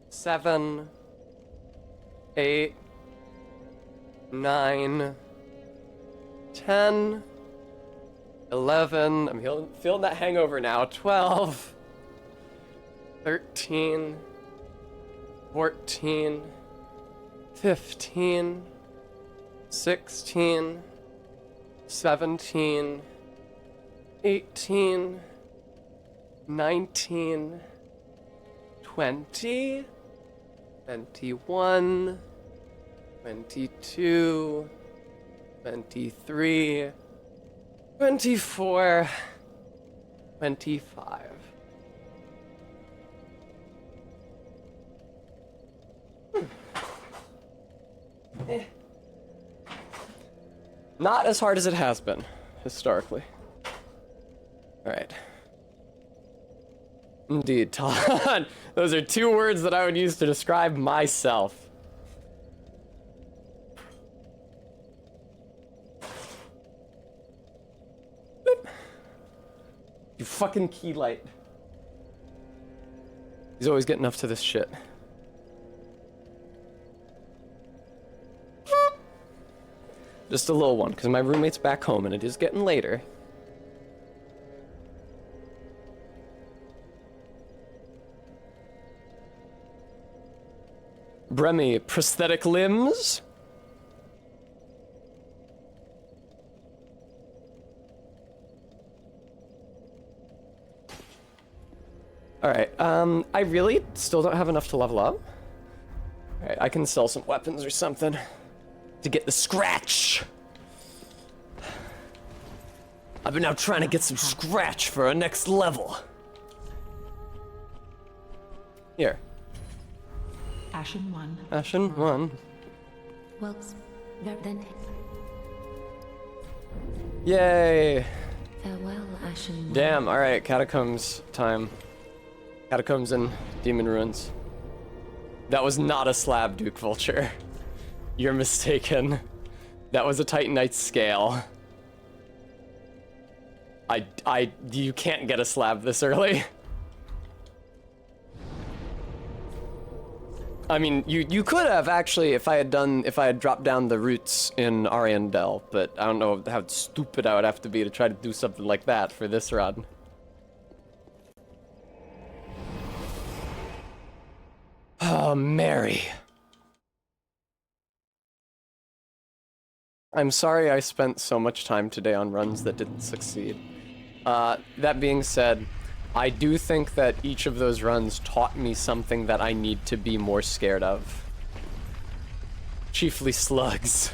Speaker 1: 7, 8, 9, 10, 11, I'm feeling that hangover now, 12, 13, 14, 15, 16, 17, 18, 19, 20, 21, 22, 23, 24, 25. Not as hard as it has been, historically. Alright. Indeed, Todd. Those are two words that I would use to describe myself. You fucking key light. He's always getting up to this shit. Just a little one, because my roommate's back home and it is getting later. Bremy, prosthetic limbs? Alright, I really still don't have enough to level up. Alright, I can sell some weapons or something to get the scratch. I've been out trying to get some scratch for our next level. Here.
Speaker 4: Ashen 1.
Speaker 1: Ashen 1.
Speaker 3: Well, then
Speaker 1: Yay!
Speaker 3: farewell, Ashen 1.
Speaker 1: Damn, alright, catacombs time. Catacombs and demon ruins. That was not a slab, Duke Vulture. You're mistaken. That was a Titanite scale. You can't get a slab this early. I mean, you could have actually if I had dropped down the roots in Ariandel, but I don't know how stupid I would have to be to try to do something like that for this run. Oh, Mary. I'm sorry I spent so much time today on runs that didn't succeed. That being said, I do think that each of those runs taught me something that I need to be more scared of. Chiefly slugs.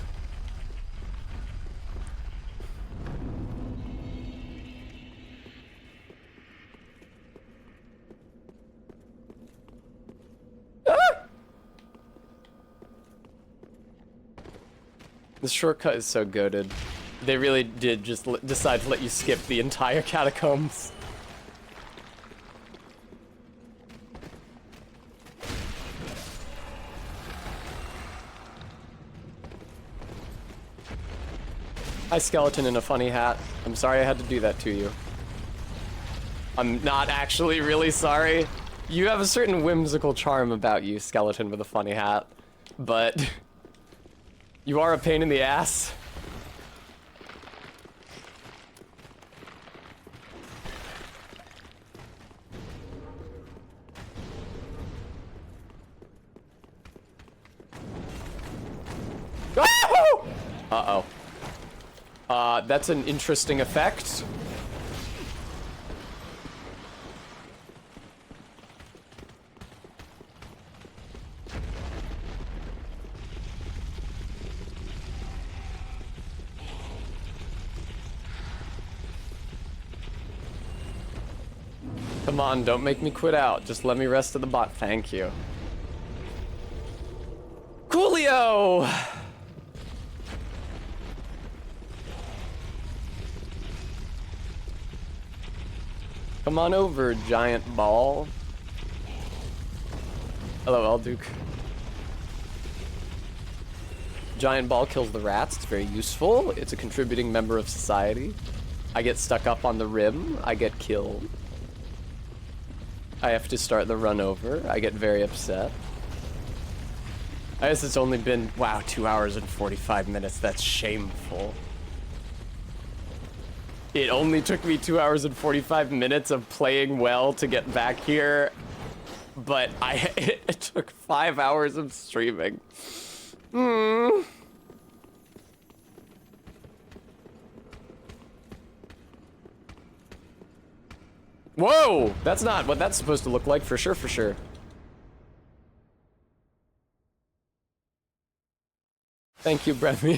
Speaker 1: The shortcut is so goated. They really did just decide to let you skip the entire catacombs. Hi, skeleton in a funny hat. I'm sorry I had to do that to you. I'm not actually really sorry. You have a certain whimsical charm about you, skeleton with a funny hat. But you are a pain in the ass. Uh-oh. That's an interesting effect. Come on, don't make me quit out. Just let me rest at the bot. Thank you. Coolio! Come on over, giant ball. Hello, Duke. Giant ball kills the rats. It's very useful. It's a contributing member of society. I get stuck up on the rim. I get killed. I have to start the run over. I get very upset. I guess it's only been, wow, 2 hours and 45 minutes. That's shameful. It only took me 2 hours and 45 minutes of playing well to get back here, but it took 5 hours of streaming. Whoa! That's not what that's supposed to look like, for sure, for sure. Thank you, Bremy.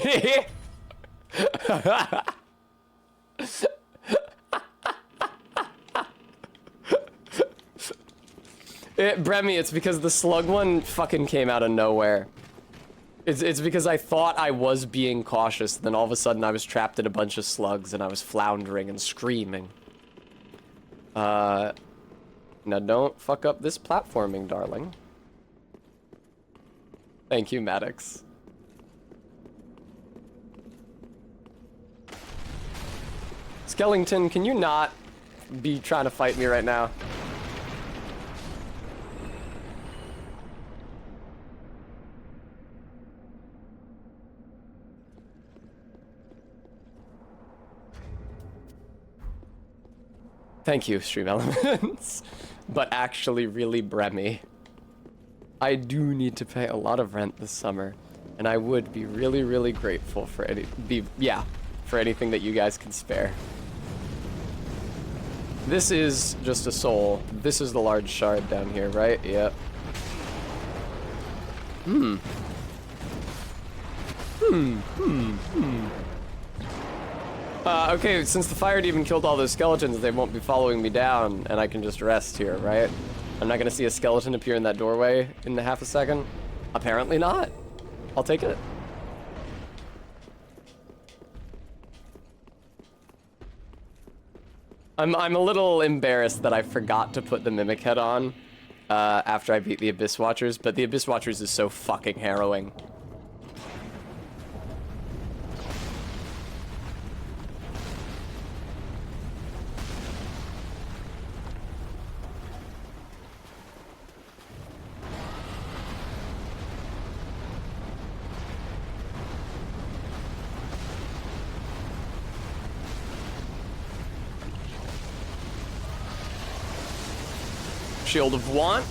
Speaker 1: Bremy, it's because the slug one fucking came out of nowhere. It's because I thought I was being cautious, then all of a sudden I was trapped in a bunch of slugs and I was floundering and screaming. Now don't fuck up this platforming, darling. Thank you, Maddox. Skellington, can you not be trying to fight me right now? Thank you, Stream Elements. But actually, really, Bremy, I do need to pay a lot of rent this summer, and I would be really, really grateful for for anything that you guys can spare. This is just a soul. This is the large shard down here, right? Yep. Okay, since the fire demon killed all those skeletons, they won't be following me down, and I can just rest here, right? I'm not gonna see a skeleton appear in that doorway in half a second. Apparently not. I'll take it. I'm a little embarrassed that I forgot to put the Mimic Head on after I beat the Abyss Watchers, but the Abyss Watchers is so fucking harrowing. Shield of Want.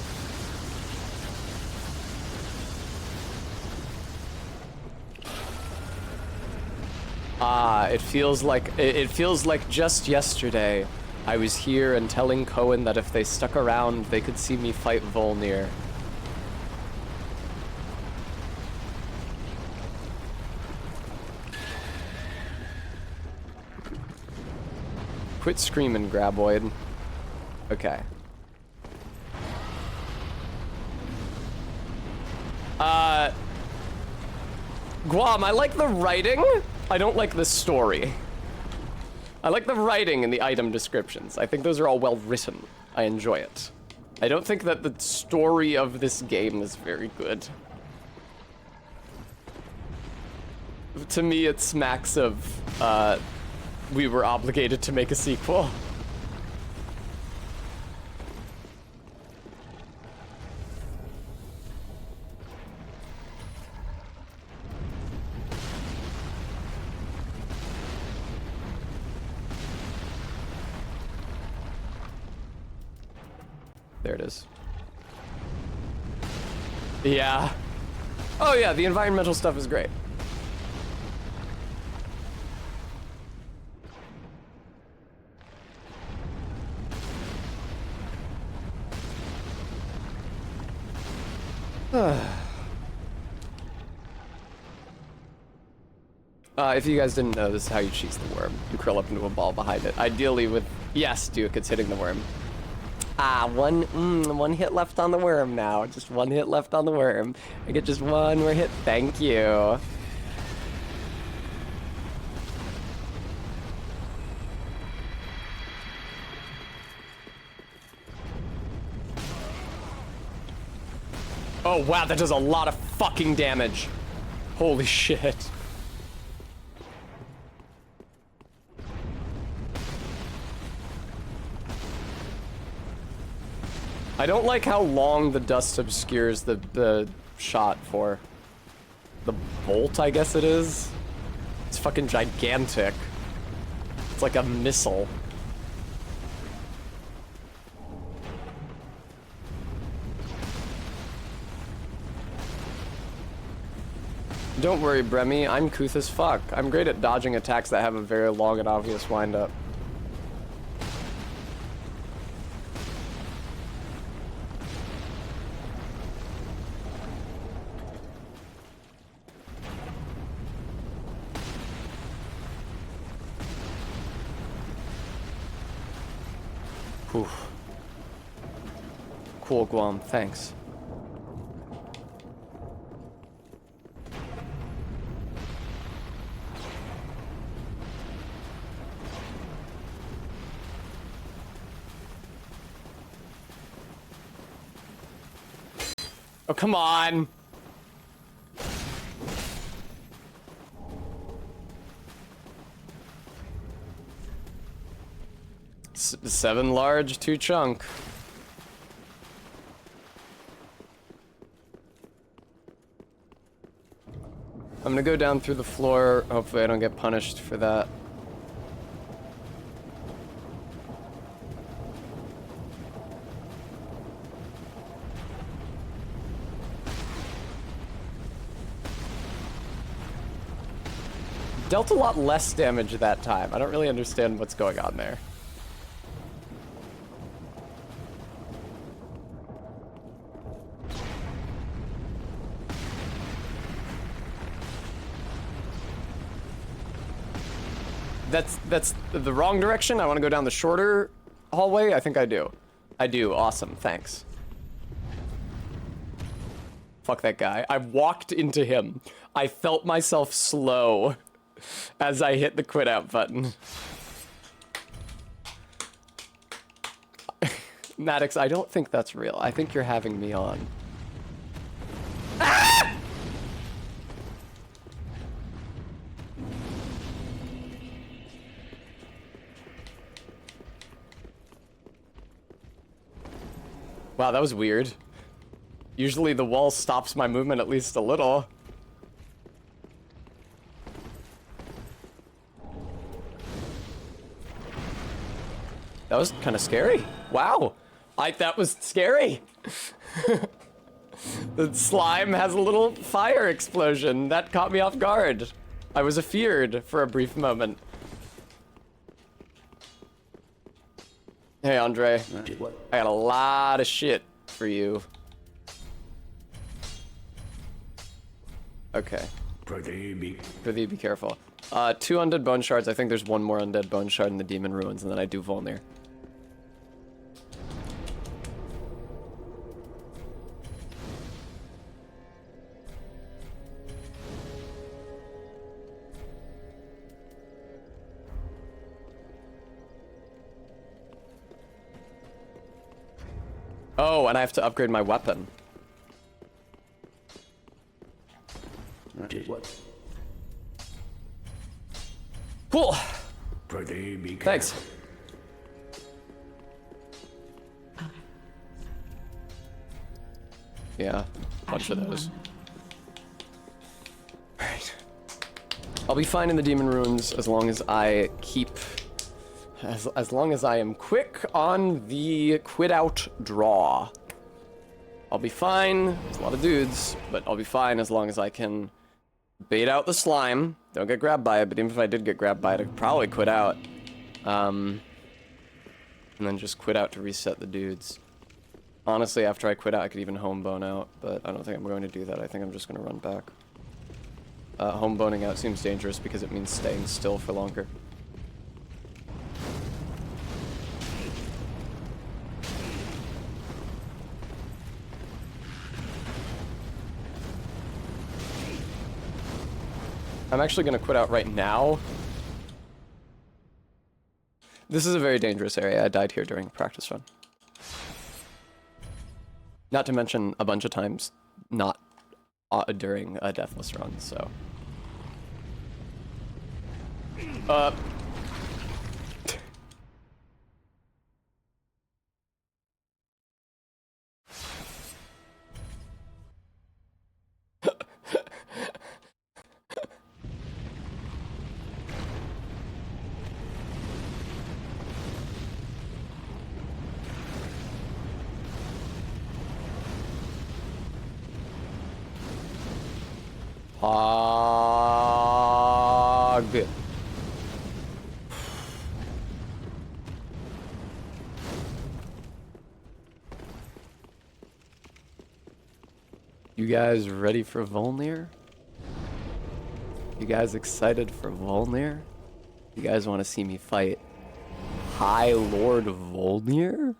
Speaker 1: Ah, it feels like just yesterday I was here and telling Cohen that if they stuck around, they could see me fight Volnir. Quit screaming, Graboid. Okay. Guam, I like the writing. I don't like the story. I like the writing and the item descriptions. I think those are all well written. I enjoy it. I don't think that the story of this game is very good. To me, it smacks of, we were obligated to make a sequel. There it is. Yeah. Oh yeah, the environmental stuff is great. If you guys didn't know, this is how you cheese the worm. You curl up into a ball behind it. Ideally with... Yes, Duke, it's hitting the worm. Ah, one hit left on the worm now. Just one hit left on the worm. I get just one more hit. Thank you. Oh, wow, that does a lot of fucking damage. Holy shit. I don't like how long the dust obscures the shot for. The bolt, I guess it is. It's fucking gigantic. It's like a missile. Don't worry, Bremy, I'm couth as fuck. I'm great at dodging attacks that have a very long and obvious wind-up. Oof. Cool, Guam, thanks. Oh, come on! Seven large, 2 chunk. I'm gonna go down through the floor. Hopefully I don't get punished for that. Dealt a lot less damage that time. I don't really understand what's going on there. That's the wrong direction. I want to go down the shorter hallway. I think I do. I do. Awesome. Thanks. Fuck that guy. I walked into him. I felt myself slow as I hit the quit out button. Maddox, I don't think that's real. I think you're having me on. Ah! Wow, that was weird. Usually the wall stops my movement at least a little. That was kind of scary. Wow. That was scary. The slime has a little fire explosion. That caught me off guard. I was afeared for a brief moment. Hey, Andre. I got a lot of shit for you. Okay. Prithee, be careful. 2 undead bone shards. I think there's 1 more undead bone shard in the demon ruins, and then I do Volnir. Oh, and I have to upgrade my weapon. What? Cool. Thanks. Yeah, a bunch of those. Alright. I'll be fine in the demon ruins as long as I keep... As long as I am quick on the quit out draw. I'll be fine. There's a lot of dudes, but I'll be fine as long as I can bait out the slime. Don't get grabbed by it, but even if I did get grabbed by it, I'd probably quit out. And then just quit out to reset the dudes. Honestly, after I quit out, I could even home bone out, but I don't think I'm going to do that. I think I'm just going to run back. Home boning out seems dangerous because it means staying still for longer. I'm actually going to quit out right now. This is a very dangerous area. I died here during a practice run. Not to mention a bunch of times not during a deathless run, so. Good. You guys ready for Volnir? You guys excited for Volnir? You guys want to see me fight High Lord Volnir?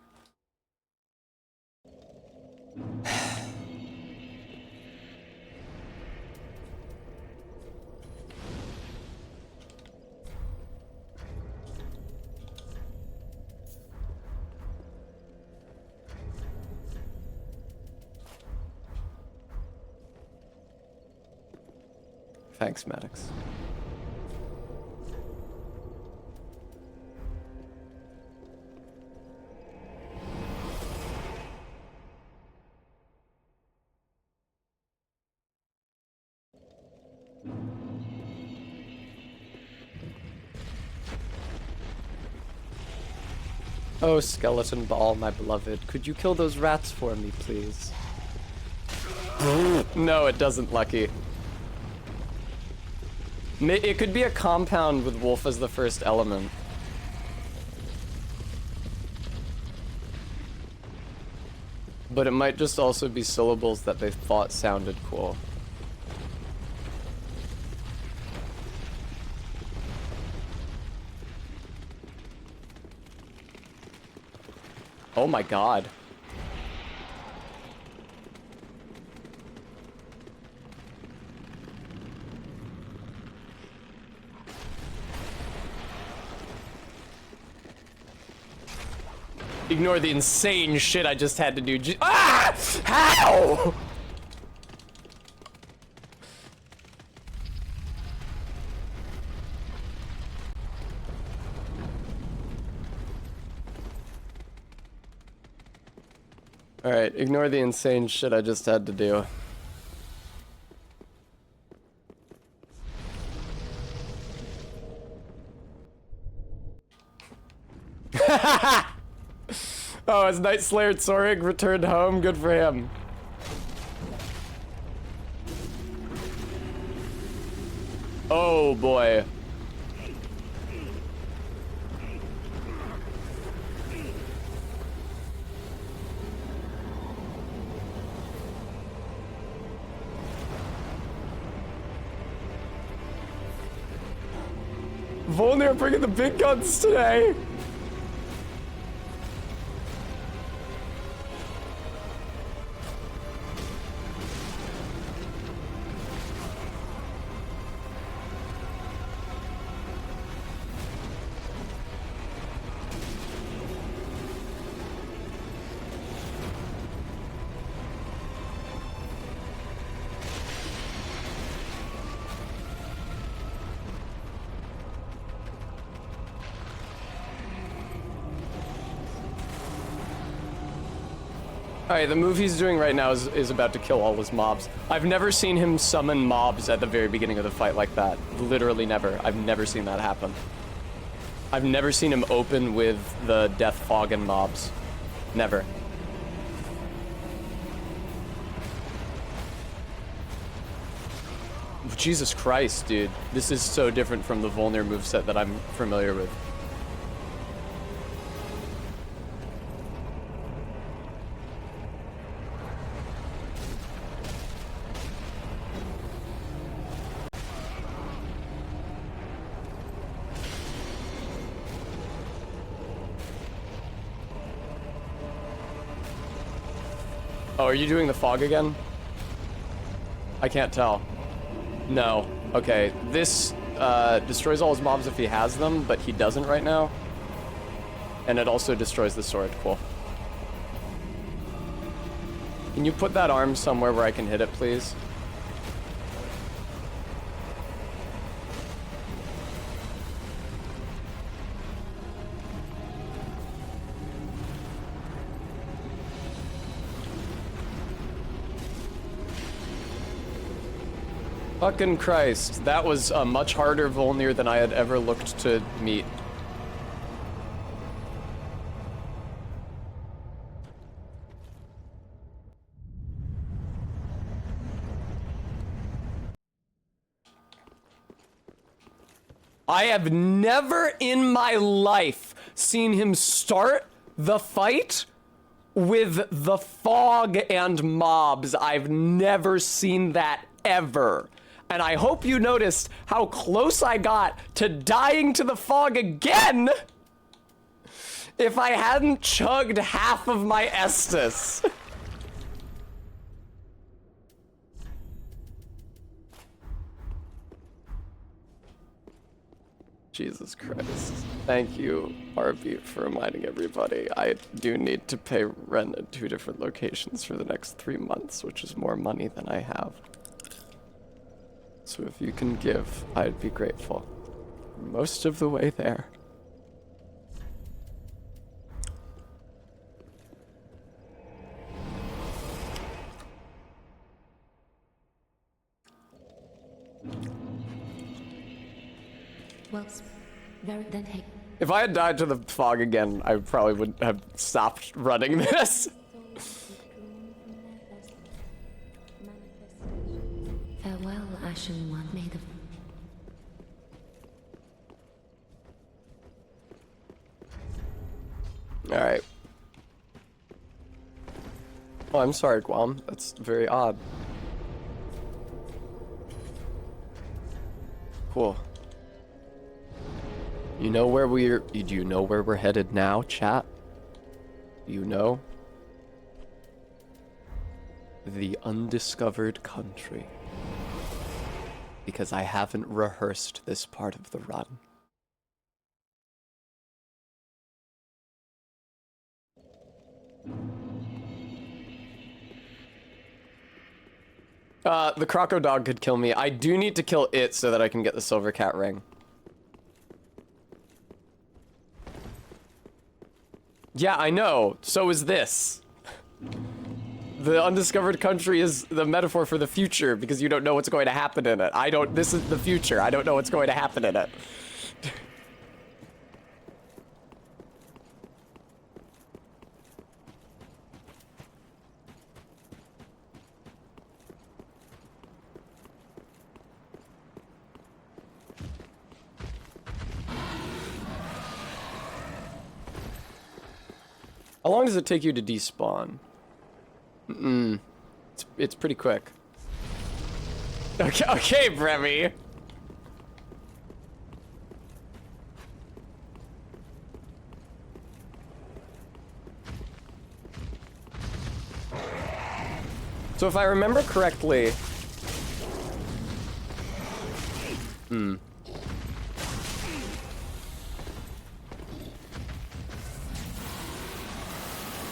Speaker 1: Thanks, Maddox. Oh, skeleton ball, my beloved. Could you kill those rats for me, please? No, it doesn't, Lucky. It could be a compound with wolf as the first element. But it might just also be syllables that they thought sounded cool. Oh my god. Ignore the insane shit I just had to do. Ah! How? Alright, ignore the insane shit I just had to do. Oh, as Night Slayer Tsorig returned home, good for him. Oh boy. Volnir bringing the big guns today. Alright, the move he's doing right now is about to kill all his mobs. I've never seen him summon mobs at the very beginning of the fight like that. Literally never. I've never seen that happen. I've never seen him open with the death fog and mobs. Never. Jesus Christ, dude. This is so different from the Volnir moveset that I'm familiar with. Oh, are you doing the fog again? I can't tell. No. Okay, this destroys all his mobs if he has them, but he doesn't right now. And it also destroys the sword. Cool. Can you put that arm somewhere where I can hit it, please? Fucking Christ, that was a much harder Volnir than I had ever looked to meet. I have never in my life seen him start the fight with the fog and mobs. I've never seen that ever. And I hope you noticed how close I got to dying to the fog again if I hadn't chugged half of my Estus. Jesus Christ. Thank you, RB, for reminding everybody. I do need to pay rent at 2 different locations for the next 3 months, which is more money than I have. So if you can give, I'd be grateful. Most of the way there.
Speaker 3: Well, then hey.
Speaker 1: If I had died to the fog again, I probably would have stopped running this.
Speaker 3: Farewell, Ashen One. May the...
Speaker 1: Alright. Oh, I'm sorry, Guam. That's very odd. Cool. Do you know where we're headed now, chat? You know? The undiscovered country. Because I haven't rehearsed this part of the run. The Croco Dog could kill me. I do need to kill it so that I can get the Silver Cat ring. Yeah, I know. So is this. The undiscovered country is the metaphor for the future because you don't know what's going to happen in it. This is the future. I don't know what's going to happen in it. How long does it take you to despawn? It's pretty quick. Okay, Brevy. So if I remember correctly...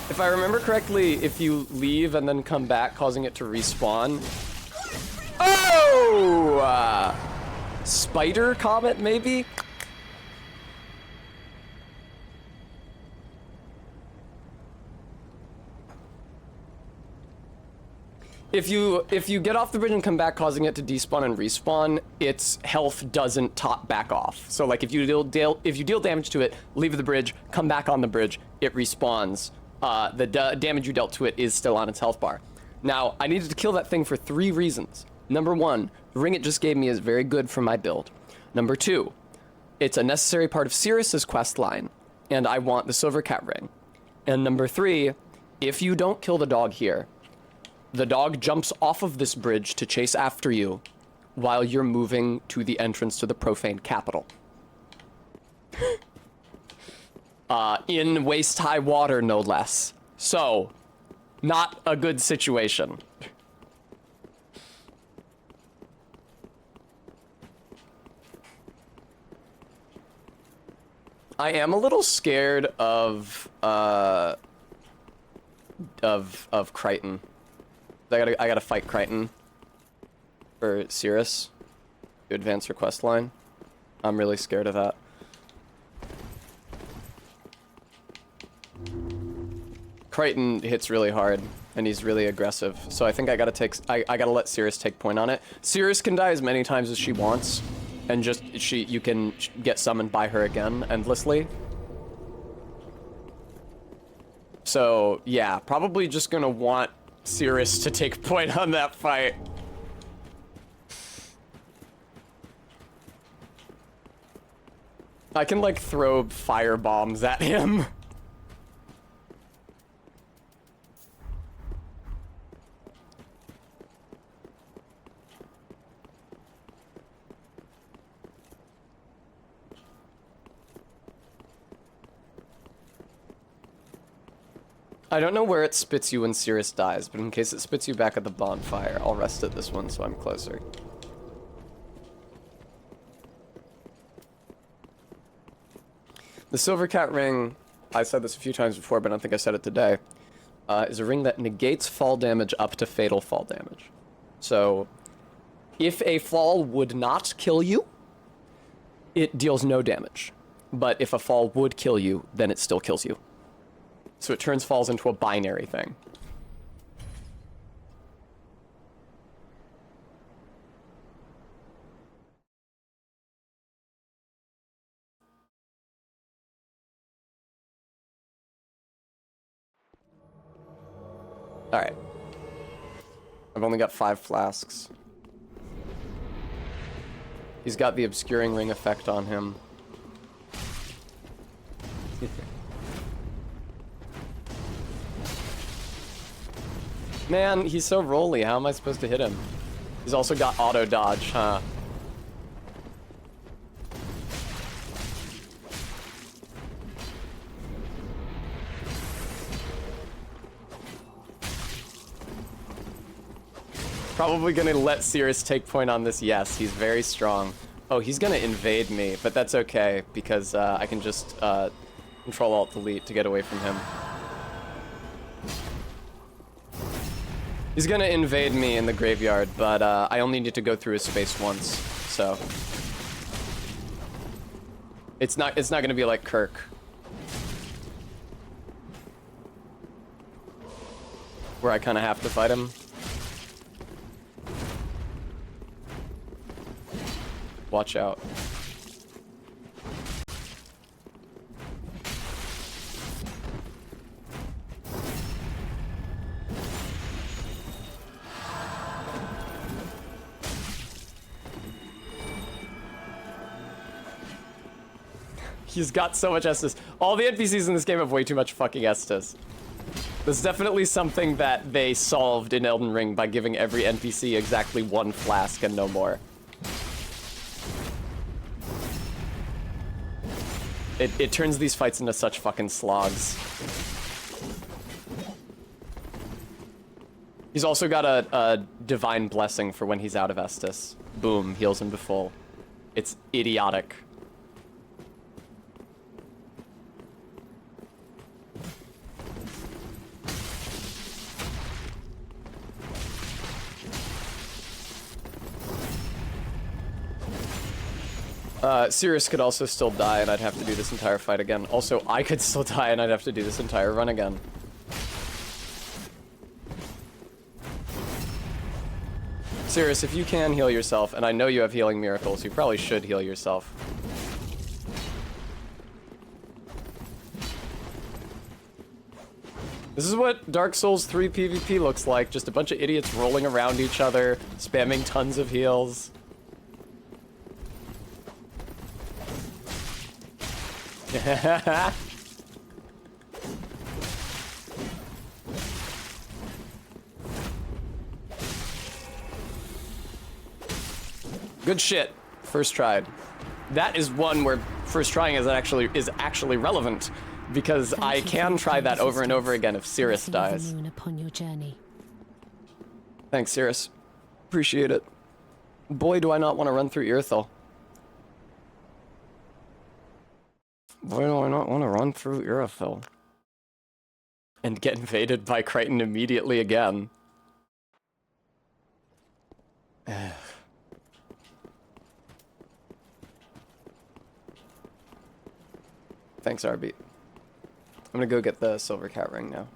Speaker 1: If I remember correctly, if you leave and then come back, causing it to respawn... Oh! Spider Comet, maybe? If you get off the bridge and come back, causing it to despawn and respawn, its health doesn't top back off. So like if you deal damage to it, leave the bridge, come back on the bridge, it respawns. The damage you dealt to it is still on its health bar. Now, I needed to kill that thing for 3 reasons. Number 1, the ring it just gave me is very good for my build. Number 2, it's a necessary part of Sirius's quest line, and I want the Silver Cat ring. And number 3, if you don't kill the dog here, the dog jumps off of this bridge to chase after you while you're moving to the entrance to the profane capital. In waist-high water, no less. So, not a good situation. I am a little scared of Crichton. I gotta fight Crichton for Cirrus to advance her quest line. I'm really scared of that. Crichton hits really hard, and he's really aggressive. So I think I gotta let Cirrus take point on it. Cirrus can die as many times as she wants, and you can get summoned by her again endlessly. So yeah, probably just gonna want Cirrus to take point on that fight. I can like throw fire bombs at him. I don't know where it spits you when Cirrus dies, but in case it spits you back at the bonfire, I'll rest at this one so I'm closer. The Silver Cat ring, I said this a few times before, but I don't think I said it today, is a ring that negates fall damage up to fatal fall damage. So, if a fall would not kill you, it deals no damage. But if a fall would kill you, then it still kills you. So it turns falls into a binary thing. Alright. I've only got 5 flasks. He's got the obscuring ring effect on him. Man, he's so rolly. How am I supposed to hit him? He's also got auto dodge, huh? probably gonna let Cirrus take point on this. Yes, he's very strong. Oh, he's gonna invade me, but that's okay because I can just Control-Alt-Delete to get away from him. He's gonna invade me in the graveyard, but I only need to go through his space once, so it's not gonna be like Kirk. Where I kind of have to fight him. Watch out. He's got so much Estus. All the NPCs in this game have way too much fucking Estus. There's definitely something that they solved in Elden Ring by giving every NPC exactly one flask and no more. It turns these fights into such fucking slogs. He's also got a divine blessing for when he's out of Estus. Boom, heals him to full. It's idiotic. Cirrus could also still die and I'd have to do this entire fight again. Also, I could still die and I'd have to do this entire run again. Cirrus, if you can heal yourself, and I know you have healing miracles, you probably should heal yourself. This is what Dark Souls 3 PvP looks like. Just a bunch of idiots rolling around each other, spamming tons of heals. Good shit. First tried. That is one where first trying is actually relevant because I can try that over and over again if Cirrus dies.
Speaker 3: Upon your journey.
Speaker 1: Thanks, Cirrus. Appreciate it. Boy, do I not want to run through Irithel. Why do I not want to run through Irithel? And get invaded by Crichton immediately again. Thanks, RB. I'm gonna go get the silver cat ring now.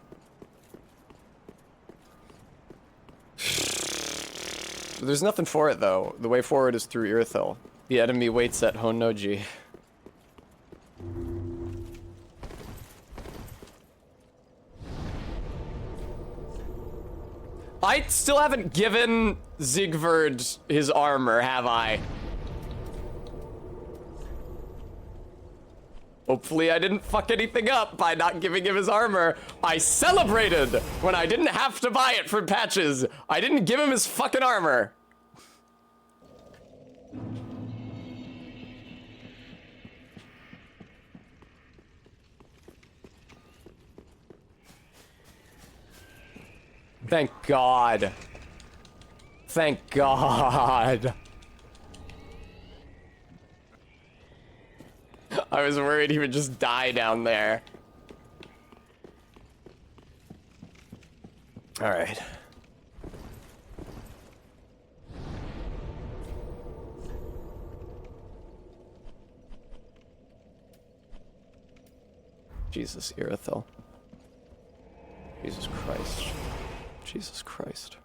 Speaker 1: There's nothing for it, though. The way forward is through Irithel. The enemy waits at Honnoji. I still haven't given Siegward his armor, have I? Hopefully I didn't fuck anything up by not giving him his armor. I celebrated when I didn't have to buy it from Patches. I didn't give him his fucking armor. Thank God. Thank God. I was worried he would just die down there. All right. Jesus, Irithel. Jesus Christ. Jesus Christ.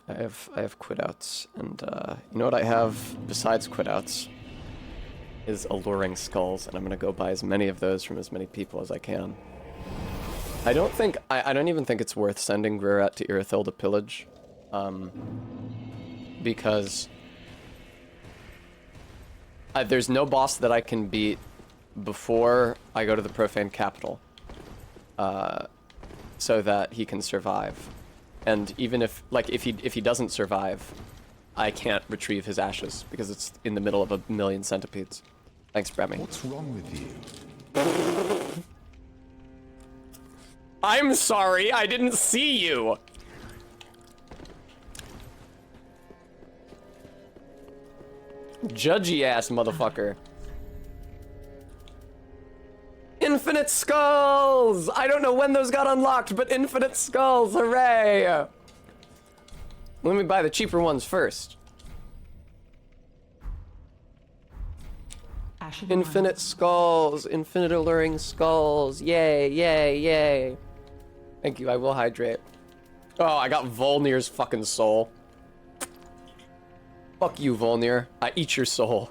Speaker 1: I have quit outs, and you know what I have besides quit outs is alluring skulls, and I'm gonna go buy as many of those from as many people as I can. I don't even think it's worth sending Grurat to Irithel to pillage, because there's no boss that I can beat before I go to the Profane Capital, so that he can survive. And even if he doesn't survive, I can't retrieve his ashes because it's in the middle of a million centipedes. Thanks, Bremy.
Speaker 9: What's wrong with you?
Speaker 1: I'm sorry, I didn't see you. Judgy ass motherfucker. Infinite skulls! I don't know when those got unlocked, but infinite skulls, hooray! Let me buy the cheaper ones first. Infinite skulls, infinite alluring skulls, yay, yay, yay. Thank you, I will hydrate. Oh, I got Volnir's fucking soul. Fuck you, Volnir. I eat your soul.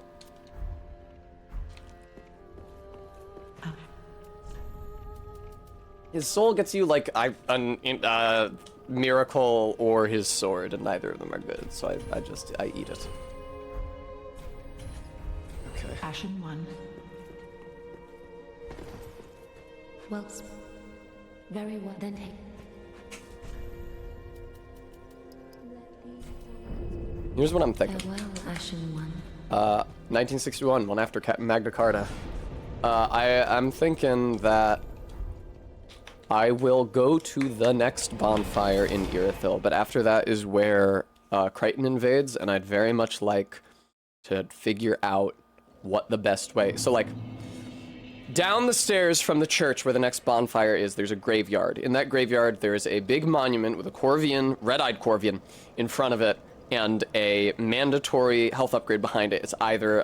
Speaker 1: His soul gets you like a miracle or his sword, and neither of them are good. So I eat it. Okay.
Speaker 4: Ashen one.
Speaker 3: Well, very well then.
Speaker 1: Here's what I'm thinking.
Speaker 3: Farewell, Ashen One.
Speaker 1: 1961, one after Magna Carta. I'm thinking that I will go to the next bonfire in Irithyll, but after that is where Crichton invades, and I'd very much like to figure out what the best way. So, like, down the stairs from the church where the next bonfire is, there's a graveyard. In that graveyard, there is a big monument with a Corvian, red-eyed Corvian, in front of it, and a mandatory health upgrade behind it. It's either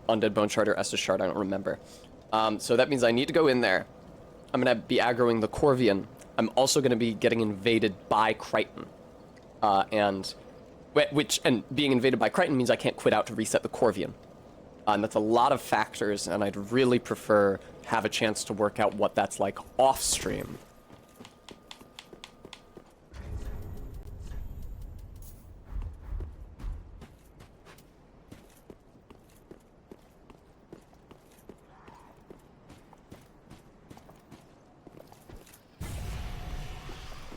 Speaker 1: Undead Bone Shard or Estus Shard, I don't remember. So that means I need to go in there. I'm gonna be aggroing the Corvian. I'm also gonna be getting invaded by Crichton. And being invaded by Crichton means I can't quit out to reset the Corvian. And that's a lot of factors, and I'd really prefer have a chance to work out what that's like off stream.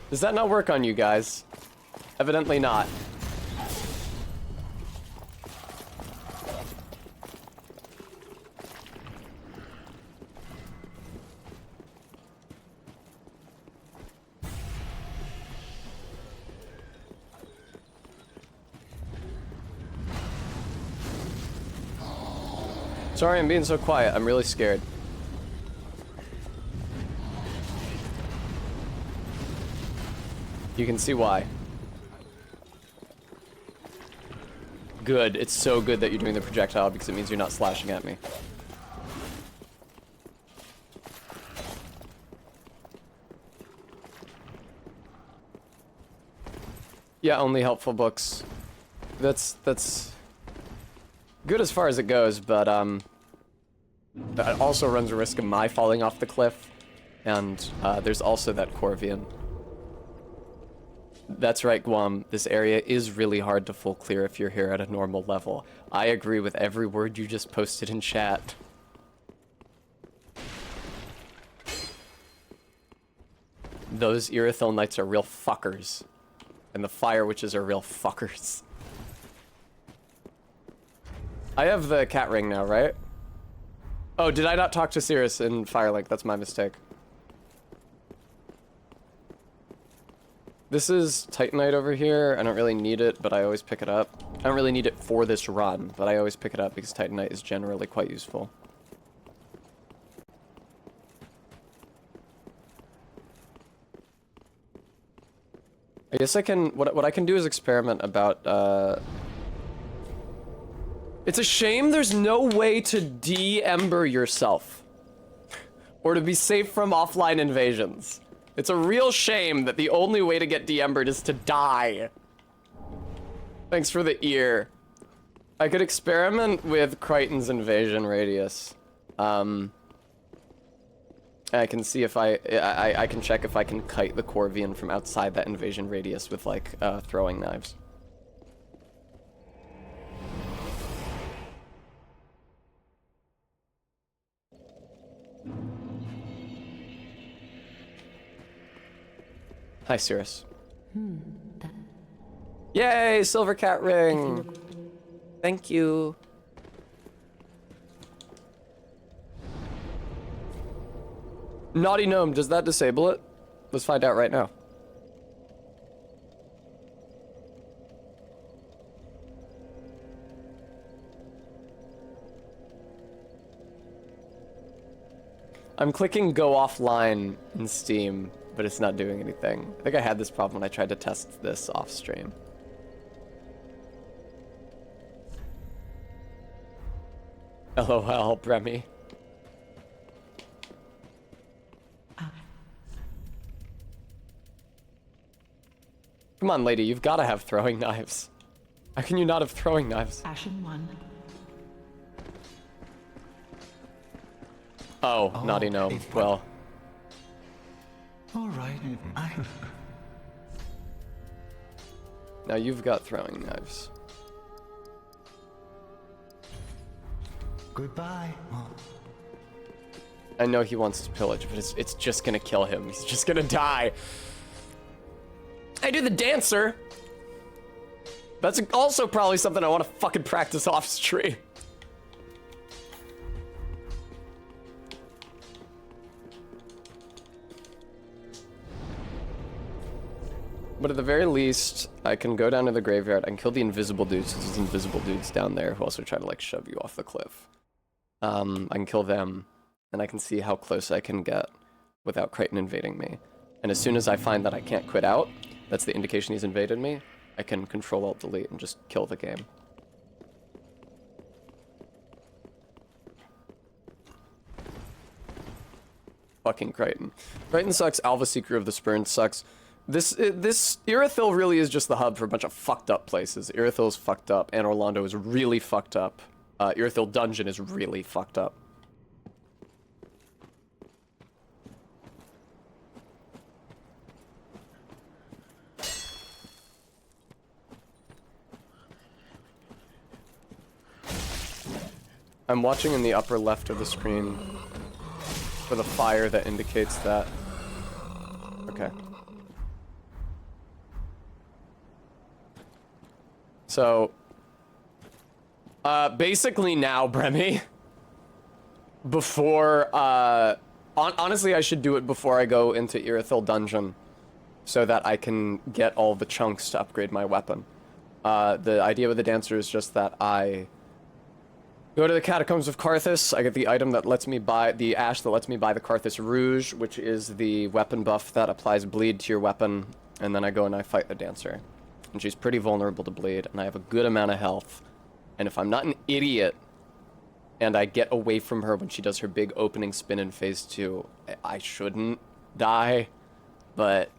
Speaker 1: Does that not work on you guys? Evidently not. Sorry I'm being so quiet. I'm really scared. You can see why. Good. It's so good that you're doing the projectile because it means you're not slashing at me. Yeah, only helpful books. That's good as far as it goes, but that also runs a risk of my falling off the cliff, and there's also that Corvian. That's right, Guam. This area is really hard to full clear if you're here at a normal level. I agree with every word you just posted in chat. Those Irithyll Knights are real fuckers. And the Fire Witches are real fuckers. I have the cat ring now, right? Oh, did I not talk to Cirrus in Firelink? That's my mistake. This is Titanite over here. I don't really need it, but I always pick it up. I don't really need it for this run, but I always pick it up because Titanite is generally quite useful. I guess I can, what I can do is experiment about, It's a shame there's no way to de-ember yourself. Or to be safe from offline invasions. It's a real shame that the only way to get de-embered is to die. Thanks for the ear. I could experiment with Crichton's invasion radius. I can see if I can check if I can kite the Corvian from outside that invasion radius with, like, throwing knives. Hi, Cirrus. Yay, silver cat ring! Thank you. Naughty Gnome, does that disable it? Let's find out right now. I'm clicking go offline in Steam, but it's not doing anything. I think I had this problem when I tried to test this off stream. LOL, Bremy. Come on, lady, you've got to have throwing knives. How can you not have throwing knives?
Speaker 4: Ashen one.
Speaker 1: Oh, naughty gnome. Well.
Speaker 9: All right.
Speaker 1: Now you've got throwing knives.
Speaker 9: Goodbye.
Speaker 1: I know he wants to pillage, but it's just gonna kill him. He's just gonna die. I do the dancer. That's also probably something I want to fucking practice off stream. But at the very least, I can go down to the graveyard. I can kill the invisible dudes. There's invisible dudes down there who also try to like shove you off the cliff. I can kill them, and I can see how close I can get without Crichton invading me. And as soon as I find that I can't quit out, that's the indication he's invaded me, I can Control-Alt-Delete and just kill the game. Fucking Crichton. Crichton sucks, Alva Seeker of the Spurn sucks. This Irithyll really is just the hub for a bunch of fucked up places. Irithyl's fucked up, and Orlando is really fucked up. Irithyll Dungeon is really fucked up. I'm watching in the upper left of the screen for the fire that indicates that. Okay. So, basically now, Bremy, before, honestly, I should do it before I go into Irithyll Dungeon, so that I can get all the chunks to upgrade my weapon. The idea with the dancer is just that I go to the Catacombs of Karthus, I get the item that lets me buy, the ash that lets me buy the Karthus Rouge, which is the weapon buff that applies bleed to your weapon, and then I go and I fight the dancer. And she's pretty vulnerable to bleed, and I have a good amount of health. And if I'm not an idiot, and I get away from her when she does her big opening spin in phase 2, I shouldn't die, but...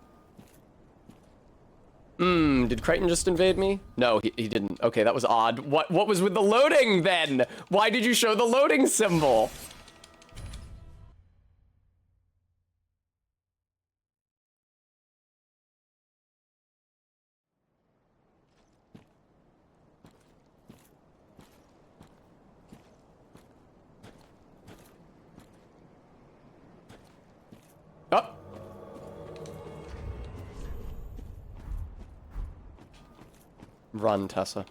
Speaker 1: did Crichton just invade me? No, he didn't. Okay, that was odd. What was with the loading, then? Why did you show the loading symbol? Oh. Run, Tessa.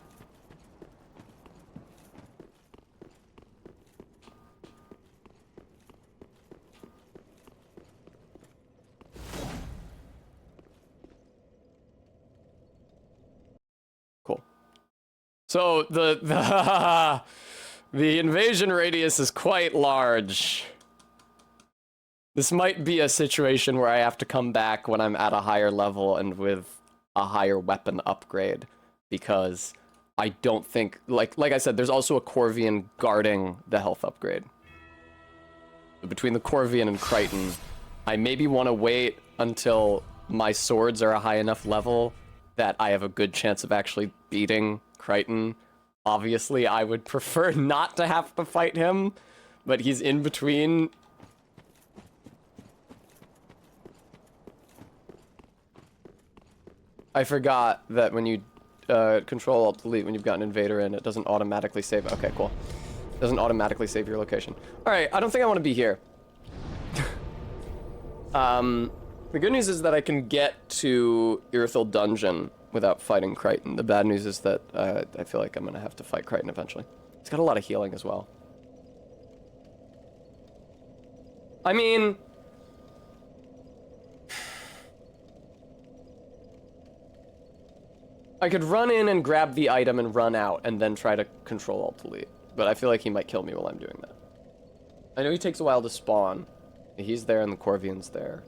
Speaker 1: Cool. So the invasion radius is quite large. This might be a situation where I have to come back when I'm at a higher level and with a higher weapon upgrade. Because I don't think, like I said, there's also a Corvian guarding the health upgrade. Between the Corvian and Crichton, I maybe want to wait until my swords are a high enough level that I have a good chance of actually beating Crichton. Obviously, I would prefer not to have to fight him, but he's in between. I forgot that when you Control-Alt-Delete when you've got an invader in, it doesn't automatically save. Okay, cool. It doesn't automatically save your location. Alright, I don't think I want to be here. The good news is that I can get to Irithyll Dungeon without fighting Crichton. The bad news is that I feel like I'm going to have to fight Crichton eventually. He's got a lot of healing as well. I mean... I could run in and grab the item and run out and then try to Control-Alt-Delete. But I feel like he might kill me while I'm doing that. I know he takes a while to spawn. He's there and the Corvian's there.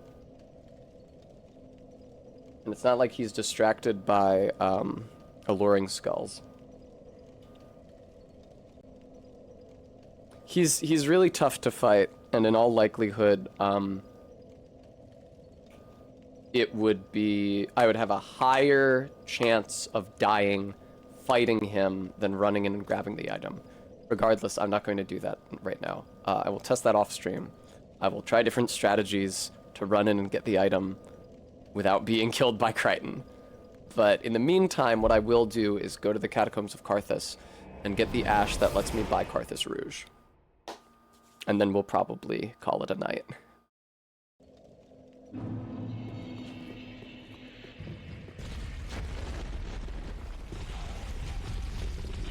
Speaker 1: And it's not like he's distracted by alluring skulls. He's really tough to fight, and in all likelihood, it would be... I would have a higher chance of dying fighting him than running in and grabbing the item. Regardless, I'm not going to do that right now. I will test that off stream. I will try different strategies to run in and get the item without being killed by Crichton. But in the meantime, what I will do is go to the Catacombs of Karthus and get the ash that lets me buy Karthus Rouge. And then we'll probably call it a night.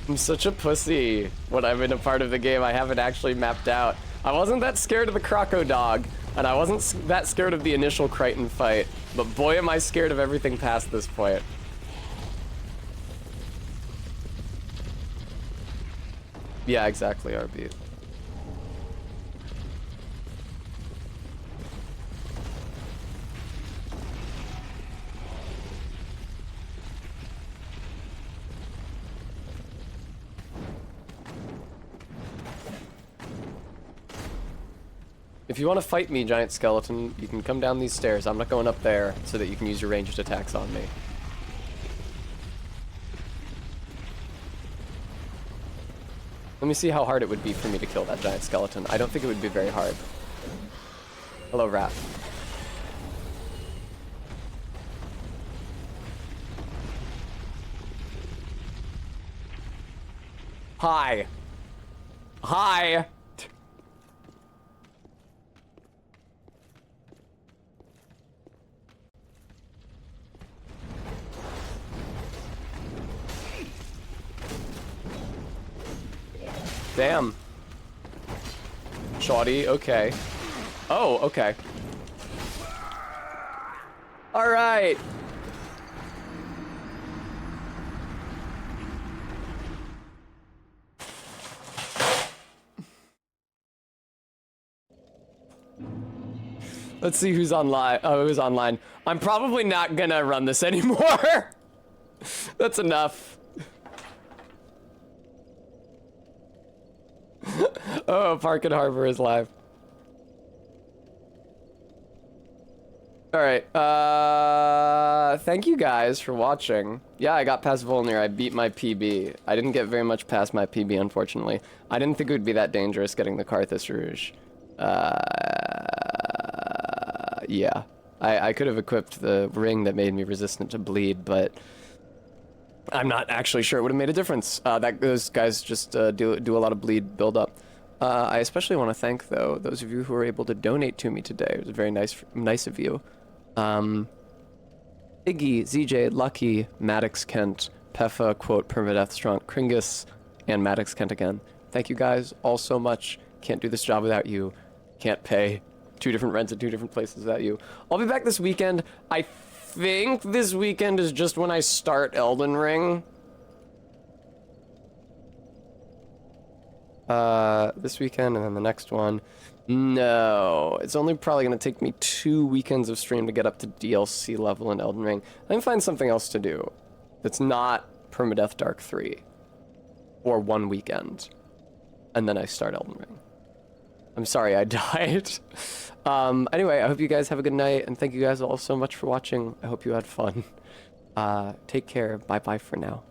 Speaker 1: I'm such a pussy when I'm in a part of the game I haven't actually mapped out. I wasn't that scared of the Croco Dog, and I wasn't that scared of the initial Crichton fight, but boy am I scared of everything past this point. Yeah, exactly, RB. If you want to fight me, Giant Skeleton, you can come down these stairs. I'm not going up there so that you can use your ranged attacks on me. Let me see how hard it would be for me to kill that Giant Skeleton. I don't think it would be very hard. Hello, Rat. Hi. Hi. Damn. Shoddy, okay. Oh, okay. Alright. Let's see who's online. Oh, who's online. I'm probably not gonna run this anymore. That's enough. Oh, Park and Harbor is live. Alright, thank you guys for watching. Yeah, I got past Volnir, I beat my PB. I didn't get very much past my PB, unfortunately. I didn't think it would be that dangerous getting the Karthus Rouge. Yeah. I could have equipped the ring that made me resistant to bleed, but I'm not actually sure it would have made a difference. Those guys just do a lot of bleed build-up. I especially want to thank, though, those of you who were able to donate to me today. It was very nice of you. Iggy, ZJ, Lucky, Maddox Kent, Peffa, quote, PERMA-DEATH Strong, Kringus, and Maddox Kent again. Thank you guys all so much. Can't do this job without you. Can't pay 2 different rents at 2 different places without you. I'll be back this weekend. I think this weekend is just when I start Elden Ring. This weekend and then the next one. No, it's only probably going to take me 2 weekends of stream to get up to DLC level in Elden Ring. I can find something else to do that's not PERMA-DEATH Dark 3. Or 1 weekend. And then I start Elden Ring. I'm sorry I died. Anyway, I hope you guys have a good night, and thank you guys all so much for watching. I hope you had fun. Take care. Bye-bye for now.